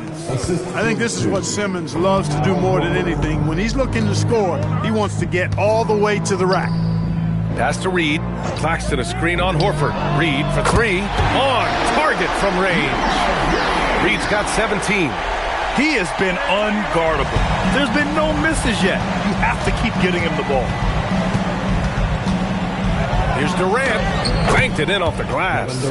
I think this is what Simmons loves to do more than anything. When he's looking to score, he wants to get all the way to the rack. Pass to Reed. Claxton a screen on Horford. Reed for 3. On target from range. Reed's got 17. He has been unguardable. There's been no misses yet. You have to keep getting him the ball. Here's Durant. Banked it in off the glass.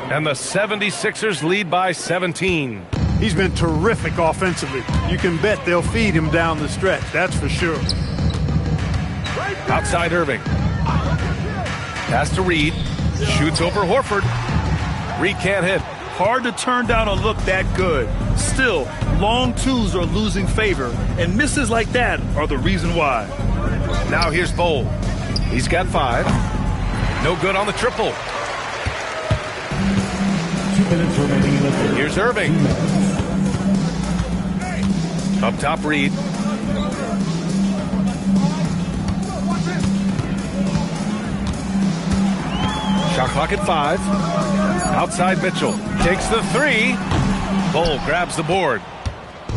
And the 76ers lead by 17. He's been terrific offensively. You can bet they'll feed him down the stretch, that's for sure. Outside Irving. Pass to Reed. Shoots over Horford. Reed can't hit. Hard to turn down a look that good. Still, long twos are losing favor, and misses like that are the reason why. Now here's Bowl. He's got 5. No good on the triple. 2 minutes remaining in the third. Here's Irving. Up top, Reed. Shot clock at 5. Outside Mitchell. Takes the 3. Bowl grabs the board.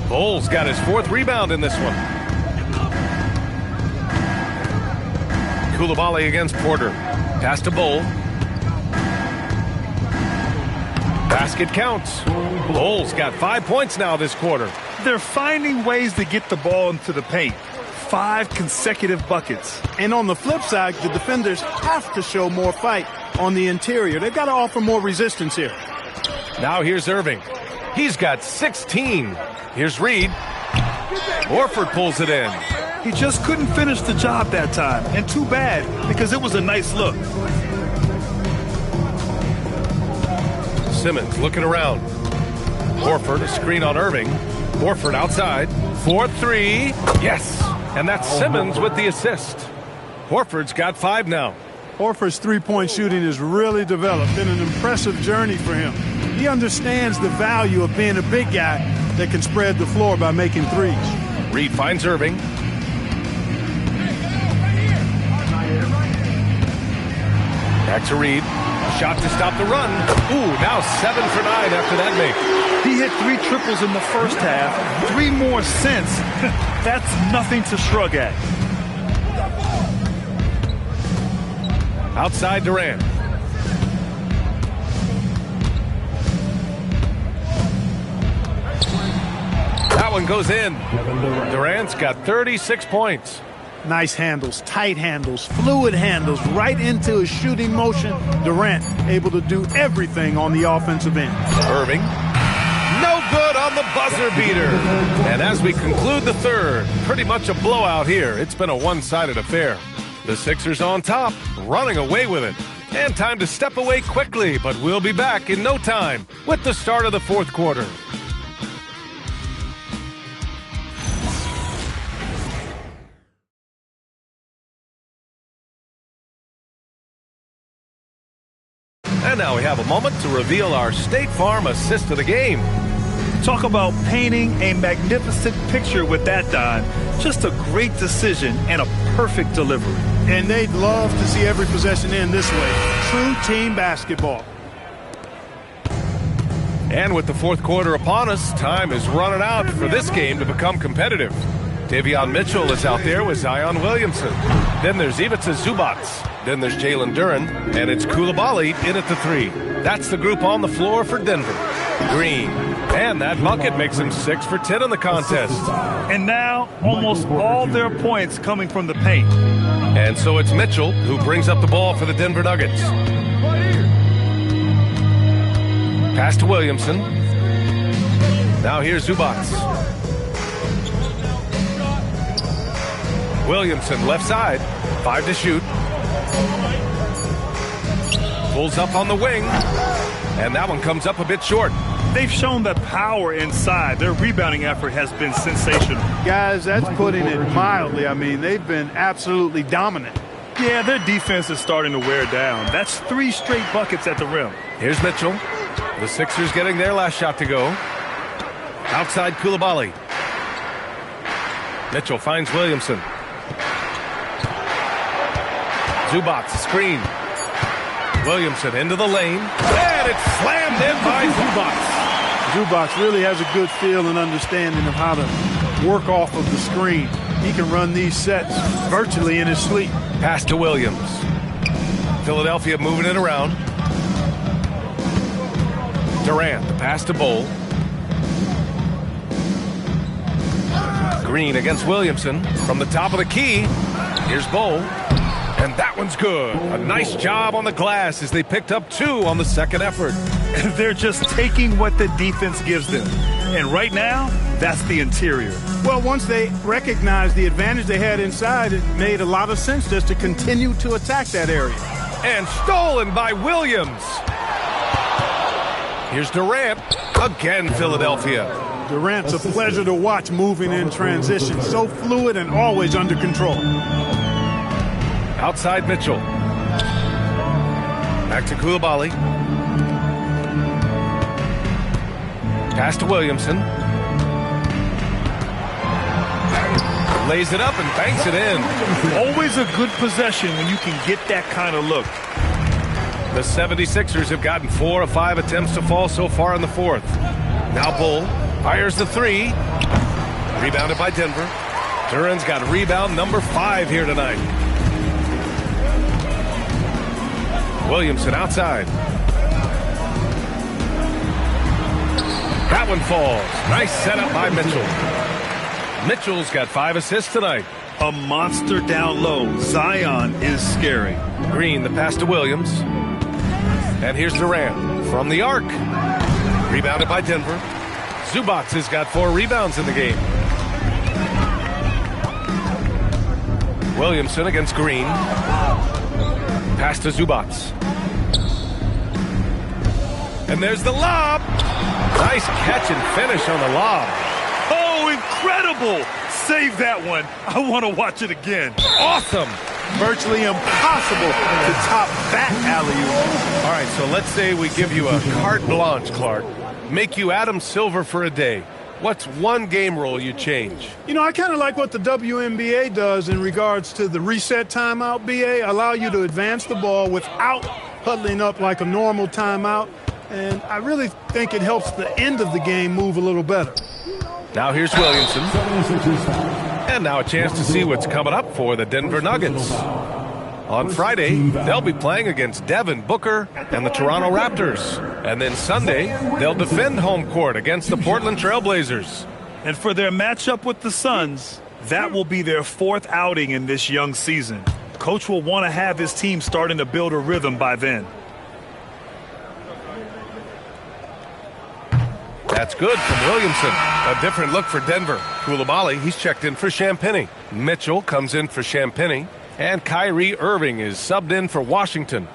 Bowles got his 4th rebound in this one. Coulibaly against Porter. Pass to Bowl. Basket counts. Bowles got 5 points now this quarter. They're finding ways to get the ball into the paint. 5 consecutive buckets. And on the flip side, the defenders have to show more fight on the interior. They've got to offer more resistance here. Now here's Irving. He's got 16. Here's Reed. Horford pulls it in. He just couldn't finish the job that time. And too bad, because it was a nice look. Simmons looking around. Horford, a screen on Irving. Horford outside. 4-3. Yes. And that's Simmons with the assist. Horford's got 5 now. Horford's three-point shooting has really developed. Been an impressive journey for him. He understands the value of being a big guy that can spread the floor by making threes. Reed finds Irving. Back to Reed. A shot to stop the run. Ooh, now 7 for 9 after that make. He hit 3 triples in the first half. 3 more since. That's nothing to shrug at. Outside Durant. That one goes in. Durant's got 36 points. Nice handles, tight handles, fluid handles, right into his shooting motion. Durant able to do everything on the offensive end. Irving. No good on the buzzer beater. And as we conclude the third, pretty much a blowout here. It's been a one-sided affair. The Sixers on top, running away with it. And time to step away quickly, but we'll be back in no time with the start of the fourth quarter. And now we have a moment to reveal our State Farm assist of the game. Talk about painting a magnificent picture with that, Don. Just a great decision and a perfect delivery. And they'd love to see every possession end this way. True team basketball. And with the fourth quarter upon us, time is running out for this game to become competitive. Davion Mitchell is out there with Zion Williamson. Then there's Ivica Zubac. Then there's Jalen Duren. And it's Coulibaly in at the 3. That's the group on the floor for Denver. Green. And that bucket makes him 6 for 10 in the contest. And now almost all their points coming from the paint. And so it's Mitchell who brings up the ball for the Denver Nuggets. Pass to Williamson. Now here's Zubac. Williamson left side. 5 to shoot. Pulls up on the wing. And that one comes up a bit short. They've shown that power inside. Their rebounding effort has been sensational. Guys, that's putting it mildly. I mean, they've been absolutely dominant. Yeah, their defense is starting to wear down. That's 3 straight buckets at the rim. Here's Mitchell. The Sixers getting their last shot to go. Outside Coulibaly. Mitchell finds Williamson. Zubac screen. Williamson into the lane. And it's slammed in by Zubac. Zubac really has a good feel and understanding of how to work off of the screen. He can run these sets virtually in his sleep. Pass to Williams. Philadelphia moving it around. Durant, the pass to Bowl. Green against Williamson. From the top of the key, here's Bowl. And that one's good. A nice job on the glass as they picked up 2 on the second effort. They're just taking what the defense gives them. And right now, that's the interior. Well, once they recognized the advantage they had inside, it made a lot of sense just to continue to attack that area. And stolen by Williams. Here's Durant. Again, Philadelphia. Durant's a pleasure to watch moving in transition. So fluid and always under control. Outside Mitchell. Back to Koulibaly. Pass to Williamson. Lays it up and banks it in. Always a good possession when you can get that kind of look. The 76ers have gotten 4 of 5 attempts to fall so far in the fourth. Now Bull fires the three. Rebounded by Denver. Duran's got rebound number 5 here tonight. Williamson outside. That one falls. Nice setup by Mitchell. Mitchell's got 5 assists tonight. A monster down low. Zion is scary. Green, the pass to Williams. And here's Durant from the arc. Rebounded by Denver. Zubac has got 4 rebounds in the game. Williamson against Green. Pass to Zubac. And there's the lob. Nice catch and finish on the lob. Oh, incredible. Save that one. I want to watch it again. Awesome. Virtually impossible to top that alley-oop. All right, so let's say we give you a carte blanche, Clark. Make you Adam Silver for a day. What's one game rule you change? You know, I kind of like what the WNBA does in regards to the reset timeout, BA. Allow you to advance the ball without huddling up like a normal timeout. And I really think it helps the end of the game move a little better. Now here's Williamson. And now a chance to see what's coming up for the Denver Nuggets. On Friday, they'll be playing against Devin Booker and the Toronto Raptors. And then Sunday, they'll defend home court against the Portland Trailblazers. And for their matchup with the Suns, that will be their 4th outing in this young season. Coach will want to have his team starting to build a rhythm by then. That's good from Williamson. A different look for Denver. Koulibaly, he's checked in for Champagny. Mitchell comes in for Champagny. And Kyrie Irving is subbed in for Washington.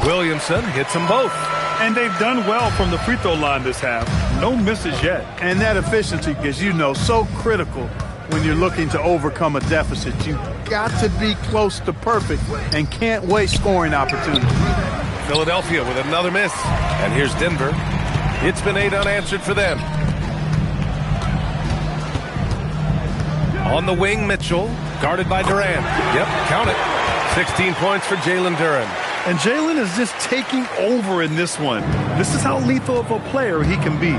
Williamson hits them both. And they've done well from the free throw line this half. No misses yet. And that efficiency is, you know, so critical when you're looking to overcome a deficit. You've got to be close to perfect and can't waste scoring opportunities. Philadelphia with another miss. And here's Denver. It's been 8 unanswered for them. On the wing, Mitchell, guarded by Durant. Yep, count it. 16 points for Jalen Duran. And Jalen is just taking over in this one. This is how lethal of a player he can be.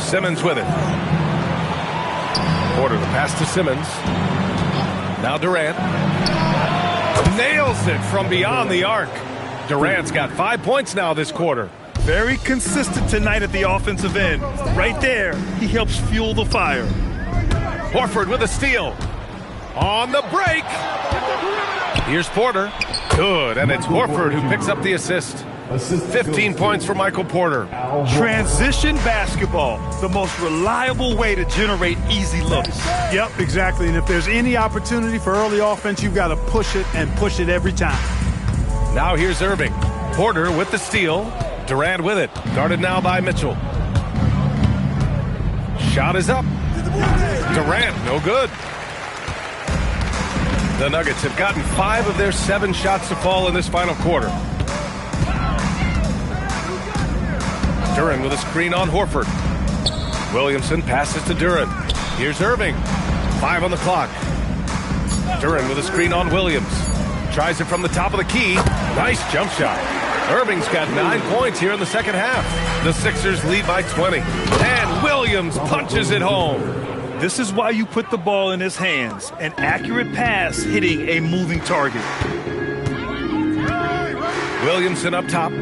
Simmons with it. Porter, the pass to Simmons. Now Durant. Nails it from beyond the arc. Durant's got 5 points now this quarter. Very consistent tonight at the offensive end. Right there, he helps fuel the fire. Horford with a steal. On the break. Here's Porter. Good, and it's Horford who picks up the assist. 15 points for Michael Porter. Transition basketball, the most reliable way to generate easy looks. Yep, exactly. And if there's any opportunity for early offense, you've got to push it and push it every time. Now here's Irving. Porter with the steal. Durant with it. Guarded now by Mitchell. Shot is up. Durant, no good. The Nuggets have gotten 5 of their 7 shots to fall in this final quarter. Duran with a screen on Horford. Williamson passes to Duran. Here's Irving. 5 on the clock. Duran with a screen on Williams. Tries it from the top of the key. Nice jump shot. Irving's got 9 points here in the second half. The Sixers lead by 20. And Williams punches it home. This is why you put the ball in his hands. An accurate pass hitting a moving target. Williamson up top.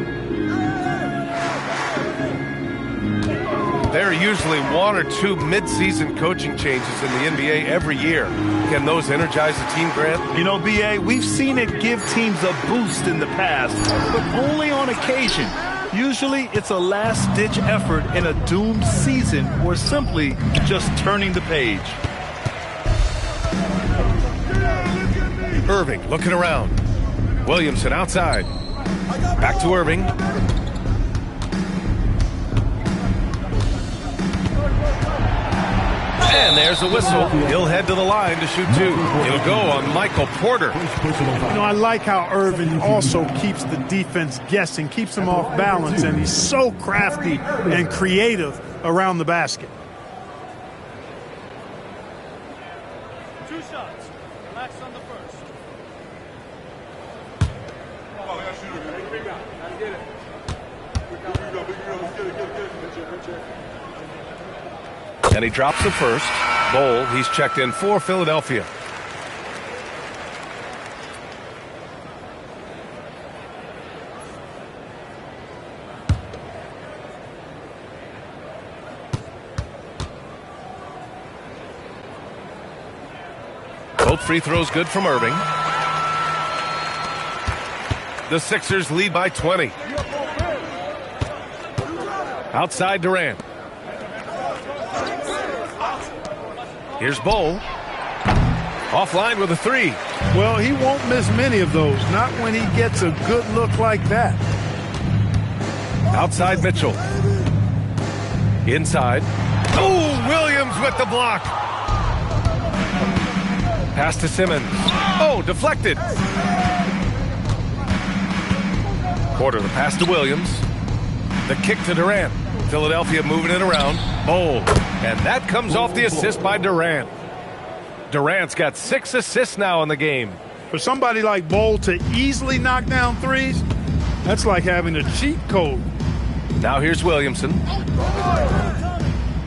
There are usually 1 or 2 mid-season coaching changes in the NBA every year. Can those energize the team, Grant? You know, B.A., we've seen it give teams a boost in the past, but only on occasion. Usually it's a last-ditch effort in a doomed season or simply just turning the page. Irving looking around. Williamson outside. Back to Irving. And there's a whistle. He'll head to the line to shoot two. He'll go on Michael Porter. I like how Irving also keeps the defense guessing, keeps them off balance, and he's so crafty and creative around the basket. 2 shots. Relax on the first. And he drops the first. Bowl, he's checked in for Philadelphia. Both free throws good from Irving. The Sixers lead by 20. Outside Durant. Here's Bowl. Offline with a three. Well, he won't miss many of those, not when he gets a good look like that. Outside Mitchell. Inside. Oh, Williams with the block. Pass to Simmons. Oh, deflected. Porter, the pass to Williams. The kick to Durant. Philadelphia moving it around. Bowl. And that comes off the assist by Durant. Durant's got 6 assists now in the game. For somebody like Bowl to easily knock down threes, that's like having a cheat code. Now here's Williamson.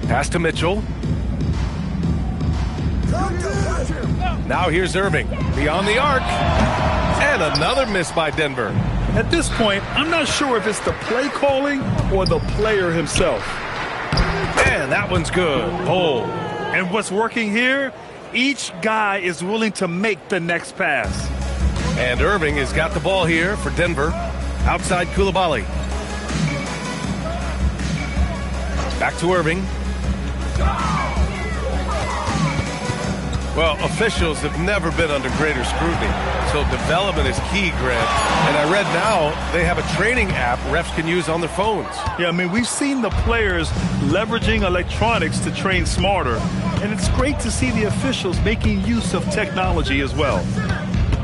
Pass to Mitchell. Now here's Irving. Beyond the arc. And another miss by Denver. At this point, I'm not sure if it's the play calling or the player himself. And that one's good. Oh. And what's working here? Each guy is willing to make the next pass. And Irving has got the ball here for Denver. Outside Coulibaly. Back to Irving. Well, officials have never been under greater scrutiny, so development is key, Grant. And I read now they have a training app refs can use on their phones. Yeah, I mean, we've seen the players leveraging electronics to train smarter, and it's great to see the officials making use of technology as well.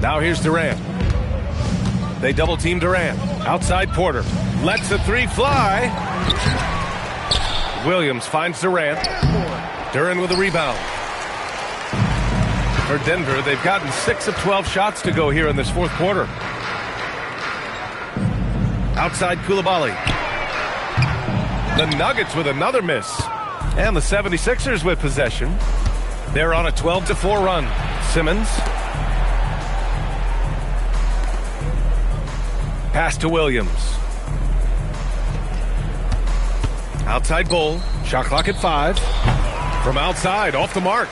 Now here's Durant. They double-team Durant. Outside Porter. Lets the three fly. Williams finds Durant. Duran with a rebound. For Denver, they've gotten 6 of 12 shots to go here in this fourth quarter. Outside Coulibaly. The Nuggets with another miss. And the 76ers with possession. They're on a 12-4 run. Simmons. Pass to Williams. Outside Bull. Shot clock at 5. From outside, off the mark.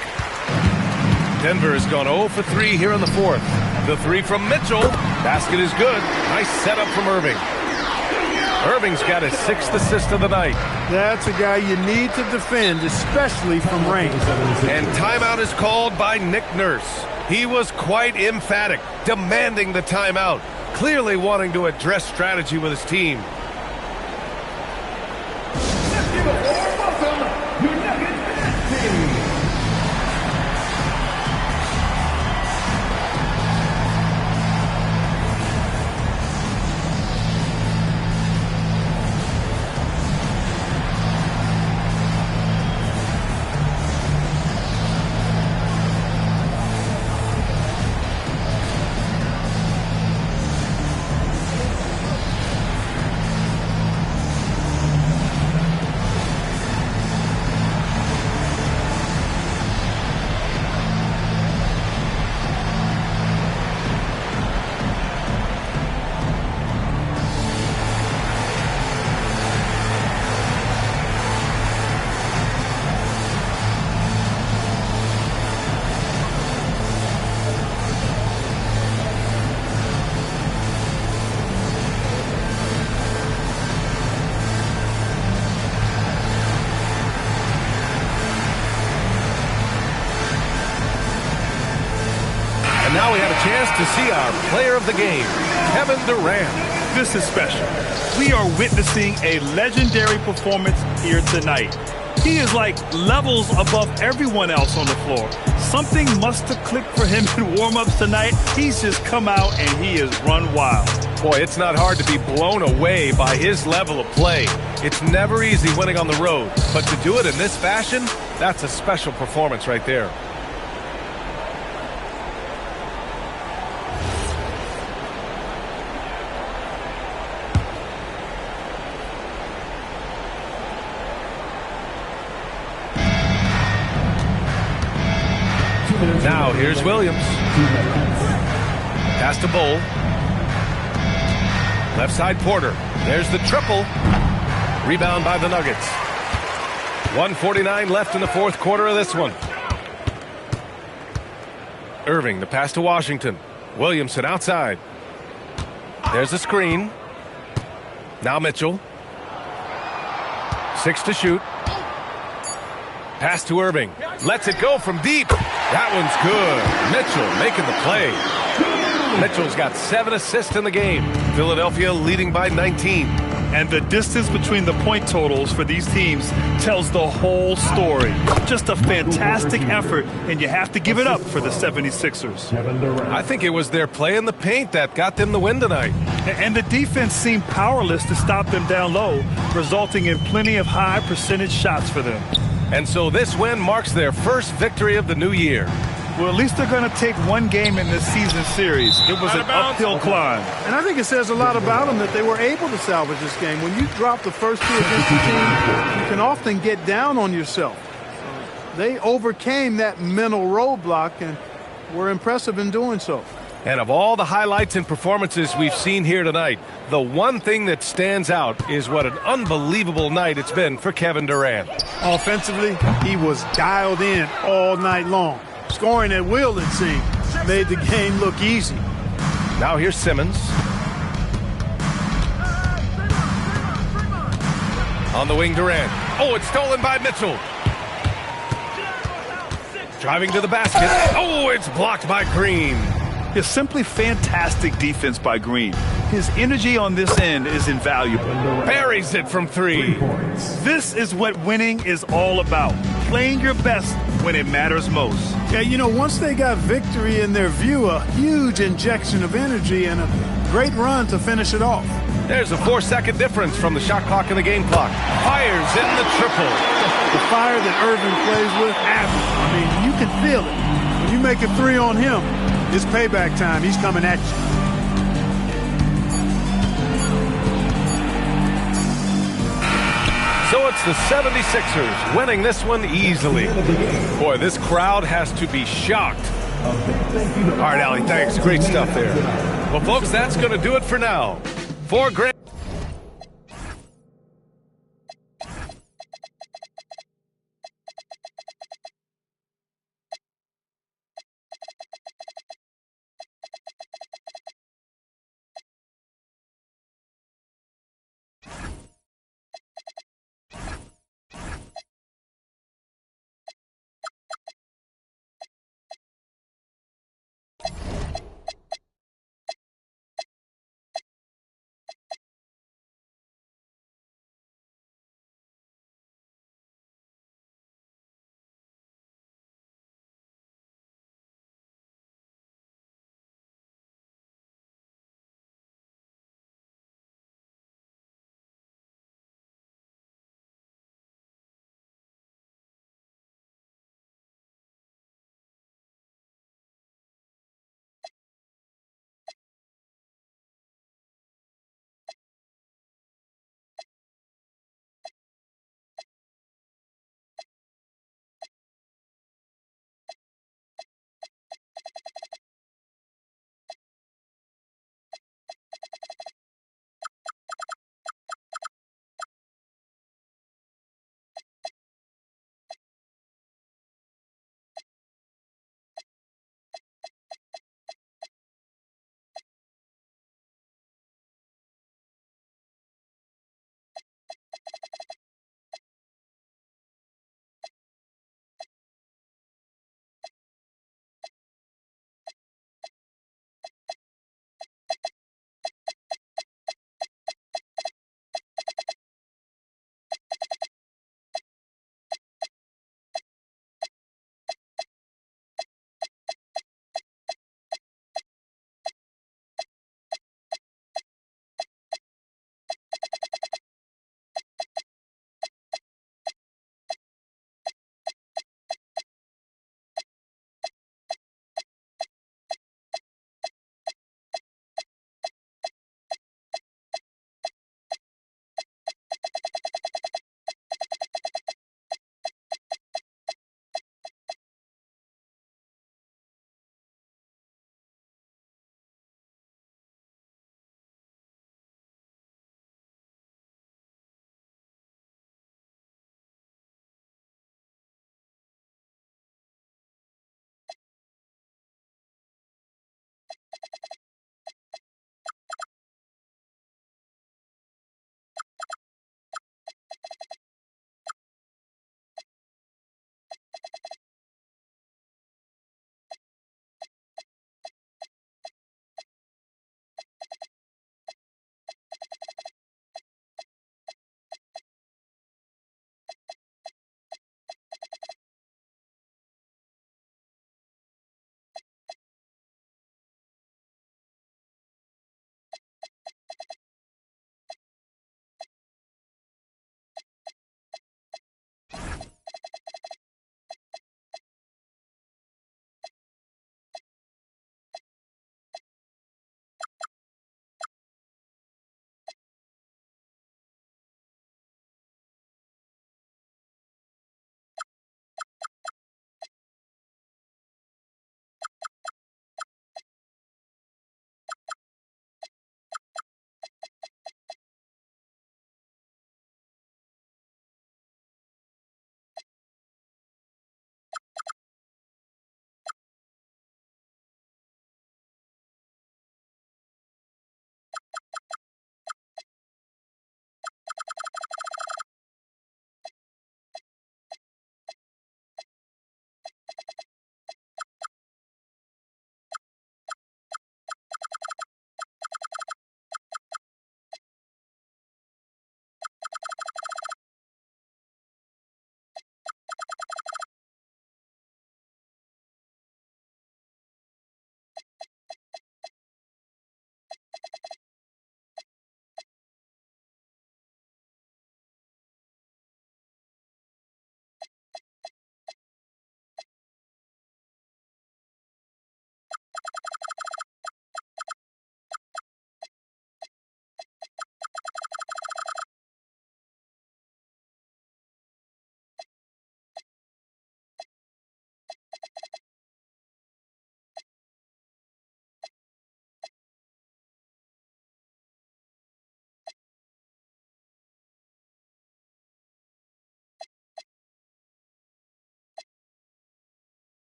Denver has gone 0 for 3 here in the fourth. The three from Mitchell. Basket is good. Nice setup from Irving. Irving's got his 6th assist of the night. That's a guy you need to defend, especially from range. And timeout is called by Nick Nurse. He was quite emphatic, demanding the timeout, clearly wanting to address strategy with his team. chance to see our player of the game, Kevin Durant. This is special. We are witnessing a legendary performance here tonight. He is like levels above everyone else on the floor. Something must have clicked for him in warm-ups tonight. He's just come out and he has run wild. Boy, it's not hard to be blown away by his level of play. It's never easy winning on the road, but to do it in this fashion, that's a special performance right there. Now here's Williams. Pass to Bull. Left side Porter. There's the triple. Rebound by the Nuggets. 1:49 left in the fourth quarter of this one. Irving, the pass to Washington. Williamson outside. There's the screen. Now Mitchell. 6 to shoot. Pass to Irving. Lets it go from deep. That one's good. Mitchell making the play. Mitchell's got 7 assists in the game. Philadelphia leading by 19. And the distance between the point totals for these teams tells the whole story. Just a fantastic effort, and you have to give it up for the 76ers. I think it was their play in the paint that got them the win tonight. And the defense seemed powerless to stop them down low, resulting in plenty of high percentage shots for them. And so this win marks their first victory of the new year. Well, at least they're going to take one game in this season series. It was an uphill climb. And I think it says a lot about them that they were able to salvage this game. When you drop the first two against the team, you can often get down on yourself. They overcame that mental roadblock and were impressive in doing so. And of all the highlights and performances we've seen here tonight, the one thing that stands out is what an unbelievable night it's been for Kevin Durant. Offensively, he was dialed in all night long. Scoring at will, it seemed, made the game look easy. Now here's Simmons. On the wing, Durant. Oh, it's stolen by Mitchell. Driving to the basket. Oh, it's blocked by Green. It's simply fantastic defense by Green. His energy on this end is invaluable. Buries it from 3. This is what winning is all about. Playing your best when it matters most. Yeah, you know, once they got victory in their view, a huge injection of energy and a great run to finish it off. There's a 4-second difference from the shot clock and the game clock. Fires in the triple. The fire that Irving plays with, I mean, you can feel it. When you make a 3 on him, it's payback time. He's coming at you. So it's the 76ers winning this one easily. Boy, this crowd has to be shocked. All right, Allie, thanks. Great stuff there. Well, folks, that's going to do it for now. For Grant.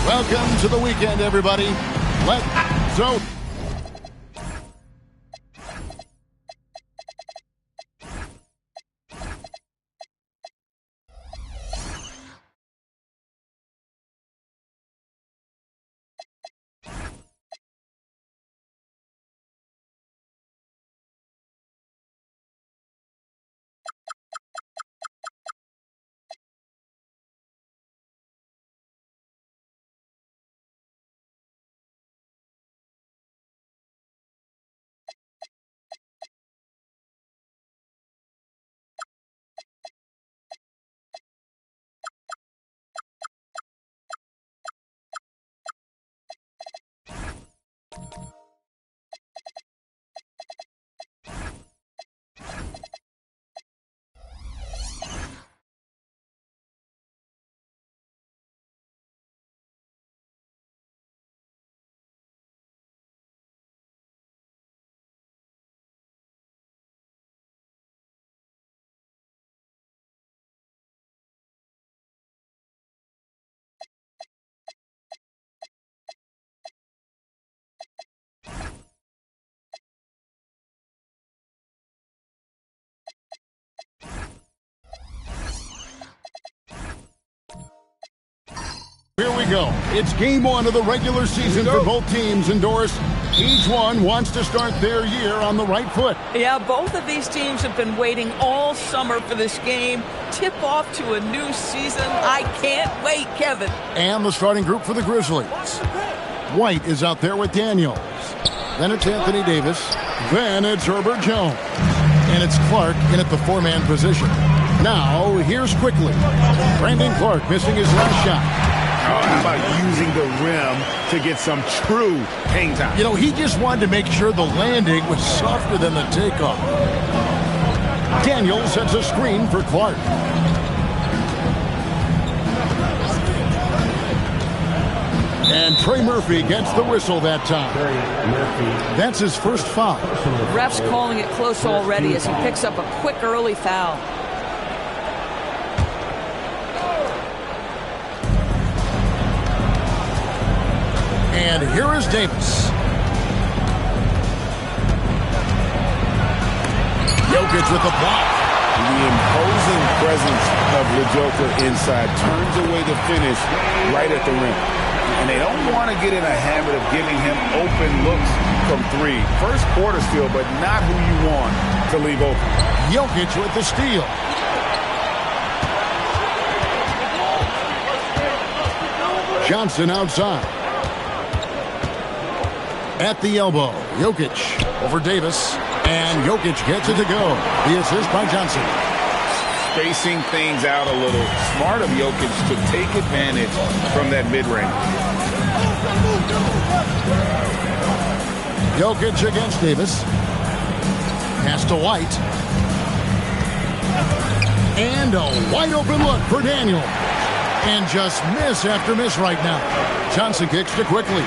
Welcome to the weekend, everybody. Let's go. Here we go. It's game one of the regular season for both teams, and Doris, each one wants to start their year on the right foot. Yeah, both of these teams have been waiting all summer for this game. Tip off to a new season. I can't wait, Kevin. And the starting group for the Grizzlies. White is out there with Daniels. Then it's Anthony Davis. Then it's Herbert Jones. And it's Clark in at the four-man position. Now, here's quickly. Brandon Clark missing his last shot. Oh, how about using the rim to get some true hang time? You know, he just wanted to make sure the landing was softer than the takeoff. Daniels sets a screen for Clark. And Trey Murphy gets the whistle that time. That's his first foul. Ref's calling it close already as he picks up a quick early foul. And here is Davis. Jokic with the block. The imposing presence of the Joker inside turns away the finish right at the rim. And they don't want to get in a habit of giving him open looks from three. First quarter steal, but not who you want to leave open. Jokic with the steal. Johnson outside. At the elbow, Jokic over Davis, and Jokic gets it to go. The assist by Johnson. Spacing things out a little. Smart of Jokic to take advantage from that mid-range. Jokic against Davis. Pass to White. And a wide open look for Daniel. And just miss after miss right now. Johnson kicks to quickly.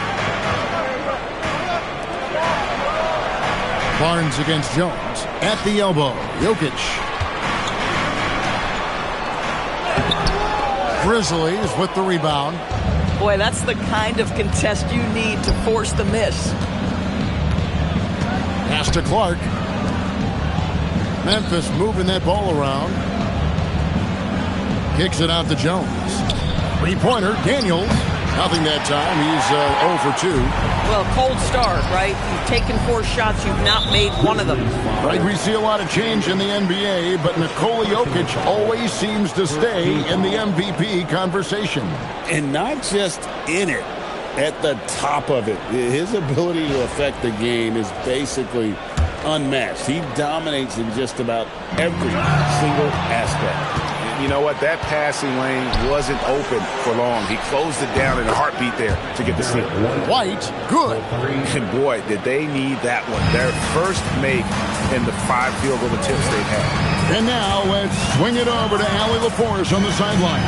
Barnes against Jones. At the elbow, Jokic. Grizzlies with the rebound. Boy, that's the kind of contest you need to force the miss. Pass to Clark. Memphis moving that ball around. Kicks it out to Jones. Three-pointer, Daniels. Nothing that time. He's 0 for 2. Well, cold start, right? You've taken 4 shots. You've not made one of them. Right, we see a lot of change in the NBA, but Nikola Jokic always seems to stay in the MVP conversation. And not just in it, at the top of it. His ability to affect the game is basically unmatched. He dominates in just about every single aspect. You know what? That passing lane wasn't open for long. He closed it down in a heartbeat there to get the steal. White, good. And boy, did they need that one. Their first make in the 5 field goal attempts they've had. And now let's swing it over to Allie LaForce on the sideline.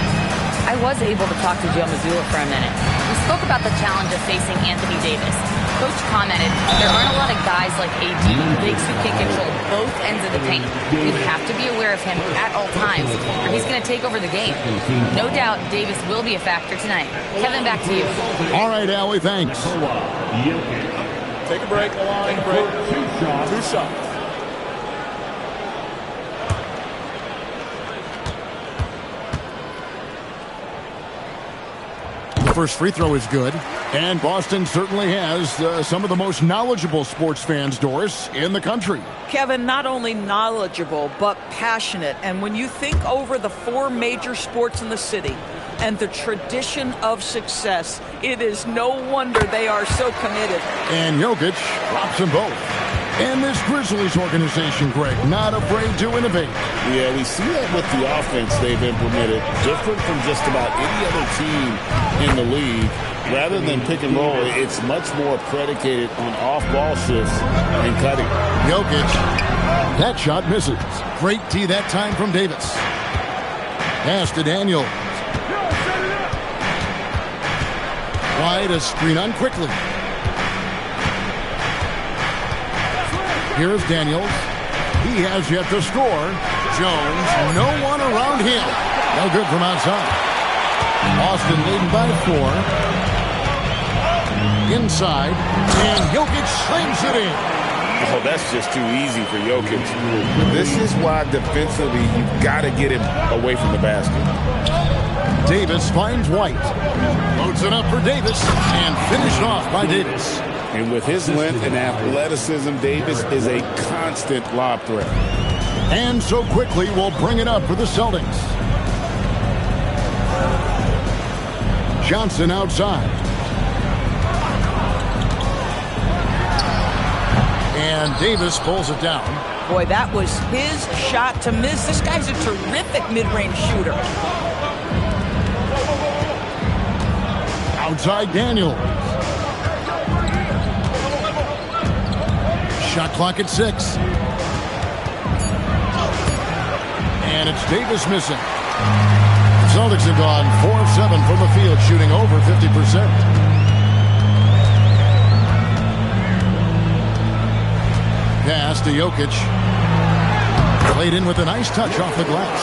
I was able to talk to Joe Mazzulla for a minute. We spoke about the challenge of facing Anthony Davis. Coach commented, there aren't a lot of guys like AD, bigs who can control both ends of the paint. We have to be aware of him at all times, or he's going to take over the game. No doubt Davis will be a factor tonight. Kevin, back to you. All right, Allie, thanks. Take a break. Take a break. Two shots. The first free throw is good. And Boston certainly has some of the most knowledgeable sports fans, Doris, in the country. Kevin, not only knowledgeable, but passionate. And when you think over the 4 major sports in the city and the tradition of success, it is no wonder they are so committed. And Jokic drops them both. And this Grizzlies organization, Greg, not afraid to innovate. Yeah, we see that with the offense they've implemented, different from just about any other team in the league. Rather than pick and roll, it's much more predicated on off-ball shifts and cutting. Jokic, that shot misses. Great D that time from Davis. Pass to Daniels. Wide, a screen on quickly. Here's Daniels. He has yet to score. Jones, no one around him. No good from outside. Boston leading by 4. Inside, and Jokic slings it in. Oh, that's just too easy for Jokic. This is why defensively you've got to get him away from the basket. Davis finds White. Loads it up for Davis, and finished off by Davis. And with his length and athleticism, Davis is a constant lob threat. And so quickly we'll bring it up for the Celtics. Johnson outside. And Davis pulls it down. Boy, that was his shot to miss. This guy's a terrific mid-range shooter. Outside Daniels. Shot clock at 6. And it's Davis missing. The Celtics have gone 4 of 7 from the field, shooting over 50%. Pass to Jokic. Played in with a nice touch off the glass.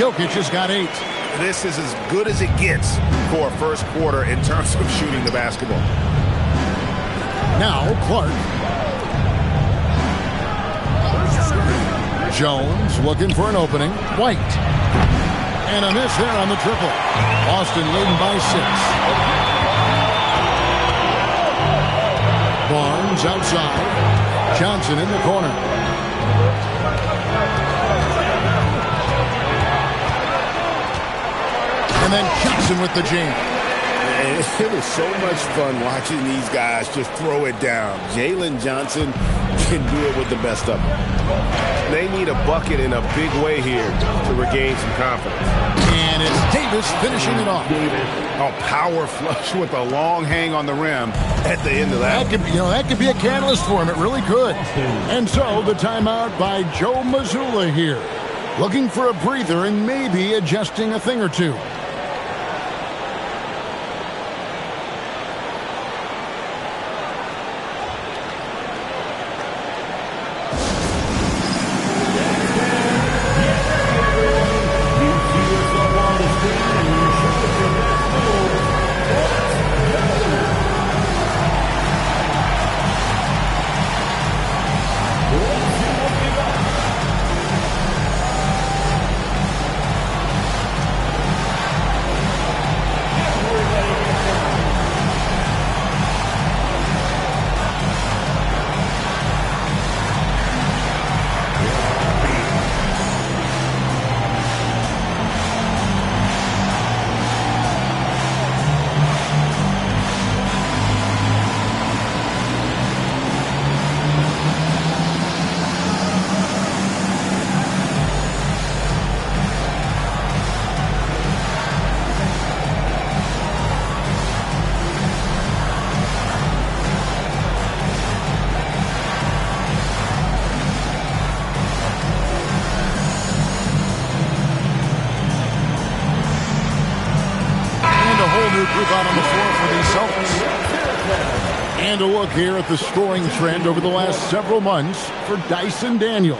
Jokic has got 8. This is as good as it gets for a first quarter in terms of shooting the basketball. Now Clark. Jones looking for an opening. White. And a miss there on the triple. Boston leading by 6. Barnes outside. Johnson in the corner. And then Johnson with the jam. It is so much fun watching these guys just throw it down. Jalen Johnson can do it with the best of them. They need a bucket in a big way here to regain some confidence. And it's Davis finishing it off. A power flush with a long hang on the rim at the end of that. That could be a catalyst for him. It really could. And so the timeout by Joe Mazzulla here. Looking for a breather and maybe adjusting a thing or two. Group out on the floor for the Celtics. And a look here at the scoring trend over the last several months for Dyson Daniel.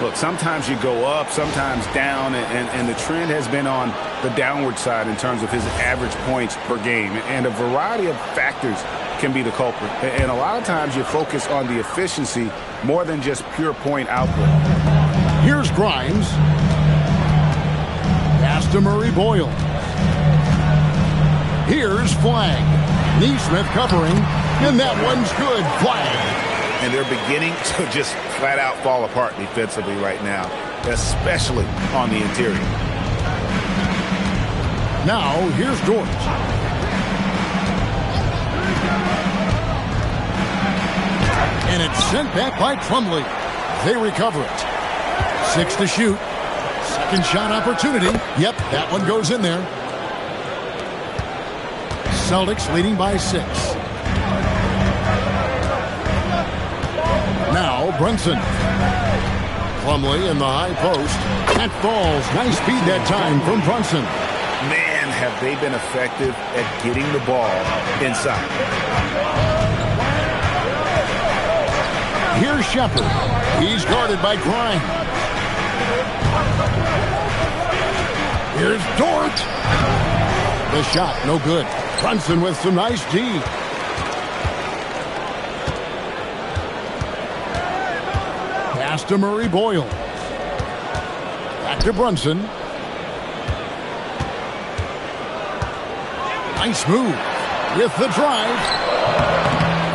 Look, sometimes you go up, sometimes down, and the trend has been on the downward side in terms of his average points per game. And a variety of factors can be the culprit. And a lot of times you focus on the efficiency more than just pure point output. Here's Grimes. Pass to Murray Boyle. Here's Flag. Neesmith covering, and that one's good. Flag. And they're beginning to just flat out fall apart defensively right now, especially on the interior. Now, here's George. And it's sent back by Plumlee. They recover it. 6 to shoot. Second shot opportunity. Yep, that one goes in there. Celtics leading by 6. Now Brunson. Plumlee in the high post. That falls. Nice speed that time from Brunson. Man, have they been effective at getting the ball inside. Here's Shepard. He's guarded by Grimes. Here's Dort. The shot, no good. Brunson with some nice D. Pass to Murray Boyle. Back to Brunson. Nice move with the drive.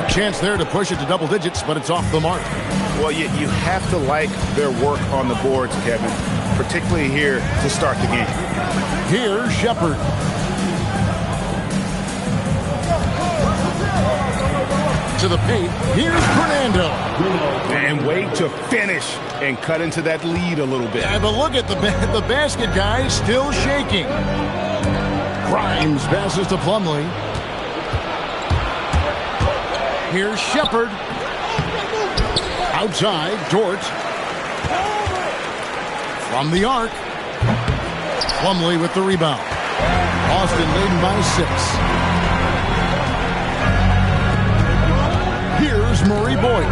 A chance there to push it to double digits, but it's off the mark. Well, you have to like their work on the boards, Kevin, particularly here to start the game. Here's Shepard. To the paint. Here's Fernando. And wait to finish and cut into that lead a little bit. Yeah, but look at the basket guy still shaking. Grimes passes to Plumlee. Here's Shepard. Outside, Dort. From the arc. Plumlee with the rebound. Austin leading by 6. Here's Murray Boyle.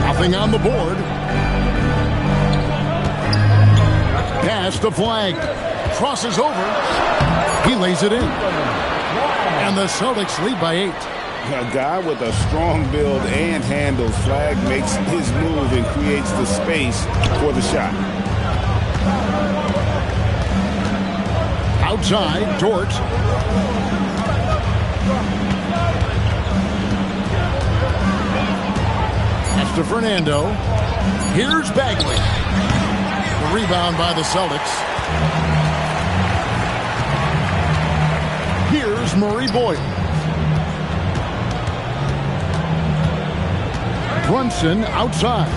Nothing on the board. Pass to Flag. Crosses over. He lays it in. And the Celtics lead by 8. A guy with a strong build and handles. Flag makes his move and creates the space for the shot. Outside, Dort. That's to Fernando. Here's Bagley. The rebound by the Celtics. Here's Murray Boyle. Brunson outside.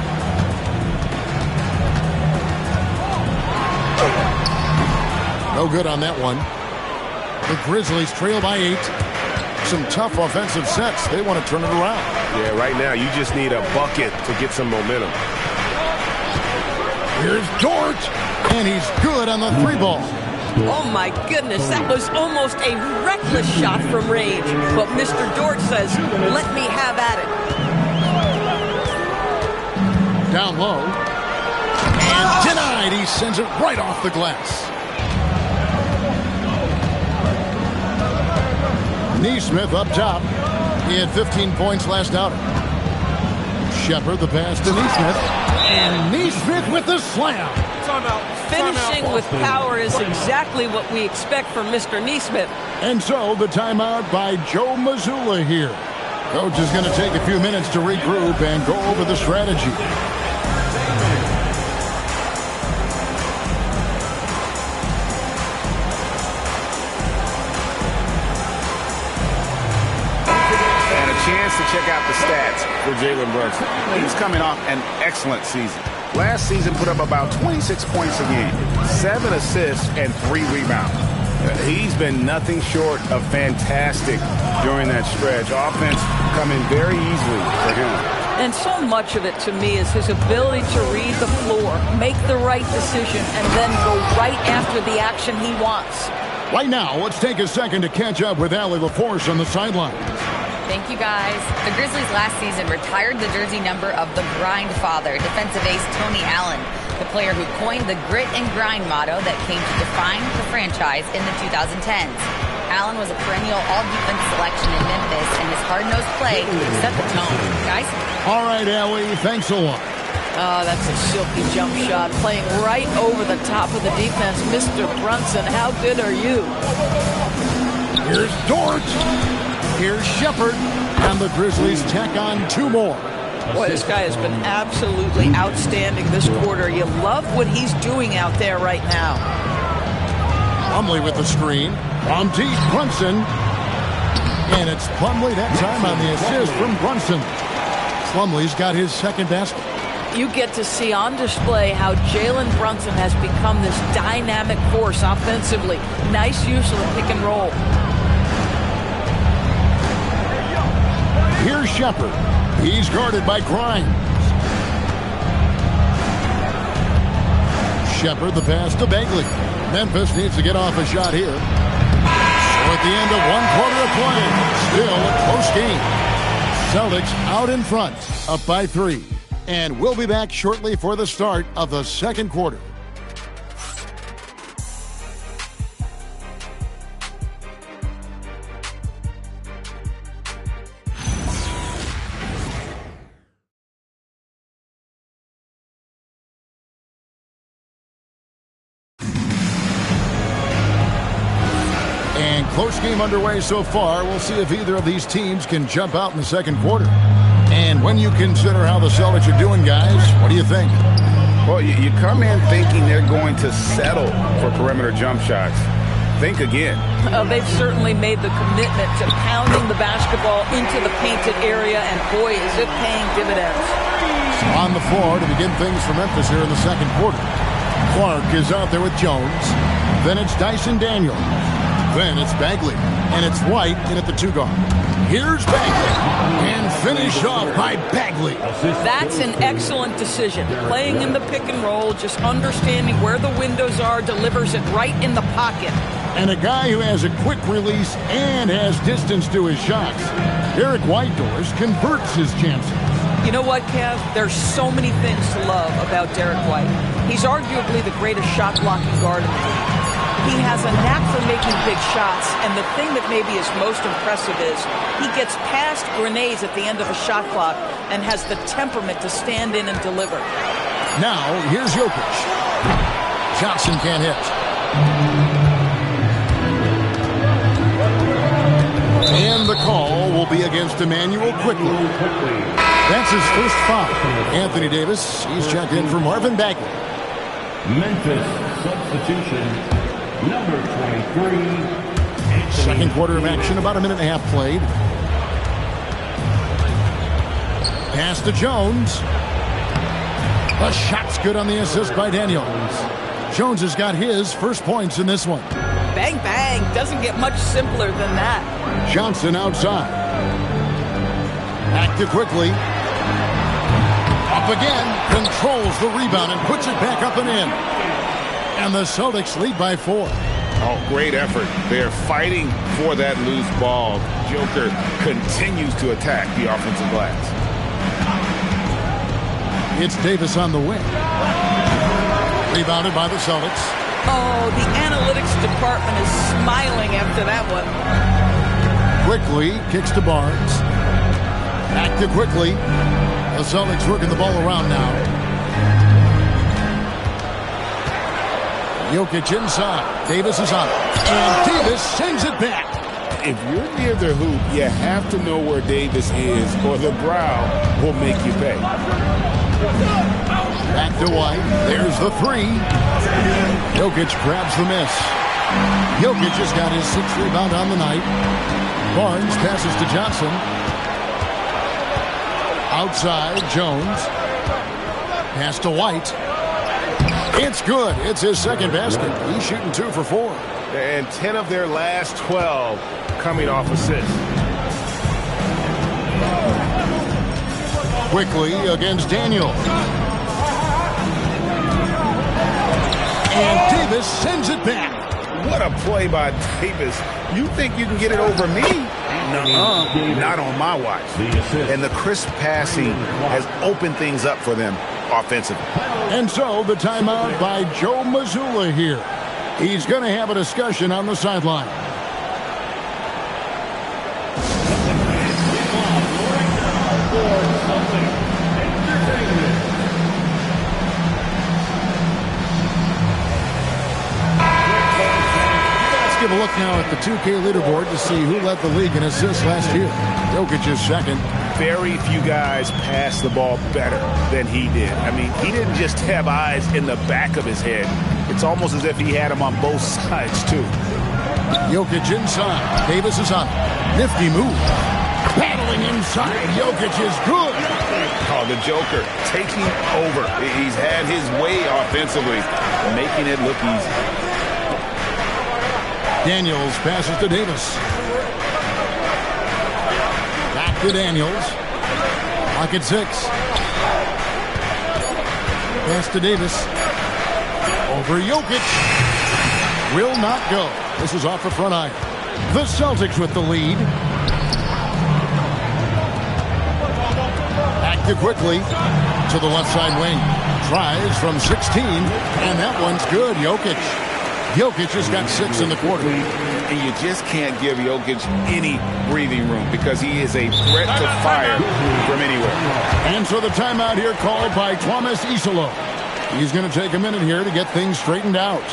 No good on that one. The Grizzlies trail by 8. Some tough offensive sets. They want to turn it around. Yeah, right now you just need a bucket to get some momentum. Here's Dort. And he's good on the 3-ball. Oh, my goodness. That was almost a reckless shot from range. But Mr. Dort says, let me have at it. Down low. And denied. He sends it right off the glass. Neesmith up top. He had 15 points last outing. Shepard the pass to Neesmith. And Neesmith with the slam. Finishing with power is exactly what we expect from Mr. Neesmith. And so the timeout by Joe Mazzulla here. Coach is going to take a few minutes to regroup and go over the strategy. Chance to check out the stats for Jalen Brunson. He's coming off an excellent season. Last season put up about 26 points a game, 7 assists, and 3 rebounds. He's been nothing short of fantastic during that stretch. Offense coming very easily for him. And so much of it to me is his ability to read the floor, make the right decision, and then go right after the action he wants. Right now, let's take a second to catch up with Allie LaForce on the sideline. Thank you, guys. The Grizzlies last season retired the jersey number of the grind father, defensive ace Tony Allen, the player who coined the grit and grind motto that came to define the franchise in the 2010s. Allen was a perennial all-defense selection in Memphis, and his hard-nosed play set the tone. Guys? All right, Allie, thanks a lot. Oh, that's a silky jump shot, playing right over the top of the defense. Mr. Brunson, how good are you? Here's Dort. Here's Shepard. And the Grizzlies tack on 2 more. Boy, this guy has been absolutely outstanding this quarter. You love what he's doing out there right now. Plumlee with the screen. From deep, Brunson. And it's Plumlee that time on the assist from Brunson. Plumlee's got his second basket. You get to see on display how Jalen Brunson has become this dynamic force offensively. Nice use of the pick and roll. Here's Shepard. He's guarded by Grimes. Shepard, the pass to Bagley. Memphis needs to get off a shot here. So at the end of 1 quarter of play, still a close game. Celtics out in front, up by 3. And we'll be back shortly for the start of the second quarter. And close game underway so far. We'll see if either of these teams can jump out in the second quarter. And when you consider how the Celtics are doing, guys, what do you think? Well, you come in thinking they're going to settle for perimeter jump shots. Think again. They've certainly made the commitment to pounding the basketball into the painted area, and boy, is it paying dividends. On the floor to begin things for Memphis here in the second quarter. Clark is out there with Jones. Then it's Dyson Daniel. Then it's Bagley. And it's White in at the 2 guard. Here's Bagley. And finished off by Bagley. That's an excellent decision. Playing in the pick and roll, just understanding where the windows are, delivers it right in the pocket. And a guy who has a quick release and has distance to his shots. Derek Whitehorse converts his chances. You know what, Kev? There's so many things to love about Derek White. He's arguably the greatest shot-blocking guard in the league. He has a knack for making big shots, and the thing that maybe is most impressive is he gets past grenades at the end of a shot clock and has the temperament to stand in and deliver. Now, here's Jokic. Johnson can't hit. And the call will be against Emmanuel Quickly. That's his first foul. Anthony Davis, he's checked in for Marvin Bagley. Memphis substitution. Number 23. Second quarter of action, about a minute and a half played. Pass to Jones. The shot's good on the assist by Daniels. Jones has got his first points in this one. Bang, bang. Doesn't get much simpler than that. Johnson outside. Back to Quickly. Up again. Controls the rebound and puts it back up and in. And the Celtics lead by 4. Oh, great effort. They're fighting for that loose ball. Joker continues to attack the offensive glass. It's Davis on the wing. Rebounded by the Celtics. Oh, the analytics department is smiling after that one. Quickly kicks to Barnes. Back to Quickly. The Celtics working the ball around now. Jokic inside. Davis is on it. And Davis sends it back. If you're near the hoop, you have to know where Davis is, or the brow will make you pay. Back to White. There's the 3. Jokic grabs the miss. Jokic has got his 6th rebound on the night. Barnes passes to Johnson. Outside, Jones. Pass to White. It's good. It's his second basket. He's shooting 2 for 4. And 10 of their last 12 coming off assists. Quickly against Daniel. And Davis sends it back. What a play by Davis. You think you can get it over me? Nuh-uh. Not on my watch. And the crisp passing has opened things up for them offensively. And so the timeout by Joe Mazzulla here. He's going to have a discussion on the sideline. Let's give a look now at the 2K leaderboard to see who led the league in assists last year. Jokic is second. Very few guys pass the ball better than he did. I mean, he didn't just have eyes in the back of his head. It's almost as if he had them on both sides, too. Jokic inside. Davis is on. Nifty move. Battling inside. Jokic is good. Oh, the Joker taking over. He's had his way offensively, making it look easy. Daniels passes to Davis. Back to Daniels. Clock at 6. Pass to Davis. Over Jokic. Will not go. This is off the front iron. The Celtics with the lead. Back to quickly to the left side wing. Tries from 16, and that one's good. Jokic has got 6 in the quarter. And you just can't give Jokic any breathing room because he is a threat to fire from anywhere. And so the timeout here called by Thomas Isolo. He's going to take a minute here to get things straightened out.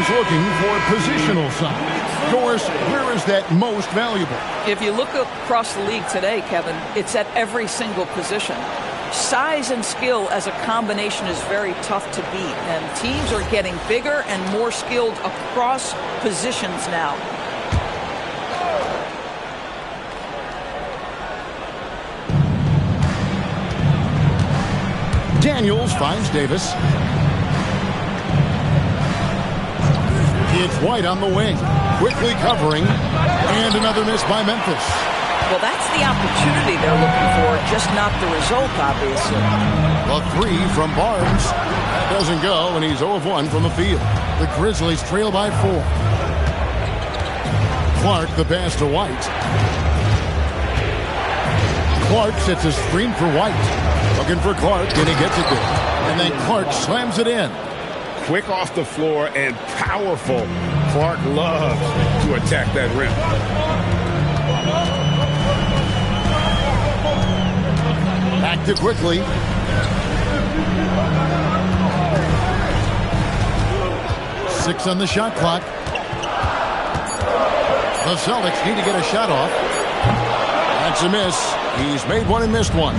Looking for positional size. Doris, where is that most valuable? If you look across the league today, Kevin, it's at every single position. Size and skill as a combination is very tough to beat, and teams are getting bigger and more skilled across positions now. Daniels finds Davis. It's White on the wing, quickly covering, and another miss by Memphis. Well, that's the opportunity they're looking for, just not the result, obviously. A 3 from Barnes. That doesn't go, and he's 0 of 1 from the field. The Grizzlies trail by 4. Clark, the pass to White. Clark sets a screen for White. Looking for Clark, and he gets it there. And then Clark slams it in. Quick off the floor and powerful. Clark loves to attack that rim. Back to quickly. Six on the shot clock. The Celtics need to get a shot off. That's a miss. He's made one and missed one.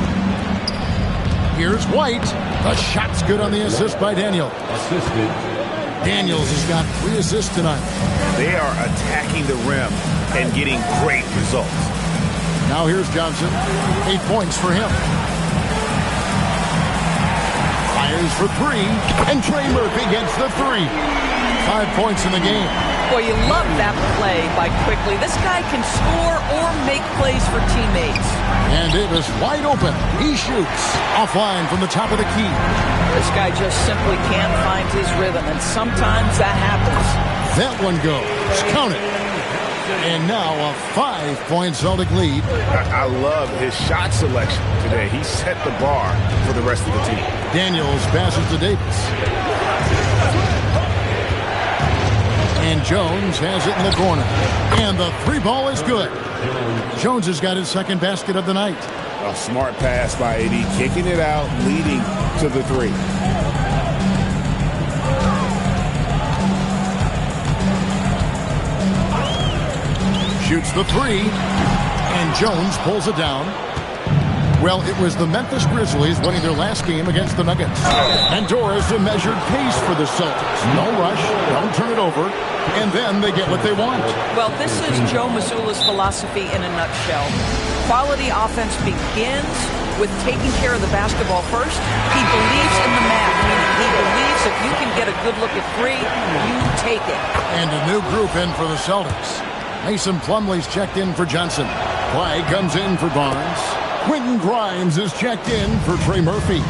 Here's White. The shot's good on the assist by Daniel. Assisted. Daniels has got 3 assists tonight. They are attacking the rim and getting great results. Now here's Johnson. 8 points for him. Fires for 3. And Trey Murphy gets the 3. 5 points in the game. Boy, you love that play by Quickly. This guy can score or make plays for teammates. And Davis wide open. He shoots. Offline from the top of the key. This guy just simply can't find his rhythm, and sometimes that happens. That one goes. Count it. And now a 5-point Celtic lead. I love his shot selection today. He set the bar for the rest of the team. Daniels passes to Davis. And Jones has it in the corner. And the three ball is good. Jones has got his second basket of the night. A smart pass by AD, kicking it out, leading to the three. Shoots the three. And Jones pulls it down. Well, it was the Memphis Grizzlies winning their last game against the Nuggets. And Doris a measured pace for the Celtics. No rush, don't turn it over, and then they get what they want. Well, this is Joe Mazzulla's philosophy in a nutshell. Quality offense begins with taking care of the basketball first. He believes in the math, meaning he believes if you can get a good look at three, you take it. And a new group in for the Celtics. Mason Plumlee's checked in for Johnson. Clyde comes in for Barnes. Quentin Grimes is checked in for Trey Murphy.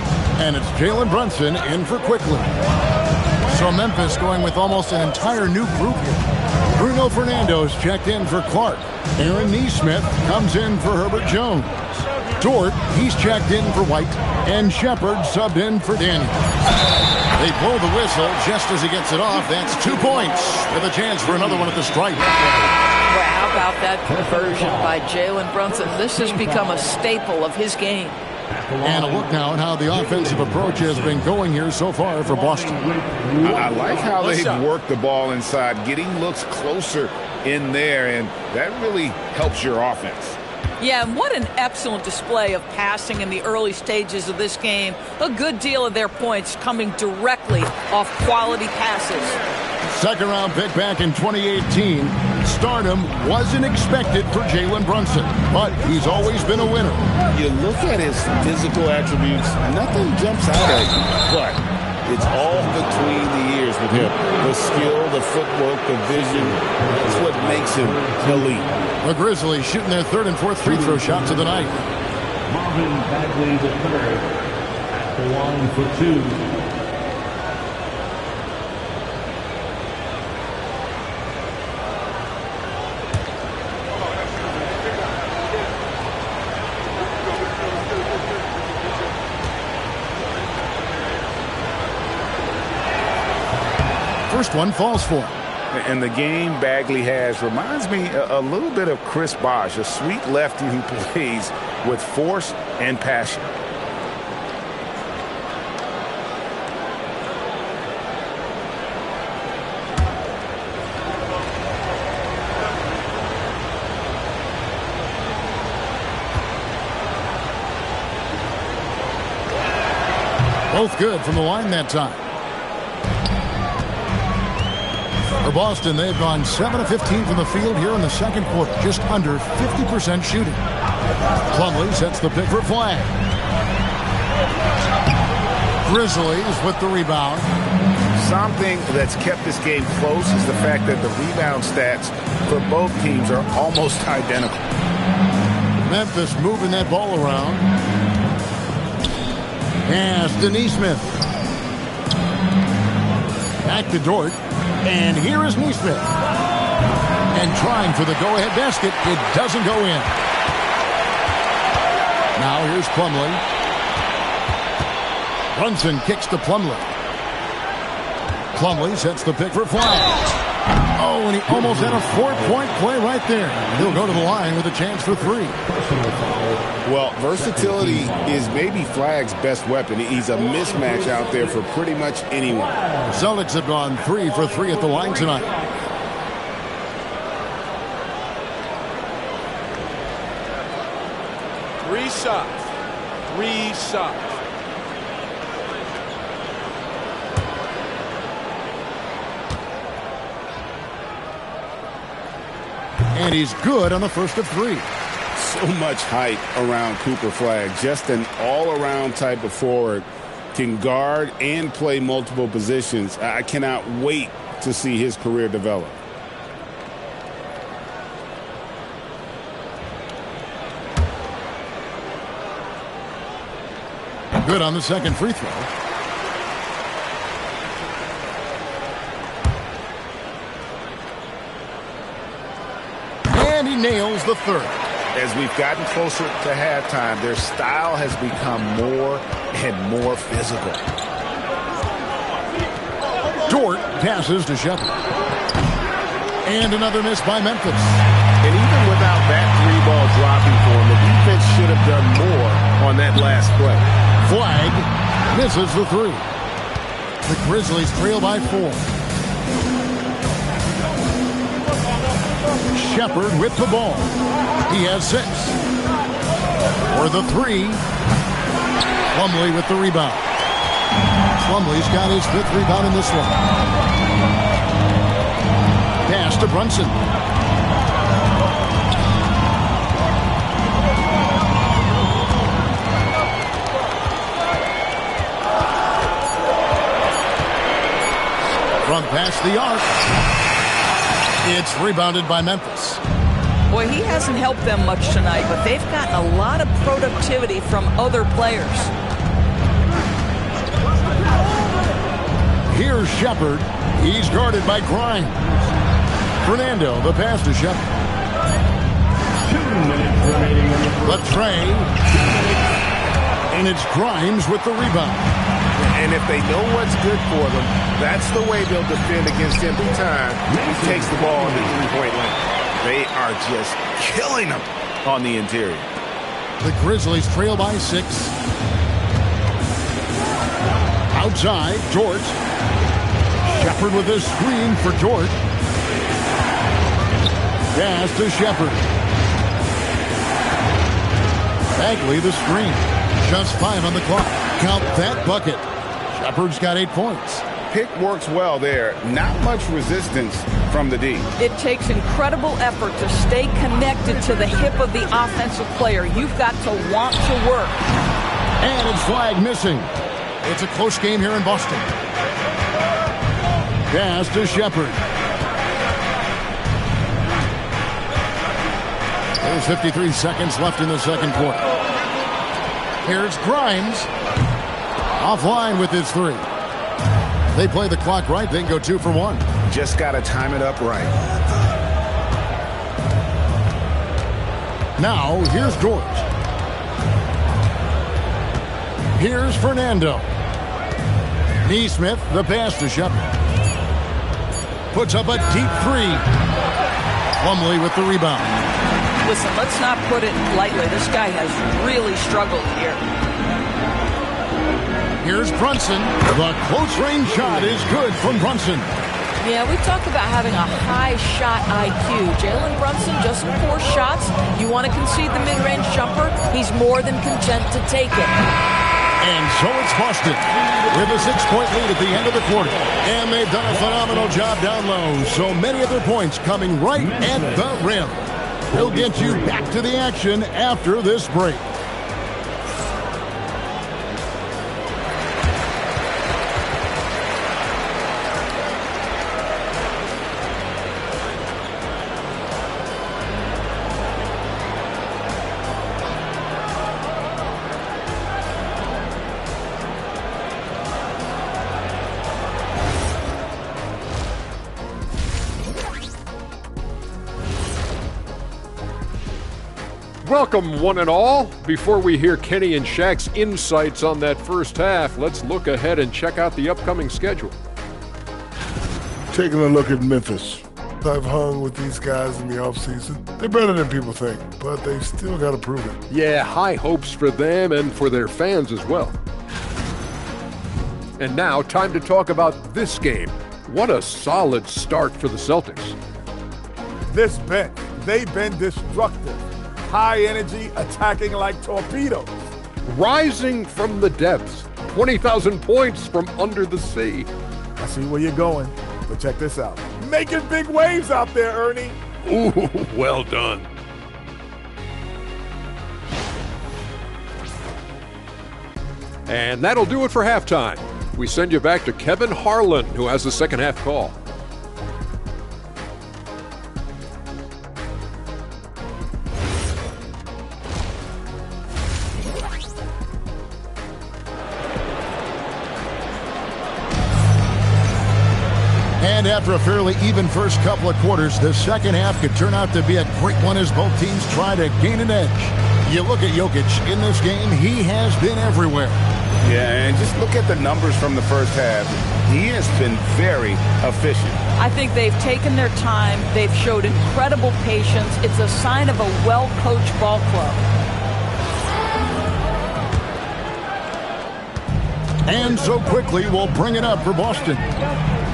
And it's Jalen Brunson in for Quickly. So Memphis going with almost an entire new group here. Bruno Fernando's checked in for Clark. Aaron Neesmith comes in for Herbert Jones. Dort, he's checked in for White. And Shepard subbed in for Daniels. They blow the whistle just as he gets it off. That's 2 points with a chance for another one at the stripe. Well, how about that conversion by Jalen Brunson? This has become a staple of his game. And a look now at how the offensive approach has been going here so far for Boston. I like how they've worked the ball inside, getting looks closer in there, and that really helps your offense. Yeah, and what an excellent display of passing in the early stages of this game. A good deal of their points coming directly off quality passes. Second round pick back in 2018. Stardom wasn't expected for Jalen Brunson, but he's always been a winner. You look at his physical attributes, nothing jumps out at you, but it's all between the ears with him. The skill, the footwork, the vision, that's what makes him elite. The Grizzlies shooting their third and fourth free throw shots of the night. Marvin Bagley the third at the line for two. First one falls for him. And the game Bagley has reminds me a little bit of Chris Bosh, a sweet lefty who plays with force and passion. Both good from the line that time. For Boston, they've gone 7 of 15 from the field here in the second quarter, just under 50% shooting. Plumlee sets the pick for Flag. Grizzlies with the rebound. Something that's kept this game close is the fact that the rebound stats for both teams are almost identical. Memphis moving that ball around. Pass to Neesmith. Back to Dort. And here is Neesmith. And trying for the go-ahead basket. It doesn't go in. Now here's Plumlee. Brunson kicks to Plumlee. Plumlee sets the pick for Flag. Oh, and he almost had a 4-point play right there. He'll go to the line with a chance for three. Well, versatility is maybe Flag's best weapon. He's a mismatch out there for pretty much anyone. The Celtics have gone 3 for 3 at the line tonight. Three shots. And he's good on the first of 3. So much hype around Cooper Flag. Just an all-around type of forward. Can guard and play multiple positions. I cannot wait to see his career develop. good on the second free throw. And he nails the third. As we've gotten closer to halftime, their style has become more and more physical. Dort passes to Shepard. And another miss by Memphis. And even without that three-ball dropping for him, the defense should have done more on that last play. Flag misses the three. The Grizzlies trail by 4. Shepard with the ball. He has 6. For the 3. Plumlee with the rebound. Plumlee's got his 5th rebound in this one. Pass to Brunson. From past the arc. It's rebounded by Memphis. Boy, he hasn't helped them much tonight, but they've gotten a lot of productivity from other players. Here's Shepard. He's guarded by Grimes. Fernando, the pass to Shepard. 2 minutes remaining on the first. Latray. And it's Grimes with the rebound. And if they know what's good for them, that's the way they'll defend against him every time he takes the ball in the three-point line. They are just killing them on the interior. The Grizzlies trail by 6. Outside, Dort. Shepard with a screen for Dort. Pass to Shepard. Bagley the screen. Just 5 on the clock. Count that bucket. Shepard's got 8 points. Pick works well there. Not much resistance from the D. It takes incredible effort to stay connected to the hip of the offensive player. You've got to want to work. And it's flag missing. It's a close game here in Boston. Pass to Shepard. There's 53 seconds left in the second quarter. Here's Grimes. Offline with his 3. They play the clock right, they can go 2 for 1. Just got to time it up right. Now, here's Dort. Here's Fernando. Neesmith, the pass to Shepard. Puts up a deep 3. Plumlee with the rebound. Listen, let's not put it lightly. This guy has really struggled here. Here's Brunson. The close-range shot is good from Brunson. Yeah, we talked about having a high shot IQ. Jalen Brunson, just 4 shots. You want to concede the mid-range jumper? He's more than content to take it. And so it's Boston with a 6-point lead at the end of the quarter. And they've done a phenomenal job down low. So many of their points coming right at the rim. We'll get you back to the action after this break. Welcome, one and all. Before we hear Kenny and Shaq's insights on that first half, let's look ahead and check out the upcoming schedule. Taking a look at Memphis. I've hung with these guys in the offseason. They're better than people think, but they've still got to prove it. Yeah, high hopes for them and for their fans as well. And now, time to talk about this game. What a solid start for the Celtics. This bench, they've been destructive. High energy, attacking like torpedoes. Rising from the depths, 20,000 points from under the sea. I see where you're going, but check this out. Making big waves out there, Ernie. Ooh, well done. And that'll do it for halftime. We send you back to Kevin Harlan, who has the second half call. And after a fairly even first couple of quarters, the second half could turn out to be a great one as both teams try to gain an edge. You look at Jokic in this game, he has been everywhere. Yeah, and just look at the numbers from the first half. He has been very efficient. I think they've taken their time. They've showed incredible patience. It's a sign of a well-coached ball club. And so quickly, we'll bring it up for Boston.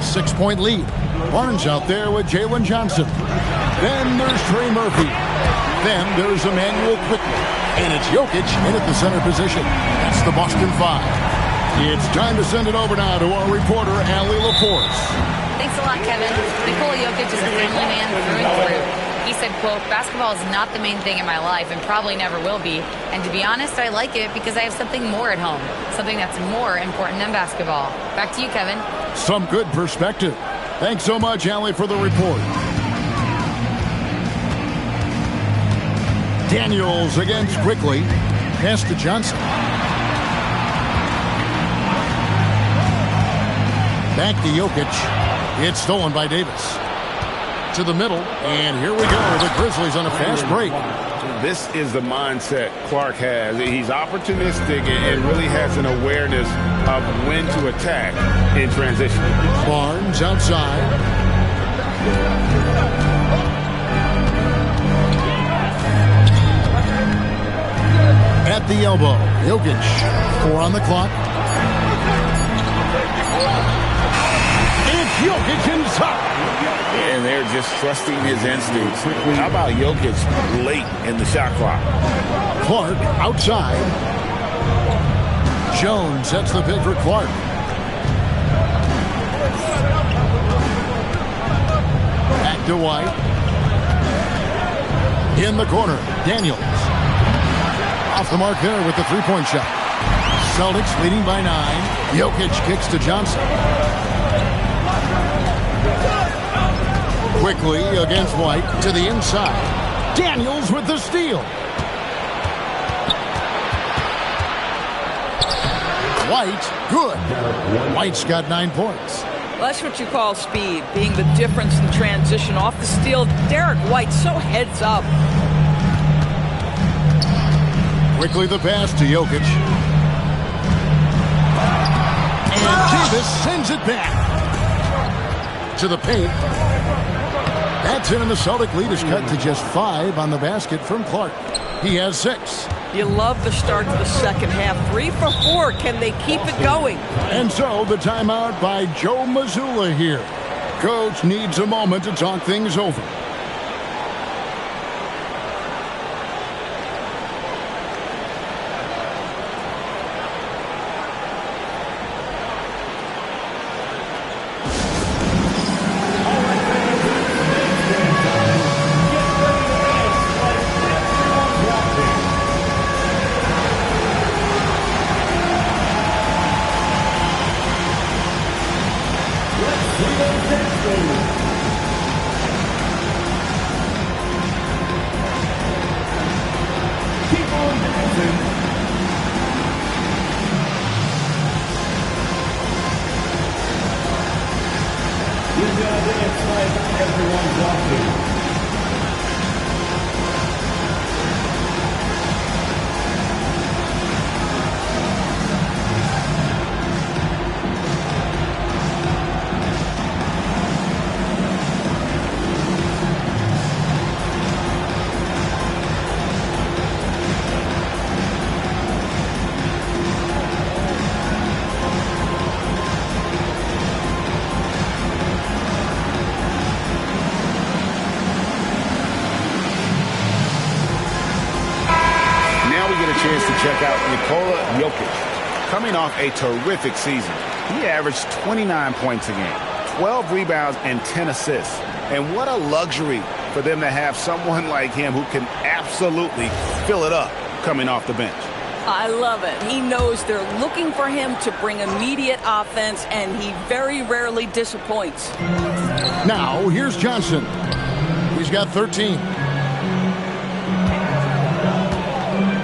6-point lead. Barnes out there with Jalen Johnson. Then there's Trey Murphy. Then there's Emmanuel Quickly. And it's Jokic in at the center position. That's the Boston Five. It's time to send it over now to our reporter, Allie LaForce. Thanks a lot, Kevin. Nikola Jokic is a family man through and through. He said, quote, "Basketball is not the main thing in my life and probably never will be. And to be honest, I like it because I have something more at home, something that's more important than basketball." Back to you, Kevin. Some good perspective. Thanks so much, Allie, for the report. Daniels against Quickly. Pass to Johnson. Back to Jokic. It's stolen by Davis. To the middle, and here we go. The Grizzlies on a fast break. This is the mindset Clark has. He's opportunistic and really has an awareness of when to attack in transition. Barnes outside. At the elbow, Jokic. 4 on the clock. It's Jokic inside. And they're just trusting his instincts. How about Jokic late in the shot clock? Clark outside. Jones sets the pick for Clark. Back to White. In the corner, Daniels. Off the mark there with the three-point shot. Celtics leading by 9. Jokic kicks to Johnson. Quickly against White to the inside. Daniels with the steal. White, good. White's got 9 points. Well, that's what you call speed, being the difference in transition. Off the steal, Derek White so heads up. Quickly the pass to Jokic. And Davis sends it back to the paint. That's it, and the Celtic lead is cut to just 5 on the basket from Clark. He has 6. You love the start to the second half. 3 for 4. Can they keep it going? And so the timeout by Joe Mazzulla here. Coach needs a moment to talk things over. Check out Nikola Jokic. Coming off a terrific season, he averaged 29 points a game, 12 rebounds, and 10 assists. And what a luxury for them to have someone like him who can absolutely fill it up coming off the bench. I love it. He knows they're looking for him to bring immediate offense, and he very rarely disappoints. Now, here's Johnson. He's got 13.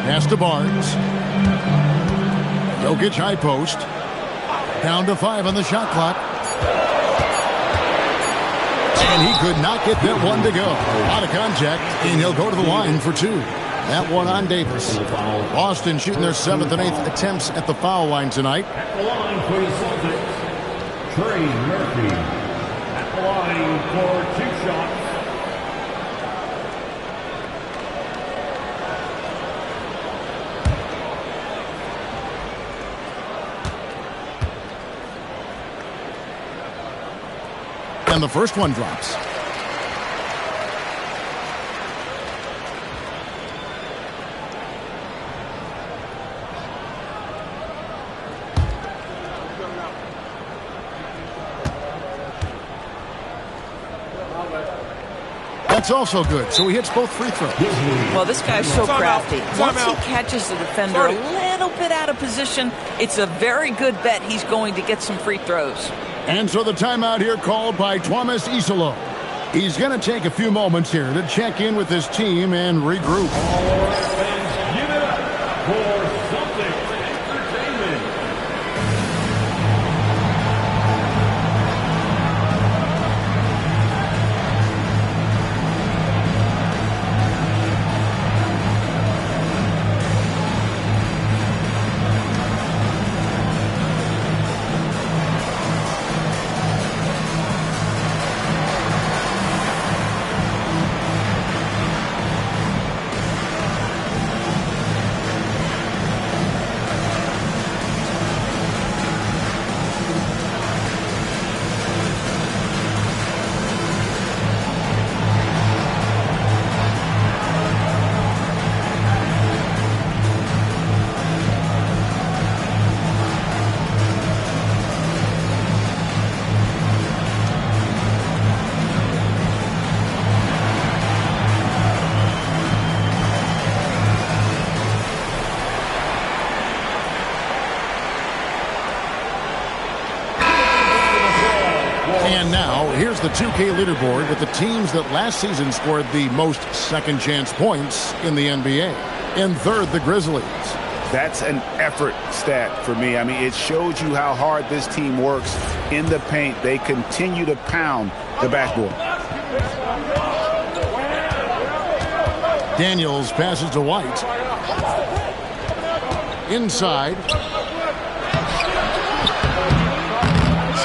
Pass to Barnes. Jokic high post. Down to 5 on the shot clock. And he could not get that one to go. Out of contact, and he'll go to the line for 2. That one on Davis. Boston shooting their 7th and 8th attempts at the foul line tonight. At the line for the Celtics, Trey Murphy. At the line for 2 shots. And the first one drops. That's also good. So he hits both free throws. Well, this guy's so crafty. Once he catches the defender a little bit out of position, it's a very good bet he's going to get some free throws. And so the timeout here called by Thomas Isolo. He's going to take a few moments here to check in with his team and regroup. All right, fans, give it up for Celtics Entertainment. And now, here's the 2K leaderboard with the teams that last season scored the most second-chance points in the NBA. In third, the Grizzlies. That's an effort stat for me. I mean, it shows you how hard this team works in the paint. They continue to pound the backboard. Daniels passes to White. Inside.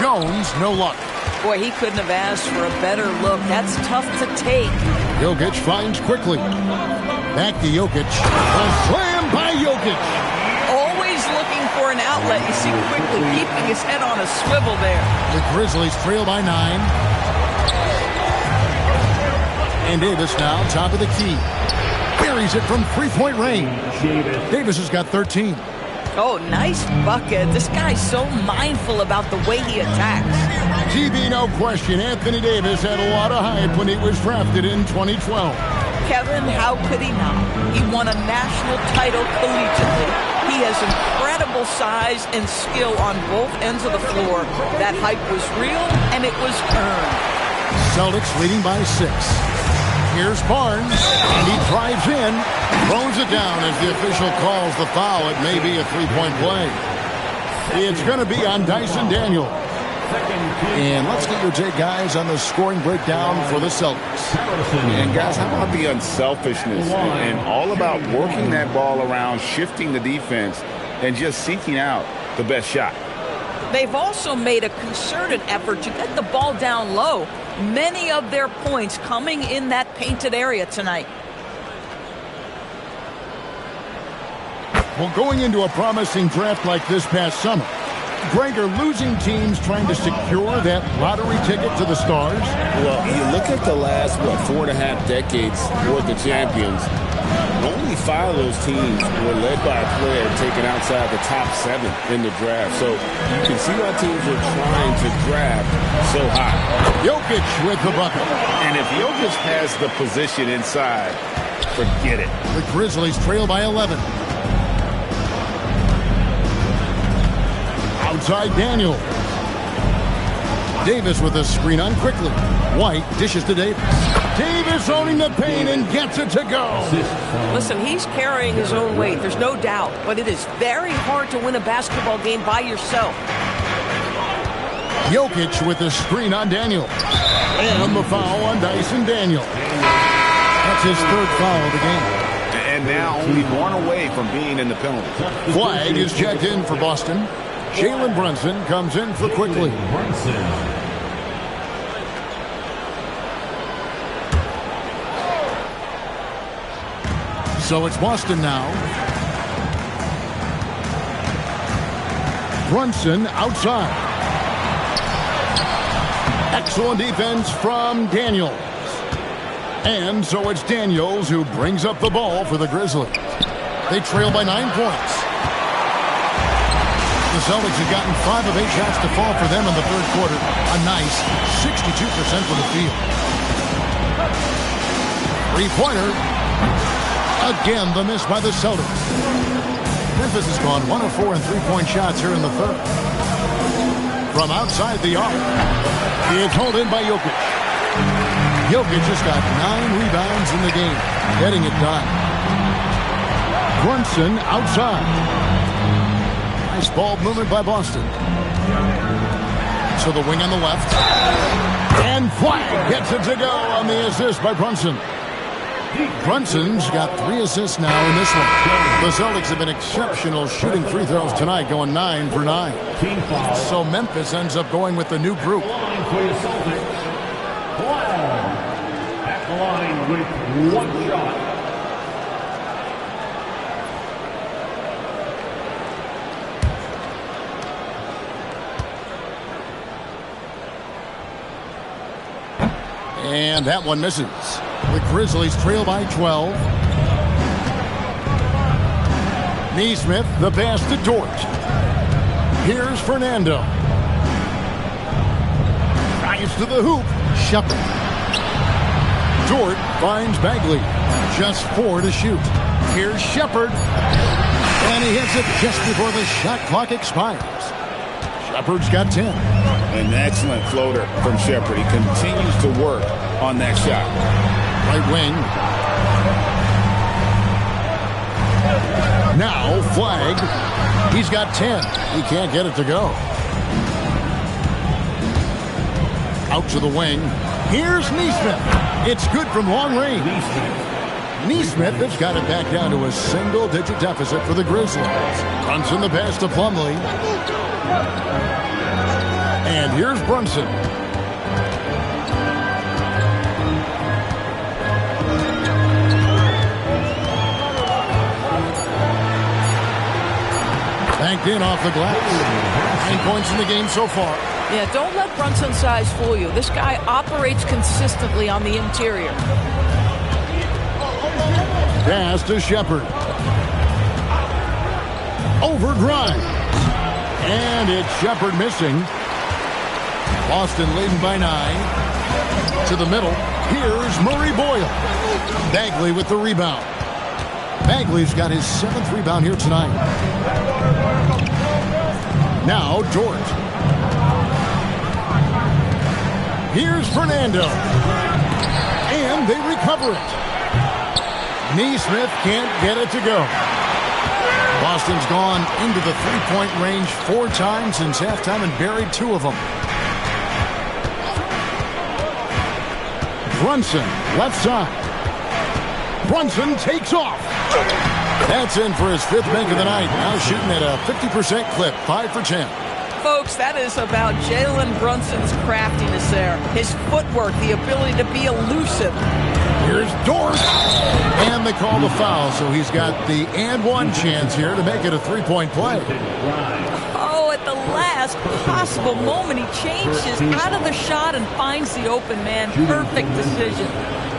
Jones, no luck. Boy, he couldn't have asked for a better look. That's tough to take. Jokic finds quickly. Back to Jokic. A slam by Jokic. Always looking for an outlet. You see quickly keeping his head on a swivel there. The Grizzlies trail by 9. And Davis now top of the key. Buries it from three-point range. Davis has got 13. Oh, nice bucket. This guy's so mindful about the way he attacks. TV, no question. Anthony Davis had a lot of hype when he was drafted in 2012. Kevin, how could he not? He won a national title collegiately. He has incredible size and skill on both ends of the floor. That hype was real, and it was earned. Celtics leading by 6. Here's Barnes, and he drives in, throws it down as the official calls the foul. It may be a three-point play. It's going to be on Dyson Daniel. And let's get your take, guys, on the scoring breakdown for the Celtics. And, guys, how about the unselfishness and all about working that ball around, shifting the defense, and just seeking out the best shot? They've also made a concerted effort to get the ball down low. Many of their points coming in that painted area tonight. Well, going into a promising draft like this past summer, Greg, are losing teams trying to secure that lottery ticket to the stars? Well, you look at the last, 4.5 decades worth of champions. Only 5 of those teams were led by a player taken outside the top 7 in the draft. So you can see why teams are trying to draft so high. Jokic with the bucket. And if Jokic has the position inside, forget it. The Grizzlies trail by 11. Outside Daniel. Davis with a screen on quickly. White dishes to Davis. Davis owning the paint and gets it to go. Listen, he's carrying his own weight. There's no doubt. But it is very hard to win a basketball game by yourself. Jokic with the screen on Daniel. And the foul on Dyson Daniel. That's his third foul of the game. And now only one away from being in the penalty. Flag is checked in for Boston. Jalen Brunson comes in for Quickly. So it's Boston now. Brunson outside. Excellent defense from Daniels. And so it's Daniels who brings up the ball for the Grizzlies. They trail by 9 points. The Celtics have gotten 5 of 8 shots to fall for them in the third quarter. A nice 62% from the field. Three-pointer. Again, the miss by the Celtics. Memphis has gone 1 of 4 in three-point shots here in the third. From outside the arc, it's held in by Jokic. Jokic just got 9 rebounds in the game, getting it done. Brunson outside. Nice ball movement by Boston. So the wing on the left. And Flag gets it to go on the assist by Brunson. Brunson's got 3 assists now in this one. The Celtics have been exceptional shooting free throws tonight, going 9 for 9. So Memphis ends up going with the new group. At the line with 1 shot. And that one misses. The Grizzlies trail by 12. Neesmith, the pass to Dort. Here's Fernando. Drives to the hoop. Shepard. Dort finds Bagley. Just 4 to shoot. Here's Shepard. And he hits it just before the shot clock expires. Shepard's got 10. An excellent floater from Shepard. He continues to work on that shot. Right wing. Now Flag. He's got 10. He can't get it to go. Out to the wing. Here's Neesmith. It's good from long range. Neesmith has got it back down to a single-digit deficit for the Grizzlies. Brunson the pass to Plumlee. And here's Brunson. Banked in off the glass. 9 points in the game so far. Yeah, don't let Brunson's size fool you. This guy operates consistently on the interior. Pass to Shepard. Over Grimes. And it's Shepard missing. Boston leading by 9. To the middle. Here's Murray Boyle. Bagley with the rebound. Bagley's got his 7th rebound here tonight. Now Dort. Here's Fernando. And they recover it. Neesmith can't get it to go. Boston's gone into the three-point range 4 times since halftime and buried 2 of them. Brunson, left side. Brunson takes off. That's in for his 5th bank of the night. Now shooting at a 50% clip, 5 for 10. Folks, that is about Jalen Brunson's craftiness there. His footwork, the ability to be elusive. Here's Dort. And they call the foul, so he's got the and 1 chance here to make it a 3-point play. Oh, at the last possible moment, he changes out of the shot and finds the open man. Perfect decision.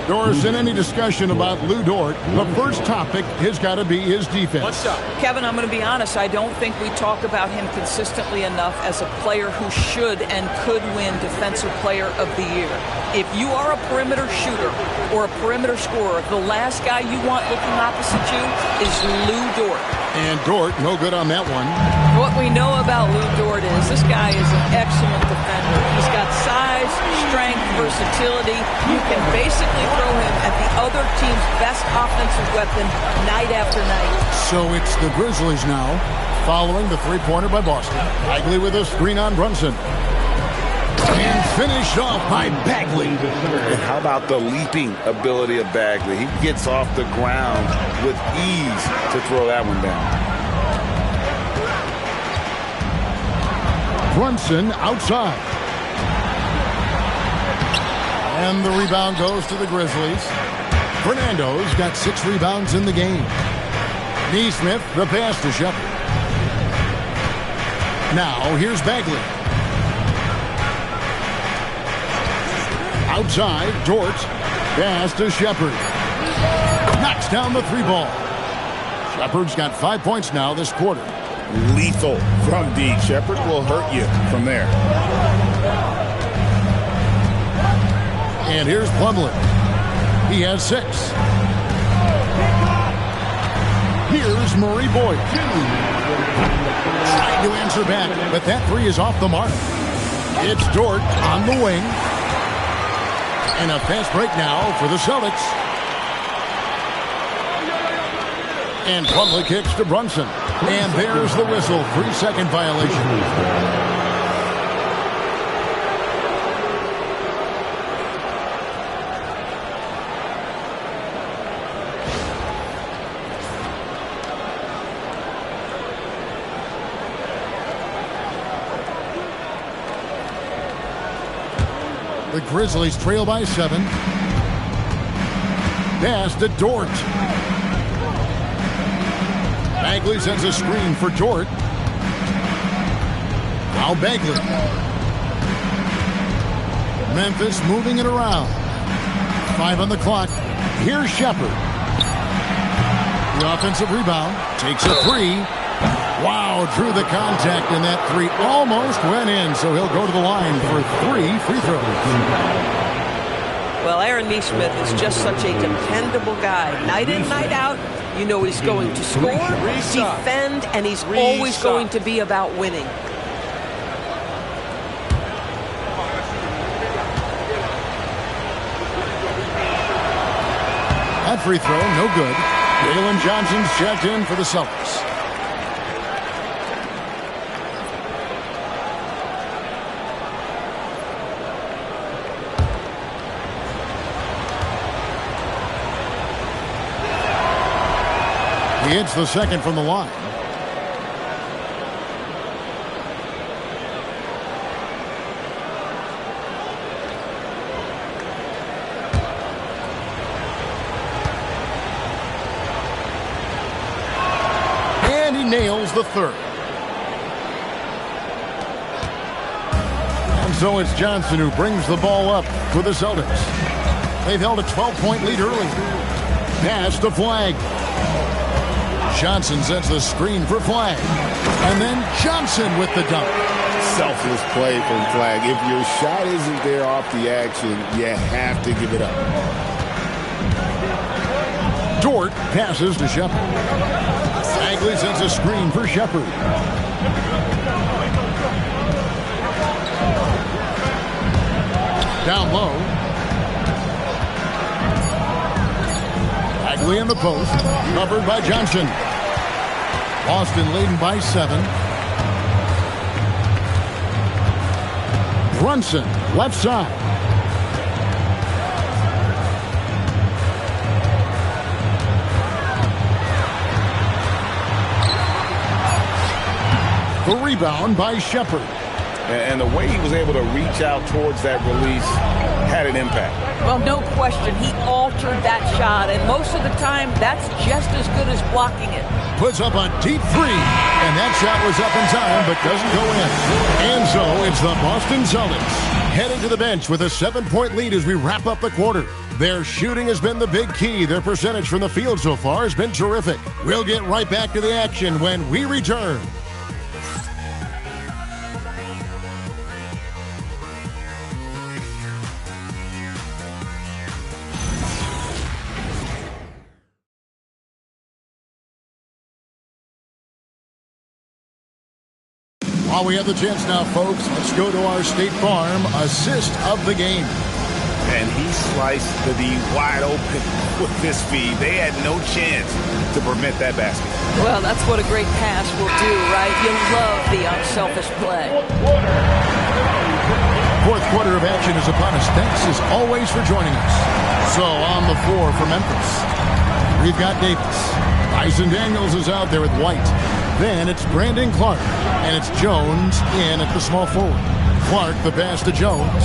Doris, in any discussion about Lou Dort, the first topic has got to be his defense. Kevin, I'm going to be honest. I don't think we talk about him consistently enough as a player who should and could win Defensive Player of the Year. If you are a perimeter shooter or a perimeter scorer, the last guy you want looking opposite you is Lou Dort. And Dort, no good on that one. What we know about Lou Dort is this guy is an excellent defender. He's got size, strength, versatility. You can basically throw him at the other team's best offensive weapon night after night. So it's the Grizzlies now, following the three-pointer by Boston. Bagley with a screen on Brunson. Finished off by Bagley. And how about the leaping ability of Bagley? He gets off the ground with ease to throw that one down. Brunson outside. And the rebound goes to the Grizzlies. Fernando's got 6 rebounds in the game. Neesmith, the pass to Shepard. Now, here's Bagley. Outside, Dort. Pass to Shepard. Knocks down the 3 ball. Shepard's got 5 points now this quarter. Lethal from deep. Shepard will hurt you from there. And here's Plumlee. He has 6. Here's Murray Boyd. Trying to answer back, but that 3 is off the mark. It's Dort on the wing. And a fast break now for the Celtics. And Plumlee kicks to Brunson. And there's the whistle. 3-second violation. The Grizzlies trail by 7. Pass to Dort. Bagley sends a screen for Dort. Now Bagley. Memphis moving it around. 5 on the clock. Here's Shepard. The offensive rebound. Takes a 3. Wow, drew the contact, and that 3 almost went in, so he'll go to the line for 3 free throws. Well, Aaron Neesmith is just such a dependable guy. Night in, night out, you know he's going to score, defend, and he's always going to be about winning. That free throw, no good. Jalen Johnson's checked in for the Celtics. He hits the second from the line. And he nails the third. And so it's Johnson who brings the ball up for the Celtics. They've held a 12-point lead early. Pass to Flag. Johnson sets the screen for Flag. And then Johnson with the dunk. Selfless play from Flag. If your shot isn't there off the action, you have to give it up. Dort passes to Shepard. Bagley sets a screen for Shepard. Down low. Bagley in the post. Covered by Johnson. Boston leading by 7. Brunson, left side. The rebound by Shepard. And the way he was able to reach out towards that release had an impact. Well, no question. He altered that shot, and most of the time, that's just as good as blocking it. Puts up a deep 3, and that shot was up in time, but doesn't go in. And so it's the Boston Celtics heading to the bench with a 7-point lead as we wrap up the quarter. Their shooting has been the big key. Their percentage from the field so far has been terrific. We'll get right back to the action when we return. While we have the chance now, folks, let's go to our State Farm assist of the game. And he sliced the D wide open with this feed. They had no chance to prevent that basket. Well, that's what a great pass will do, right? You love the unselfish play. Fourth quarter of action is upon us. Thanks as always for joining us. So on the floor for Memphis, we've got Davis. Tyson Daniels is out there with White. Then it's Brandon Clark, and it's Jones in at the small forward. Clark the pass to Jones.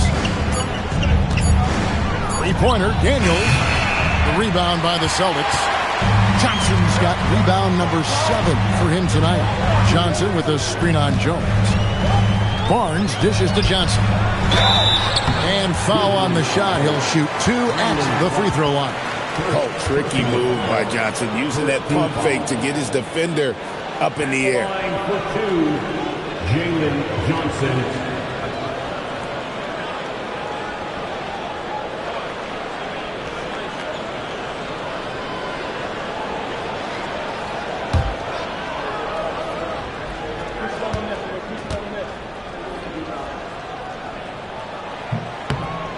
Three-pointer, Daniels. The rebound by the Celtics. Johnson's got rebound number 7 for him tonight. Johnson with a screen on Jones. Barnes dishes to Johnson. And foul on the shot. He'll shoot 2 at the free throw line. Oh, tricky move by Johnson, using that pump fake to get his defender up in the air. Line for 2, Jalen Johnson.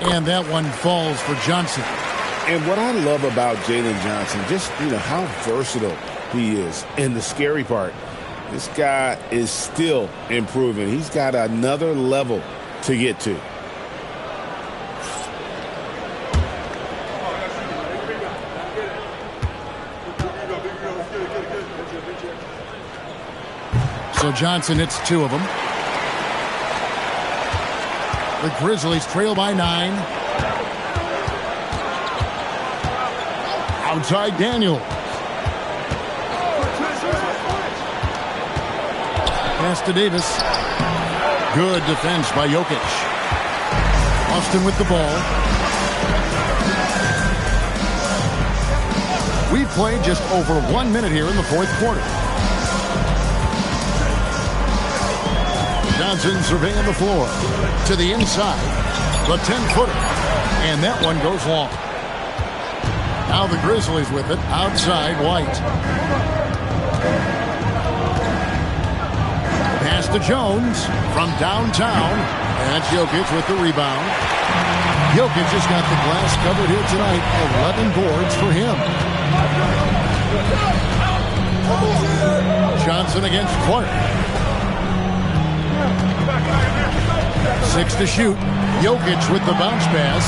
And that one falls for Johnson. And what I love about Jalen Johnson, just, how versatile he is. And the scary part, this guy is still improving. He's got another level to get to. So Johnson hits 2 of them. The Grizzlies trail by 9. Outside Daniel. Pass to Davis. Good defense by Jokic. Austin with the ball. We've played just over 1 minute here in the fourth quarter. Johnson surveying the floor. To the inside. The 10-footer. And that one goes long. Now the Grizzlies with it. Outside White. Pass to Jones from downtown. And that's Jokic with the rebound. Jokic has got the glass covered here tonight. 11 boards for him. Johnson against Clark. 6 to shoot. Jokic with the bounce pass.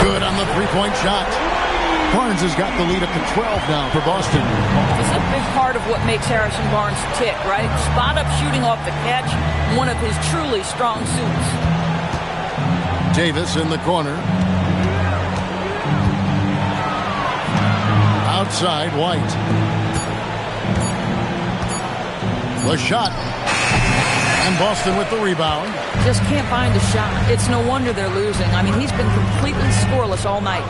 Good on the three-point shot. Barnes has got the lead up to 12 now for Boston. This is a big part of what makes Harrison Barnes tick, right? Spot-up shooting off the catch, one of his truly strong suits. Davis in the corner. Outside White. The shot. And Boston with the rebound. Just can't find a shot. It's no wonder they're losing. I mean, he's been completely scoreless all night.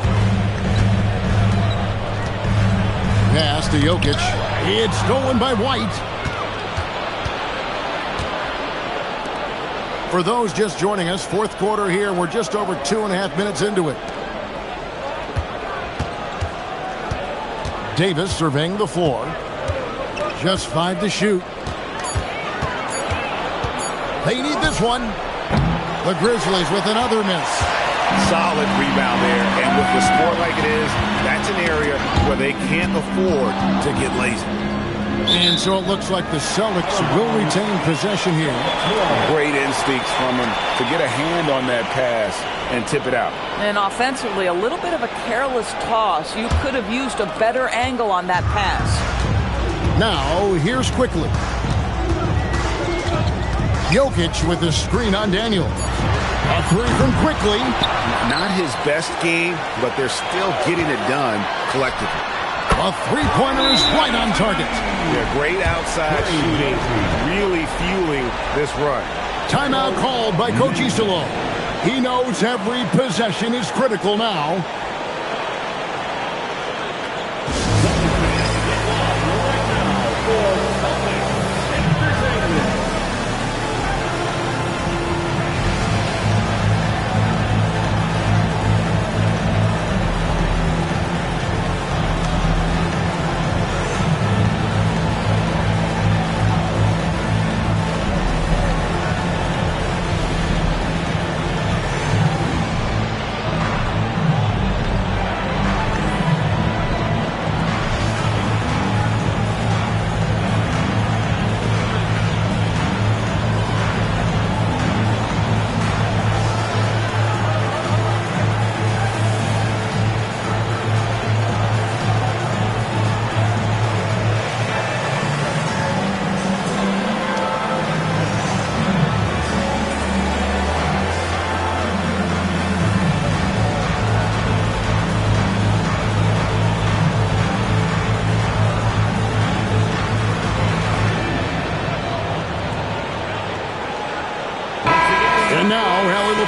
Pass to Jokic. It's stolen by White. For those just joining us, fourth quarter here. We're just over 2.5 minutes into it. Davis surveying the floor. Just 5 to shoot. They need this one. The Grizzlies with another miss. Solid rebound there. And with the score like it is, that's an area where they can't afford to get lazy. And so it looks like the Celtics will retain possession here. Great instincts from him to get a hand on that pass and tip it out. And offensively, a little bit of a careless toss. You could have used a better angle on that pass. Now, here's Quickly. Jokic with the screen on Daniel. A three from Quickly. Not his best game, but they're still getting it done collectively. A three-pointer is right on target. Yeah, great outside shooting, really fueling this run. Timeout called by Coach Isolo. He knows every possession is critical now.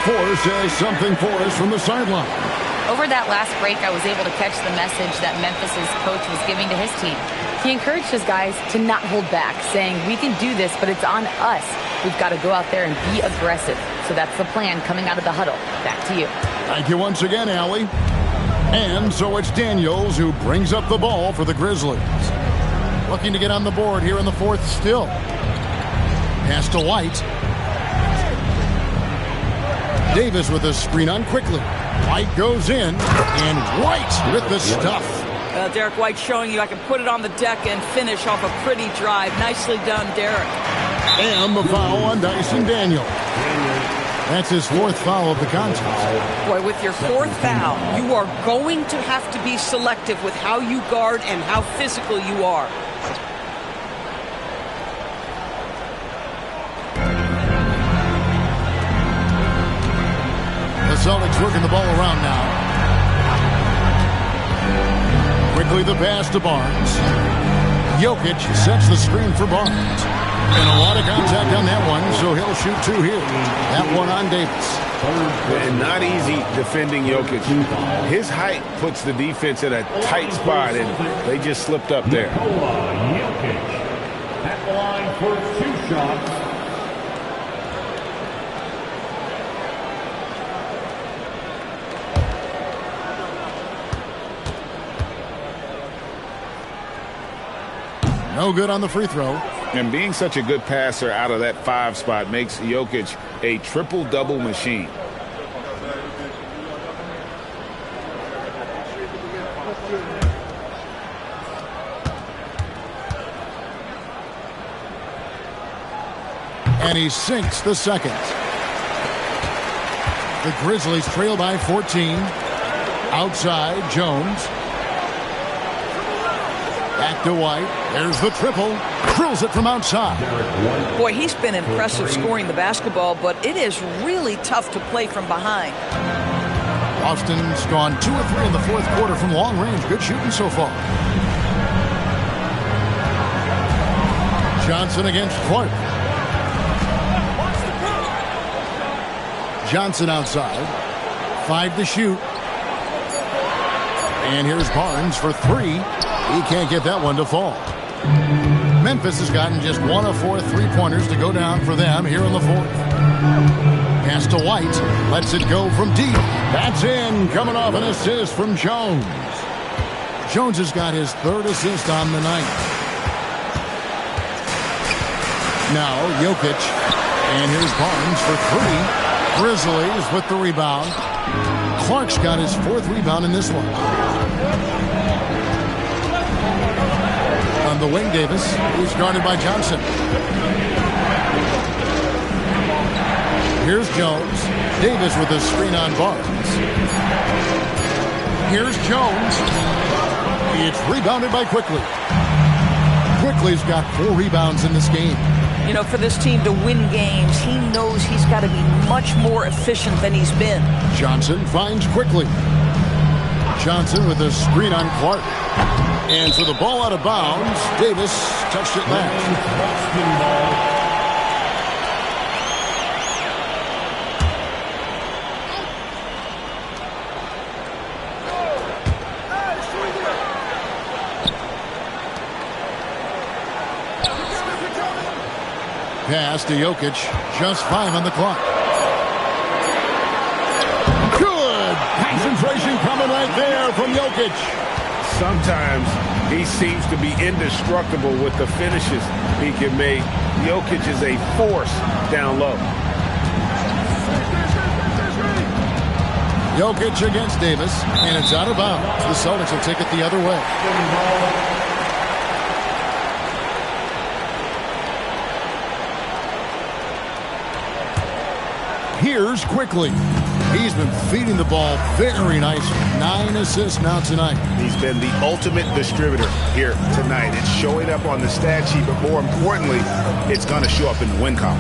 Force has something for us from the sideline. Over that last break, I was able to catch the message that Memphis's coach was giving to his team. He encouraged his guys to not hold back, saying, we can do this, but it's on us. We've got to go out there and be aggressive. So that's the plan coming out of the huddle. Back to you. Thank you once again, Allie. And so it's Daniels who brings up the ball for the Grizzlies. Looking to get on the board here in the fourth still. Pass to White. Davis with a screen on quickly. White goes in, and White with the stuff. Derek White showing you I can put it on the deck and finish off a pretty drive. Nicely done, Derek. And the foul on Dyson Daniel. That's his fourth foul of the contest. Boy, with your fourth foul, you are going to have to be selective with how you guard and how physical you are. The Celtics working the ball around now. Quickly the pass to Barnes. Jokic sets the screen for Barnes. And a lot of contact on that one, so he'll shoot two here. That one on Davis. And not easy defending Jokic. His height puts the defense in a tight spot, and they just slipped up there. Jokic at the line for 2 shots. No good on the free throw. And being such a good passer out of that 5 spot makes Jokic a triple-double machine. And he sinks the second. The Grizzlies trail by 14. Outside, Jones. Back to White. There's the triple. Drills it from outside. Boy, he's been impressive scoring the basketball, but it is really tough to play from behind. Boston's gone 2 of 3 in the fourth quarter from long range. Good shooting so far. Johnson against Clark. Johnson outside. 5 to shoot. And here's Barnes for 3. He can't get that one to fall. Memphis has gotten just 1 of 4 3-pointers to go down for them here in the fourth. Pass to White. Lets it go from deep. That's in. Coming off an assist from Jones. Jones has got his 3rd assist on the night. Now Jokic. And here's Barnes for 3. Grizzlies with the rebound. Clark's got his 4th rebound in this one. On the wing, Davis. He's guarded by Johnson. Here's Jones. Davis with a screen on Barnes. Here's Jones. It's rebounded by Quickly. Quickly's got 4 rebounds in this game. You know, for this team to win games, he knows he's got to be much more efficient than he's been. Johnson finds Quickly. Johnson with a screen on Clark. And so the ball out of bounds. Davis touched it last. Pass to Jokic. Just 5 on the clock. Good concentration coming right there from Jokic. Sometimes he seems to be indestructible with the finishes he can make. Jokic is a force down low. Jokic against Davis, and it's out of bounds. The Celtics will take it the other way. Here's Quickly. He's been feeding the ball very nicely. 9 assists now tonight. He's been the ultimate distributor here tonight. It's showing up on the stat sheet, but more importantly, it's going to show up in the win column.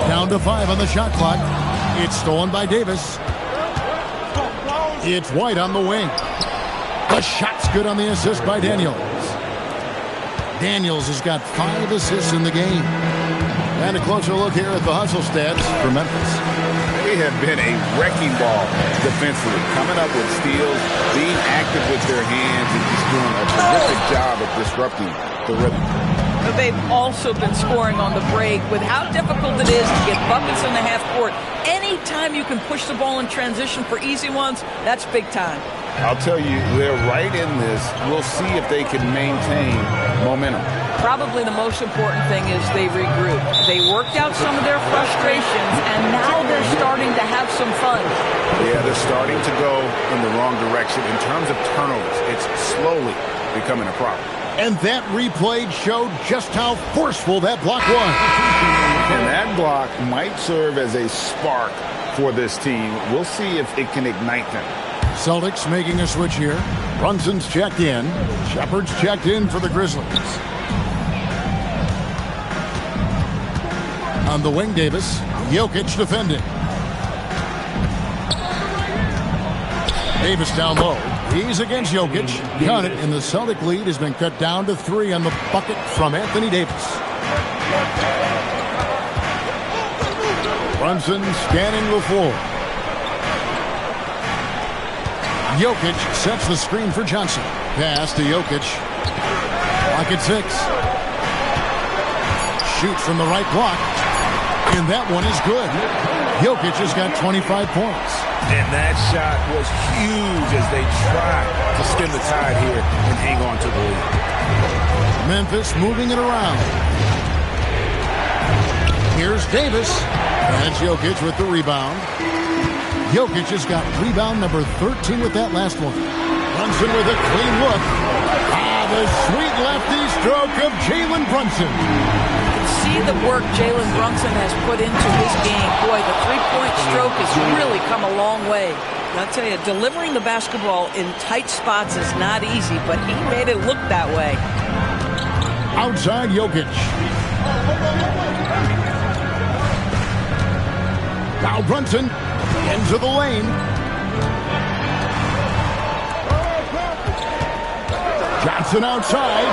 Down to 5 on the shot clock. It's stolen by Davis. It's White on the wing. The shot's good on the assist by Daniels. Daniels has got 5 assists in the game. And a closer look here at the hustle stats for Memphis. They have been a wrecking ball defensively, coming up with steals, being active with their hands, and just doing a terrific job of disrupting the rhythm. But they've also been scoring on the break. With how difficult it is to get buckets in the half court, anytime you can push the ball in transition for easy ones, that's big time. I'll tell you, they're right in this. We'll see if they can maintain momentum. Probably the most important thing is they regroup. They worked out some of their frustrations, and now they're starting to have some fun. Yeah, they're starting to go in the wrong direction. In terms of turnovers, it's slowly becoming a problem. And that replay showed just how forceful that block was. And that block might serve as a spark for this team. We'll see if it can ignite them. Celtics making a switch here. Brunson's checked in. Shepard's checked in for the Grizzlies. On the wing, Davis. Jokic defending. Davis down low. He's against Jokic. Got it, and the Celtic lead has been cut down to 3 on the bucket from Anthony Davis. Brunson scanning the floor. Jokic sets the screen for Johnson. Pass to Jokic. Block at 6. Shoots from the right block. And that one is good. Jokic has got 25 points. And that shot was huge as they try to stem the tide here and hang on to the lead. Memphis moving it around. Here's Davis. And Jokic with the rebound. Jokic has got rebound number 13 with that last one. Brunson with a clean look. The sweet lefty stroke of Jalen Brunson. You can see the work Jalen Brunson has put into his game. Boy, the three-point stroke has really come a long way. I'll tell you, delivering the basketball in tight spots is not easy, but he made it look that way. Outside Jokic. Now Brunson into the lane. Johnson outside.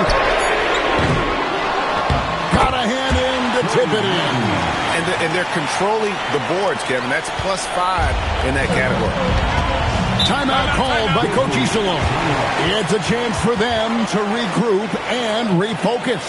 Got a hand in to tip it in. And they're controlling the boards, Kevin. That's +5 in that category. Timeout called by Coach Iserlohn. It's a chance for them to regroup and refocus.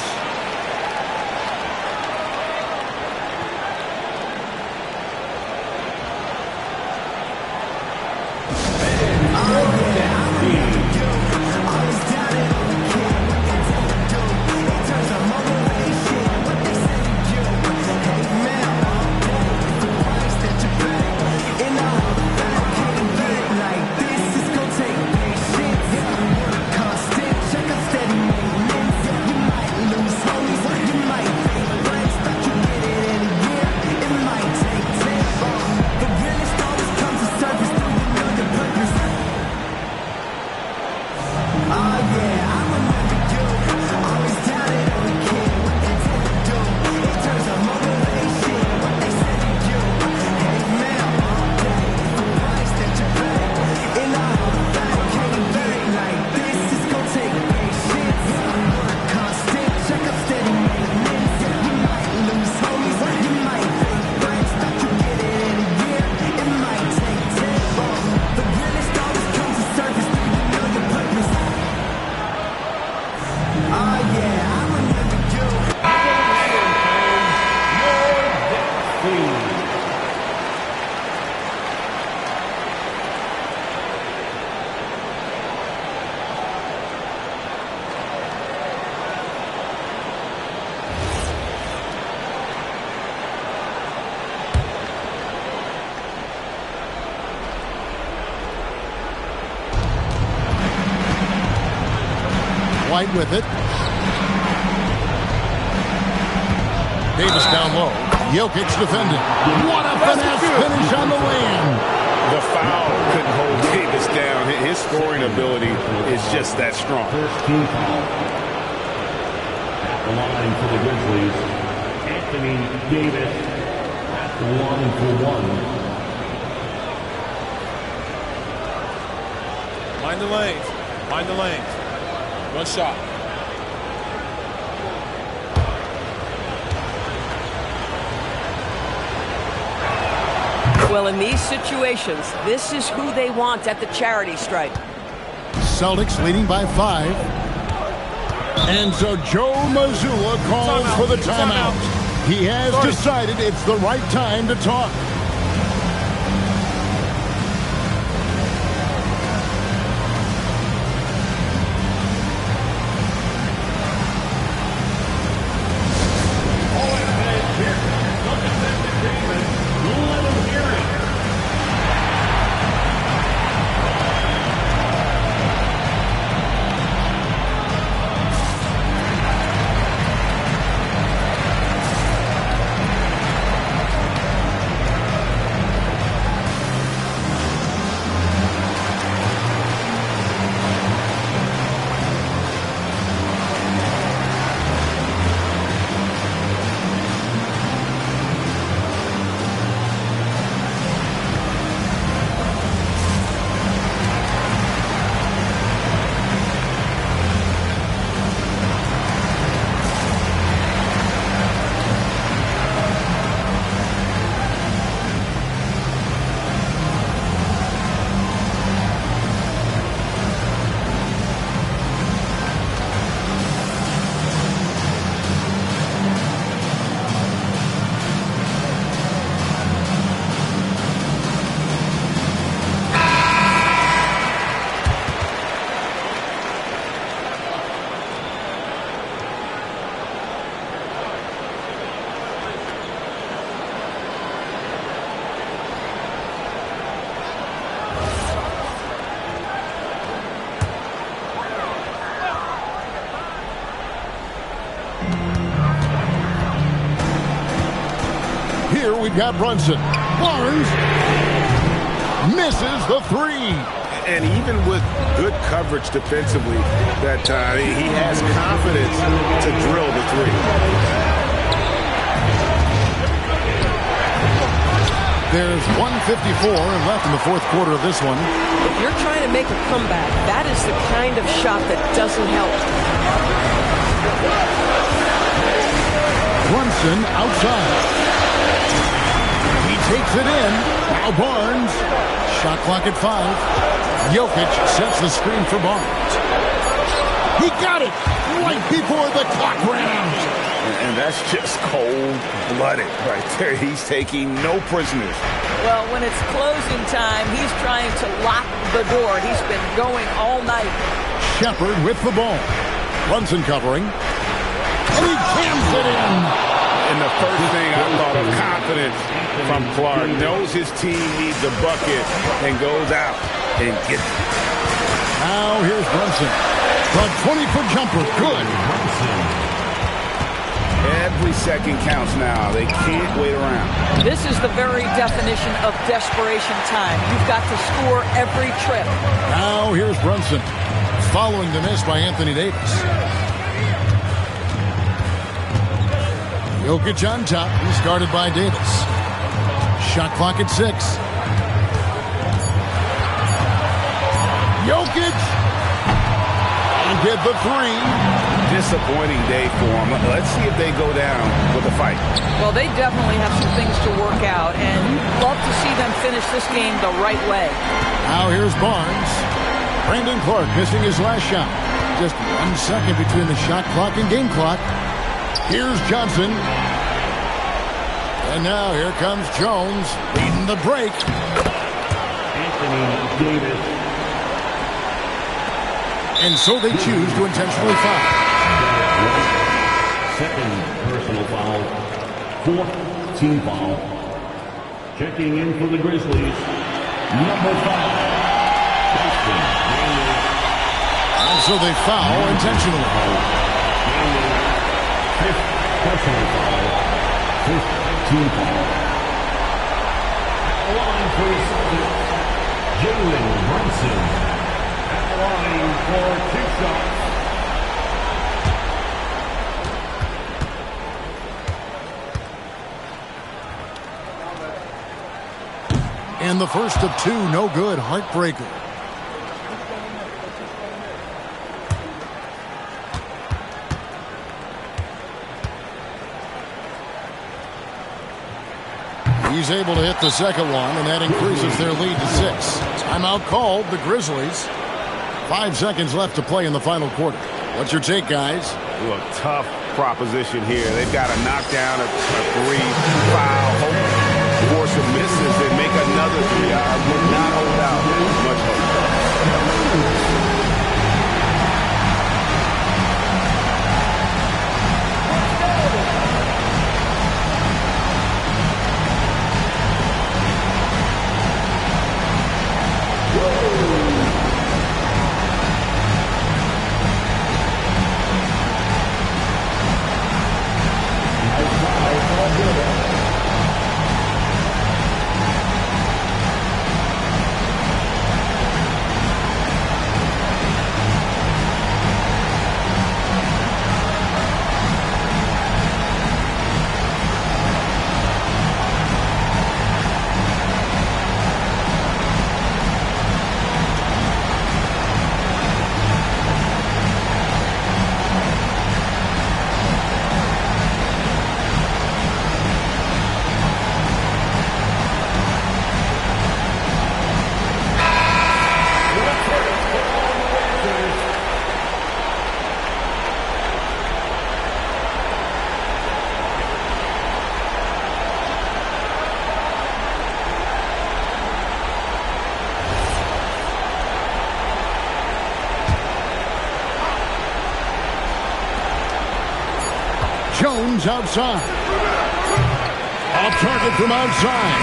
White with it. Davis down low. Jokic defending. What a finesse finish on the lane. The foul couldn't hold Davis down. His scoring ability is just that strong. First team foul. At the line for the Grizzlies, Anthony Davis at the line for 1. Mind the lanes. Mind the lanes. One shot. Well, in these situations, this is who they want at the charity stripe. Celtics leading by 5. And so Joe Mazzulla calls for the timeout. He has decided it's the right time to talk. Here we've got Brunson. Barnes misses the 3. And even with good coverage defensively that time, he has confidence to drill the 3. There's 1:54 left in the fourth quarter of this one. If you're trying to make a comeback, that is the kind of shot that doesn't help. Brunson outside. He takes it in. Now Barnes. Shot clock at 5. Jokic sets the screen for Barnes. He got it right before the clock ran out. And that's just cold-blooded right there. He's taking no prisoners. Well, when it's closing time, he's trying to lock the door. He's been going all night. Shepard with the ball. Brunson covering. And he jams it in. And the first thing I thought of, confidence from Clark. Knows his team needs a bucket and goes out and gets it. Now here's Brunson. The 20-foot jumper. Good. Every second counts now. They can't wait around. This is the very definition of desperation time. You've got to score every trip. Now here's Brunson. Following the miss by Anthony Davis. Jokic on top. He's guarded by Davis. Shot clock at 6. Jokic. And get the 3. Disappointing day for him. Let's see if they go down with a fight. Well, they definitely have some things to work out, and you'd love to see them finish this game the right way. Now here's Barnes. Brandon Clark missing his last shot. Just 1 second between the shot clock and game clock. Here's Johnson. And now here comes Jones leading the break. Anthony Davis. And so they choose to intentionally foul. Second personal foul. Fourth team foul. Checking in for the Grizzlies. Number 5. And so they foul intentionally. Fifth personal foul. Fifth team foul. At the line for the Celtics, Jalen Brunson. At the line for 2 shots. And the first of 2, no good. Heartbreaker. He's is able to hit the second one, and that increases their lead to 6. Timeout called, the Grizzlies. 5 seconds left to play in the final quarter. What's your take, guys? Ooh, a tough proposition here. They've got to knock down a 3, foul, hope, force of misses, and make another 3. I would not hold out much hope. Jones outside. Off target from outside.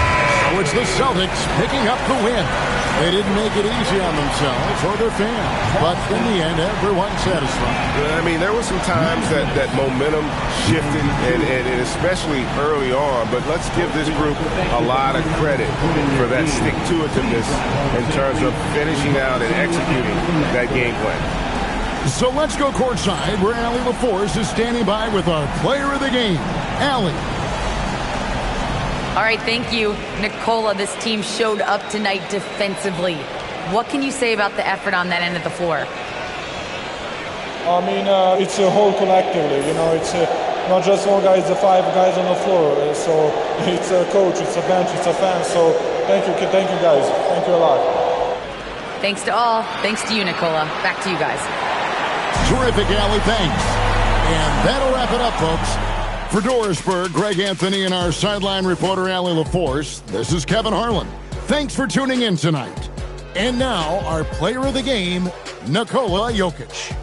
So it's the Celtics picking up the win. They didn't make it easy on themselves or their fans, but in the end, everyone's satisfied. I mean, there were some times that momentum shifted, and especially early on, but let's give this group a lot of credit for that stick-to-itiveness in terms of finishing out and executing that game plan. So let's go courtside where Allie LaForce is standing by with our player of the game, Allie. All right, thank you, Nicola. This team showed up tonight defensively. What can you say about the effort on that end of the floor? I mean, it's a whole collectively. You know, it's not just one guy, it's the 5 guys on the floor. So it's a coach, it's a bench, it's a fan. So thank you guys. Thank you a lot. Thanks to all. Thanks to you, Nicola. Back to you guys. Terrific, Allie. Thanks. And that'll wrap it up, folks. For Dorisburg, Greg Anthony, and our sideline reporter, Allie LaForce, this is Kevin Harlan. Thanks for tuning in tonight. And now, our player of the game, Nikola Jokic.